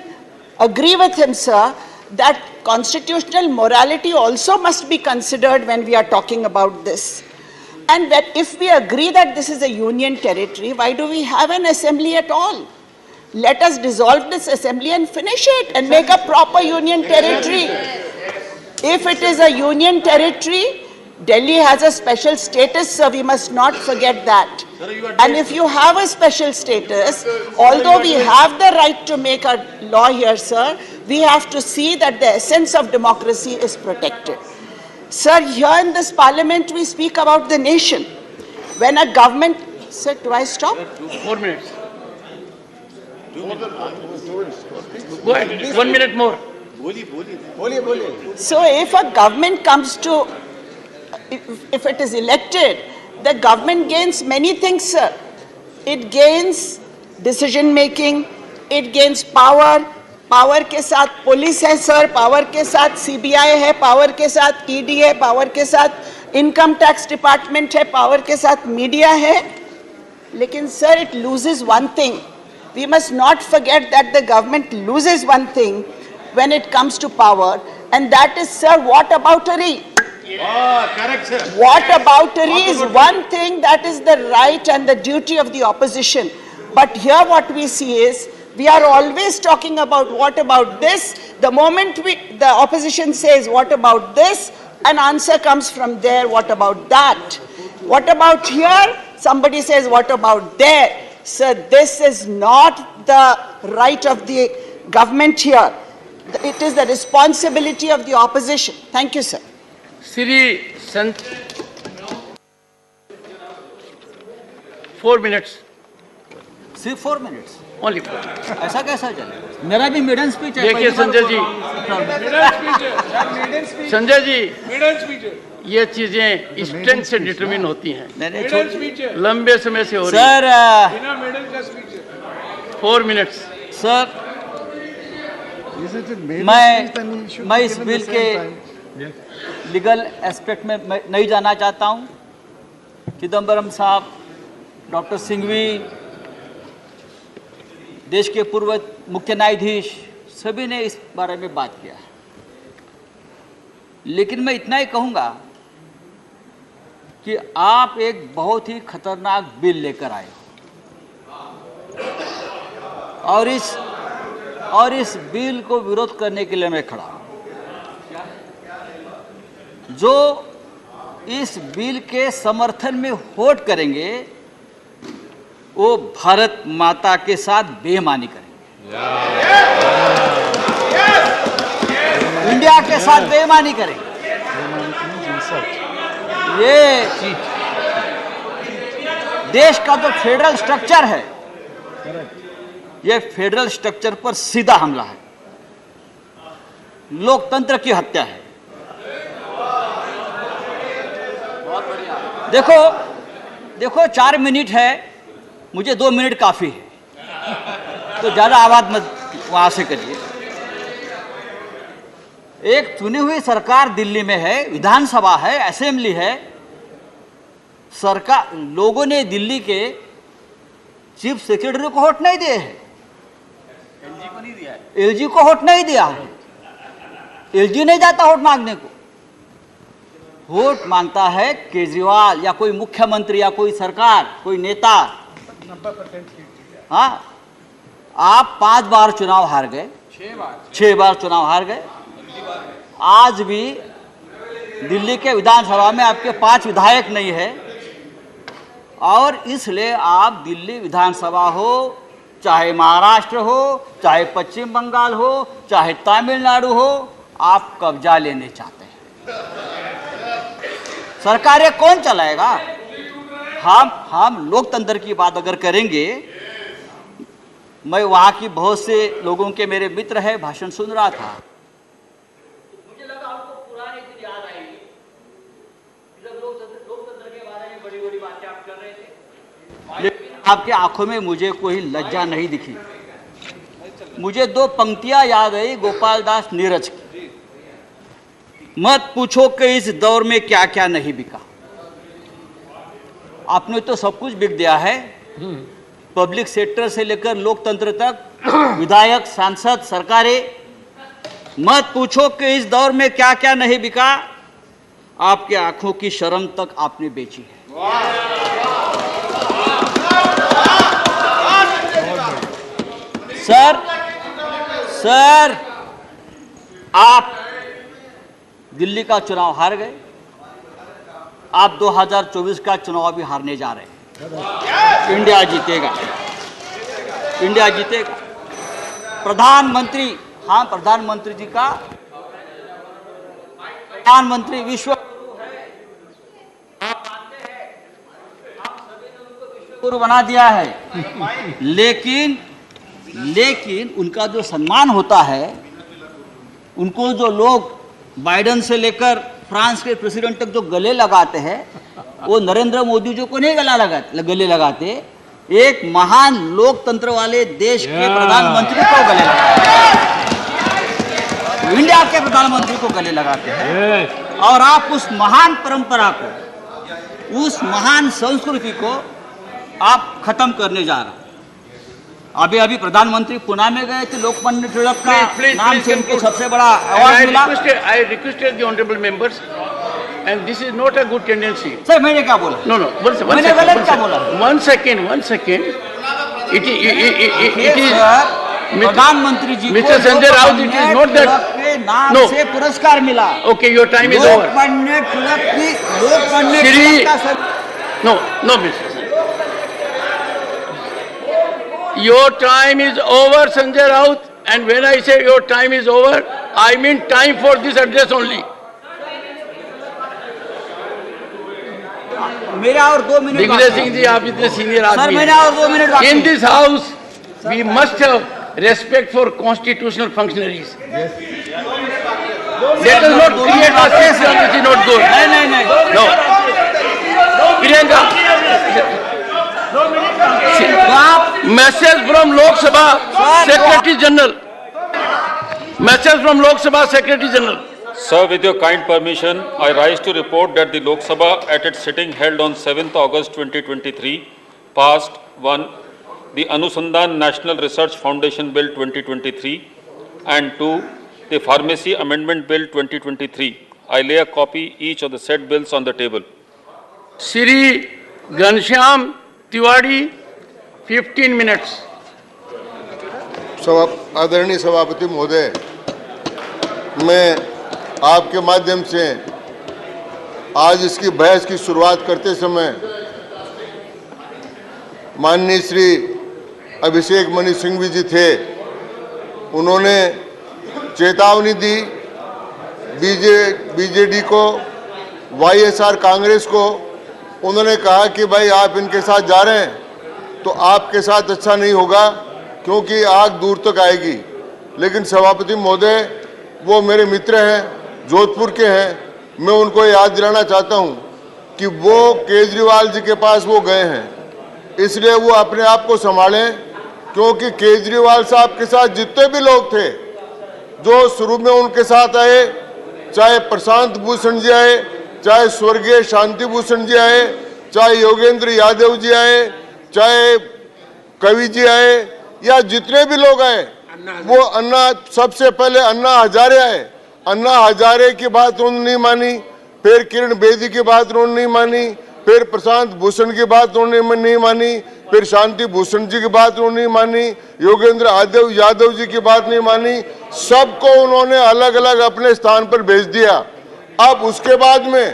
agree with him, sir, that constitutional morality also must be considered when we are talking about this. And that if we agree that this is a union territory, why do we have an assembly at all? Let us dissolve this assembly and finish it and make a proper union territory. If it is a union territory, Delhi has a special status, sir. We must not forget that. And if you have a special status, although we have the right to make a law here, sir, we have to see that the essence of democracy is protected. Sir, here in this parliament, we speak about the nation. When a government... Sir, do I stop? 4 minutes. Go ahead, 1 minute more. So if a government comes to, if it is elected, the government gains many things, sir. It gains decision making, it gains power. Power के साथ police है sir, power के साथ CBI है, power के साथ ED है, power के साथ इनकम टैक्स डिपार्टमेंट है, पावर के साथ मीडिया है. लेकिन sir, it loses one thing. We must not forget that the government loses one thing when it comes to power, and that is, sir, whataboutery. Correct, sir. Whataboutery is one thing that is the right and the duty of the opposition. But here what we see is, we are always talking about what about this. The moment the opposition says what about this, an answer comes from there, what about that. What about here? Somebody says what about there. Sir, this is not the right of the government here. It is the responsibility of the opposition. Thank you, sir. Sri Sant. 4 minutes. सिर्फ 4 minutes Only 4. ऐसा कैसा चले? मेरा भी maiden speech है। देखिए संजय जी, संजय जी, ये चीजें स्ट्रेंथ से डिटरमिन होती हैं, लंबे समय से हो रही हैं। Sir 4 minutes. सर, मैं इस बिल के लीगल एस्पेक्ट में नहीं जाना चाहता हूं। चिदम्बरम साहब, डॉक्टर सिंघवी, देश के पूर्व मुख्य न्यायाधीश, सभी ने इस बारे में बात किया है। लेकिन मैं इतना ही कहूंगा कि आप एक बहुत ही खतरनाक बिल लेकर आए हो और इस बिल को विरोध करने के लिए मैं खड़ा हूं। जो इस बिल के समर्थन में वोट करेंगे वो भारत माता के साथ बेईमानी करेंगे, इंडिया के साथ बेईमानी करेंगे। ये देश का जो फेडरल स्ट्रक्चर है, ये फेडरल स्ट्रक्चर पर सीधा हमला है, लोकतंत्र की हत्या है। देखो 4 मिनट है, मुझे 2 मिनट काफी है, तो ज्यादा आवाज मत वहां से करिए। एक चुनी हुई सरकार दिल्ली में है, विधानसभा है, असेंबली है। सरकार, लोगों ने दिल्ली के चीफ सेक्रेटरी को वोट नहीं दिए हैं, एलजी को वोट नहीं दिया है। एलजी नहीं जाता वोट मांगने को, वोट मांगता है केजरीवाल या कोई मुख्यमंत्री या कोई सरकार, कोई नेता। हाँ, आप 5 बार चुनाव हार गए, 6 बार चुनाव हार गए। आज भी दिल्ली के विधानसभा में आपके 5 विधायक नहीं है, और इसलिए आप दिल्ली विधानसभा हो, चाहे महाराष्ट्र हो, चाहे पश्चिम बंगाल हो, चाहे तमिलनाडु हो, आप कब्जा लेने चाहते हैं। सरकारें कौन चलाएगा? हम लोकतंत्र की बात अगर करेंगे, मैं वहां की बहुत से लोगों के मेरे मित्र है, भाषण सुन रहा था। मुझे लगा आपको पुराने दिन याद आएंगे, जब लोकतंत्र के बारे में बड़ी-बड़ी बातें आप कर रहे थे, लेकिन आपके आंखों में मुझे कोई लज्जा नहीं दिखी। मुझे दो पंक्तियां याद आई गोपाल दास नीरज की। मत पूछो कि इस दौर में क्या क्या नहीं बिका। आपने तो सब कुछ बिक दिया है, पब्लिक सेक्टर से लेकर लोकतंत्र तक, विधायक, सांसद, सरकारें। मत पूछो कि इस दौर में क्या क्या नहीं बिका, आपके आंखों की शर्म तक आपने बेची है। सर, आप दिल्ली का चुनाव हार गए, आप 2024 का चुनाव भी हारने जा रहे हैं। इंडिया जीतेगा, इंडिया जीतेगा। प्रधानमंत्री, हाँ, प्रधानमंत्री जी का, प्रधानमंत्री विश्व गुरु बना दिया है, लेकिन उनका जो सम्मान होता है, उनको जो लोग बाइडेन से लेकर फ्रांस के प्रेसिडेंट तक जो गले लगाते हैं, वो नरेंद्र मोदी जी को नहीं गले लगाते, एक महान लोकतंत्र वाले देश के प्रधानमंत्री को गले लगाते हैं, इंडिया के प्रधानमंत्री को गले लगाते हैं। और आप उस महान परंपरा को, उस महान संस्कृति को आप खत्म करने जा रहे हैं। अभी प्रधानमंत्री पुणे में गए थे, लोकमान्य तिलक का नाम से उनको सबसे बड़ा अवार्ड मिला। I requested the honorable members, and this is not a good tendency. Sir, मैंने क्या बोला? No, मैंने गलत क्या बोला? One second. It is प्रधानमंत्री जी को Mr. Sanjay Raut, it is not that के नाम से पुरस्कार मिला। Okay, your time is over. Lokmanya Tilak का No, Mr. Your time is over, Sanjay Raut, and when I say your time is over, I mean time for this address only. मेरा और 2 minute. Digvijay Singh ji, आप इतने सीनियर आदमी हैं। सर, मेरा और 2 minute बाकी। In this house, we must have respect for constitutional functionaries. Let us not create a system which is not good. नहीं। No. Priyanka. Message from Lok Sabha Secretary General. Message from Lok Sabha Secretary General. Sir, with your kind permission, I rise to report that the Lok Sabha at its sitting held on 7th August 2023 passed 1. The Anusandhan National Research Foundation Bill 2023 and 2. The Pharmacy Amendment Bill 2023. I lay a copy each of the said bills on the table. Shri Ghanshyam Tiwari, 15 minutes. आदरणीय सभापति महोदय, मैं आपके माध्यम से आज इसकी बहस की शुरुआत करते समय माननीय श्री अभिषेक मणि सिंघवी जी थे, उन्होंने चेतावनी दी बीजेडी को, वाईएसआर कांग्रेस को। उन्होंने कहा कि भाई आप इनके साथ जा रहे हैं तो आपके साथ अच्छा नहीं होगा, क्योंकि आग दूर तक आएगी। लेकिन सभापति महोदय, वो मेरे मित्र हैं, जोधपुर के हैं, मैं उनको याद दिलाना चाहता हूं कि वो केजरीवाल जी के पास वो गए हैं, इसलिए वो अपने आप को संभालें, क्योंकि केजरीवाल साहब के साथ जितने भी लोग थे जो शुरू में उनके साथ आए, चाहे प्रशांत भूषण जी आए, चाहे स्वर्गीय शांति भूषण जी आए, चाहे योगेंद्र यादव जी आए, चाहे कवि जी आए, या जितने भी लोग आए, वो सबसे पहले अन्ना हजारे आए। अन्ना हजारे की बात उन्होंने नहीं मानी, फिर किरण बेदी की बात उन्होंने नहीं मानी, फिर प्रशांत भूषण की बात उन्होंने नहीं मानी, फिर शांति भूषण जी की बात उन्होंने नहीं मानी, योगेंद्र यादव जी की बात नहीं मानी। सबको उन्होंने अलग अलग अपने स्थान पर भेज दिया। अब उसके बाद में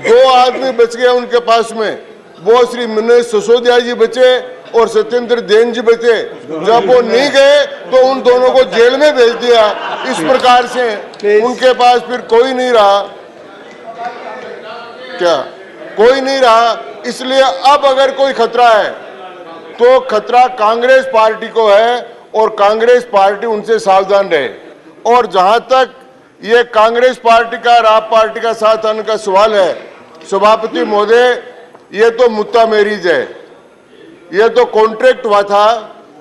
2 आदमी बच गए उनके पास में, वो श्री मनोज सिसोदिया जी बचे और सत्येंद्र जैन जी बचे। जब वो नहीं गए तो उन दोनों को जेल में भेज दिया। इस प्रकार से उनके पास फिर कोई नहीं रहा, कोई नहीं रहा। इसलिए अब अगर कोई खतरा है तो खतरा कांग्रेस पार्टी को है, और कांग्रेस पार्टी उनसे सावधान रहे। और जहां तक ये कांग्रेस पार्टी का और आप पार्टी का साथ आने का सवाल है, सभापति महोदय, ये तो मुद्दा मैरिज है, ये तो कॉन्ट्रैक्ट हुआ था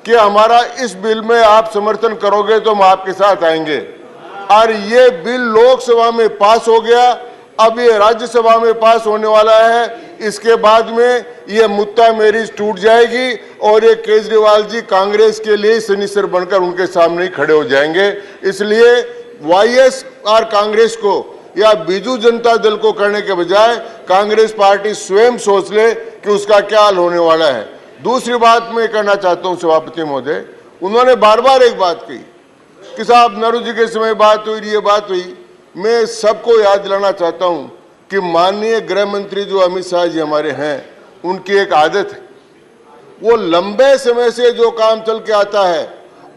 कि हमारा इस बिल में आप समर्थन करोगे तो हम आपके साथ आएंगे। और ये बिल लोकसभा में पास हो गया, अब ये राज्यसभा में पास होने वाला है। इसके बाद में ये मुद्दा मेरी टूट जाएगी और ये केजरीवाल जी कांग्रेस के लिए सनीसर बनकर उनके सामने ही खड़े हो जाएंगे। इसलिए वाईएसआर कांग्रेस को या बीजू जनता दल को करने के बजाय कांग्रेस पार्टी स्वयं सोच ले कि उसका क्या हाल होने वाला है। दूसरी बात मैं कहना चाहता हूं सभापति महोदय, उन्होंने बार बार एक बात कही कि साहब नेहरू जी के समय बात हुई, ये बात हुई। मैं सबको याद दिलाना चाहता हूं कि माननीय गृह मंत्री जो अमित शाह जी हमारे हैं, उनकी एक आदत है, वो लंबे समय से जो काम चल के आता है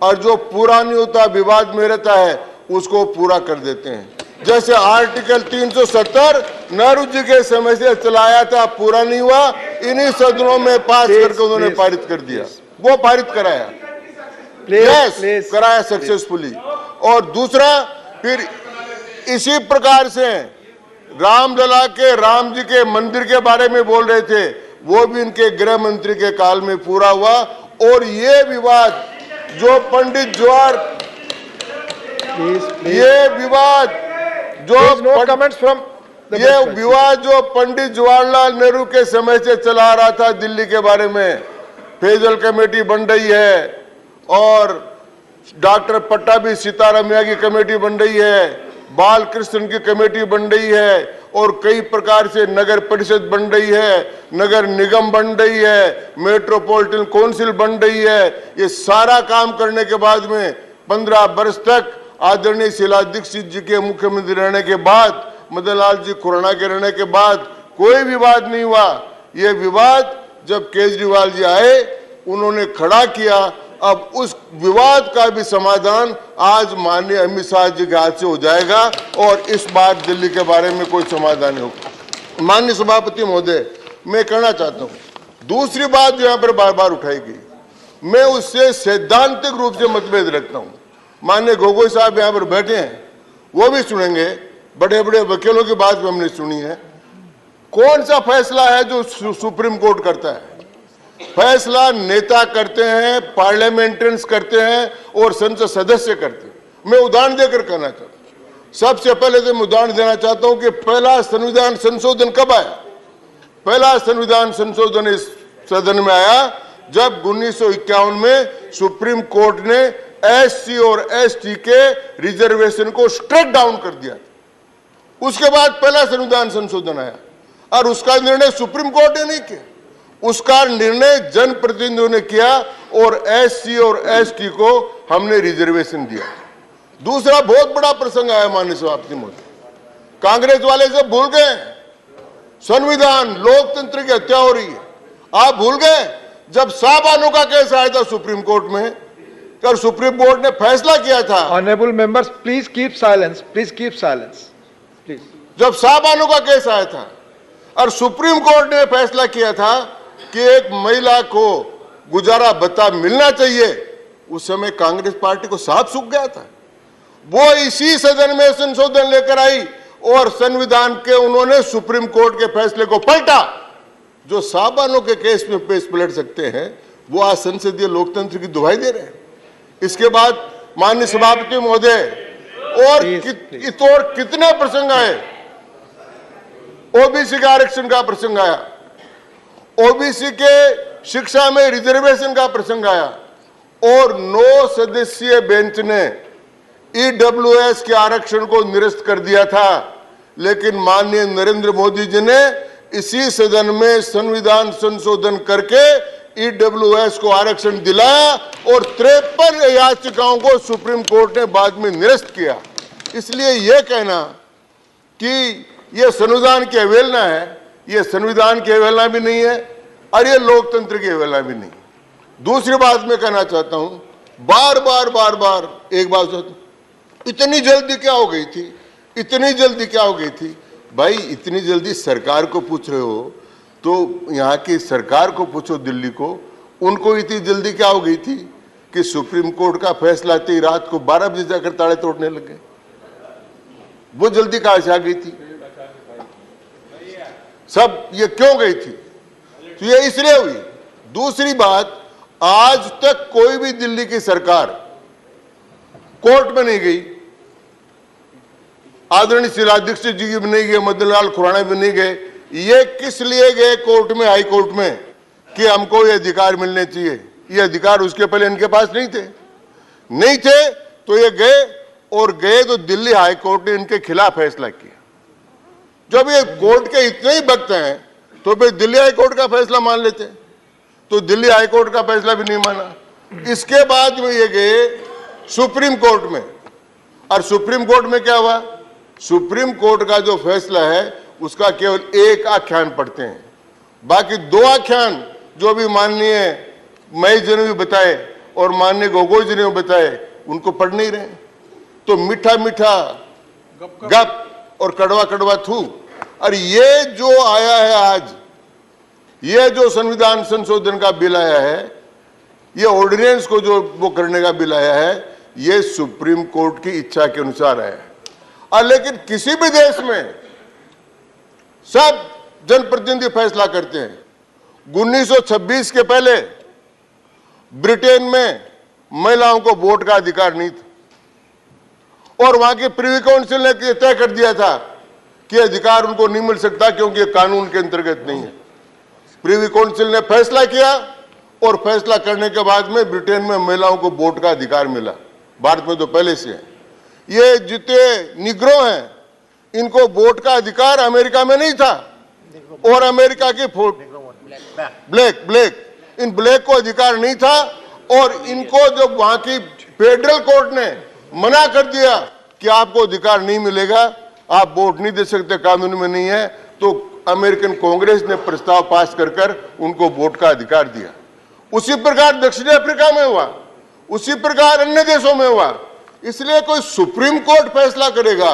और जो पूरा नहीं होता, विवाद में रहता है, उसको पूरा कर देते हैं। जैसे आर्टिकल 370 नेहरू जी के समय से चलाया था, पूरा नहीं हुआ, इन्हीं सदनों में पास करके उन्होंने पारित कर दिया, वो पारित कराया, कराया सक्सेसफुली। और दूसरा, फिर इसी प्रकार से रामलला के राम जी के मंदिर के बारे में बोल रहे थे, वो भी इनके गृह मंत्री के काल में पूरा हुआ। और ये विवाद जो पंडित जवाहर, ये विवाद जो ये विवाद जो पंडित जवाहरलाल नेहरू के समय से चला रहा था दिल्ली के बारे में, फेजल कमेटी बन रही है और डॉक्टर पट्टाभी सीतारामैया की कमेटी बन रही है, बाल कृष्ण की कमेटी बन रही है और कई प्रकार से नगर परिषद बन रही है, नगर निगम बन रही है, मेट्रोपॉलिटन काउंसिल बन रही है। ये सारा काम करने के बाद में 15 वर्ष तक आदरणीय शीला दीक्षित जी के मुख्यमंत्री रहने के बाद, मदन लाल जी खुराना के रहने के बाद कोई विवाद नहीं हुआ। ये विवाद जब केजरीवाल जी आए, उन्होंने खड़ा किया। अब उस विवाद का भी समाधान आज माननीय अमित शाह जी के हाथ से हो जाएगा और इस बार दिल्ली के बारे में कोई समाधान नहीं होगा। माननीय सभापति महोदय, मैं कहना चाहता हूं, दूसरी बात जो यहाँ पर बार बार उठाई गई, मैं उससे सैद्धांतिक रूप से मतभेद रखता हूं। माननीय गोगोई साहब यहाँ पर बैठे हैं, वो भी सुनेंगे, बड़े बड़े वकीलों की बात भी हमने सुनी है। कौन सा फैसला है जो सुप्रीम कोर्ट करता है? फैसला नेता करते हैं, पार्लियामेंटेरियंस करते हैं और संसद सदस्य करते हैं। मैं उदाहरण देकर कहना चाहता हूं। सबसे पहले तो मैं उदाहरण देना चाहता हूं कि पहला संविधान संशोधन कब आया। पहला संविधान संशोधन इस सदन में आया जब 1951 में सुप्रीम कोर्ट ने एससी और एसटी के रिजर्वेशन को स्ट्रेट डाउन कर दिया। उसके बाद पहला संविधान संशोधन आया और उसका निर्णय सुप्रीम कोर्ट ने नहीं किया, उसका निर्णय जनप्रतिनिधियों ने किया और एससी और एसटी को हमने रिजर्वेशन दिया। दूसरा बहुत बड़ा प्रसंग आया माननीय सभापति महोदय, कांग्रेस वाले सब भूल गए संविधान, लोकतंत्र की हत्या हो रही है। आप भूल गए जब साबानों का केस आया था सुप्रीम कोर्ट में, और सुप्रीम कोर्ट ने फैसला किया था। Honourable members please keep silence, please keep silence please. जब साबानों का केस आया था और सुप्रीम कोर्ट ने फैसला किया था कि एक महिला को गुजारा भत्ता मिलना चाहिए, उस समय कांग्रेस पार्टी को साफ सूख गया था। वो इसी सदन में संशोधन लेकर आई और संविधान के उन्होंने सुप्रीम कोर्ट के फैसले को पलटा। जो साबानों के केस में पेश पलट सकते हैं, वो आज संसदीय लोकतंत्र की दुहाई दे रहे हैं। इसके बाद माननीय सभापति महोदय, और कितने प्रसंग आए। ओबीसी के आरक्षण का प्रसंग आया, ओबीसी के शिक्षा में रिजर्वेशन का प्रसंग आया और 9 सदस्यीय बेंच ने ईडब्ल्यूएस के आरक्षण को निरस्त कर दिया था। लेकिन माननीय नरेंद्र मोदी जी ने इसी सदन में संविधान संशोधन करके ईडब्ल्यूएस को आरक्षण दिलाया और 53 याचिकाओं को सुप्रीम कोर्ट ने बाद में निरस्त किया। इसलिए यह कहना कि यह संविधान की अवहेलना है, यह संविधान की अवहेलना भी नहीं है और यह लोकतंत्र की अवहेलना भी नहीं। दूसरी बात मैं कहना चाहता हूं, बार बार एक बात, इतनी जल्दी क्या हो गई थी, इतनी जल्दी क्या हो गई थी। भाई इतनी जल्दी सरकार को पूछ रहे हो तो यहाँ की सरकार को पूछो, दिल्ली को, उनको इतनी जल्दी क्या हो गई थी कि सुप्रीम कोर्ट का फैसला आते ही रात को 12 बजे जाकर ताले तोड़ने लगे। वो जल्दी कहां से आ गई थी, सब ये क्यों गई थी? तो ये इसलिए हुई। दूसरी बात, आज तक कोई भी दिल्ली की सरकार कोर्ट में नहीं गई, आदरणीय शीला दीक्षित जी भी नहीं गए, मदन लाल खुराना भी नहीं गए। ये किस लिए गए कोर्ट में, हाई कोर्ट में, कि हमको ये अधिकार मिलने चाहिए? ये अधिकार उसके पहले इनके पास नहीं थे तो ये गए, और गए तो दिल्ली हाई कोर्ट ने इनके खिलाफ फैसला किया। जब ये कोर्ट के इतने ही भक्त हैं तो फिर दिल्ली हाई कोर्ट का फैसला मान लेते, तो दिल्ली हाई कोर्ट का फैसला भी नहीं माना। इसके बाद में ये गए सुप्रीम कोर्ट में, और सुप्रीम कोर्ट में क्या हुआ? सुप्रीम कोर्ट का जो फैसला है उसका केवल एक आख्यान पढ़ते हैं, बाकी दो आख्यान जो भी माननीय मई जी ने भी बताए और माननीय गोगोई जी ने बताए, उनको पढ़ नहीं रहे। तो मीठा मीठा गप और कड़वा कड़वा थू। और ये जो आया है आज, ये जो संविधान संशोधन का बिल आया है, ये ऑर्डिनेंस को जो वो करने का बिल आया है, ये सुप्रीम कोर्ट की इच्छा के अनुसार आया है। और लेकिन किसी भी देश में सब जनप्रतिनिधि फैसला करते हैं। 1926 के पहले ब्रिटेन में महिलाओं को वोट का अधिकार नहीं था, और वहां की प्रिवी काउंसिल ने तय कर दिया था कि अधिकार उनको नहीं मिल सकता क्योंकि ये कानून के अंतर्गत नहीं है। प्रिवी काउंसिल ने फैसला किया, और फैसला करने के बाद में ब्रिटेन में महिलाओं को वोट का अधिकार मिला। भारत में तो पहले से है। ये जितने निग्रो हैं, इनको वोट का अधिकार अमेरिका में नहीं था, और अमेरिका की ब्लैक इन ब्लैक को अधिकार नहीं था, और इनको जब वहां की फेडरल कोर्ट ने मना कर दिया कि आपको अधिकार नहीं मिलेगा, आप वोट नहीं दे सकते, कानून में नहीं है, तो अमेरिकन कांग्रेस ने प्रस्ताव पास कर उनको वोट का अधिकार दिया। उसी प्रकार दक्षिण अफ्रीका में हुआ, उसी प्रकार अन्य देशों में हुआ। इसलिए कोई सुप्रीम कोर्ट फैसला करेगा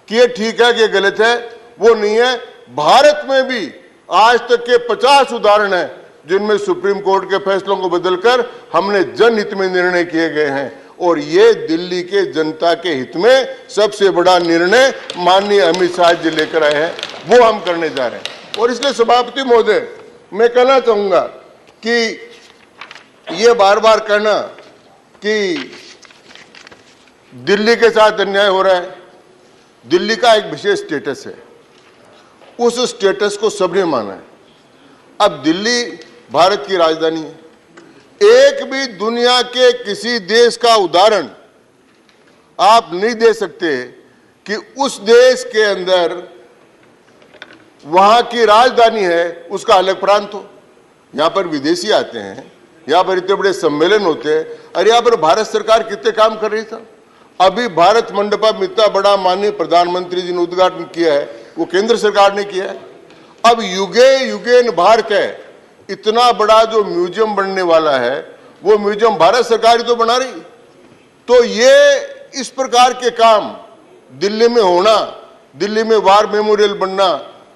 कि ये ठीक है कि ये गलत है, वो नहीं है। भारत में भी आज तक के 50 उदाहरण हैं जिनमें सुप्रीम कोर्ट के फैसलों को बदलकर हमने जनहित में निर्णय किए गए हैं, और ये दिल्ली के जनता के हित में सबसे बड़ा निर्णय माननीय अमित शाह जी लेकर आए हैं, वो हम करने जा रहे हैं। और इसलिए सभापति महोदय, मैं कहना चाहूंगा कि ये बार बार कहना कि दिल्ली के साथ अन्याय हो रहा है, दिल्ली का एक विशेष स्टेटस है, उस स्टेटस को सबने माना है। अब दिल्ली भारत की राजधानी है। एक भी दुनिया के किसी देश का उदाहरण आप नहीं दे सकते कि उस देश के अंदर वहां की राजधानी है, उसका अलग प्रांत हो। यहां पर विदेशी आते हैं, यहां पर इतने बड़े सम्मेलन होते हैं, और यहां पर भारत सरकार कितने काम कर रही था। अभी भारत मंडपम इतना बड़ा माननीय प्रधानमंत्री जी ने उद्घाटन किया है, वो केंद्र सरकार ने किया है। अब युगे युगेन भारत है, इतना बड़ा जो म्यूजियम बनने वाला है, वो म्यूजियम भारत सरकार ही तो बना रही। तो ये इस प्रकार के काम दिल्ली में होना, दिल्ली में वार मेमोरियल बनना,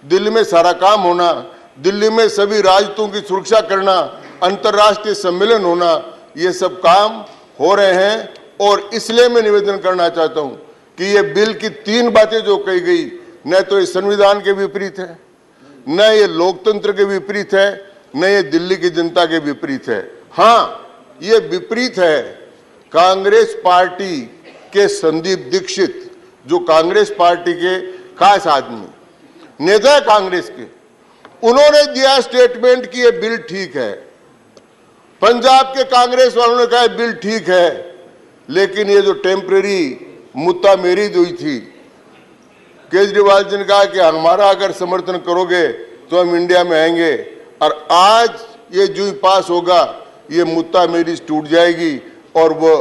दिल्ली में सारा काम होना, दिल्ली में सभी राजदूतों की सुरक्षा करना, अंतर्राष्ट्रीय सम्मेलन होना, ये सब काम हो रहे हैं। और इसलिए मैं निवेदन करना चाहता हूं कि ये बिल की 3 बातें जो कही गई, न तो ये संविधान के विपरीत है, न ये लोकतंत्र के विपरीत है, न ये दिल्ली की जनता के विपरीत है। हाँ, ये विपरीत है कांग्रेस पार्टी के संदीप दीक्षित, जो कांग्रेस पार्टी के खास आदमी नेता है कांग्रेस के, उन्होंने दिया स्टेटमेंट कि ये बिल ठीक है। पंजाब के कांग्रेस वालों ने कहा बिल ठीक है, लेकिन ये जो टेम्परेरी मुद्दा मेरी हुई थी, केजरीवाल जी ने कहा कि हमारा अगर समर्थन करोगे तो हम इंडिया में आएंगे, और आज ये जो पास होगा ये मुद्दा मेरी टूट जाएगी, और वो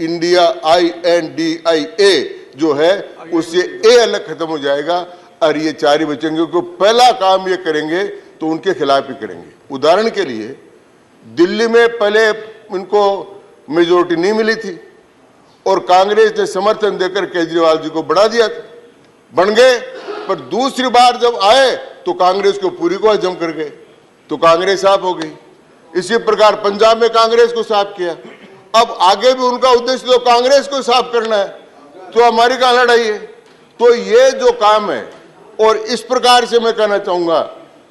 इंडिया INDIA जो है उससे ए अलग खत्म हो जाएगा, और ये 4 ही बचेंगे। क्योंकि पहला काम ये करेंगे तो उनके खिलाफ ही करेंगे। उदाहरण के लिए दिल्ली में पहले इनको मेजोरिटी नहीं मिली थी, और कांग्रेस ने समर्थन देकर केजरीवाल जी को बढ़ा दिया था, बन गए। पर दूसरी बार जब आए तो कांग्रेस को पूरी को हजम कर गए, तो कांग्रेस साफ हो गई। इसी प्रकार पंजाब में कांग्रेस को साफ किया। अब आगे भी उनका उद्देश्य तो कांग्रेस को साफ करना है, तो हमारी कहां लड़ाई है। तो ये जो काम है, और इस प्रकार से मैं कहना चाहूंगा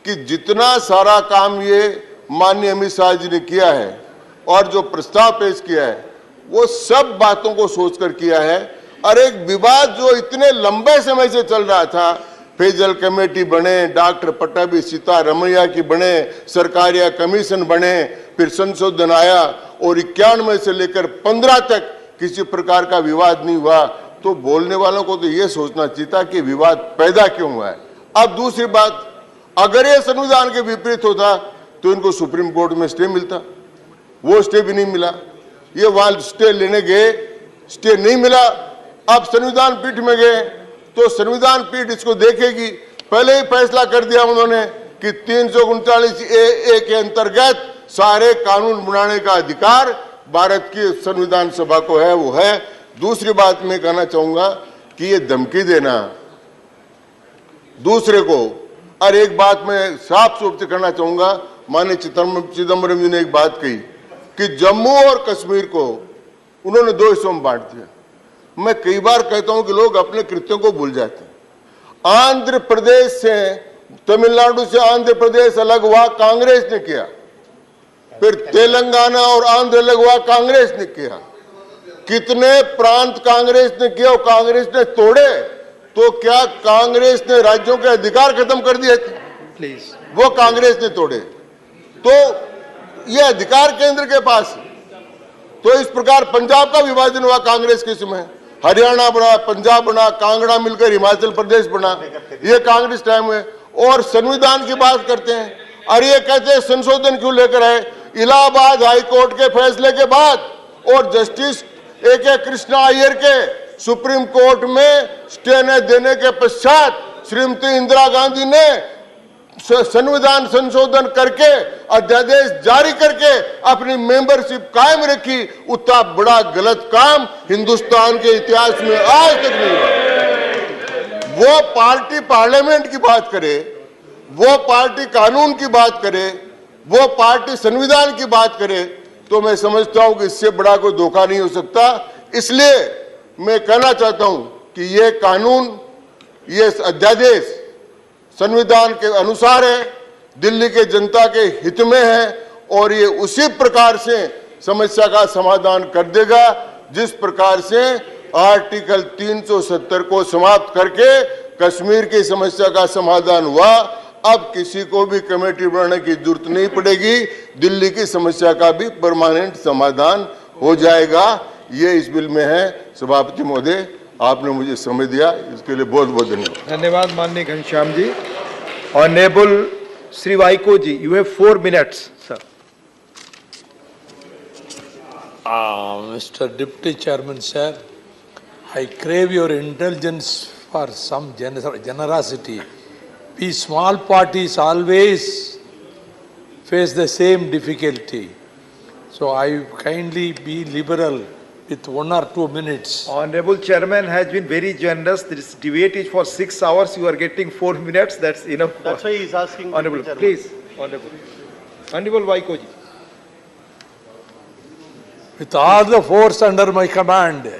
कि जितना सारा काम ये माननीय अमित शाह जी ने किया है, और जो प्रस्ताव पेश किया है वो सब बातों को सोचकर किया है। और एक विवाद जो इतने लंबे समय से चल रहा था, पेयजल कमेटी बने, डॉक्टर पट्टाभी सीतारमैया की बने, सरकारिया कमीशन बने, फिर संशोधन आया और 91 से लेकर 15 तक किसी प्रकार का विवाद नहीं हुआ, तो बोलने वालों को तो ये सोचना चाहिए था कि विवाद पैदा क्यों हुआ है। अब दूसरी बात, अगर ये संविधान के विपरीत होता तो इनको सुप्रीम कोर्ट में स्टे मिलता, वो स्टे भी नहीं मिला। ये वहां स्टे लेने गए, स्टे नहीं मिला। अब संविधान पीठ में गए तो संविधान पीठ इसको देखेगी। पहले ही फैसला कर दिया उन्होंने कि 339A के अंतर्गत सारे कानून बनाने का अधिकार भारत की संविधान सभा को है, वो है। दूसरी बात मैं कहना चाहूंगा कि ये धमकी देना दूसरे को, और एक बात मैं साफ रूप से कहना चाहूंगा, माननीय चिदम्बरम जी ने एक बात कही कि जम्मू और कश्मीर को उन्होंने 2 हिस्सों में बांट दिया। मैं कई बार कहता हूं कि लोग अपने कृत्यों को भूल जाते हैं। आंध्र प्रदेश से, तमिलनाडु से आंध्र प्रदेश अलग हुआ, कांग्रेस ने किया। फिर तेलंगाना और आंध्र अलग हुआ, कांग्रेस ने किया। कितने प्रांत कांग्रेस ने किया और कांग्रेस ने तोड़े, तो क्या कांग्रेस ने राज्यों के अधिकार खत्म कर दिए थे? प्लीज, वो कांग्रेस ने तोड़े, तो ये अधिकार केंद्र के पास। तो इस प्रकार पंजाब का विभाजन हुआ कांग्रेस के समय, हरियाणा बना, पंजाब बना, कांगड़ा मिलकर हिमाचल प्रदेश बना, ये कांग्रेस टाइम में। और संविधान की बात करते हैं और ये कहते हैं संशोधन क्यों लेकर आए? इलाहाबाद हाई कोर्ट के फैसले के बाद और जस्टिस A.K. कृष्णा अय्यर के सुप्रीम कोर्ट में स्टे न देने के पश्चात श्रीमती इंदिरा गांधी ने संविधान संशोधन करके अध्यादेश जारी करके अपनी मेंबरशिप कायम रखी। उतना बड़ा गलत काम हिंदुस्तान के इतिहास में आज तक नहीं हुआ। वो पार्टी पार्लियामेंट की बात करे, वो पार्टी कानून की बात करे, वो पार्टी संविधान की बात करे, तो मैं समझता हूं कि इससे बड़ा कोई धोखा नहीं हो सकता। इसलिए मैं कहना चाहता हूं कि ये कानून, ये अध्यादेश संविधान के अनुसार है, दिल्ली के जनता के हित में है और ये उसी प्रकार से समस्या का समाधान कर देगा जिस प्रकार से आर्टिकल 370 को समाप्त करके कश्मीर की समस्या का समाधान हुआ। अब किसी को भी कमेटी बनाने की जरूरत नहीं पड़ेगी, दिल्ली की समस्या का भी परमानेंट समाधान हो जाएगा। ये इस बिल में है। सभापति महोदय, आपने मुझे समय दिया, इसके लिए बहुत बहुत धन्यवाद। धन्यवाद माननीय Ghanshyam ji. Honourable Shri Vaiko ji, you have 4 minutes, sir. Mr. Deputy Chairman, sir, I crave your indulgence for some generosity. We small parties always face the same difficulty. So I kindly be liberal with 1 or 2 minutes. Honorable Chairman has been very generous. This debate is for 6 hours. You are getting 4 minutes. That's enough. That's why he is asking. Honorable, please. Honorable. Honorable Vaiko ji. With all the force under my command,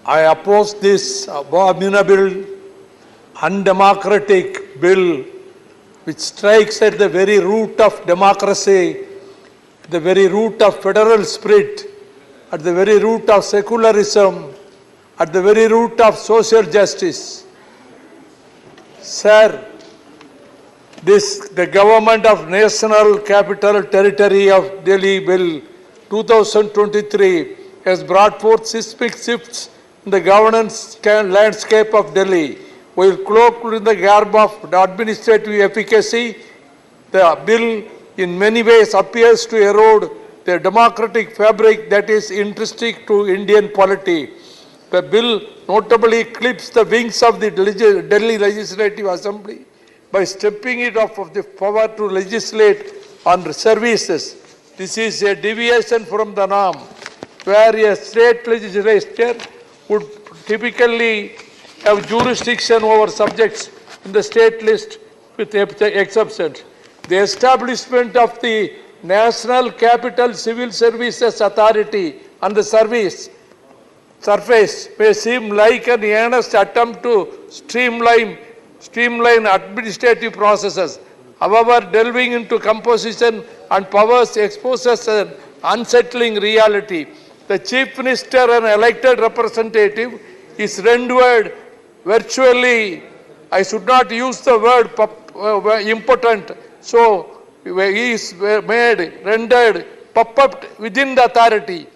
I oppose this abominable, undemocratic bill which strikes at the very root of democracy, the very root of federal spirit, at the very root of secularism, at the very root of social justice. Sir, the government of National Capital Territory of Delhi Bill 2023 has brought forth seismic shifts in the governance landscape of Delhi. While cloaked in the garb of administrative efficacy, the bill in many ways appears to erode the democratic fabric that is intrinsic to Indian polity. The bill notably clips the wings of the Delhi Legislative Assembly by stripping it of the power to legislate on services. This is a deviation from the norm, where a state legislature would typically have jurisdiction over subjects in the state list with exceptions. The establishment of the National Capital Civil Services Authority on the surface may seem like an earnest attempt to streamline administrative processes. However, delving into composition and powers exposes an unsettling reality. The Chief Minister, an elected representative, is rendered virtually, I should not use the word impotent, so he is rendered puppet within the authority.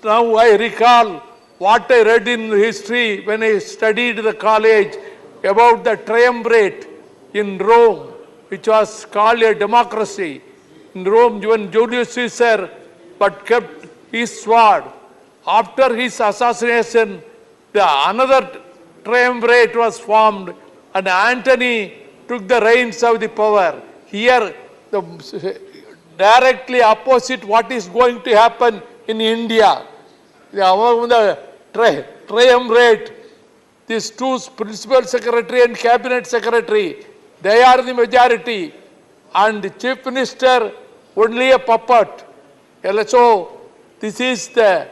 Now I recall what I read in history when I studied the college about the triumvirate in Rome, which was called a democracy. In Rome, when Julius Caesar but kept his sword. After his assassination, another triumvirate was formed, and Antony took the reins of the power. Here, directly opposite what is going to happen in India. Among the triumvirate, these two principal secretary and cabinet secretary, they are the majority, and the chief minister only a puppet. So, this is the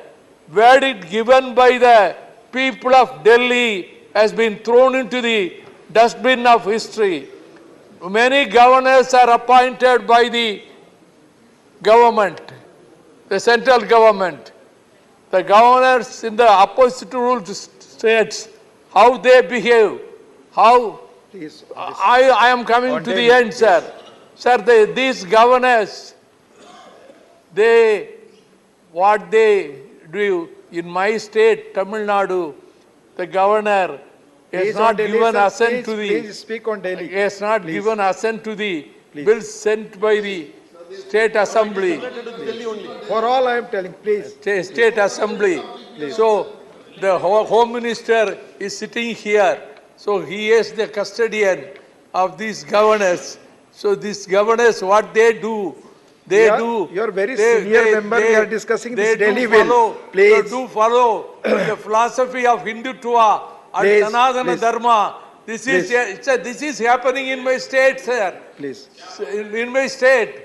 verdict given by the people of Delhi has been thrown into the dustbin of history. Many governors are appointed by the government, the central government. The governors in the opposite ruled states, how they behave, how... Please, I am coming to the end, sir. Sir, these governors, what they do in my state, Tamil Nadu, the governor has not given assent to the... Please speak on Delhi. Has not given assent to the bills sent by the State Assembly. For all I am telling, please. State Assembly. Please. So, the Home Minister is sitting here. So, he is the custodian of these governors. So, these governors, what they do, You are very senior member. We are discussing this Delhi bill. Please. They do follow the philosophy of Hindutva and Sanatana Dharma. This is happening in my state, sir. Please. In my state.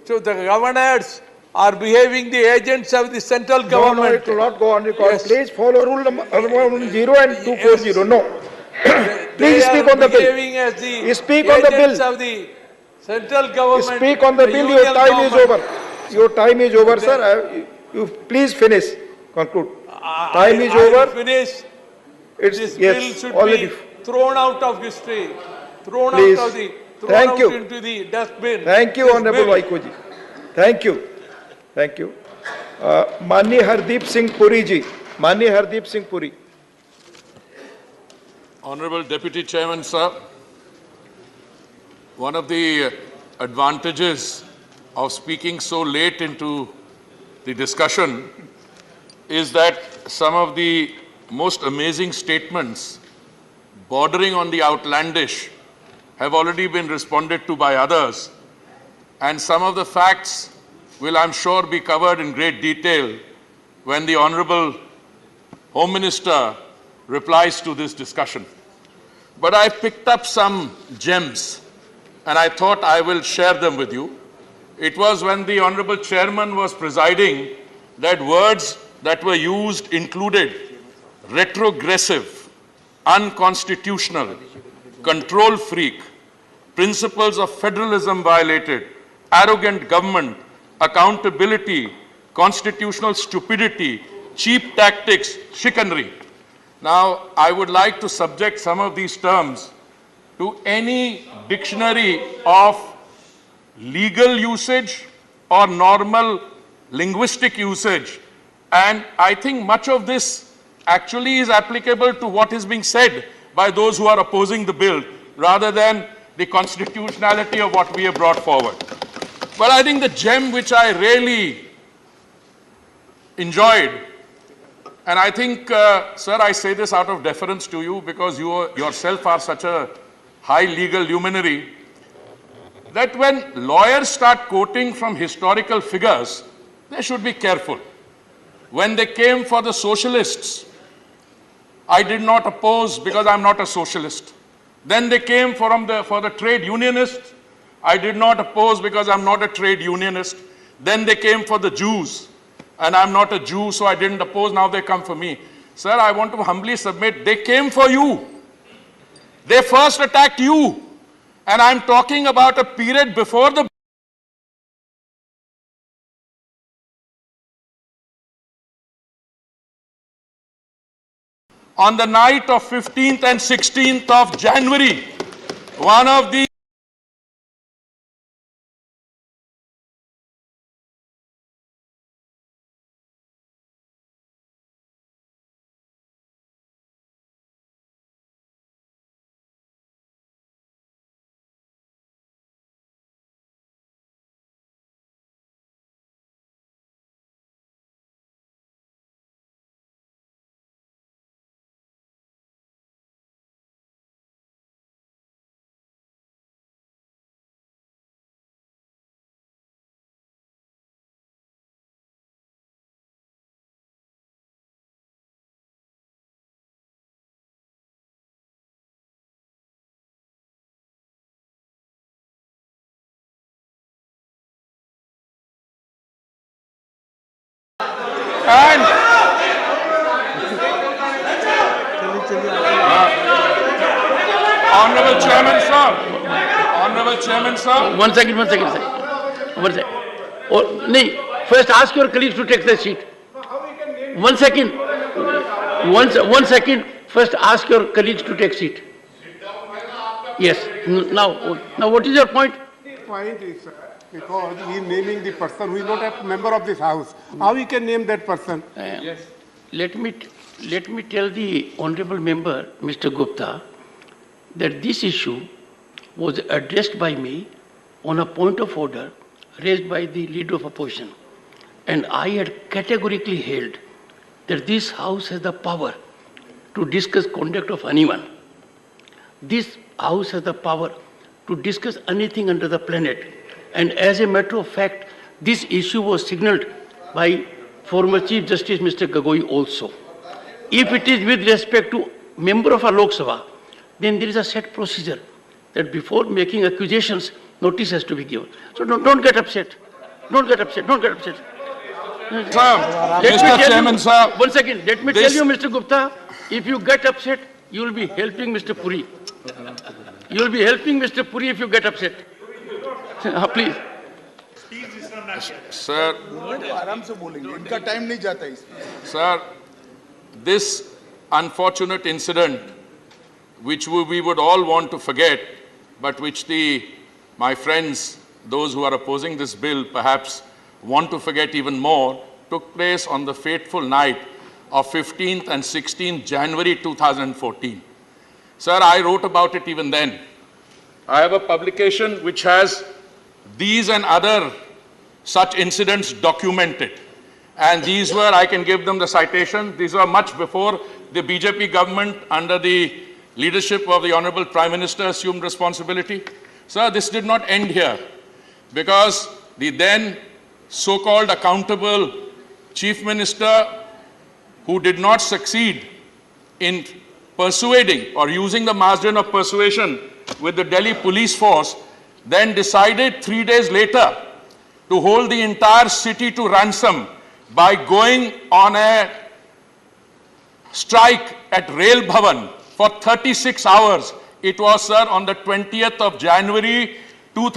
So the governors are behaving the agents of the central government. No, it will not go on record. Yes. Please follow rule number 10 and 240. No. Please speak on the bill. Speak on the bill. Of the central government. Speak on the bill. Your time is over. Your time is over, sir. You please finish. Conclude. Time is over. Finish. This bill should already be thrown out of history. Thrown please. Out of the... Thank you. Into the dustbin. Thank you, Honorable Vaikoji. Thank you. Thank you. Mani Hardeep Singh Puri ji. Mani Hardeep Singh Puri. Honorable Deputy Chairman, sir, one of the advantages of speaking so late into the discussion is that some of the most amazing statements bordering on the outlandish have already been responded to by others, and some of the facts will, I'm sure, be covered in great detail when the Honorable Home Minister replies to this discussion. But I picked up some gems, and I thought I will share them with you. It was when the Honorable Chairman was presiding that words that were used included retrogressive, unconstitutional, control freak, principles of federalism violated, arrogant government, accountability, constitutional stupidity, cheap tactics, chicanery. Now, I would like to subject some of these terms to any dictionary of legal usage or normal linguistic usage. And I think much of this actually is applicable to what is being said by those who are opposing the bill, rather than the constitutionality of what we have brought forward. But I think the gem which I really enjoyed, and I think, sir, I say this out of deference to you because you yourself are such a high legal luminary, that when lawyers start quoting from historical figures, they should be careful. When they came for the socialists, I did not oppose because I'm not a socialist. Then they came for the trade unionists. I did not oppose because I'm not a trade unionist. Then they came for the Jews, and I'm not a Jew, so I didn't oppose. Now they come for me. Sir, I want to humbly submit, they came for you. They first attacked you. And I'm talking about a period before the on the night of 15th and 16th of January, one of the and Honorable Chairman, sir. Honorable Chairman, sir. One second, sir. One second. Oh, no, first ask your colleagues to take the seat. 1 second. One second. First ask your colleagues to take seat. Yes. Now what is your point? The point is, because he is naming the person who is not a member of this house. How he can name that person? Yes. Let me tell the honorable member, Mr. Gupta, that this issue was addressed by me on a point of order raised by the leader of opposition. And I had categorically held that this house has the power to discuss conduct of anyone. This house has the power to discuss anything under the planet. And as a matter of fact, this issue was signaled by former Chief Justice Mr. Gogoi also. If it is with respect to member of a Lok Sabha, then there is a set procedure that before making accusations, notice has to be given. So don't get upset. Don't get upset. Mr. Chairman, sir. 1 second. Let me tell you, Mr. Gupta, if you get upset, you will be helping Mr. Puri. You will be helping Mr. Puri if you get upset. Please. Sir. Sir, this unfortunate incident, which we would all want to forget, but which my friends, those who are opposing this bill, perhaps want to forget even more, took place on the fateful night of 15th and 16th January 2014. Sir, I wrote about it even then. I have a publication which has these and other such incidents documented. And these were, I can give them the citation, these were much before the BJP government under the leadership of the Honorable Prime Minister assumed responsibility. Sir, this did not end here, because the then so-called accountable Chief Minister, who did not succeed in persuading or using the margin of persuasion with the Delhi police force, then decided 3 days later to hold the entire city to ransom by going on a strike at Rail Bhavan for 36 hours. It was, sir, on the 20th of January